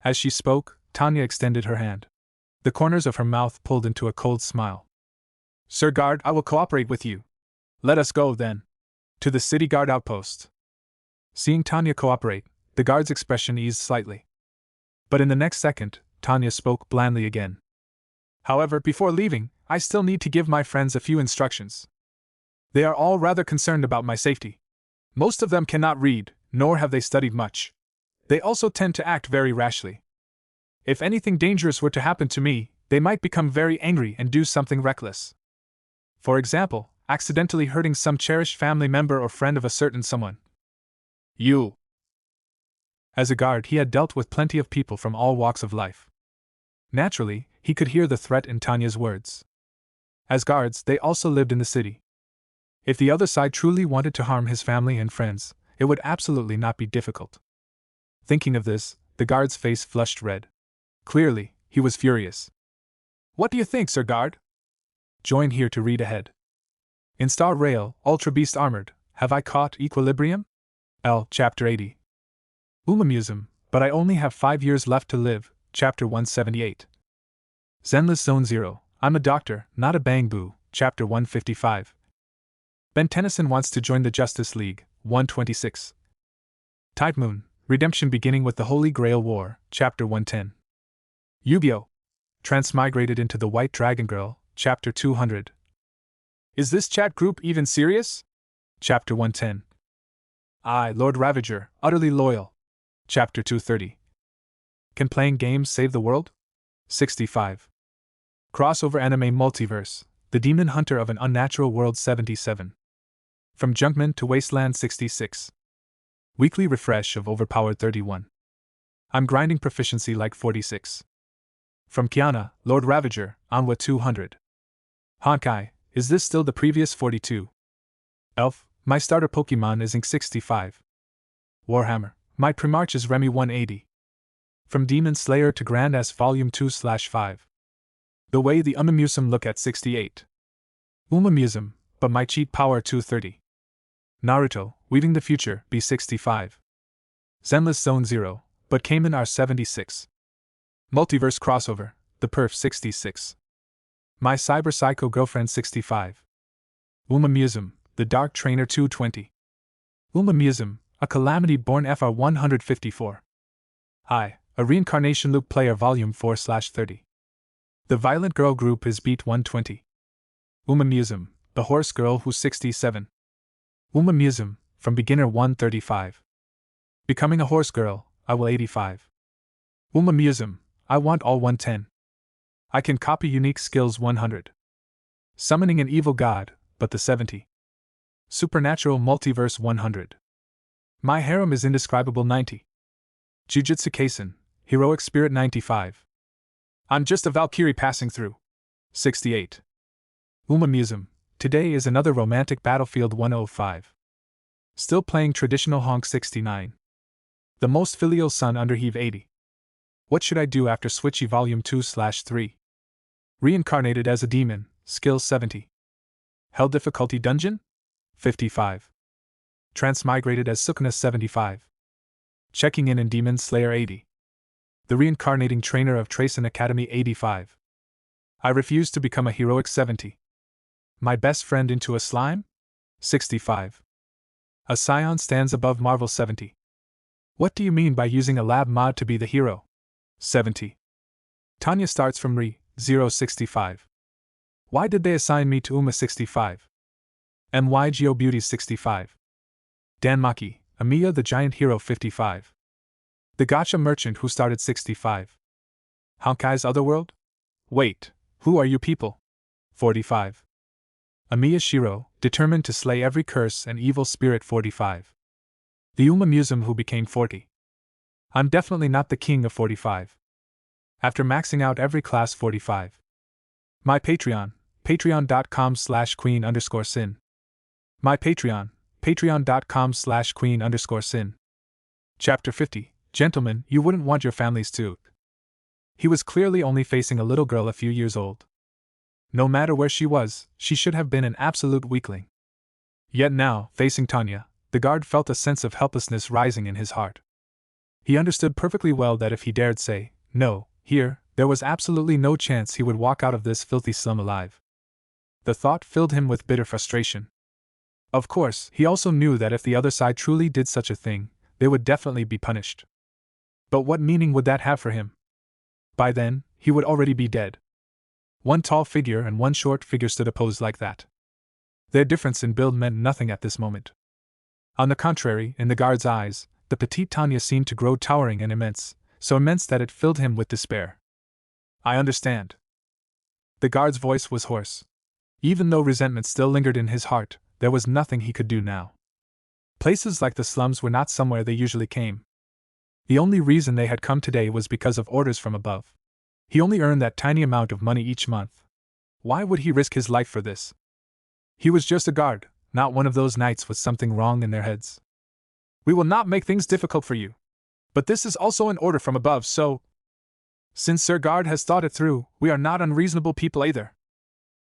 As she spoke, Tanya extended her hand. The corners of her mouth pulled into a cold smile. "Sir Guard, I will cooperate with you. Let us go, then. To the city guard outpost." Seeing Tanya cooperate, the guard's expression eased slightly. But in the next second, Tanya spoke blandly again. "However, before leaving, I still need to give my friends a few instructions. They are all rather concerned about my safety. Most of them cannot read, nor have they studied much. They also tend to act very rashly. If anything dangerous were to happen to me, they might become very angry and do something reckless. For example, accidentally hurting some cherished family member or friend of a certain someone. You." As a guard, he had dealt with plenty of people from all walks of life. Naturally, he could hear the threat in Tanya's words. As guards, they also lived in the city. If the other side truly wanted to harm his family and friends, it would absolutely not be difficult. Thinking of this, the guard's face flushed red. Clearly, he was furious. "What do you think, Sir Guard? Join here to read ahead. In Star Rail, Ultra Beast Armored, have I caught equilibrium? L. Chapter 80. Umamusum, but I only have 5 years left to live, Chapter 178. Zenless Zone 0, I'm a doctor, not a bang-boo, Chapter 155. Ben Tennyson wants to join the Justice League, 126. Type Moon, Redemption beginning with the Holy Grail War, Chapter 110. Yu-Gi-Oh! Transmigrated into the White Dragon Girl, Chapter 200. Is this chat group even serious? Chapter 110. I, Lord Ravager, utterly loyal. Chapter 230. Can playing games save the world? 65. Crossover anime multiverse, The Demon Hunter of an Unnatural World 77. From Junkman to Wasteland 66. Weekly refresh of Overpowered 31. I'm grinding proficiency like 46. From Kiana, Lord Ravager, Onwa 200. Honkai, is this still the previous 42? Elf, my starter Pokemon is Ink 65. Warhammer, my Primarch is Remy 180. From Demon Slayer to Grand S Volume 2/5. The way the Umamusum look at 68. Umamusum, but my cheat power 230. Naruto, Weaving the Future, B65. Zenless Zone 0, but Cayman R76. Multiverse Crossover, The Perf 66. My Cyber Psycho Girlfriend 65. Umamusum, The Dark Trainer 220. Umamusum, a Calamity Born FR 154. I, a Reincarnation Loop Player Volume 4/30. The Violent Girl Group is Beat 120. Umamusum, The Horse Girl Who's 67. Umamusum, from Beginner 135. Becoming a Horse Girl, I will 85. Museum, I want all 110. I can copy unique skills 100. Summoning an evil god, but the 70. Supernatural multiverse 100. My harem is indescribable 90. Jujutsu Kaisen, heroic spirit 95. I'm just a Valkyrie passing through. 68. Museum, today is another romantic battlefield 105. Still playing traditional honk 69. The most filial son under heave 80. What should I do after Switchy Volume 2/3? Reincarnated as a demon, skill 70. Hell difficulty dungeon? 55. Transmigrated as Sukuna 75. Checking in Demon Slayer 80. The reincarnating trainer of Tracen Academy 85. I refuse to become a heroic 70. My best friend into a slime? 65. A scion stands above Marvel 70. What do you mean by using a lab mod to be the hero? 70. Tanya starts from Re-065. Why did they assign me to Uma 65? MYGO Beauty 65. Danmaki, Amiya the Giant Hero 55. The Gacha Merchant who started 65. Honkai's Otherworld? Wait, who are you people? 45. Amiya Shiro, determined to slay every curse and evil spirit 45. The Museum who became 40. I'm definitely not the king of 45. After maxing out every class 45. My Patreon, patreon.com/queen_sin. My Patreon, patreon.com/queen_sin. Chapter 50. Gentlemen, you wouldn't want your families to. He was clearly only facing a little girl a few years old. No matter where she was, she should have been an absolute weakling. Yet now, facing Tanya, the guard felt a sense of helplessness rising in his heart. He understood perfectly well that if he dared say, no, here, there was absolutely no chance he would walk out of this filthy slum alive. The thought filled him with bitter frustration. Of course, he also knew that if the other side truly did such a thing, they would definitely be punished. But what meaning would that have for him? By then, he would already be dead. One tall figure and one short figure stood opposed like that. Their difference in build meant nothing at this moment. On the contrary, in the guard's eyes, the petite Tanya seemed to grow towering and immense, so immense that it filled him with despair. I understand. The guard's voice was hoarse. Even though resentment still lingered in his heart, there was nothing he could do now. Places like the slums were not somewhere they usually came. The only reason they had come today was because of orders from above. He only earned that tiny amount of money each month. Why would he risk his life for this? He was just a guard, not one of those knights with something wrong in their heads. We will not make things difficult for you. But this is also an order from above, so... Since Sir Guard has thought it through, we are not unreasonable people either.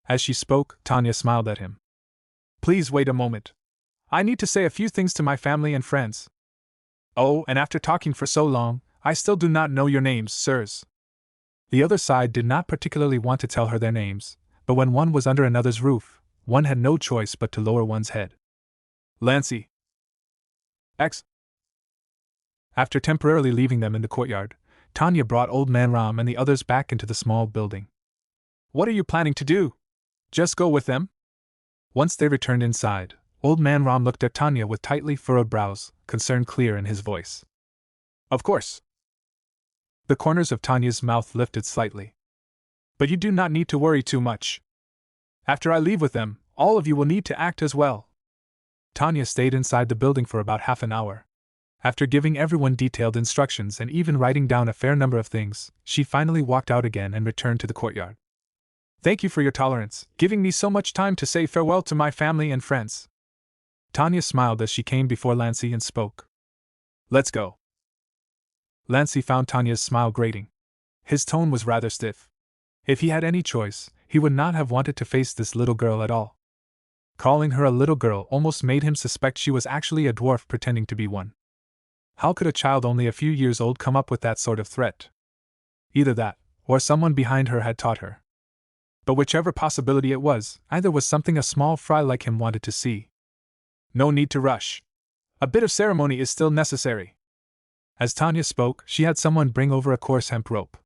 As she spoke, Tanya smiled at him. Please wait a moment. I need to say a few things to my family and friends. Oh, and after talking for so long, I still do not know your names, sirs. The other side did not particularly want to tell her their names, but when one was under another's roof, one had no choice but to lower one's head. Lancy. X. After temporarily leaving them in the courtyard, Tanya brought Old Man Ram and the others back into the small building. What are you planning to do? Just go with them? Once they returned inside, Old Man Ram looked at Tanya with tightly furrowed brows, concern clear in his voice. Of course. The corners of Tanya's mouth lifted slightly. But you do not need to worry too much. After I leave with them, all of you will need to act as well. Tanya stayed inside the building for about half an hour. After giving everyone detailed instructions and even writing down a fair number of things, she finally walked out again and returned to the courtyard. Thank you for your tolerance, giving me so much time to say farewell to my family and friends. Tanya smiled as she came before Lancy and spoke. Let's go. Lancy found Tanya's smile grating. His tone was rather stiff. If he had any choice, he would not have wanted to face this little girl at all. Calling her a little girl almost made him suspect she was actually a dwarf pretending to be one. How could a child only a few years old come up with that sort of threat? Either that, or someone behind her had taught her. But whichever possibility it was, either was something a small fry like him wanted to see. No need to rush. A bit of ceremony is still necessary. As Tanya spoke, she had someone bring over a coarse hemp rope.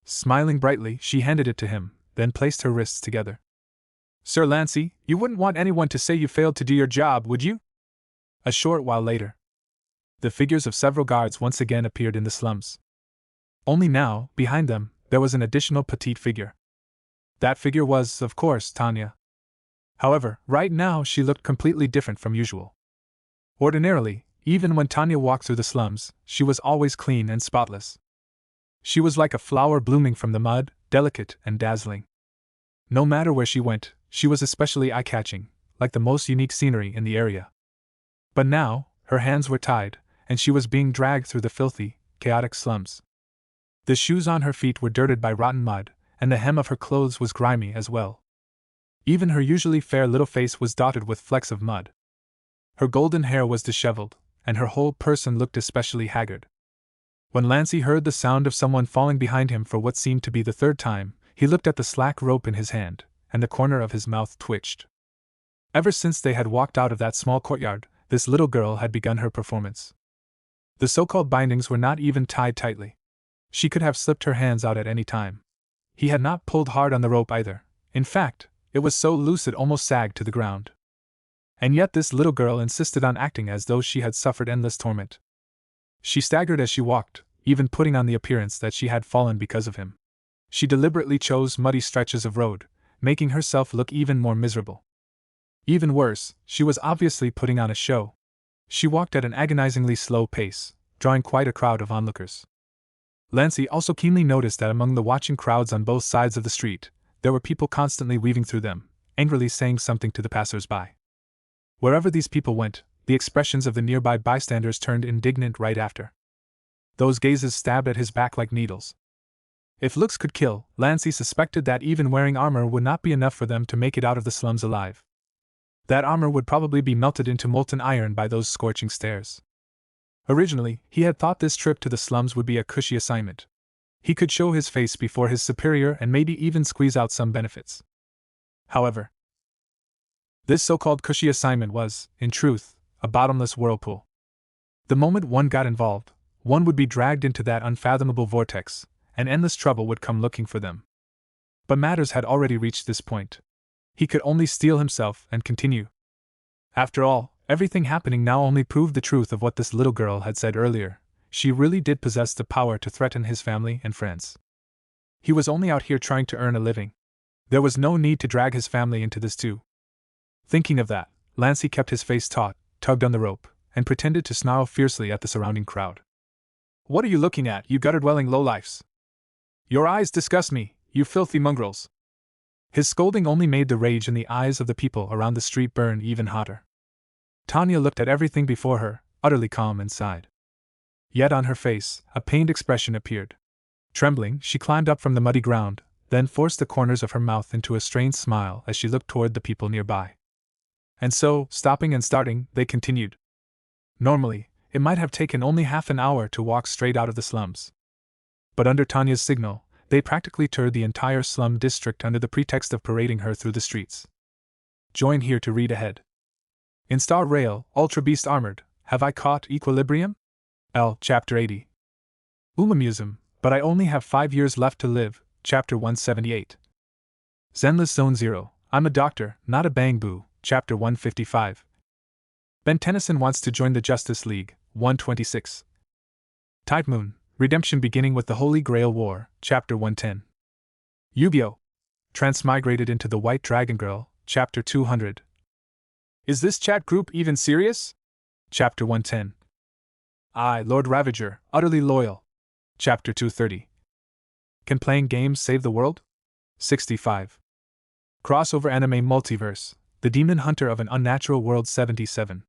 Smiling brightly, she handed it to him, then placed her wrists together. Sir Lancy, you wouldn't want anyone to say you failed to do your job, would you? A short while later. The figures of several guards once again appeared in the slums. Only now, behind them, there was an additional petite figure. That figure was, of course, Tanya. However, right now she looked completely different from usual. Ordinarily, even when Tanya walked through the slums, she was always clean and spotless. She was like a flower blooming from the mud, delicate and dazzling. No matter where she went, she was especially eye-catching, like the most unique scenery in the area. But now, her hands were tied, and she was being dragged through the filthy, chaotic slums. The shoes on her feet were dirted by rotten mud, and the hem of her clothes was grimy as well. Even her usually fair little face was dotted with flecks of mud. Her golden hair was disheveled, and her whole person looked especially haggard. When Lancey heard the sound of someone falling behind him for what seemed to be the third time, he looked at the slack rope in his hand, and the corner of his mouth twitched. Ever since they had walked out of that small courtyard, this little girl had begun her performance. The so-called bindings were not even tied tightly. She could have slipped her hands out at any time. He had not pulled hard on the rope either. In fact, it was so loose it almost sagged to the ground. And yet this little girl insisted on acting as though she had suffered endless torment. She staggered as she walked, even putting on the appearance that she had fallen because of him. She deliberately chose muddy stretches of road, making herself look even more miserable. Even worse, she was obviously putting on a show. She walked at an agonizingly slow pace, drawing quite a crowd of onlookers. Lancey also keenly noticed that among the watching crowds on both sides of the street, there were people constantly weaving through them, angrily saying something to the passers-by. Wherever these people went, the expressions of the nearby bystanders turned indignant right after. Those gazes stabbed at his back like needles. If looks could kill, Lancey suspected that even wearing armor would not be enough for them to make it out of the slums alive. That armor would probably be melted into molten iron by those scorching stares. Originally, he had thought this trip to the slums would be a cushy assignment. He could show his face before his superior and maybe even squeeze out some benefits. However, this so-called cushy assignment was, in truth, a bottomless whirlpool. The moment one got involved, one would be dragged into that unfathomable vortex, and endless trouble would come looking for them. But matters had already reached this point. He could only steel himself and continue. After all, everything happening now only proved the truth of what this little girl had said earlier. She really did possess the power to threaten his family and friends. He was only out here trying to earn a living. There was no need to drag his family into this too. Thinking of that, Lancey kept his face taut, tugged on the rope, and pretended to snarl fiercely at the surrounding crowd. "What are you looking at, you gutter-dwelling lowlifes? Your eyes disgust me, you filthy mongrels!" His scolding only made the rage in the eyes of the people around the street burn even hotter. Tanya looked at everything before her, utterly calm and sighed. Yet on her face, a pained expression appeared. Trembling, she climbed up from the muddy ground, then forced the corners of her mouth into a strained smile as she looked toward the people nearby. And so, stopping and starting, they continued. Normally, it might have taken only half an hour to walk straight out of the slums. But under Tanya's signal, they practically toured the entire slum district under the pretext of parading her through the streets. Join here to read ahead. In Star Rail, Ultra Beast Armored, Have I Caught Equilibrium? L. Chapter 80. Umamusum, But I Only Have 5 Years Left to Live, Chapter 178. Zenless Zone 0, I'm a Doctor, Not a Bang Boo, Chapter 155. Ben Tennyson Wants to Join the Justice League, 126. Tide Moon, Redemption Beginning with the Holy Grail War, Chapter 110. Yu-Gi-Oh! Transmigrated into the White Dragon Girl, Chapter 200. Is this chat group even serious? Chapter 110. I, Lord Ravager, Utterly Loyal. Chapter 230. Can Playing Games Save the World? 65. Crossover Anime Multiverse, The Demon Hunter of an Unnatural World 77.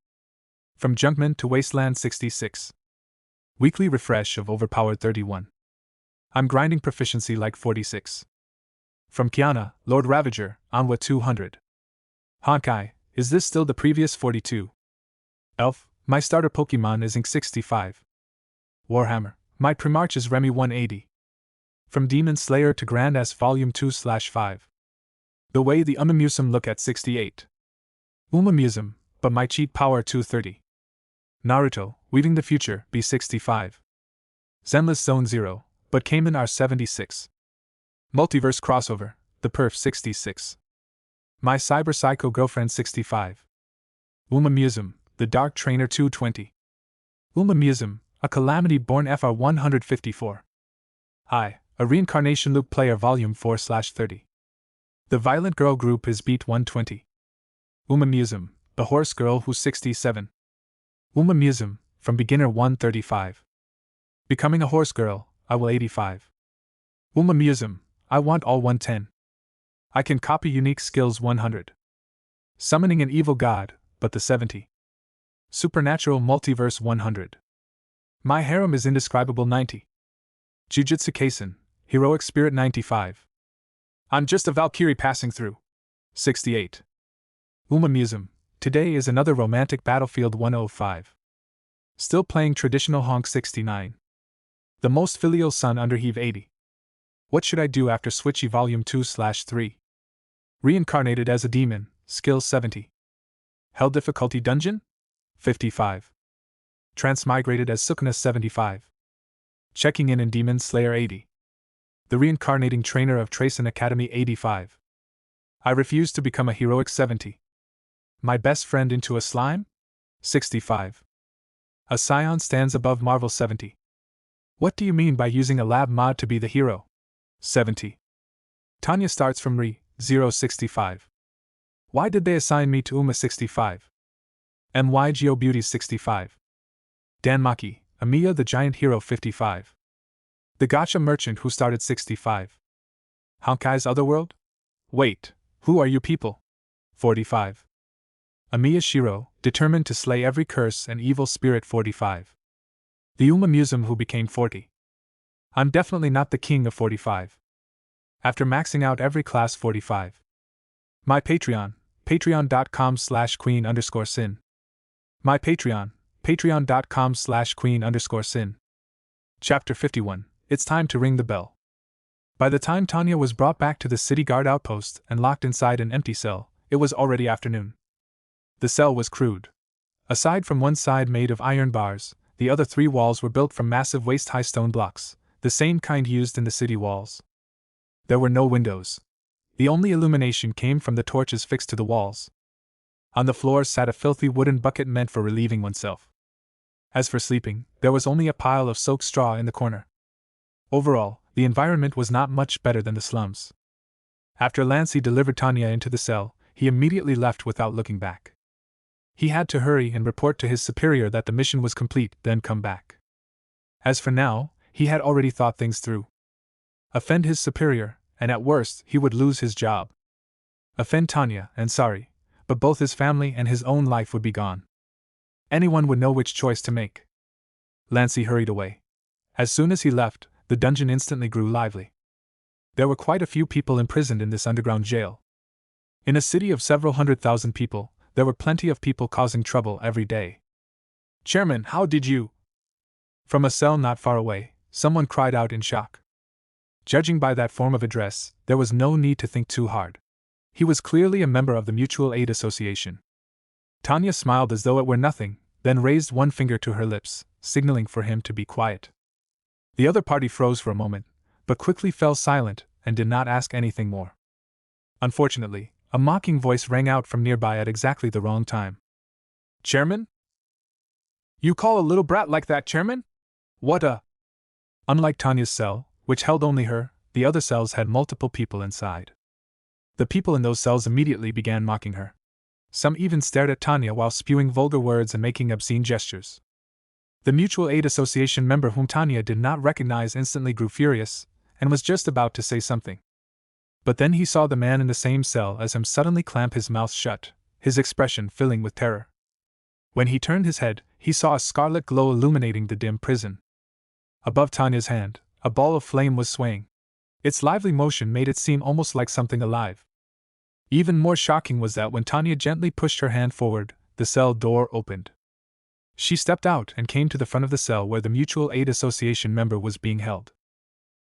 From Junkman to Wasteland 66. Weekly refresh of Overpowered 31. I'm grinding proficiency like 46. From Kiana, Lord Ravager, Anwa 200. Honkai, is this still the previous 42? Elf, my starter Pokemon is Ink 65. Warhammer, my Primarch is Remy 180. From Demon Slayer to Grand S Volume 2/5. The way the Umamusum look at 68. Umamusum, but my cheat power 230. Naruto, Weaving the Future, B65. Zenless Zone 0, but Cayman R76. Multiverse Crossover, The Perf 66. My Cyber Psycho Girlfriend 65. Umamusum, The Dark Trainer 220. Uma Museum, a calamity born FR 154. I, a reincarnation loop player volume 4/30. The violent girl group is beat 120. Uma Museum, the horse girl who's 67. Uma Museum, from beginner 135. Becoming a horse girl, I will 85. Uma Museum, I want all 110. I can copy unique skills 100. Summoning an evil god, but the 70. Supernatural multiverse 100. My harem is indescribable 90. Jujutsu Kaisen, heroic spirit 95. I'm just a Valkyrie passing through. 68. Uma Museum, today is another romantic battlefield 105. Still playing traditional honk 69. The most filial son under heave 80. What should I do after Switchy volume 2/3? Reincarnated as a demon, skill 70. Hell difficulty dungeon? 55. Transmigrated as Sukuna 75. Checking in Demon Slayer 80. The reincarnating trainer of Tracen Academy 85. I refuse to become a heroic 70. My best friend into a slime? 65. A scion stands above Marvel 70. What do you mean by using a lab mod to be the hero? 70. Tanya starts from Re 065. Why did they assign me to Uma 65? MYGO Beauty 65. Danmaki, Amiya the Giant Hero 55. The Gacha Merchant who started 65. Honkai's Otherworld? Wait, who are you people? 45. Amiya Shiro, determined to slay every curse and evil spirit 45. The Uma Museum who became 40. I'm definitely not the king of 45. After maxing out every class 45. My Patreon, patreon.com/queen_sin. My Patreon, patreon.com/queen_sin. Chapter 51, It's time to ring the bell. By the time Tanya was brought back to the city guard outpost and locked inside an empty cell, it was already afternoon. The cell was crude. Aside from one side made of iron bars, the other three walls were built from massive waist-high stone blocks, the same kind used in the city walls. There were no windows. The only illumination came from the torches fixed to the walls. On the floor sat a filthy wooden bucket meant for relieving oneself. As for sleeping, there was only a pile of soaked straw in the corner. Overall, the environment was not much better than the slums. After Lancey delivered Tanya into the cell, he immediately left without looking back. He had to hurry and report to his superior that the mission was complete, then come back. As for now, he had already thought things through. Offend his superior, and at worst, he would lose his job. Offend Tanya, and sorry, but both his family and his own life would be gone. Anyone would know which choice to make. Lancey hurried away. As soon as he left, the dungeon instantly grew lively. There were quite a few people imprisoned in this underground jail. In a city of several 100,000 people, there were plenty of people causing trouble every day. Chairman, how did you? From a cell not far away, someone cried out in shock. Judging by that form of address, there was no need to think too hard. He was clearly a member of the Mutual Aid Association. Tanya smiled as though it were nothing, then raised one finger to her lips, signaling for him to be quiet. The other party froze for a moment, but quickly fell silent and did not ask anything more. Unfortunately, a mocking voice rang out from nearby at exactly the wrong time. Chairman? You call a little brat like that chairman? What a... Unlike Tanya's cell, which held only her, the other cells had multiple people inside. The people in those cells immediately began mocking her. Some even stared at Tanya while spewing vulgar words and making obscene gestures. The Mutual Aid Association member whom Tanya did not recognize instantly grew furious, and was just about to say something. But then he saw the man in the same cell as him suddenly clamp his mouth shut, his expression filling with terror. When he turned his head, he saw a scarlet glow illuminating the dim prison. Above Tanya's hand, a ball of flame was swaying. Its lively motion made it seem almost like something alive. Even more shocking was that when Tanya gently pushed her hand forward, the cell door opened. She stepped out and came to the front of the cell where the Mutual Aid Association member was being held.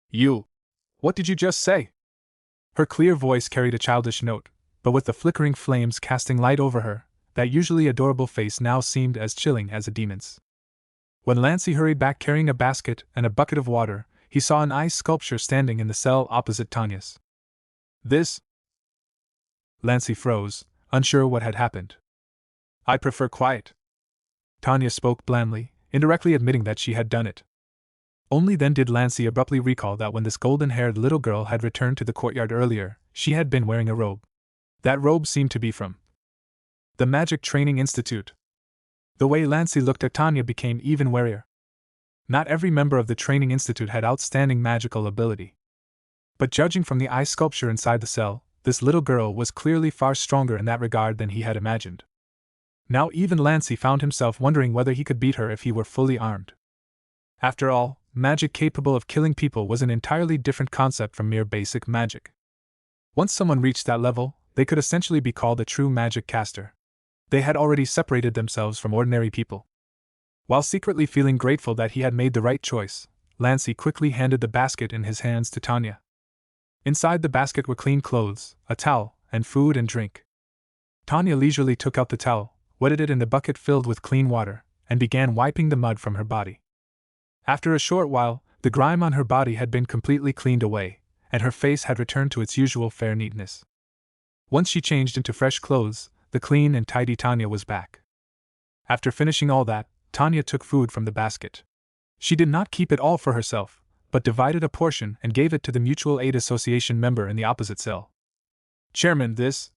You! What did you just say? Her clear voice carried a childish note, but with the flickering flames casting light over her, that usually adorable face now seemed as chilling as a demon's. When Lancey hurried back carrying a basket and a bucket of water, he saw an ice sculpture standing in the cell opposite Tanya's. This? Lancey froze, unsure what had happened. I prefer quiet. Tanya spoke blandly, indirectly admitting that she had done it. Only then did Lancy abruptly recall that when this golden-haired little girl had returned to the courtyard earlier, she had been wearing a robe. That robe seemed to be from the Magic Training Institute. The way Lancy looked at Tanya became even warier. Not every member of the Training Institute had outstanding magical ability. But judging from the eye sculpture inside the cell, this little girl was clearly far stronger in that regard than he had imagined. Now even Lancy found himself wondering whether he could beat her if he were fully armed. After all, magic capable of killing people was an entirely different concept from mere basic magic. Once someone reached that level, they could essentially be called a true magic caster. They had already separated themselves from ordinary people. While secretly feeling grateful that he had made the right choice, Lancy quickly handed the basket in his hands to Tanya. Inside the basket were clean clothes, a towel, and food and drink. Tanya leisurely took out the towel, wetted it in the bucket filled with clean water, and began wiping the mud from her body. After a short while, the grime on her body had been completely cleaned away, and her face had returned to its usual fair neatness. Once she changed into fresh clothes, the clean and tidy Tanya was back. After finishing all that, Tanya took food from the basket. She did not keep it all for herself, but divided a portion and gave it to the Mutual Aid Association member in the opposite cell. "Chairman, this..."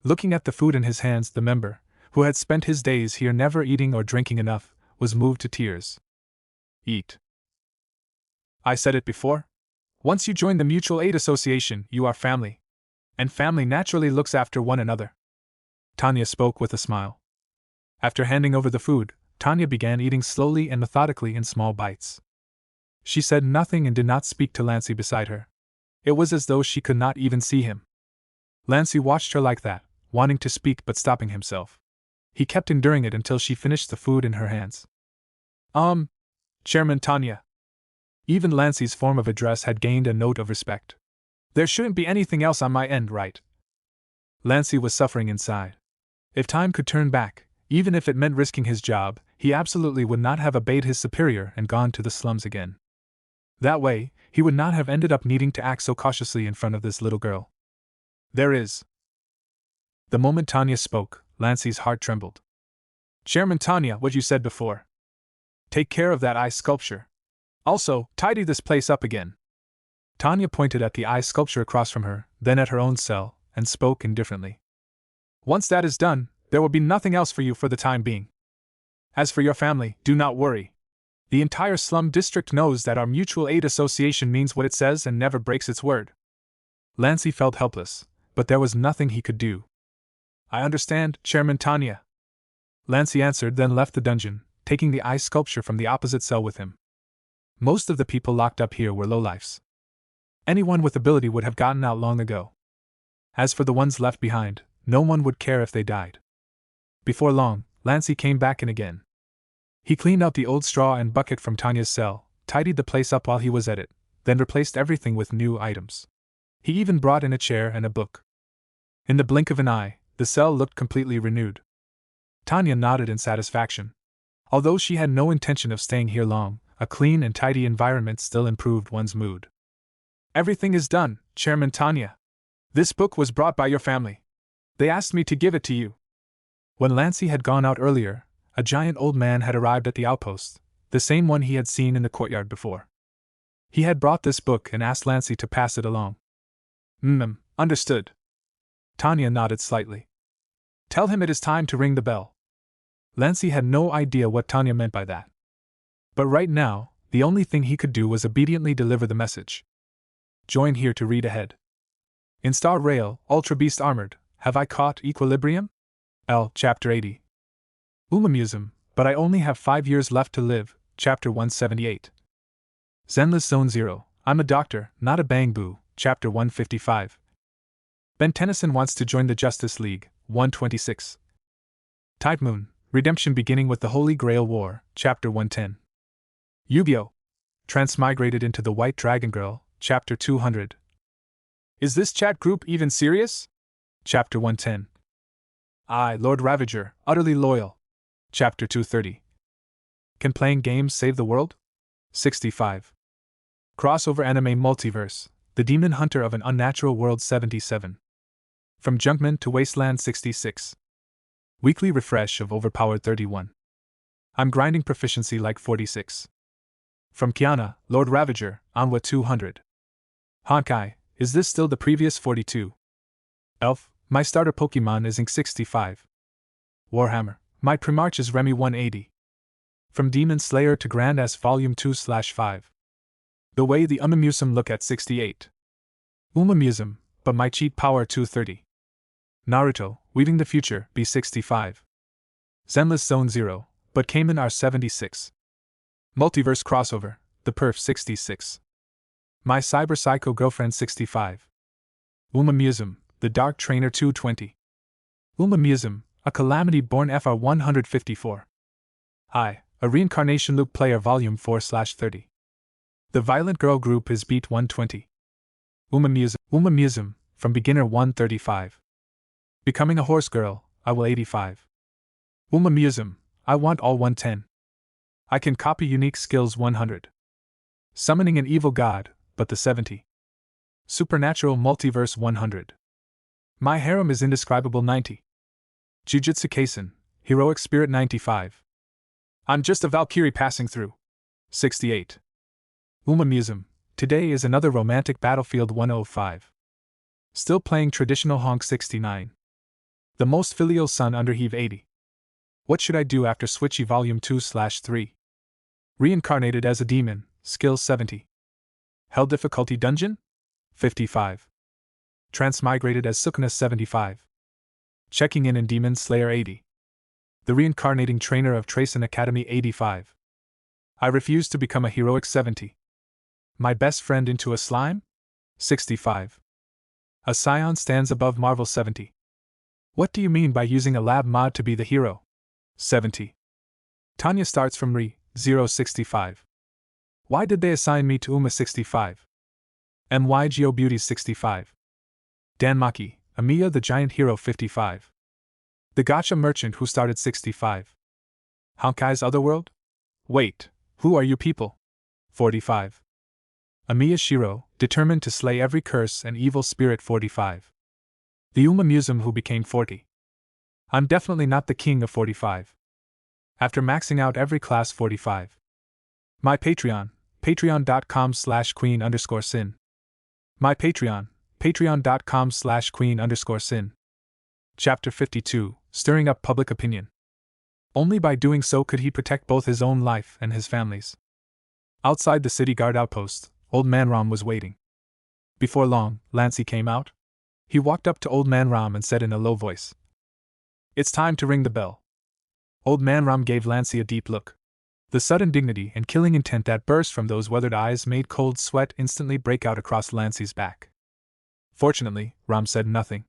Looking at the food in his hands, the member, who had spent his days here never eating or drinking enough, was moved to tears. "Eat. I said it before. Once you join the Mutual Aid Association, you are family. And family naturally looks after one another." Tanya spoke with a smile. After handing over the food, Tanya began eating slowly and methodically in small bites. She said nothing and did not speak to Lancy beside her. It was as though she could not even see him. Lancy watched her like that, wanting to speak but stopping himself. He kept enduring it until she finished the food in her hands. Chairman Tanya." Even Lancy's form of address had gained a note of respect. "There shouldn't be anything else on my end, right?" Lancy was suffering inside. If time could turn back, even if it meant risking his job, he absolutely would not have obeyed his superior and gone to the slums again. That way, he would not have ended up needing to act so cautiously in front of this little girl. "There is." The moment Tanya spoke, Lancy's heart trembled. "Chairman Tanya, what you said before. Take care of that eye sculpture. Also, tidy this place up again." Tanya pointed at the eye sculpture across from her, then at her own cell, and spoke indifferently. "Once that is done, there will be nothing else for you for the time being. As for your family, do not worry. The entire slum district knows that our Mutual Aid Association means what it says and never breaks its word." Lancy felt helpless, but there was nothing he could do. "I understand, Chairman Tanya," Lancy answered, then left the dungeon, taking the eye sculpture from the opposite cell with him. Most of the people locked up here were lowlifes. Anyone with ability would have gotten out long ago. As for the ones left behind, no one would care if they died. Before long, Lancy came back in again. He cleaned out the old straw and bucket from Tanya's cell, tidied the place up while he was at it, then replaced everything with new items. He even brought in a chair and a book. In the blink of an eye, the cell looked completely renewed. Tanya nodded in satisfaction. Although she had no intention of staying here long, a clean and tidy environment still improved one's mood. "Everything is done, Chairman Tanya. This book was brought by your family. They asked me to give it to you." When Lancy had gone out earlier, a giant old man had arrived at the outpost, the same one he had seen in the courtyard before. He had brought this book and asked Lancy to pass it along. Understood." Tanya nodded slightly. "Tell him it is time to ring the bell." Lancy had no idea what Tanya meant by that. But right now, the only thing he could do was obediently deliver the message. "Join here to read ahead. In Star Rail, Ultra Beast Armored, have I caught equilibrium? Chapter 80. Umamusum, but I only have 5 years left to live, Chapter 178. Zenless Zone 0, I'm a doctor, not a bang boo, Chapter 155. Ben Tennyson wants to join the Justice League, 126. Tide Moon, Redemption beginning with the Holy Grail War, Chapter 110. Yu-Gi-Oh! Transmigrated into the White Dragon Girl, Chapter 200. Is this chat group even serious? Chapter 110. I, Lord Ravager, utterly loyal. Chapter 230. Can playing games save the world? 65. Crossover anime multiverse, The Demon Hunter of an Unnatural World 77. From Junkman to Wasteland 66. Weekly refresh of Overpowered 31. I'm grinding proficiency like 46. From Kiana, Lord Ravager, Anwa 200. Honkai, is this still the previous 42? Elf, my starter Pokemon is Ink 65. Warhammer, my Primarch is Remy 180. From Demon Slayer to Grand S Volume 2/5. The way the Umamusum look at 68. Umamusum, but my cheat power 230. Naruto, Weaving the Future, B65. Zenless Zone 0, but Cayman R76. Multiverse Crossover, The Perf 66. My Cyber Psycho Girlfriend 65. Umamusum, The Dark Trainer 220. Umamusum, a Calamity Born FR 154. I, a Reincarnation Loop Player Volume 4/30. The Violent Girl Group is Beat 120. Umamusum, from Beginner 135. Becoming a Horse Girl, I will 85. Umamusum, I want all 110. I can copy unique skills 100. Summoning an evil god, but the 70. Supernatural Multiverse 100. My harem is indescribable 90. Jujutsu Kaisen, Heroic Spirit 95. I'm just a Valkyrie passing through. 68. Umamusum, today is another romantic battlefield 105. Still playing traditional honk 69. The most filial son under heave 80. What should I do after Switchy Volume 2/3? Reincarnated as a demon, skill 70. Hell difficulty dungeon? 55. Transmigrated as Sukuna 75. Checking in Demon Slayer 80. The reincarnating trainer of Tracen Academy 85. I refuse to become a heroic 70. My best friend into a slime? 65. A scion stands above Marvel 70. What do you mean by using a lab mod to be the hero? 70. Tanya starts from Re 065. Why did they assign me to Uma 65? MYGO Beauty 65. Danmaki, Amiya the Giant Hero 55. The Gacha Merchant who started 65. Honkai's Otherworld? Wait, who are you people? 45. Amiya Shiro, determined to slay every curse and evil spirit 45. The Umamusum who became 40. I'm definitely not the king of 45. After maxing out every class 45. My Patreon, patreon.com/queen_sin. My Patreon, patreon.com/queen_sin. Chapter 52, Stirring Up Public Opinion. Only by doing so could he protect both his own life and his family's. Outside the city guard outpost, Old Man Ram was waiting. Before long, Lancey came out. He walked up to Old Man Ram and said in a low voice, "It's time to ring the bell." Old Man Ram gave Lancey a deep look. The sudden dignity and killing intent that burst from those weathered eyes made cold sweat instantly break out across Lancey's back. Fortunately, Ram said nothing.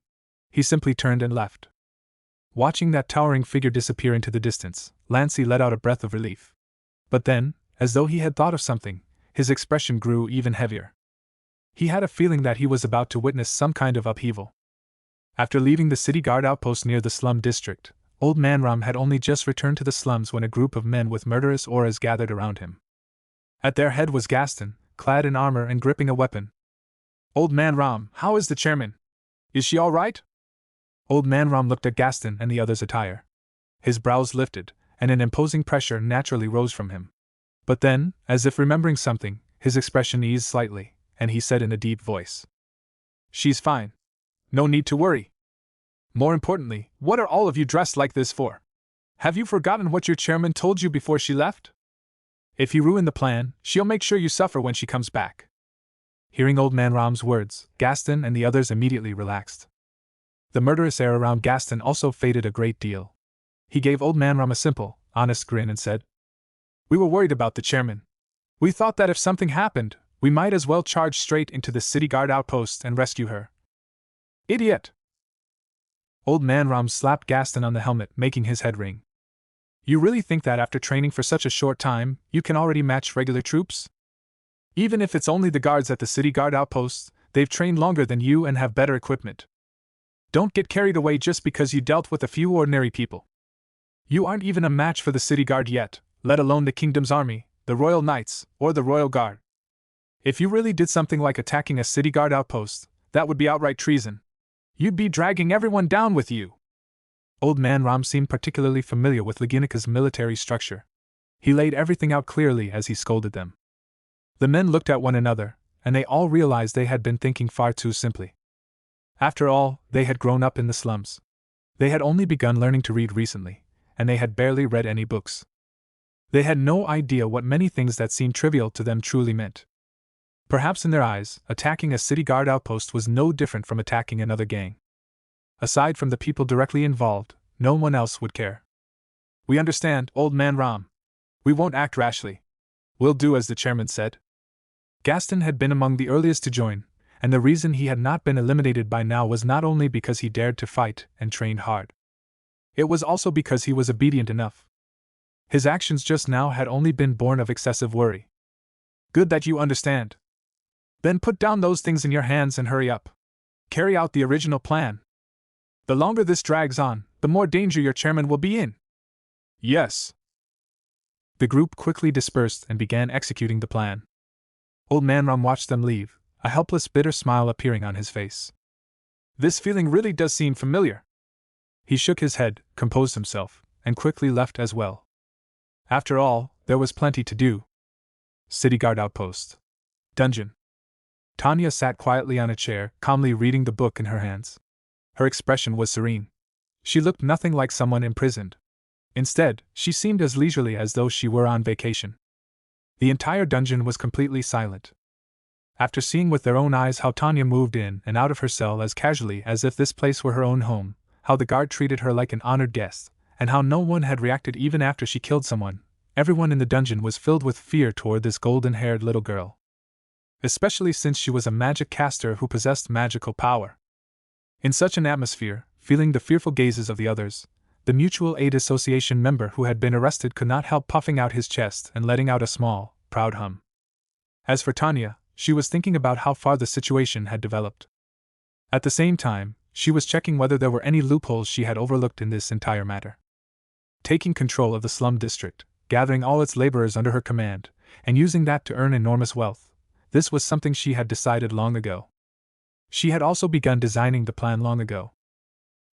He simply turned and left. Watching that towering figure disappear into the distance, Lancey let out a breath of relief. But then, as though he had thought of something, his expression grew even heavier. He had a feeling that he was about to witness some kind of upheaval. After leaving the city guard outpost near the slum district, Old Man Ram had only just returned to the slums when a group of men with murderous auras gathered around him. At their head was Gaston, clad in armor and gripping a weapon. "Old Man Ram, how is the chairman? Is she all right?" Old Man Ram looked at Gaston and the other's attire. His brows lifted, and an imposing pressure naturally rose from him. But then, as if remembering something, his expression eased slightly, and he said in a deep voice, "She's fine. No need to worry. More importantly, what are all of you dressed like this for? Have you forgotten what your chairman told you before she left? If you ruin the plan, she'll make sure you suffer when she comes back." Hearing Old Man Ram's words, Gaston and the others immediately relaxed. The murderous air around Gaston also faded a great deal. He gave Old Man Ram a simple, honest grin and said, "We were worried about the chairman. We thought that if something happened, we might as well charge straight into the city guard outpost and rescue her." "Idiot!" Old Man Ram slapped Gaston on the helmet, making his head ring. "You really think that after training for such a short time, you can already match regular troops? Even if it's only the guards at the city guard outpost, they've trained longer than you and have better equipment. Don't get carried away just because you dealt with a few ordinary people. You aren't even a match for the city guard yet, let alone the kingdom's army, the royal knights, or the royal guard. If you really did something like attacking a city guard outpost, that would be outright treason. You'd be dragging everyone down with you." Old Man Ram seemed particularly familiar with Laginika's military structure, He laid everything out clearly as he scolded them. The men looked at one another, and they all realized they had been thinking far too simply. After all, they had grown up in the slums. They had only begun learning to read recently, and they had barely read any books. They had no idea what many things that seemed trivial to them truly meant. Perhaps in their eyes, attacking a city guard outpost was no different from attacking another gang. Aside from the people directly involved, no one else would care. "We understand, old man Ram. We won't act rashly. We'll do as the chairman said." Gaston had been among the earliest to join, and the reason he had not been eliminated by now was not only because he dared to fight and trained hard. It was also because he was obedient enough. His actions just now had only been born of excessive worry. "Good that you understand. Then put down those things in your hands and hurry up. Carry out the original plan. The longer this drags on, the more danger your chairman will be in." "Yes." The group quickly dispersed and began executing the plan. Old Man Ram watched them leave, a helpless, bitter smile appearing on his face. "This feeling really does seem familiar." He shook his head, composed himself, and quickly left as well. After all, there was plenty to do. City guard outpost. Dungeon. Tanya sat quietly on a chair, calmly reading the book in her hands. Her expression was serene. She looked nothing like someone imprisoned. Instead, she seemed as leisurely as though she were on vacation. The entire dungeon was completely silent. After seeing with their own eyes how Tanya moved in and out of her cell as casually as if this place were her own home, how the guard treated her like an honored guest, and how no one had reacted even after she killed someone, everyone in the dungeon was filled with fear toward this golden-haired little girl. Especially since she was a magic caster who possessed magical power. In such an atmosphere, feeling the fearful gazes of the others, the Mutual Aid Association member who had been arrested could not help puffing out his chest and letting out a small, proud hum. As for Tanya, she was thinking about how far the situation had developed. At the same time, she was checking whether there were any loopholes she had overlooked in this entire matter. Taking control of the slum district, gathering all its laborers under her command, and using that to earn enormous wealth, this was something she had decided long ago. She had also begun designing the plan long ago.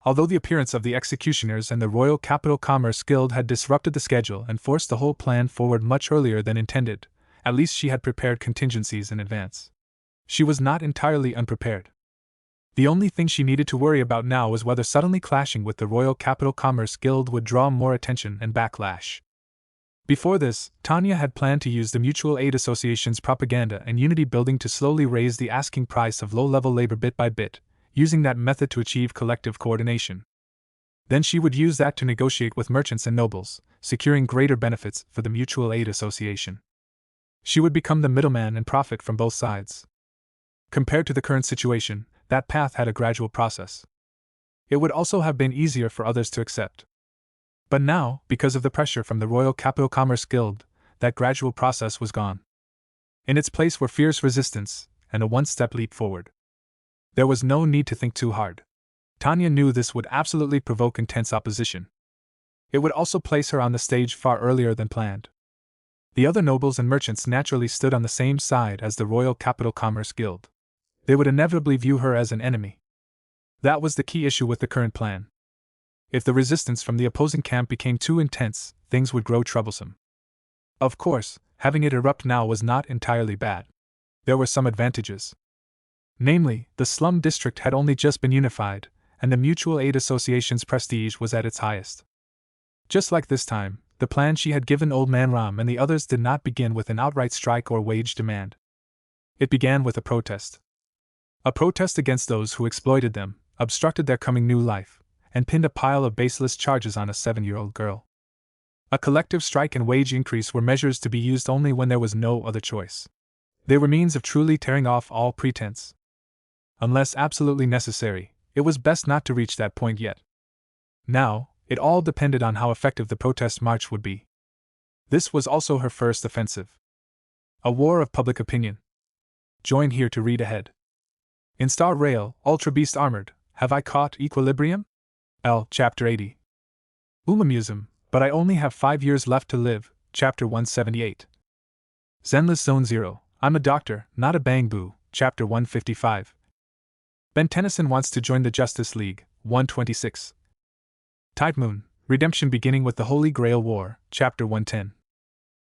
Although the appearance of the executioners and the Royal Capital Commerce Guild had disrupted the schedule and forced the whole plan forward much earlier than intended, at least she had prepared contingencies in advance. She was not entirely unprepared. The only thing she needed to worry about now was whether suddenly clashing with the Royal Capital Commerce Guild would draw more attention and backlash. Before this, Tanya had planned to use the Mutual Aid Association's propaganda and unity building to slowly raise the asking price of low-level labor bit by bit, using that method to achieve collective coordination. Then she would use that to negotiate with merchants and nobles, securing greater benefits for the Mutual Aid Association. She would become the middleman and profit from both sides. Compared to the current situation, that path had a gradual process. It would also have been easier for others to accept. But now, because of the pressure from the Royal Capital Commerce Guild, that gradual process was gone. In its place were fierce resistance and a one-step leap forward. There was no need to think too hard. Tanya knew this would absolutely provoke intense opposition. It would also place her on the stage far earlier than planned. The other nobles and merchants naturally stood on the same side as the Royal Capital Commerce Guild. They would inevitably view her as an enemy. That was the key issue with the current plan. If the resistance from the opposing camp became too intense, things would grow troublesome. Of course, having it erupt now was not entirely bad. There were some advantages. Namely, the slum district had only just been unified, and the Mutual Aid Association's prestige was at its highest. Just like this time, the plan she had given Old Man Ram and the others did not begin with an outright strike or wage demand. It began with a protest. A protest against those who exploited them, obstructed their coming new life, and pinned a pile of baseless charges on a 7-year-old girl. A collective strike and wage increase were measures to be used only when there was no other choice. They were means of truly tearing off all pretense. Unless absolutely necessary, it was best not to reach that point yet. Now, it all depended on how effective the protest march would be. This was also her first offensive. A war of public opinion. Join here to read ahead. In Star Rail, Ultra Beast Armored, Have I Caught Equilibrium? L. Chapter 80. Umamusum, but I only have 5 years left to live, Chapter 178. Zenless Zone 0, I'm a doctor, not a bang-boo, Chapter 155. Ben Tennyson wants to join the Justice League, 126. Tide Moon, Redemption beginning with the Holy Grail War, Chapter 110.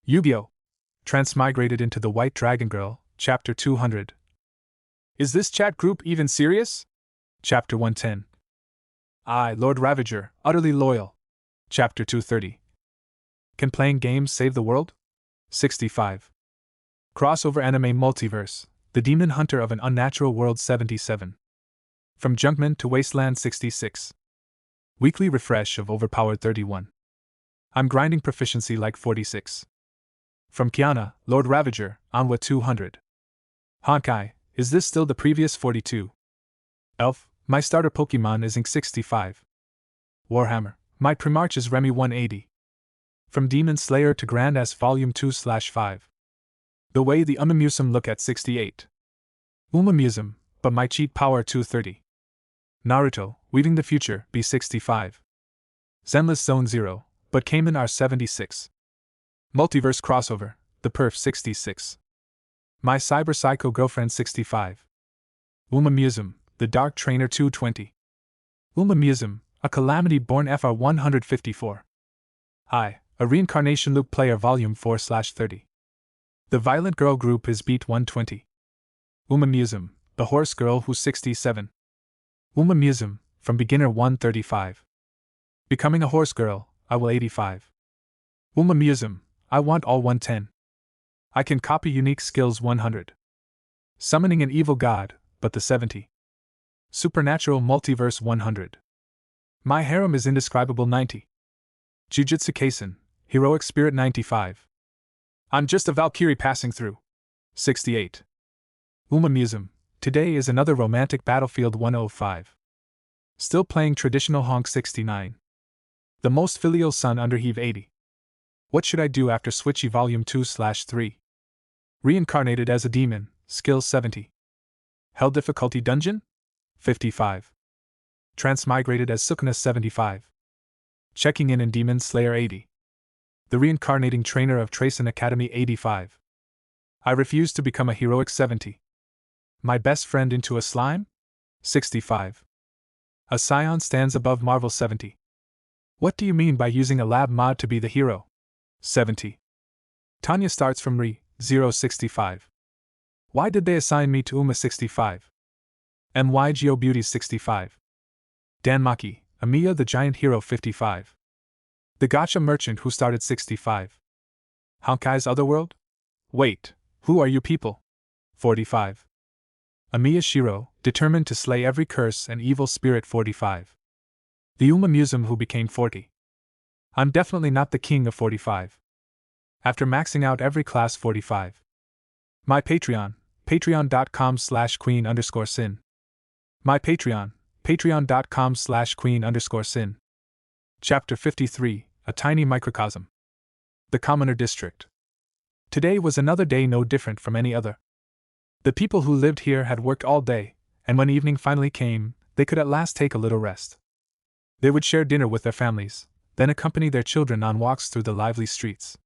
Yu-Gi-Oh! Transmigrated into the White Dragon Girl, Chapter 200. Is this chat group even serious? Chapter 110. I, Lord Ravager, utterly loyal. Chapter 230. Can playing games save the world? 65. Crossover anime multiverse, The Demon Hunter of an Unnatural World 77. From Junkman to Wasteland 66. Weekly refresh of Overpowered 31. I'm grinding proficiency like 46. From Kiana, Lord Ravager, Onwa 200. Honkai, is this still the previous 42? Elf, my starter Pokemon is Ink 65. Warhammer, my Primarch is Remy 180. From Demon Slayer to Grand S Volume 2/5. The way the Umamusum look at 68. Umamusum, but my cheat power 230. Naruto, Weaving the Future, B65. Zenless Zone 0, but Cayman R 76. Multiverse Crossover, The Perf 66. My Cyber Psycho Girlfriend 65. Umamusum, The Dark Trainer 220. Umamusum, a Calamity Born FR 154. I, a Reincarnation Loop Player Volume 4/30. The Violent Girl Group is Beat 120. Umamusum, The Horse Girl Who's 67. Umamusum, from Beginner 135. Becoming a Horse Girl, I will 85. Umamusum, I want all 110. I can copy unique skills 100. Summoning an evil god, but the 70. Supernatural Multiverse 100. My harem is indescribable 90. Jujutsu Kaisen, Heroic Spirit 95. I'm just a Valkyrie passing through. 68. Umamusum, today is another romantic battlefield 105. Still playing traditional honk 69. The most filial son under heave 80. What should I do after Switchy Volume 2/3? Reincarnated as a demon, skill 70. Hell difficulty dungeon? 55. Transmigrated as Sukuna 75. Checking in Demon Slayer 80. The reincarnating trainer of Tracen Academy 85. I refuse to become a heroic 70. My best friend into a slime? 65. A Scion stands above Marvel 70. What do you mean by using a lab mod to be the hero? 70. Tanya starts from Re 065. Why did they assign me to Uma 65? MY Geo Beauty 65. Danmaki, Amiya the Giant Hero 55. The Gacha Merchant who started 65. Honkai's Otherworld? Wait, who are you people? 45. Amiya Shiro, determined to slay every curse and evil spirit 45. The Umamusum who became 40. I'm definitely not the king of 45. After maxing out every class 45. My Patreon, patreon.com/queen_sin. My Patreon, patreon.com/queen_sin. Chapter 53, A Tiny Microcosm. The Commoner District. Today was another day no different from any other. The people who lived here had worked all day, and when evening finally came, they could at last take a little rest. They would share dinner with their families, then accompany their children on walks through the lively streets.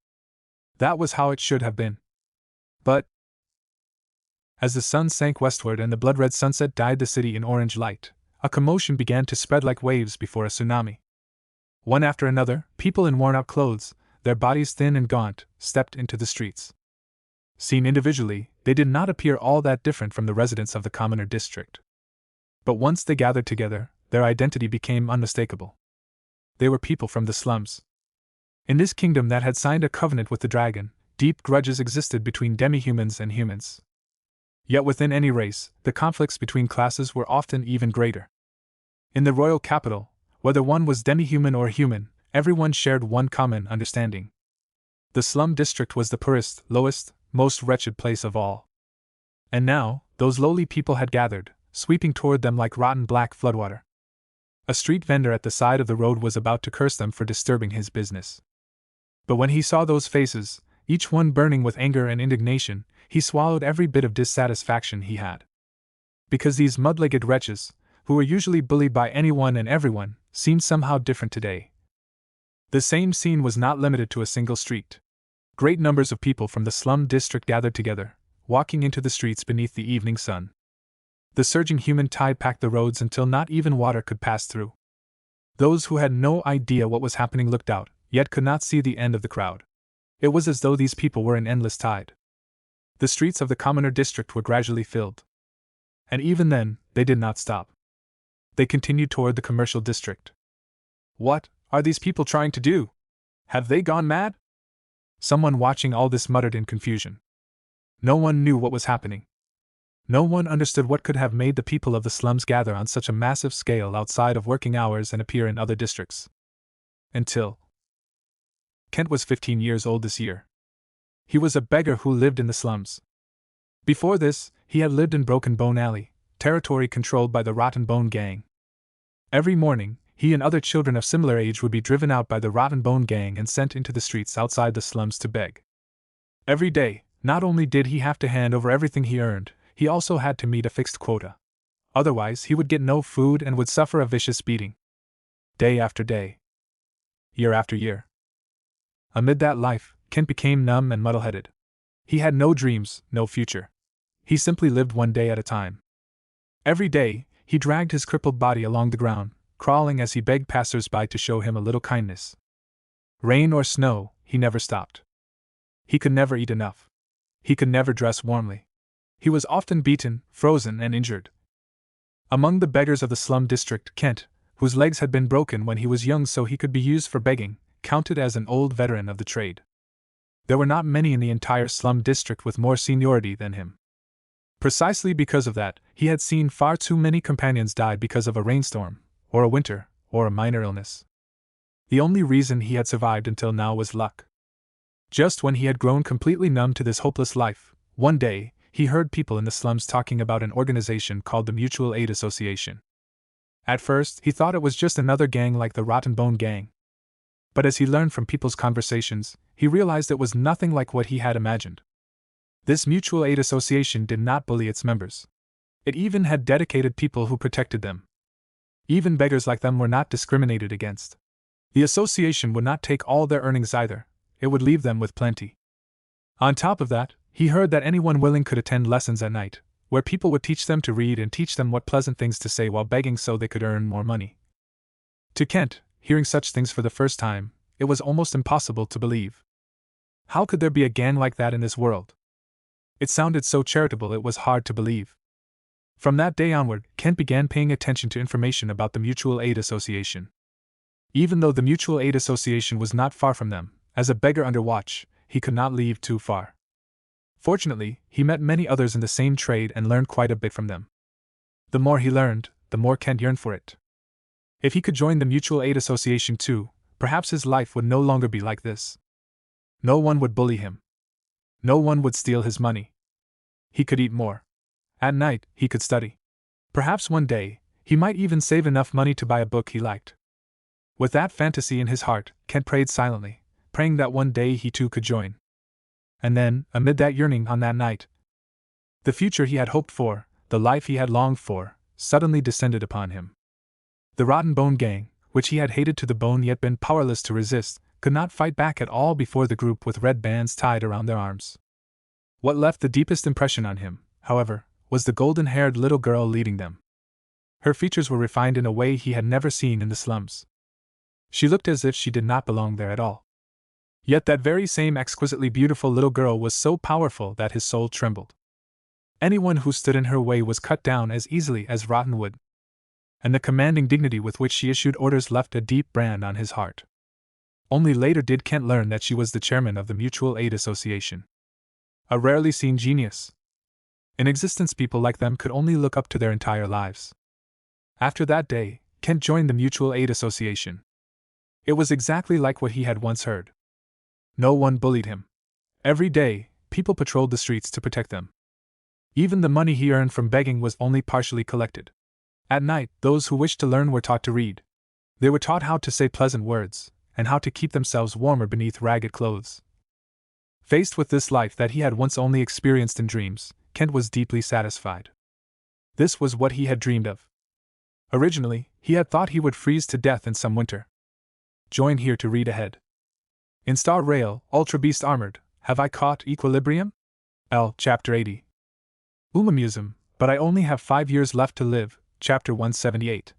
That was how it should have been. But as the sun sank westward and the blood-red sunset dyed the city in orange light, a commotion began to spread like waves before a tsunami. One after another, people in worn-out clothes, their bodies thin and gaunt, stepped into the streets. Seen individually, they did not appear all that different from the residents of the Commoner District. But once they gathered together, their identity became unmistakable. They were people from the slums. In this kingdom that had signed a covenant with the dragon, deep grudges existed between demi-humans and humans. Yet within any race, the conflicts between classes were often even greater. In the royal capital, whether one was demi-human or human, everyone shared one common understanding. The slum district was the poorest, lowest, most wretched place of all. And now, those lowly people had gathered, sweeping toward them like rotten black floodwater. A street vendor at the side of the road was about to curse them for disturbing his business. But when he saw those faces, each one burning with anger and indignation, he swallowed every bit of dissatisfaction he had. Because these mud-legged wretches, who were usually bullied by anyone and everyone, seemed somehow different today. The same scene was not limited to a single street. Great numbers of people from the slum district gathered together, walking into the streets beneath the evening sun. The surging human tide packed the roads until not even water could pass through. Those who had no idea what was happening looked out, yet could not see the end of the crowd. It was as though these people were an endless tide. The streets of the commoner district were gradually filled. And even then, they did not stop. They continued toward the commercial district. What are these people trying to do? Have they gone mad? Someone watching all this muttered in confusion. No one knew what was happening. No one understood what could have made the people of the slums gather on such a massive scale outside of working hours and appear in other districts. Until Kent was 15 years old this year. He was a beggar who lived in the slums. Before this, he had lived in Broken Bone Alley, territory controlled by the Rotten Bone Gang. Every morning, he and other children of similar age would be driven out by the Rotten Bone Gang and sent into the streets outside the slums to beg. Every day, not only did he have to hand over everything he earned, he also had to meet a fixed quota. Otherwise, he would get no food and would suffer a vicious beating. Day after day. Year after year. Amid that life, Kent became numb and muddle-headed. He had no dreams, no future. He simply lived one day at a time. Every day, he dragged his crippled body along the ground, crawling as he begged passers-by to show him a little kindness. Rain or snow, he never stopped. He could never eat enough. He could never dress warmly. He was often beaten, frozen, and injured. Among the beggars of the slum district, Kent, whose legs had been broken when he was young so he could be used for begging, counted as an old veteran of the trade. There were not many in the entire slum district with more seniority than him. Precisely because of that, he had seen far too many companions die because of a rainstorm, or a winter, or a minor illness. The only reason he had survived until now was luck. Just when he had grown completely numb to this hopeless life, one day, he heard people in the slums talking about an organization called the Mutual Aid Association. At first, he thought it was just another gang like the Rotten Bone Gang. But as he learned from people's conversations, he realized it was nothing like what he had imagined. This Mutual Aid Association did not bully its members. It even had dedicated people who protected them. Even beggars like them were not discriminated against. The association would not take all their earnings either, it would leave them with plenty. On top of that, he heard that anyone willing could attend lessons at night, where people would teach them to read and teach them what pleasant things to say while begging so they could earn more money. To Kent, hearing such things for the first time, it was almost impossible to believe. How could there be a gang like that in this world? It sounded so charitable it was hard to believe. From that day onward, Kent began paying attention to information about the Mutual Aid Association. Even though the Mutual Aid Association was not far from them, as a beggar under watch, he could not leave too far. Fortunately, he met many others in the same trade and learned quite a bit from them. The more he learned, the more Kent yearned for it. If he could join the Mutual Aid Association too, perhaps his life would no longer be like this. No one would bully him. No one would steal his money. He could eat more. At night, he could study. Perhaps one day, he might even save enough money to buy a book he liked. With that fantasy in his heart, Kent prayed silently, praying that one day he too could join. And then, amid that yearning on that night, the future he had hoped for, the life he had longed for, suddenly descended upon him. The Rotten Bone Gang, which he had hated to the bone yet been powerless to resist, could not fight back at all before the group with red bands tied around their arms. What left the deepest impression on him, however, was the golden-haired little girl leading them. Her features were refined in a way he had never seen in the slums. She looked as if she did not belong there at all. Yet that very same exquisitely beautiful little girl was so powerful that his soul trembled. Anyone who stood in her way was cut down as easily as rotten wood. And the commanding dignity with which she issued orders left a deep brand on his heart. Only later did Kent learn that she was the chairman of the Mutual Aid Association. A rarely seen genius. In existence, people like them could only look up to their entire lives. After that day, Kent joined the Mutual Aid Association. It was exactly like what he had once heard. No one bullied him. Every day, people patrolled the streets to protect them. Even the money he earned from begging was only partially collected. At night, those who wished to learn were taught to read. They were taught how to say pleasant words, and how to keep themselves warmer beneath ragged clothes. Faced with this life that he had once only experienced in dreams, Kent was deeply satisfied. This was what he had dreamed of. Originally, he had thought he would freeze to death in some winter. Join here to read ahead. In Star Rail, Ultra Beast Armored, Have I Caught Equilibrium? L. Chapter 80. Umamusum, but I only have 5 years left to live, Chapter 178.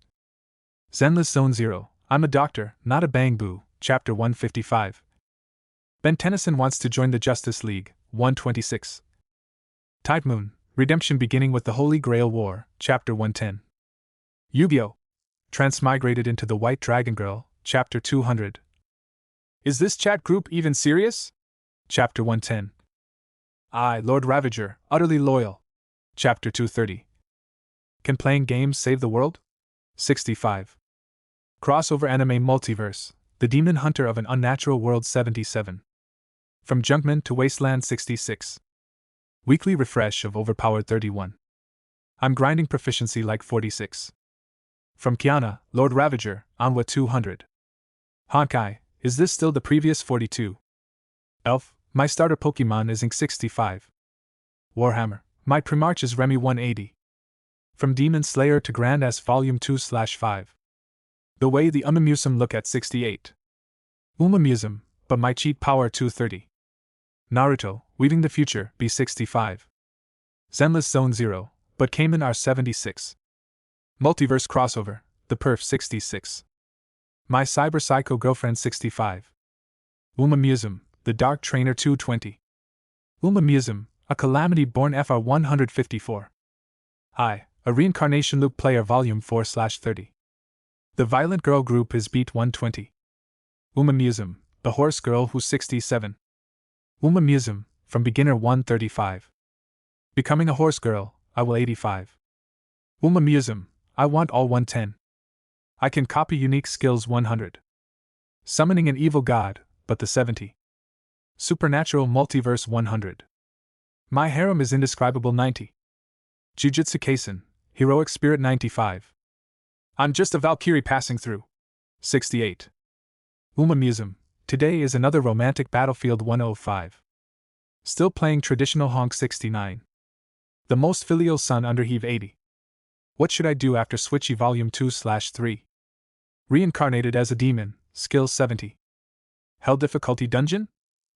Zenless Zone 0, I'm a doctor, not a bang boo, Chapter 155. Ben Tennyson wants to join the Justice League, 126. Tide Moon, Redemption beginning with the Holy Grail War, Chapter 110. Yu-Gi-Oh! Transmigrated into the White Dragon Girl, Chapter 200. Is this chat group even serious? Chapter 110. I, Lord Ravager, utterly loyal. Chapter 230. Can playing games save the world? 65. Crossover anime multiverse, The Demon Hunter of an Unnatural World 77. From Junkman to Wasteland 66. Weekly refresh of Overpowered 31. I'm grinding proficiency like 46. From Kiana, Lord Ravager, Anwa 200. Honkai, is this still the previous 42? Elf, my starter Pokemon is Ink 65. Warhammer, my Primarch is Remy 180. From Demon Slayer to Grand S Volume 2/5. The way the Umamusum look at 68. Umamusum, but my cheat power 230. Naruto, Weaving the Future, B65. Zenless Zone 0, but Cayman R76. Multiverse Crossover, The Perf 66. My Cyber Psycho Girlfriend 65. Umamusum, The Dark Trainer 220. Umamusum, a Calamity Born FR 154. I, a Reincarnation Loop Player Volume 4/30. The Violent Girl Group is Beat 120. Umamusum, The Horse Girl Who's 67. Umamusum, from Beginner 135. Becoming a Horse Girl, I will 85. Umamusum, I want all 110. I can copy unique skills 100. Summoning an evil god, but the 70. Supernatural Multiverse 100. My harem is indescribable 90. Jujutsu Kaisen, Heroic Spirit 95. I'm just a Valkyrie passing through. 68. Umamusum, today is another romantic battlefield 105. Still playing traditional honk 69. The most filial son under heave 80. What should I do after Switchy Volume 2/3? Reincarnated as a demon, skill 70. Hell difficulty dungeon?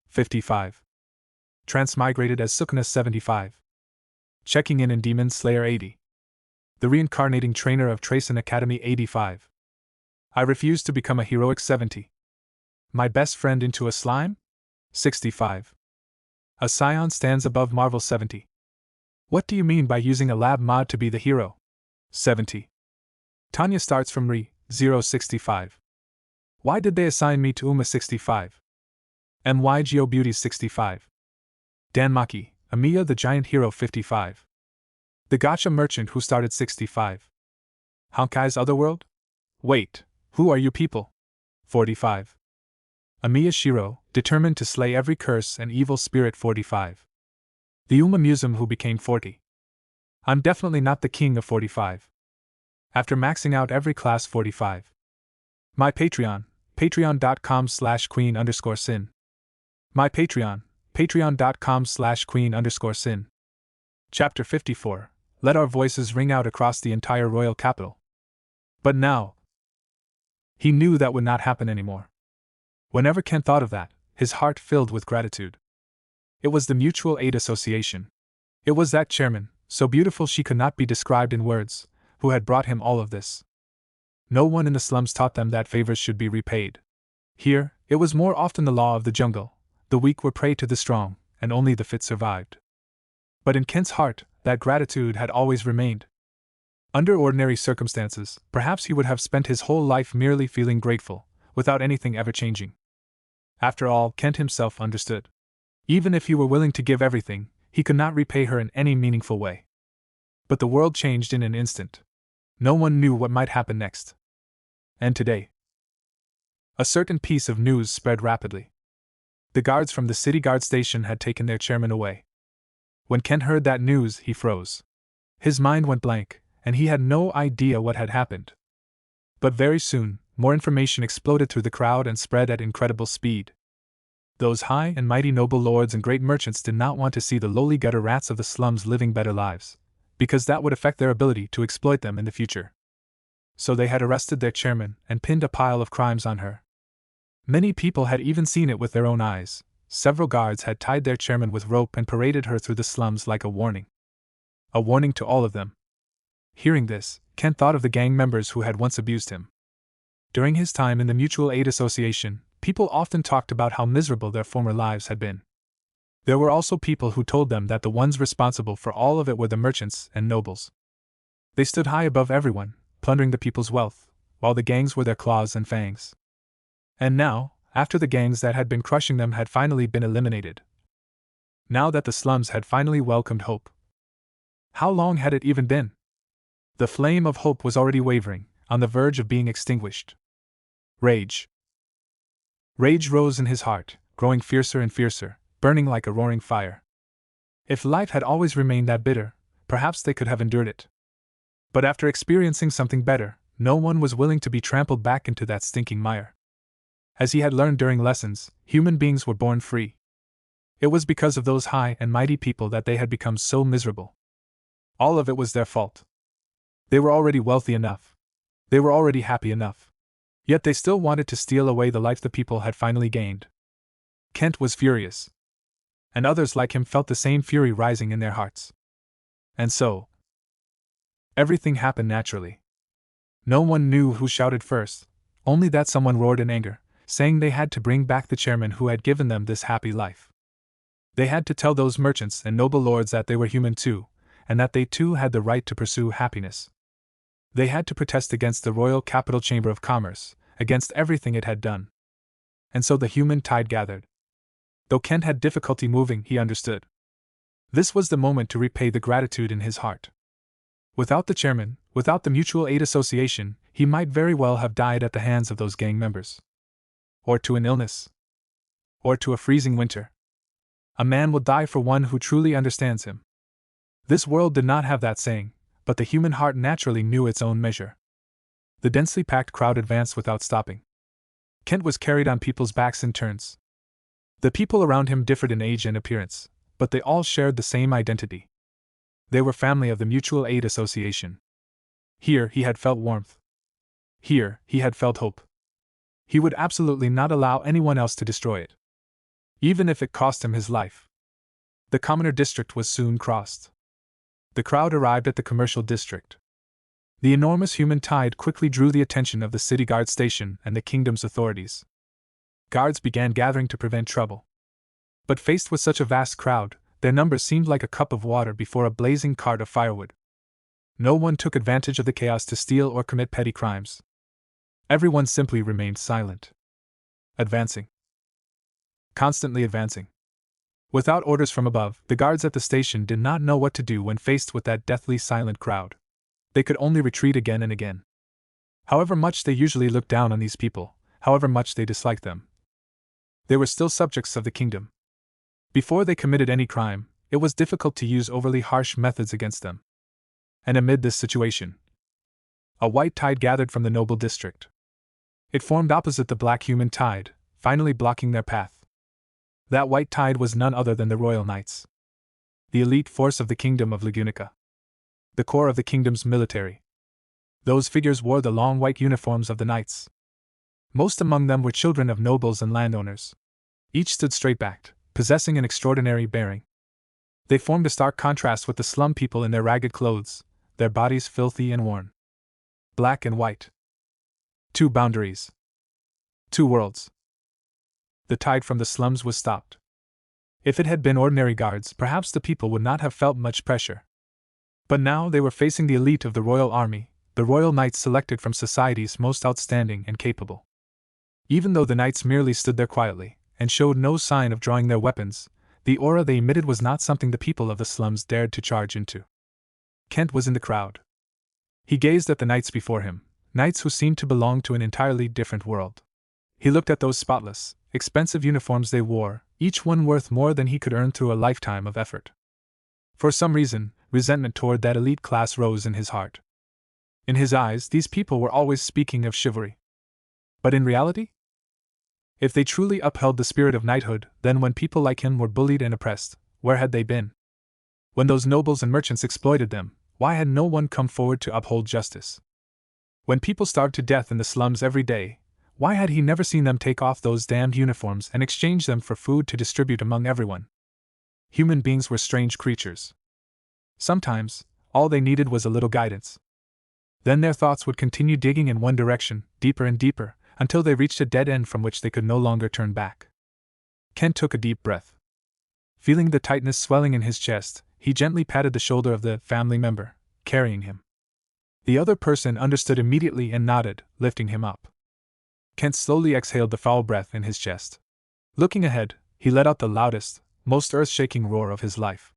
55. Transmigrated as Sukuna 75. Checking in Demon Slayer 80. The reincarnating trainer of Tracen Academy 85. I refuse to become a heroic 70. My best friend into a slime? 65. A scion stands above Marvel 70. What do you mean by using a lab mod to be the hero? 70. Tanya starts from Re-065. Why did they assign me to Uma 65? MY Geo Beauties 65. Danmaki, Amiya the Giant Hero 55. The Gacha Merchant who started 65. Honkai's Otherworld? Wait, who are you people? 45. Amiya Shiro, determined to slay every curse and evil spirit 45. The Umamusum who became 40. I'm definitely not the king of 45. After maxing out every class 45. My Patreon, patreon.com/queen_sin. My Patreon, patreon.com/queen_sin. Chapter 54. Let our voices ring out across the entire royal capital. But now, he knew that would not happen anymore. Whenever Ken thought of that, his heart filled with gratitude. It was the Mutual Aid Association. It was that chairman, so beautiful she could not be described in words, who had brought him all of this. No one in the slums taught them that favors should be repaid. Here, it was more often the law of the jungle. The weak were prey to the strong, and only the fit survived. But in Kent's heart, that gratitude had always remained. Under ordinary circumstances, perhaps he would have spent his whole life merely feeling grateful, without anything ever changing. After all, Kent himself understood. Even if he were willing to give everything, he could not repay her in any meaningful way. But the world changed in an instant. No one knew what might happen next. And today, a certain piece of news spread rapidly. The guards from the city guard station had taken their chairman away. When Ken heard that news, he froze. His mind went blank, and he had no idea what had happened. But very soon, more information exploded through the crowd and spread at incredible speed. Those high and mighty noble lords and great merchants did not want to see the lowly gutter rats of the slums living better lives, because that would affect their ability to exploit them in the future. So they had arrested their chairman and pinned a pile of crimes on her. Many people had even seen it with their own eyes. Several guards had tied their chairman with rope and paraded her through the slums like a warning. A warning to all of them. Hearing this, Ken thought of the gang members who had once abused him. During his time in the Mutual Aid Association, people often talked about how miserable their former lives had been. There were also people who told them that the ones responsible for all of it were the merchants and nobles. They stood high above everyone, plundering the people's wealth, while the gangs were their claws and fangs. And now, after the gangs that had been crushing them had finally been eliminated, now that the slums had finally welcomed hope. How long had it even been? The flame of hope was already wavering, on the verge of being extinguished. Rage. Rage rose in his heart, growing fiercer and fiercer, burning like a roaring fire. If life had always remained that bitter, perhaps they could have endured it. But after experiencing something better, no one was willing to be trampled back into that stinking mire. As he had learned during lessons, human beings were born free. It was because of those high and mighty people that they had become so miserable. All of it was their fault. They were already wealthy enough. They were already happy enough. Yet they still wanted to steal away the life the people had finally gained. Kent was furious. And others like him felt the same fury rising in their hearts. And so, everything happened naturally. No one knew who shouted first, only that someone roared in anger, saying they had to bring back the chairman who had given them this happy life. They had to tell those merchants and noble lords that they were human too, and that they too had the right to pursue happiness. They had to protest against the Royal Capital Chamber of Commerce, against everything it had done. And so the human tide gathered. Though Kent had difficulty moving, he understood. This was the moment to repay the gratitude in his heart. Without the chairman, without the Mutual Aid Association, he might very well have died at the hands of those gang members. Or to an illness. Or to a freezing winter. A man will die for one who truly understands him. This world did not have that saying, but the human heart naturally knew its own measure. The densely packed crowd advanced without stopping. Kent was carried on people's backs in turns. The people around him differed in age and appearance, but they all shared the same identity. They were family of the Mutual Aid Association. Here he had felt warmth. Here he had felt hope. He would absolutely not allow anyone else to destroy it, even if it cost him his life. The commoner district was soon crossed. The crowd arrived at the commercial district. The enormous human tide quickly drew the attention of the city guard station and the kingdom's authorities. Guards began gathering to prevent trouble. But faced with such a vast crowd, their numbers seemed like a cup of water before a blazing cart of firewood. No one took advantage of the chaos to steal or commit petty crimes. Everyone simply remained silent. Advancing. Constantly advancing. Without orders from above, the guards at the station did not know what to do when faced with that deathly silent crowd. They could only retreat again and again. However much they usually looked down on these people, however much they disliked them, they were still subjects of the kingdom. Before they committed any crime, it was difficult to use overly harsh methods against them. And amid this situation, a white tide gathered from the noble district. It formed opposite the black human tide, finally blocking their path. That white tide was none other than the Royal Knights. The elite force of the Kingdom of Lagunica. The core of the kingdom's military. Those figures wore the long white uniforms of the knights. Most among them were children of nobles and landowners. Each stood straight-backed, possessing an extraordinary bearing. They formed a stark contrast with the slum people in their ragged clothes, their bodies filthy and worn. Black and white. Two boundaries. Two worlds. The tide from the slums was stopped. If it had been ordinary guards, perhaps the people would not have felt much pressure. But now they were facing the elite of the royal army, the royal knights selected from society's most outstanding and capable. Even though the knights merely stood there quietly, and showed no sign of drawing their weapons, the aura they emitted was not something the people of the slums dared to charge into. Kent was in the crowd. He gazed at the knights before him, knights who seemed to belong to an entirely different world. He looked at those spotless, expensive uniforms they wore, each one worth more than he could earn through a lifetime of effort. For some reason, resentment toward that elite class rose in his heart. In his eyes, these people were always speaking of chivalry. But in reality? If they truly upheld the spirit of knighthood, then when people like him were bullied and oppressed, where had they been? When those nobles and merchants exploited them, why had no one come forward to uphold justice? When people starved to death in the slums every day, why had he never seen them take off those damned uniforms and exchange them for food to distribute among everyone? Human beings were strange creatures. Sometimes, all they needed was a little guidance. Then their thoughts would continue digging in one direction, deeper and deeper, until they reached a dead end from which they could no longer turn back. Kent took a deep breath. Feeling the tightness swelling in his chest, he gently patted the shoulder of the family member, carrying him. The other person understood immediately and nodded, lifting him up. Kent slowly exhaled the foul breath in his chest. Looking ahead, he let out the loudest, most earth-shaking roar of his life.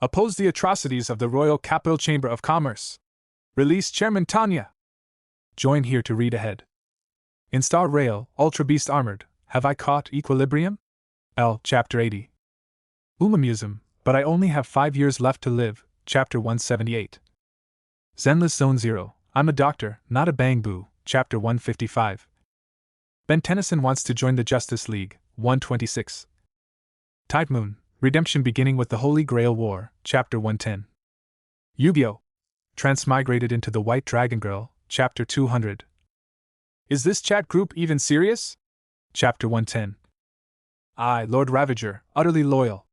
Oppose the atrocities of the Royal Capital Chamber of Commerce. Release Chairman Tanya. Join here to read ahead. In Star Rail, Ultra Beast Armored, have I caught equilibrium? L. Chapter 80. Umamusum, but I only have 5 years left to live, Chapter 178. Zenless Zone 0, I'm a doctor, not a bang-boo, Chapter 155. Ben Tennyson wants to join the Justice League, 126. Tide Moon, Redemption beginning with the Holy Grail War, Chapter 110. Yu-Gi-Oh! Transmigrated into the White Dragon Girl, Chapter 200. Is this chat group even serious? Chapter 110. I, Lord Ravager, utterly loyal.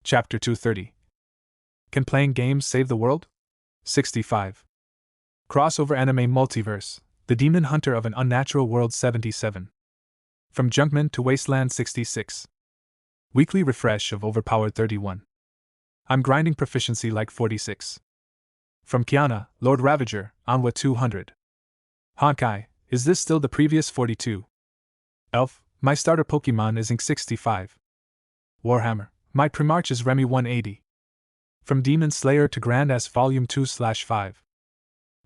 Chapter 230. Can playing games save the world? 65. Crossover Anime Multiverse, The Demon Hunter of an Unnatural World 77. From Junkman to Wasteland 66. Weekly refresh of Overpowered 31. I'm grinding proficiency like 46. From Kiana, Lord Ravager, Anwa 200. Honkai, is this still the previous 42? Elf, my starter Pokemon is Ink 65. Warhammer, my Primarch is Remy 180. From Demon Slayer to Grand S Volume 2/5.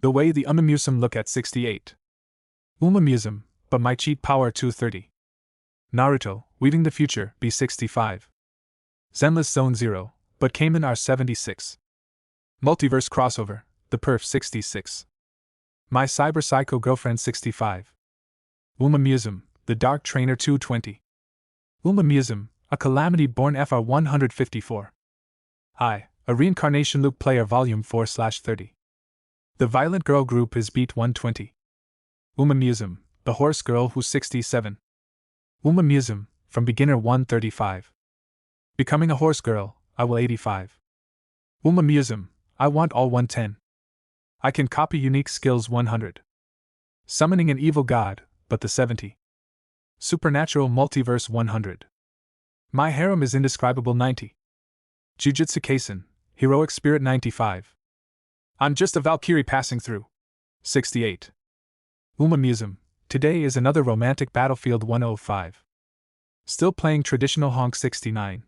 The way the Umamusum look at 68. Umamusum, but my cheat power 230. Naruto, Weaving the Future, B65. Zenless Zone 0, but Cayman R76. Multiverse Crossover, The Perf 66. My Cyber Psycho Girlfriend 65. Umamusum, The Dark Trainer 220. Umamusum, a Calamity Born FR 154. I, a Reincarnation Loop Player Volume 4/30. The Violent Girl Group is Beat 120. Umamusum, The Horse Girl Who 67. Umamusum, from Beginner 135. Becoming a Horse Girl, I will 85. Umamusum, I want all 110. I can copy unique skills 100. Summoning an evil god, but the 70. Supernatural Multiverse 100. My harem is indescribable 90. Jujutsu Kaisen, Heroic Spirit 95. I'm just a Valkyrie passing through. 68. Umamusum, today is another romantic battlefield 105. Still playing traditional honk 69.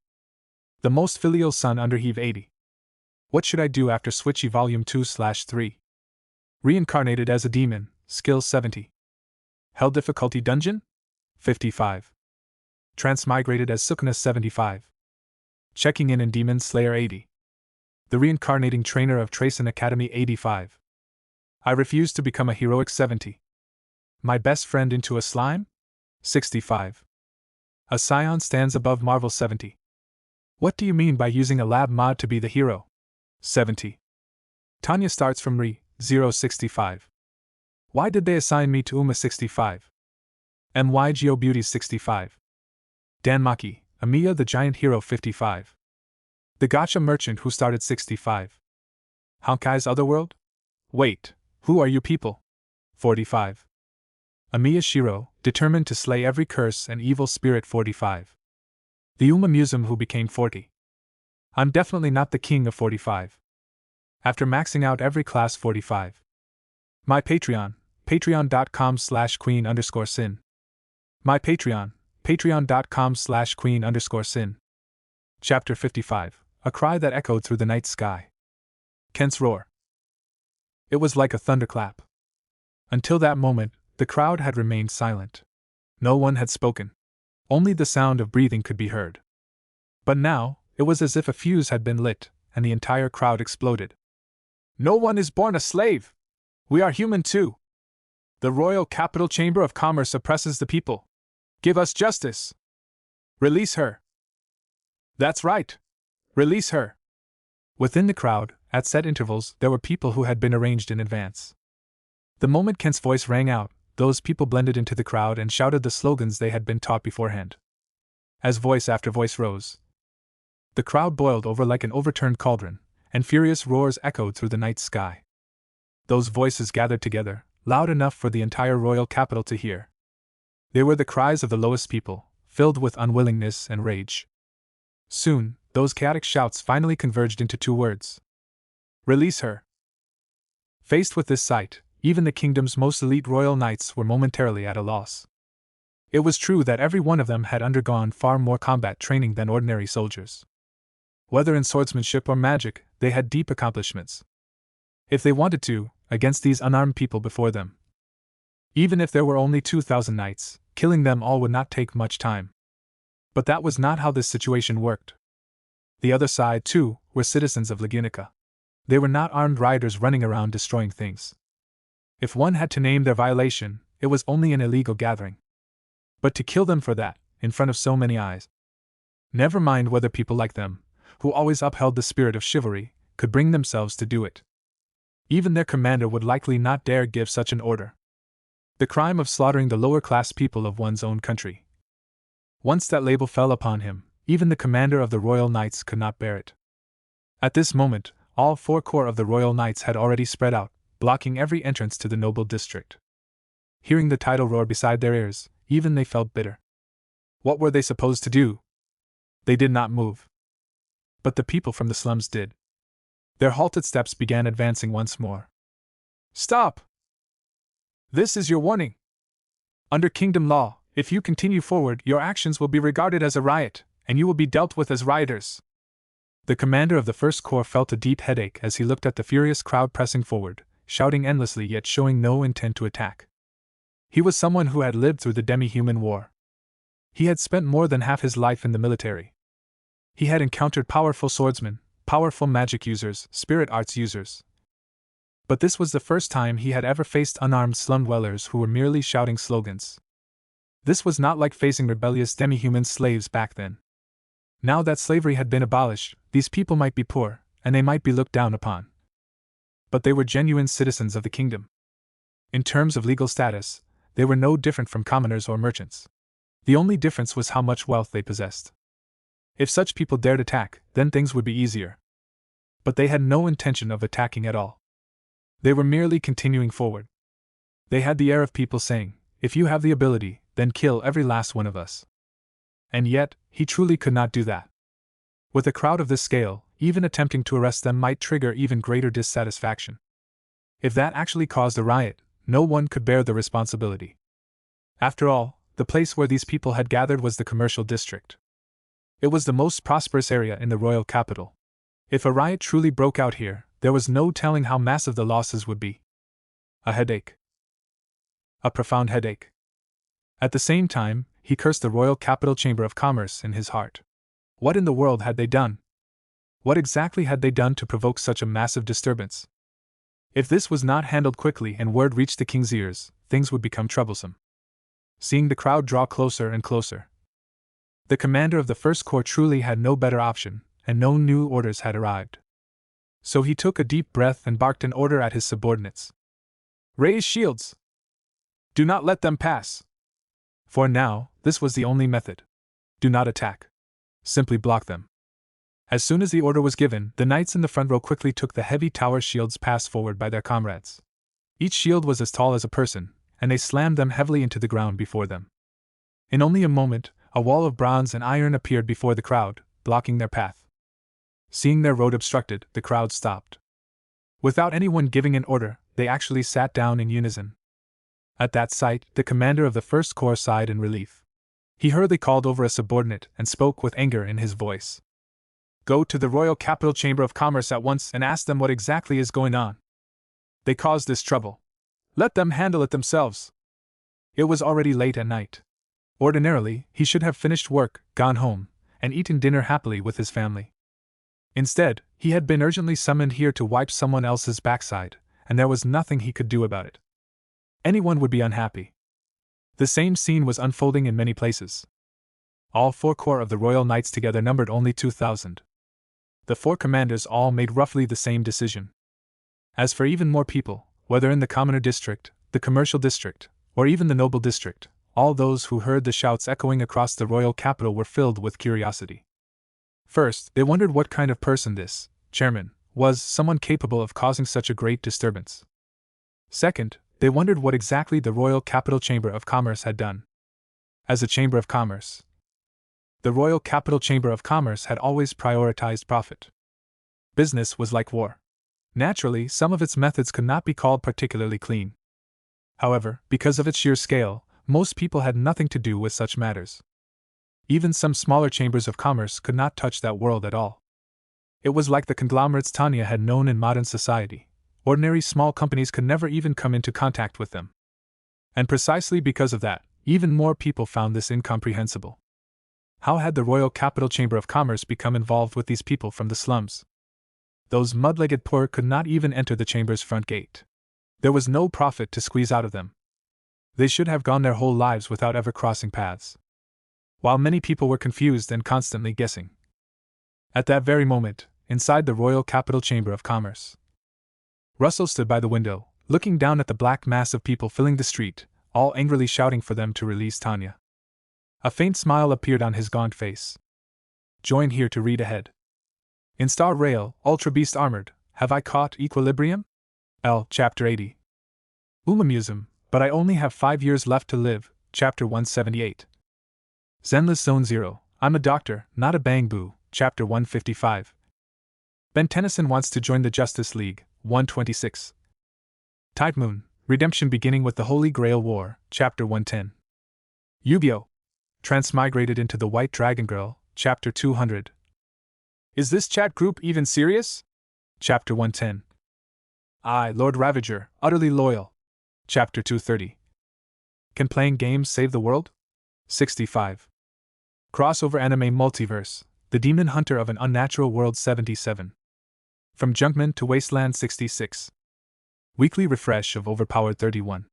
The most filial son under heave 80. What should I do after Switchy Volume 2/3? Reincarnated as a demon, skill 70. Hell difficulty dungeon? 55. Transmigrated as Sukuna 75. Checking in Demon Slayer 80. The reincarnating trainer of Tracen Academy 85. I refuse to become a heroic 70. My best friend into a slime? 65. A scion stands above Marvel 70. What do you mean by using a lab mod to be the hero? 70. Tanya starts from Re 065. Why did they assign me to Uma 65? MY Geo Beauty 65. Danmaki, Amiya the Giant Hero 55. The Gacha Merchant who started 65. Honkai's Otherworld? Wait, who are you people? 45. Amiya Shiro, determined to slay every curse and evil spirit 45. The Umamusum who became 40. I'm definitely not the king of 45. After maxing out every class 45. My Patreon, patreon.com/queen_sin. My Patreon, patreon.com/queen_sin. Chapter 55, A Cry That Echoed Through the Night Sky. Kent's Roar. It was like a thunderclap. Until that moment, the crowd had remained silent. No one had spoken. Only the sound of breathing could be heard. But now, it was as if a fuse had been lit, and the entire crowd exploded. No one is born a slave! We are human too! The Royal Capital Chamber of Commerce oppresses the people. Give us justice! Release her! That's right! Release her! Within the crowd, at set intervals, there were people who had been arranged in advance. The moment Kent's voice rang out, those people blended into the crowd and shouted the slogans they had been taught beforehand. As voice after voice rose, the crowd boiled over like an overturned cauldron, and furious roars echoed through the night sky. Those voices gathered together, loud enough for the entire royal capital to hear. They were the cries of the lowest people, filled with unwillingness and rage. Soon, those chaotic shouts finally converged into two words. Release her! Faced with this sight, even the kingdom's most elite royal knights were momentarily at a loss. It was true that every one of them had undergone far more combat training than ordinary soldiers. Whether in swordsmanship or magic, they had deep accomplishments. If they wanted to, against these unarmed people before them. Even if there were only 2,000 knights, killing them all would not take much time. But that was not how this situation worked. The other side, too, were citizens of Leginica. They were not armed riders running around destroying things. If one had to name their violation, it was only an illegal gathering. But to kill them for that, in front of so many eyes. Never mind whether people like them, who always upheld the spirit of chivalry, could bring themselves to do it. Even their commander would likely not dare give such an order. The crime of slaughtering the lower-class people of one's own country. Once that label fell upon him, even the commander of the Royal Knights could not bear it. At this moment, all 4 corps of the Royal Knights had already spread out, blocking every entrance to the noble district. Hearing the tidal roar beside their ears, even they felt bitter. What were they supposed to do? They did not move. But the people from the slums did. Their halted steps began advancing once more. Stop! This is your warning. Under kingdom law, if you continue forward, your actions will be regarded as a riot, and you will be dealt with as rioters. The commander of the First Corps felt a deep headache as he looked at the furious crowd pressing forward, shouting endlessly yet showing no intent to attack. He was someone who had lived through the demi-human war. He had spent more than half his life in the military. He had encountered powerful swordsmen, powerful magic users, spirit arts users. But this was the first time he had ever faced unarmed slum dwellers who were merely shouting slogans. This was not like facing rebellious demi-human slaves back then. Now that slavery had been abolished, these people might be poor, and they might be looked down upon. But they were genuine citizens of the kingdom. In terms of legal status, they were no different from commoners or merchants. The only difference was how much wealth they possessed. If such people dared attack, then things would be easier. But they had no intention of attacking at all. They were merely continuing forward. They had the air of people saying, "If you have the ability, then kill every last one of us." And yet, he truly could not do that. With a crowd of this scale, even attempting to arrest them might trigger even greater dissatisfaction. If that actually caused a riot, no one could bear the responsibility. After all, the place where these people had gathered was the commercial district. It was the most prosperous area in the royal capital. If a riot truly broke out here, there was no telling how massive the losses would be. A headache. A profound headache. At the same time, he cursed the Royal Capital Chamber of Commerce in his heart. What in the world had they done? What exactly had they done to provoke such a massive disturbance? If this was not handled quickly and word reached the king's ears, things would become troublesome. Seeing the crowd draw closer and closer, the commander of the First Corps truly had no better option, and no new orders had arrived. So he took a deep breath and barked an order at his subordinates. Raise shields! Do not let them pass! For now, this was the only method. Do not attack. Simply block them. As soon as the order was given, the knights in the front row quickly took the heavy tower shields passed forward by their comrades. Each shield was as tall as a person, and they slammed them heavily into the ground before them. In only a moment, a wall of bronze and iron appeared before the crowd, blocking their path. Seeing their road obstructed, the crowd stopped. Without anyone giving an order, they actually sat down in unison. At that sight, the commander of the First Corps sighed in relief. He hurriedly called over a subordinate and spoke with anger in his voice. Go to the Royal Capital Chamber of Commerce at once and ask them what exactly is going on. They caused this trouble. Let them handle it themselves. It was already late at night. Ordinarily, he should have finished work, gone home, and eaten dinner happily with his family. Instead, he had been urgently summoned here to wipe someone else's backside, and there was nothing he could do about it. Anyone would be unhappy. The same scene was unfolding in many places. All 4 corps of the Royal Knights together numbered only 2,000. The 4 commanders all made roughly the same decision. As for even more people, whether in the commoner district, the commercial district, or even the noble district, all those who heard the shouts echoing across the royal capital were filled with curiosity. First, they wondered what kind of person this chairman was, someone capable of causing such a great disturbance. Second, they wondered what exactly the Royal Capital Chamber of Commerce had done. as a chamber of commerce. The Royal Capital Chamber of Commerce had always prioritized profit. Business was like war. Naturally, some of its methods could not be called particularly clean. However, because of its sheer scale, most people had nothing to do with such matters. Even some smaller chambers of commerce could not touch that world at all. It was like the conglomerates Tanya had known in modern society. Ordinary small companies could never even come into contact with them. And precisely because of that, even more people found this incomprehensible. How had the Royal Capital Chamber of Commerce become involved with these people from the slums? Those mud-legged poor could not even enter the chamber's front gate. There was no profit to squeeze out of them. They should have gone their whole lives without ever crossing paths. While many people were confused and constantly guessing. At that very moment, inside the Royal Capital Chamber of Commerce, Russell stood by the window, looking down at the black mass of people filling the street, all angrily shouting for them to release Tanya. A faint smile appeared on his gaunt face. Join here to read ahead. In Star Rail, Ultra Beast Armored, have I caught equilibrium? L. Chapter 80. Umamusum, but I only have 5 years left to live, Chapter 178. Zenless Zone 0, I'm a doctor, not a bang boo, Chapter 155. Ben Tennyson wants to join the Justice League, 126. Tide Moon, Redemption beginning with the Holy Grail War, Chapter 110. Yu-Gi-Oh! Transmigrated into the White Dragon Girl, Chapter 200. Is this chat group even serious? Chapter 110. I, Lord Ravager, utterly loyal. Chapter 230. Can playing games save the world? 65. Crossover Anime Multiverse, The Demon Hunter of an Unnatural World 77. From Junkman to Wasteland 66. Weekly refresh of Overpowered 31.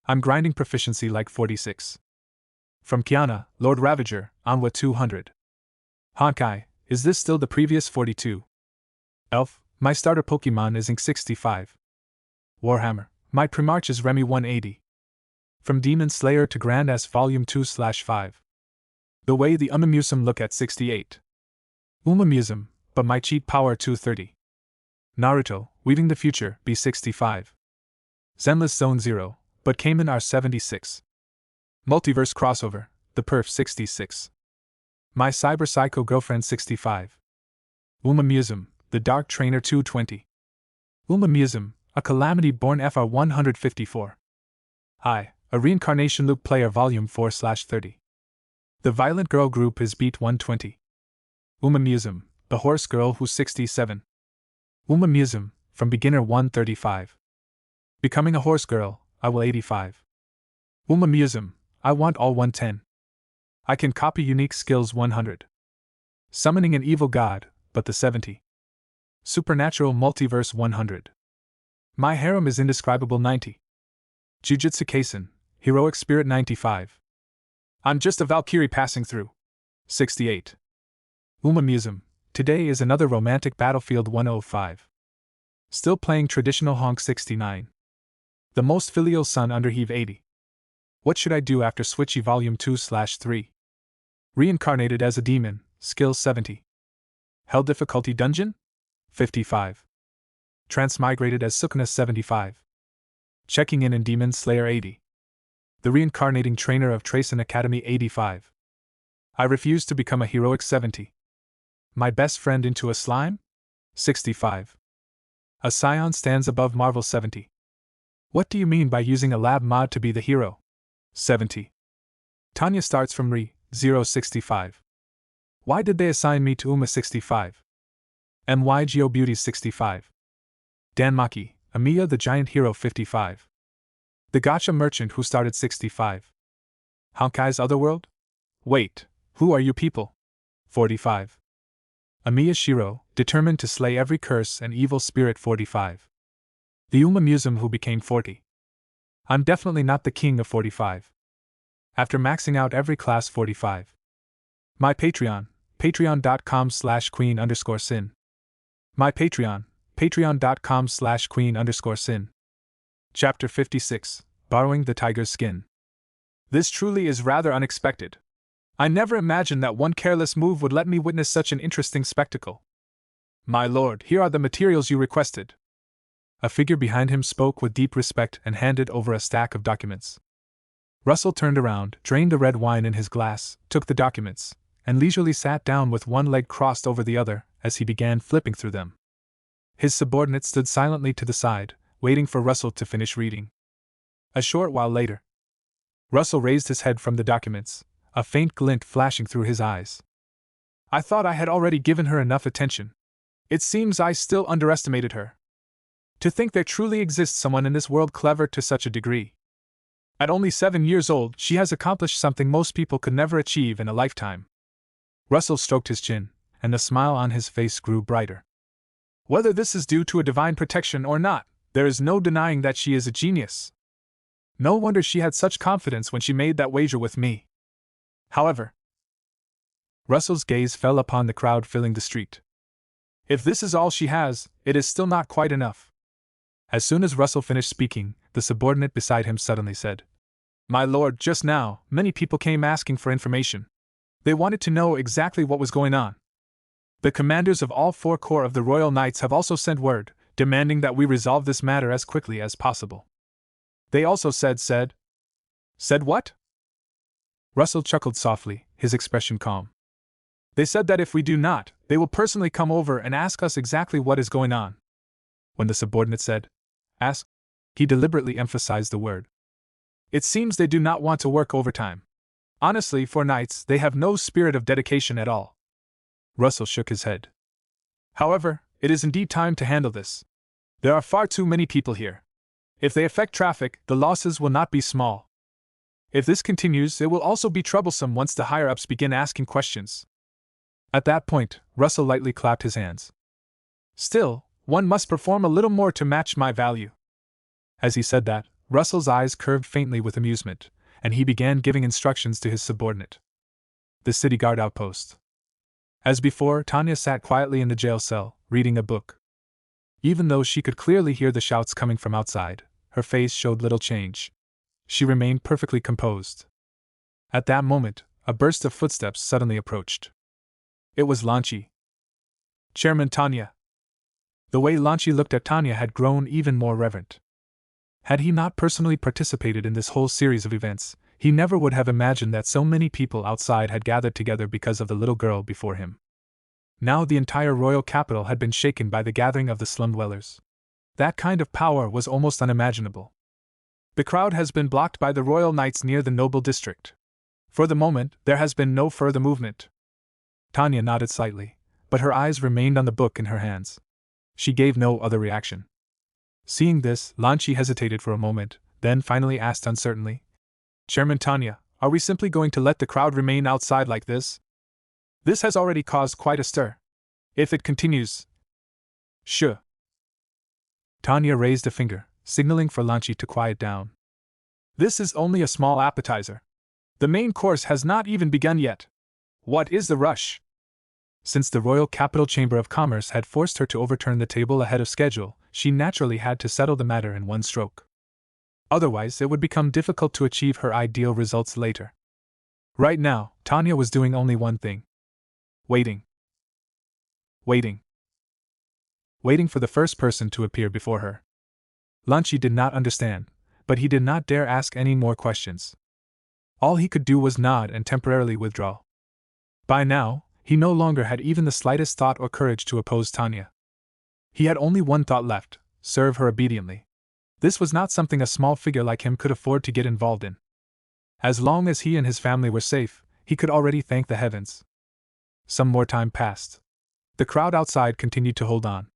I'm grinding proficiency like 46. From Kiana, Lord Ravager, Anwa 200. Honkai, is this still the previous 42? Elf, my starter Pokemon is Ink 65. Warhammer, my Primarch is Remy 180. From Demon Slayer to Grand S Volume 2/5. The way the Umamusum look at 68. Umamusum, but my cheat power 230. Naruto, Weaving the Future, B65. Zenless Zone 0, but Cayman are 76. Multiverse Crossover, The Perf 66. My Cyber Psycho Girlfriend 65. Umamusum, The Dark Trainer 220. Umamusum, A Calamity Born FR 154. I, A Reincarnation Loop Player Volume 4/30. The Violent Girl Group is Beat 120. Umamusum, The Horse Girl Who's 67. Umamusum, From Beginner 135. Becoming a Horse Girl, I will 85. Umamusum, I want all 110. I can copy unique skills 100. Summoning an evil god, but the 70. Supernatural Multiverse 100. My harem is indescribable 90. Jujutsu Kaisen, Heroic Spirit 95. I'm just a Valkyrie passing through. 68. Umamusum, today is another romantic battlefield 105. Still playing traditional honk 69. The most filial son under heave 80. What should I do after Switchy Volume 2/3? Reincarnated as a demon, skill 70. Hell difficulty dungeon? 55. Transmigrated as Sukuna 75. Checking in Demon Slayer 80. The reincarnating trainer of Tracen Academy 85. I refuse to become a heroic 70. My best friend into a slime? 65. A scion stands above Marvel 70. What do you mean by using a lab mod to be the hero? 70. Tanya starts from Re 065. Why did they assign me to Uma 65? MY Geo Beauties 65. Dan Maki, Amiya the Giant Hero 55. The Gacha Merchant who started 65. Honkai's Otherworld? Wait, who are you people? 45. Amiya Shiro, determined to slay every curse and evil spirit 45. The Umamusum who became 40. I'm definitely not the king of 45. After maxing out every class 45. My Patreon, patreon.com/queen_sin. My Patreon, patreon.com/queen_sin. Chapter 56, Borrowing the Tiger's Skin. This truly is rather unexpected. I never imagined that one careless move would let me witness such an interesting spectacle. My lord, here are the materials you requested. A figure behind him spoke with deep respect and handed over a stack of documents. Russell turned around, drained the red wine in his glass, took the documents, and leisurely sat down with one leg crossed over the other as he began flipping through them. His subordinate stood silently to the side, waiting for Russell to finish reading. A short while later, Russell raised his head from the documents, a faint glint flashing through his eyes. I thought I had already given her enough attention. It seems I still underestimated her. To think there truly exists someone in this world clever to such a degree. At only 7 years old, she has accomplished something most people could never achieve in a lifetime. Russell stroked his chin, and the smile on his face grew brighter. Whether this is due to a divine protection or not, there is no denying that she is a genius. No wonder she had such confidence when she made that wager with me. However, Russell's gaze fell upon the crowd filling the street. If this is all she has, it is still not quite enough. As soon as Russell finished speaking, the subordinate beside him suddenly said, My lord, just now, many people came asking for information. They wanted to know exactly what was going on. The commanders of all 4 corps of the Royal Knights have also sent word, demanding that we resolve this matter as quickly as possible. They also said what? Russell chuckled softly, his expression calm. They said that if we do not, they will personally come over and ask us exactly what is going on. When the subordinate said, ask, he deliberately emphasized the word. It seems they do not want to work overtime. Honestly, for knights, they have no spirit of dedication at all. Russell shook his head. However, it is indeed time to handle this. There are far too many people here. If they affect traffic, the losses will not be small. If this continues, it will also be troublesome once the higher-ups begin asking questions. At that point, Russell lightly clapped his hands. Still, one must perform a little more to match my value. As he said that, Russell's eyes curved faintly with amusement, and he began giving instructions to his subordinate. The city guard outpost. As before, Tanya sat quietly in the jail cell, reading a book. Even though she could clearly hear the shouts coming from outside, her face showed little change. She remained perfectly composed. At that moment, a burst of footsteps suddenly approached. It was Lanchi. Chairman Tanya. The way Lanchi looked at Tanya had grown even more reverent. Had he not personally participated in this whole series of events, he never would have imagined that so many people outside had gathered together because of the little girl before him. Now the entire royal capital had been shaken by the gathering of the slum dwellers. That kind of power was almost unimaginable. The crowd has been blocked by the royal knights near the noble district. For the moment, there has been no further movement. Tanya nodded slightly, but her eyes remained on the book in her hands. She gave no other reaction. Seeing this, Lanchi hesitated for a moment, then finally asked uncertainly, Chairman Tanya, are we simply going to let the crowd remain outside like this? This has already caused quite a stir. If it continues... Sure. Tanya raised a finger, signaling for Lanchi to quiet down. This is only a small appetizer. The main course has not even begun yet. What is the rush? Since the Royal Capital Chamber of Commerce had forced her to overturn the table ahead of schedule, she naturally had to settle the matter in one stroke. Otherwise, it would become difficult to achieve her ideal results later. Right now, Tanya was doing only one thing. Waiting. Waiting. Waiting for the first person to appear before her. Lanchi did not understand, but he did not dare ask any more questions. All he could do was nod and temporarily withdraw. By now, he no longer had even the slightest thought or courage to oppose Tanya. He had only one thought left: serve her obediently. This was not something a small figure like him could afford to get involved in. As long as he and his family were safe, he could already thank the heavens. Some more time passed. The crowd outside continued to hold on.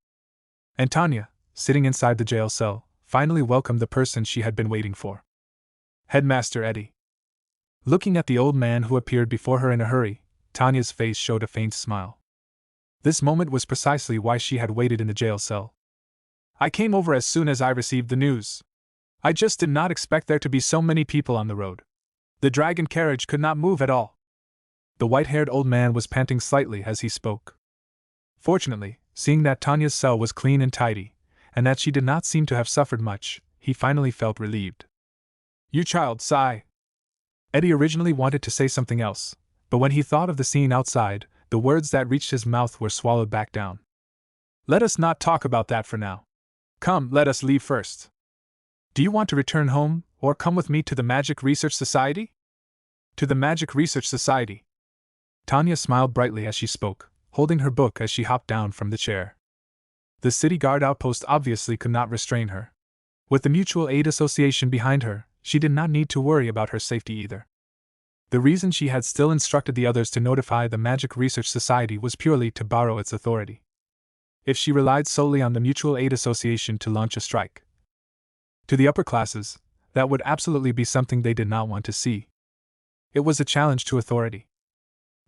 And Tanya, sitting inside the jail cell, finally welcomed the person she had been waiting for. Headmaster Eddie. Looking at the old man who appeared before her in a hurry, Tanya's face showed a faint smile. This moment was precisely why she had waited in the jail cell. I came over as soon as I received the news. I just did not expect there to be so many people on the road. The dragon carriage could not move at all. The white-haired old man was panting slightly as he spoke. Fortunately, seeing that Tanya's cell was clean and tidy, and that she did not seem to have suffered much, he finally felt relieved. You child, sigh. Eddie originally wanted to say something else, but when he thought of the scene outside, the words that reached his mouth were swallowed back down. Let us not talk about that for now. Come, let us leave first. Do you want to return home, or come with me to the Magic Research Society? To the Magic Research Society. Tanya smiled brightly as she spoke, holding her book as she hopped down from the chair. The city guard outpost obviously could not restrain her. With the Mutual Aid Association behind her, she did not need to worry about her safety either. The reason she had still instructed the others to notify the Magic Research Society was purely to borrow its authority. If she relied solely on the Mutual Aid Association to launch a strike, to the upper classes, that would absolutely be something they did not want to see. It was a challenge to authority.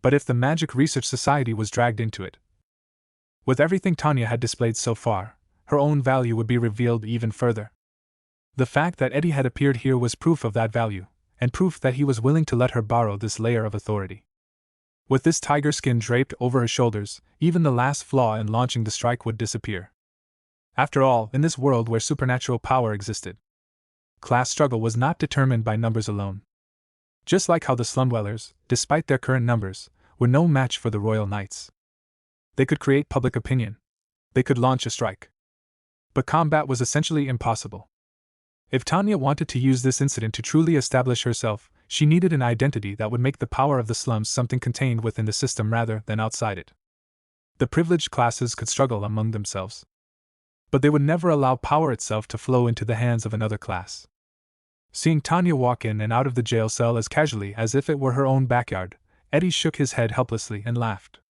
But if the Magic Research Society was dragged into it, with everything Tanya had displayed so far, her own value would be revealed even further. The fact that Eddie had appeared here was proof of that value, and proof that he was willing to let her borrow this layer of authority. With this tiger skin draped over her shoulders, even the last flaw in launching the strike would disappear. After all, in this world where supernatural power existed, class struggle was not determined by numbers alone. Just like how the slum dwellers, despite their current numbers, were no match for the Royal Knights. They could create public opinion. They could launch a strike. But combat was essentially impossible. If Tanya wanted to use this incident to truly establish herself, she needed an identity that would make the power of the slums something contained within the system rather than outside it. The privileged classes could struggle among themselves, but they would never allow power itself to flow into the hands of another class. Seeing Tanya walk in and out of the jail cell as casually as if it were her own backyard, Eddie shook his head helplessly and laughed.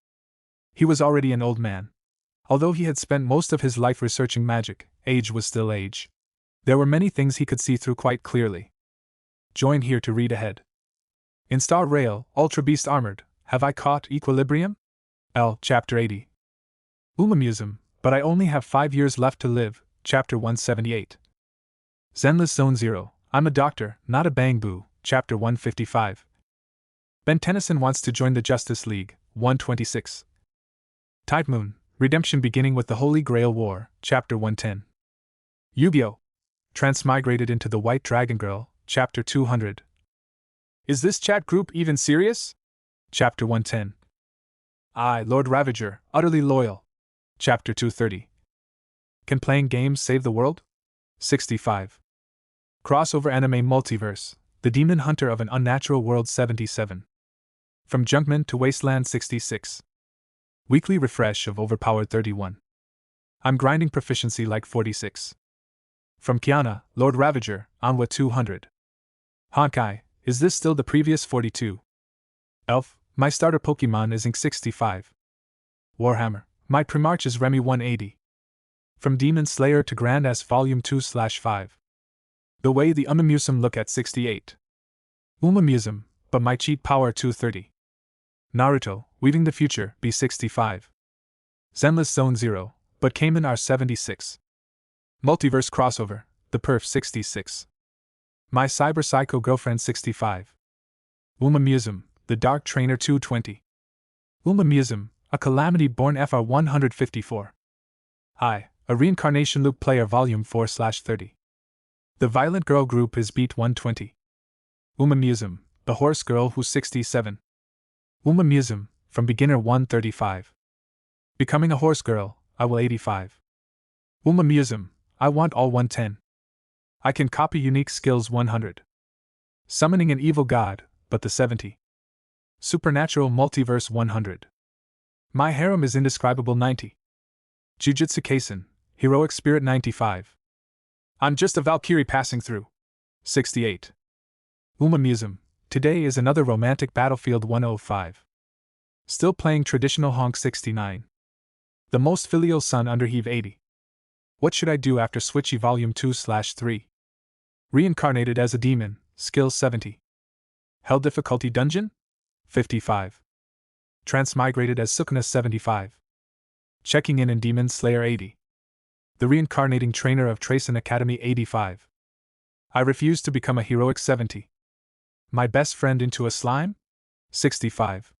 He was already an old man. Although he had spent most of his life researching magic, age was still age. There were many things he could see through quite clearly. Join here to read ahead. In Star Rail, Ultra Beast Armored, Have I Caught Equilibrium? L. Chapter 80. Umamusum, But I Only Have 5 Years Left to Live, Chapter 178. Zenless Zone 0, I'm a Doctor, Not a Bang Boo, Chapter 155. Ben Tennyson Wants to Join the Justice League, 126. Tide Moon, Redemption Beginning with the Holy Grail War, Chapter 110. Yu-Gi-Oh! Transmigrated into the White Dragon Girl, Chapter 200. Is this chat group even serious? Chapter 110. I, Lord Ravager, Utterly Loyal. Chapter 230. Can Playing Games Save the World? 65. Crossover Anime Multiverse, The Demon Hunter of an Unnatural World 77. From Junkman to Wasteland 66. Weekly refresh of Overpowered 31. I'm grinding proficiency like 46. From Kiana, Lord Ravager, Anwa 200. Honkai, is this still the previous 42? Elf, my starter Pokemon is Ink 65. Warhammer, my Primarch is Remy 180. From Demon Slayer to Grand S Volume 2/5. The way the Umamusum look at 68. Umamusum, but my cheat power 230. Naruto, Weaving the Future, B65. Zenless Zone 0, but Cayman R76. Multiverse Crossover, The Perf 66. My Cyber Psycho Girlfriend 65. Umamusum, The Dark Trainer 220. Umamusum, A Calamity Born FR 154. I, A Reincarnation Loop Player Volume 4/30. The Violent Girl Group is Beat 120. Umamusum, The Horse Girl Who's 67. Umamusum, From Beginner 135. Becoming a Horse Girl, I will 85. Umamusum, I Want All 110. I Can Copy Unique Skills 100. Summoning an Evil God, but the 70. Supernatural Multiverse 100. My Harem is Indescribable 90. Jujutsu Kaisen, Heroic Spirit 95. I'm just a Valkyrie passing through. 68. Umamusum, Today is Another Romantic Battlefield 105. Still playing traditional Honk 69. The Most Filial Son Underheave 80. What Should I Do After Switchy Volume 2/3. Reincarnated as a Demon, Skill 70. Hell Difficulty Dungeon? 55. Transmigrated as Sukuna 75. Checking in Demon Slayer 80. The Reincarnating Trainer of Tracen Academy 85. I Refuse to Become a Heroic 70. My Best Friend Into a Slime? 65.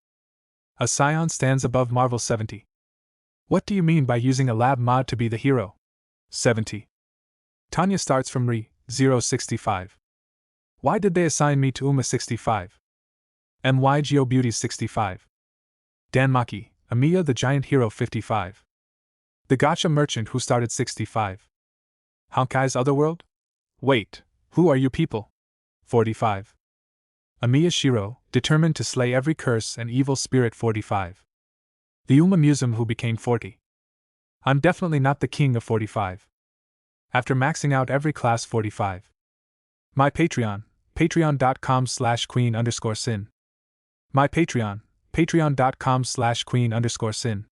A Scion Stands Above Marvel 70. What do you mean by using a lab mod to be the hero? 70. Tanya starts from Re, 065. Why did they assign me to Uma 65? MY Geo Beauty 65. Dan Maki, Amiya the Giant Hero 55. The Gacha Merchant Who Started 65. Honkai's Otherworld? Wait, Who are you people? 45. Amiya Shiro, determined to slay every curse and evil spirit. 45. The Uma Museum who became 40. I'm definitely not the king of 45. After maxing out every class. 45. My Patreon, patreon.com/queen_sin. My Patreon, patreon.com/queen_sin.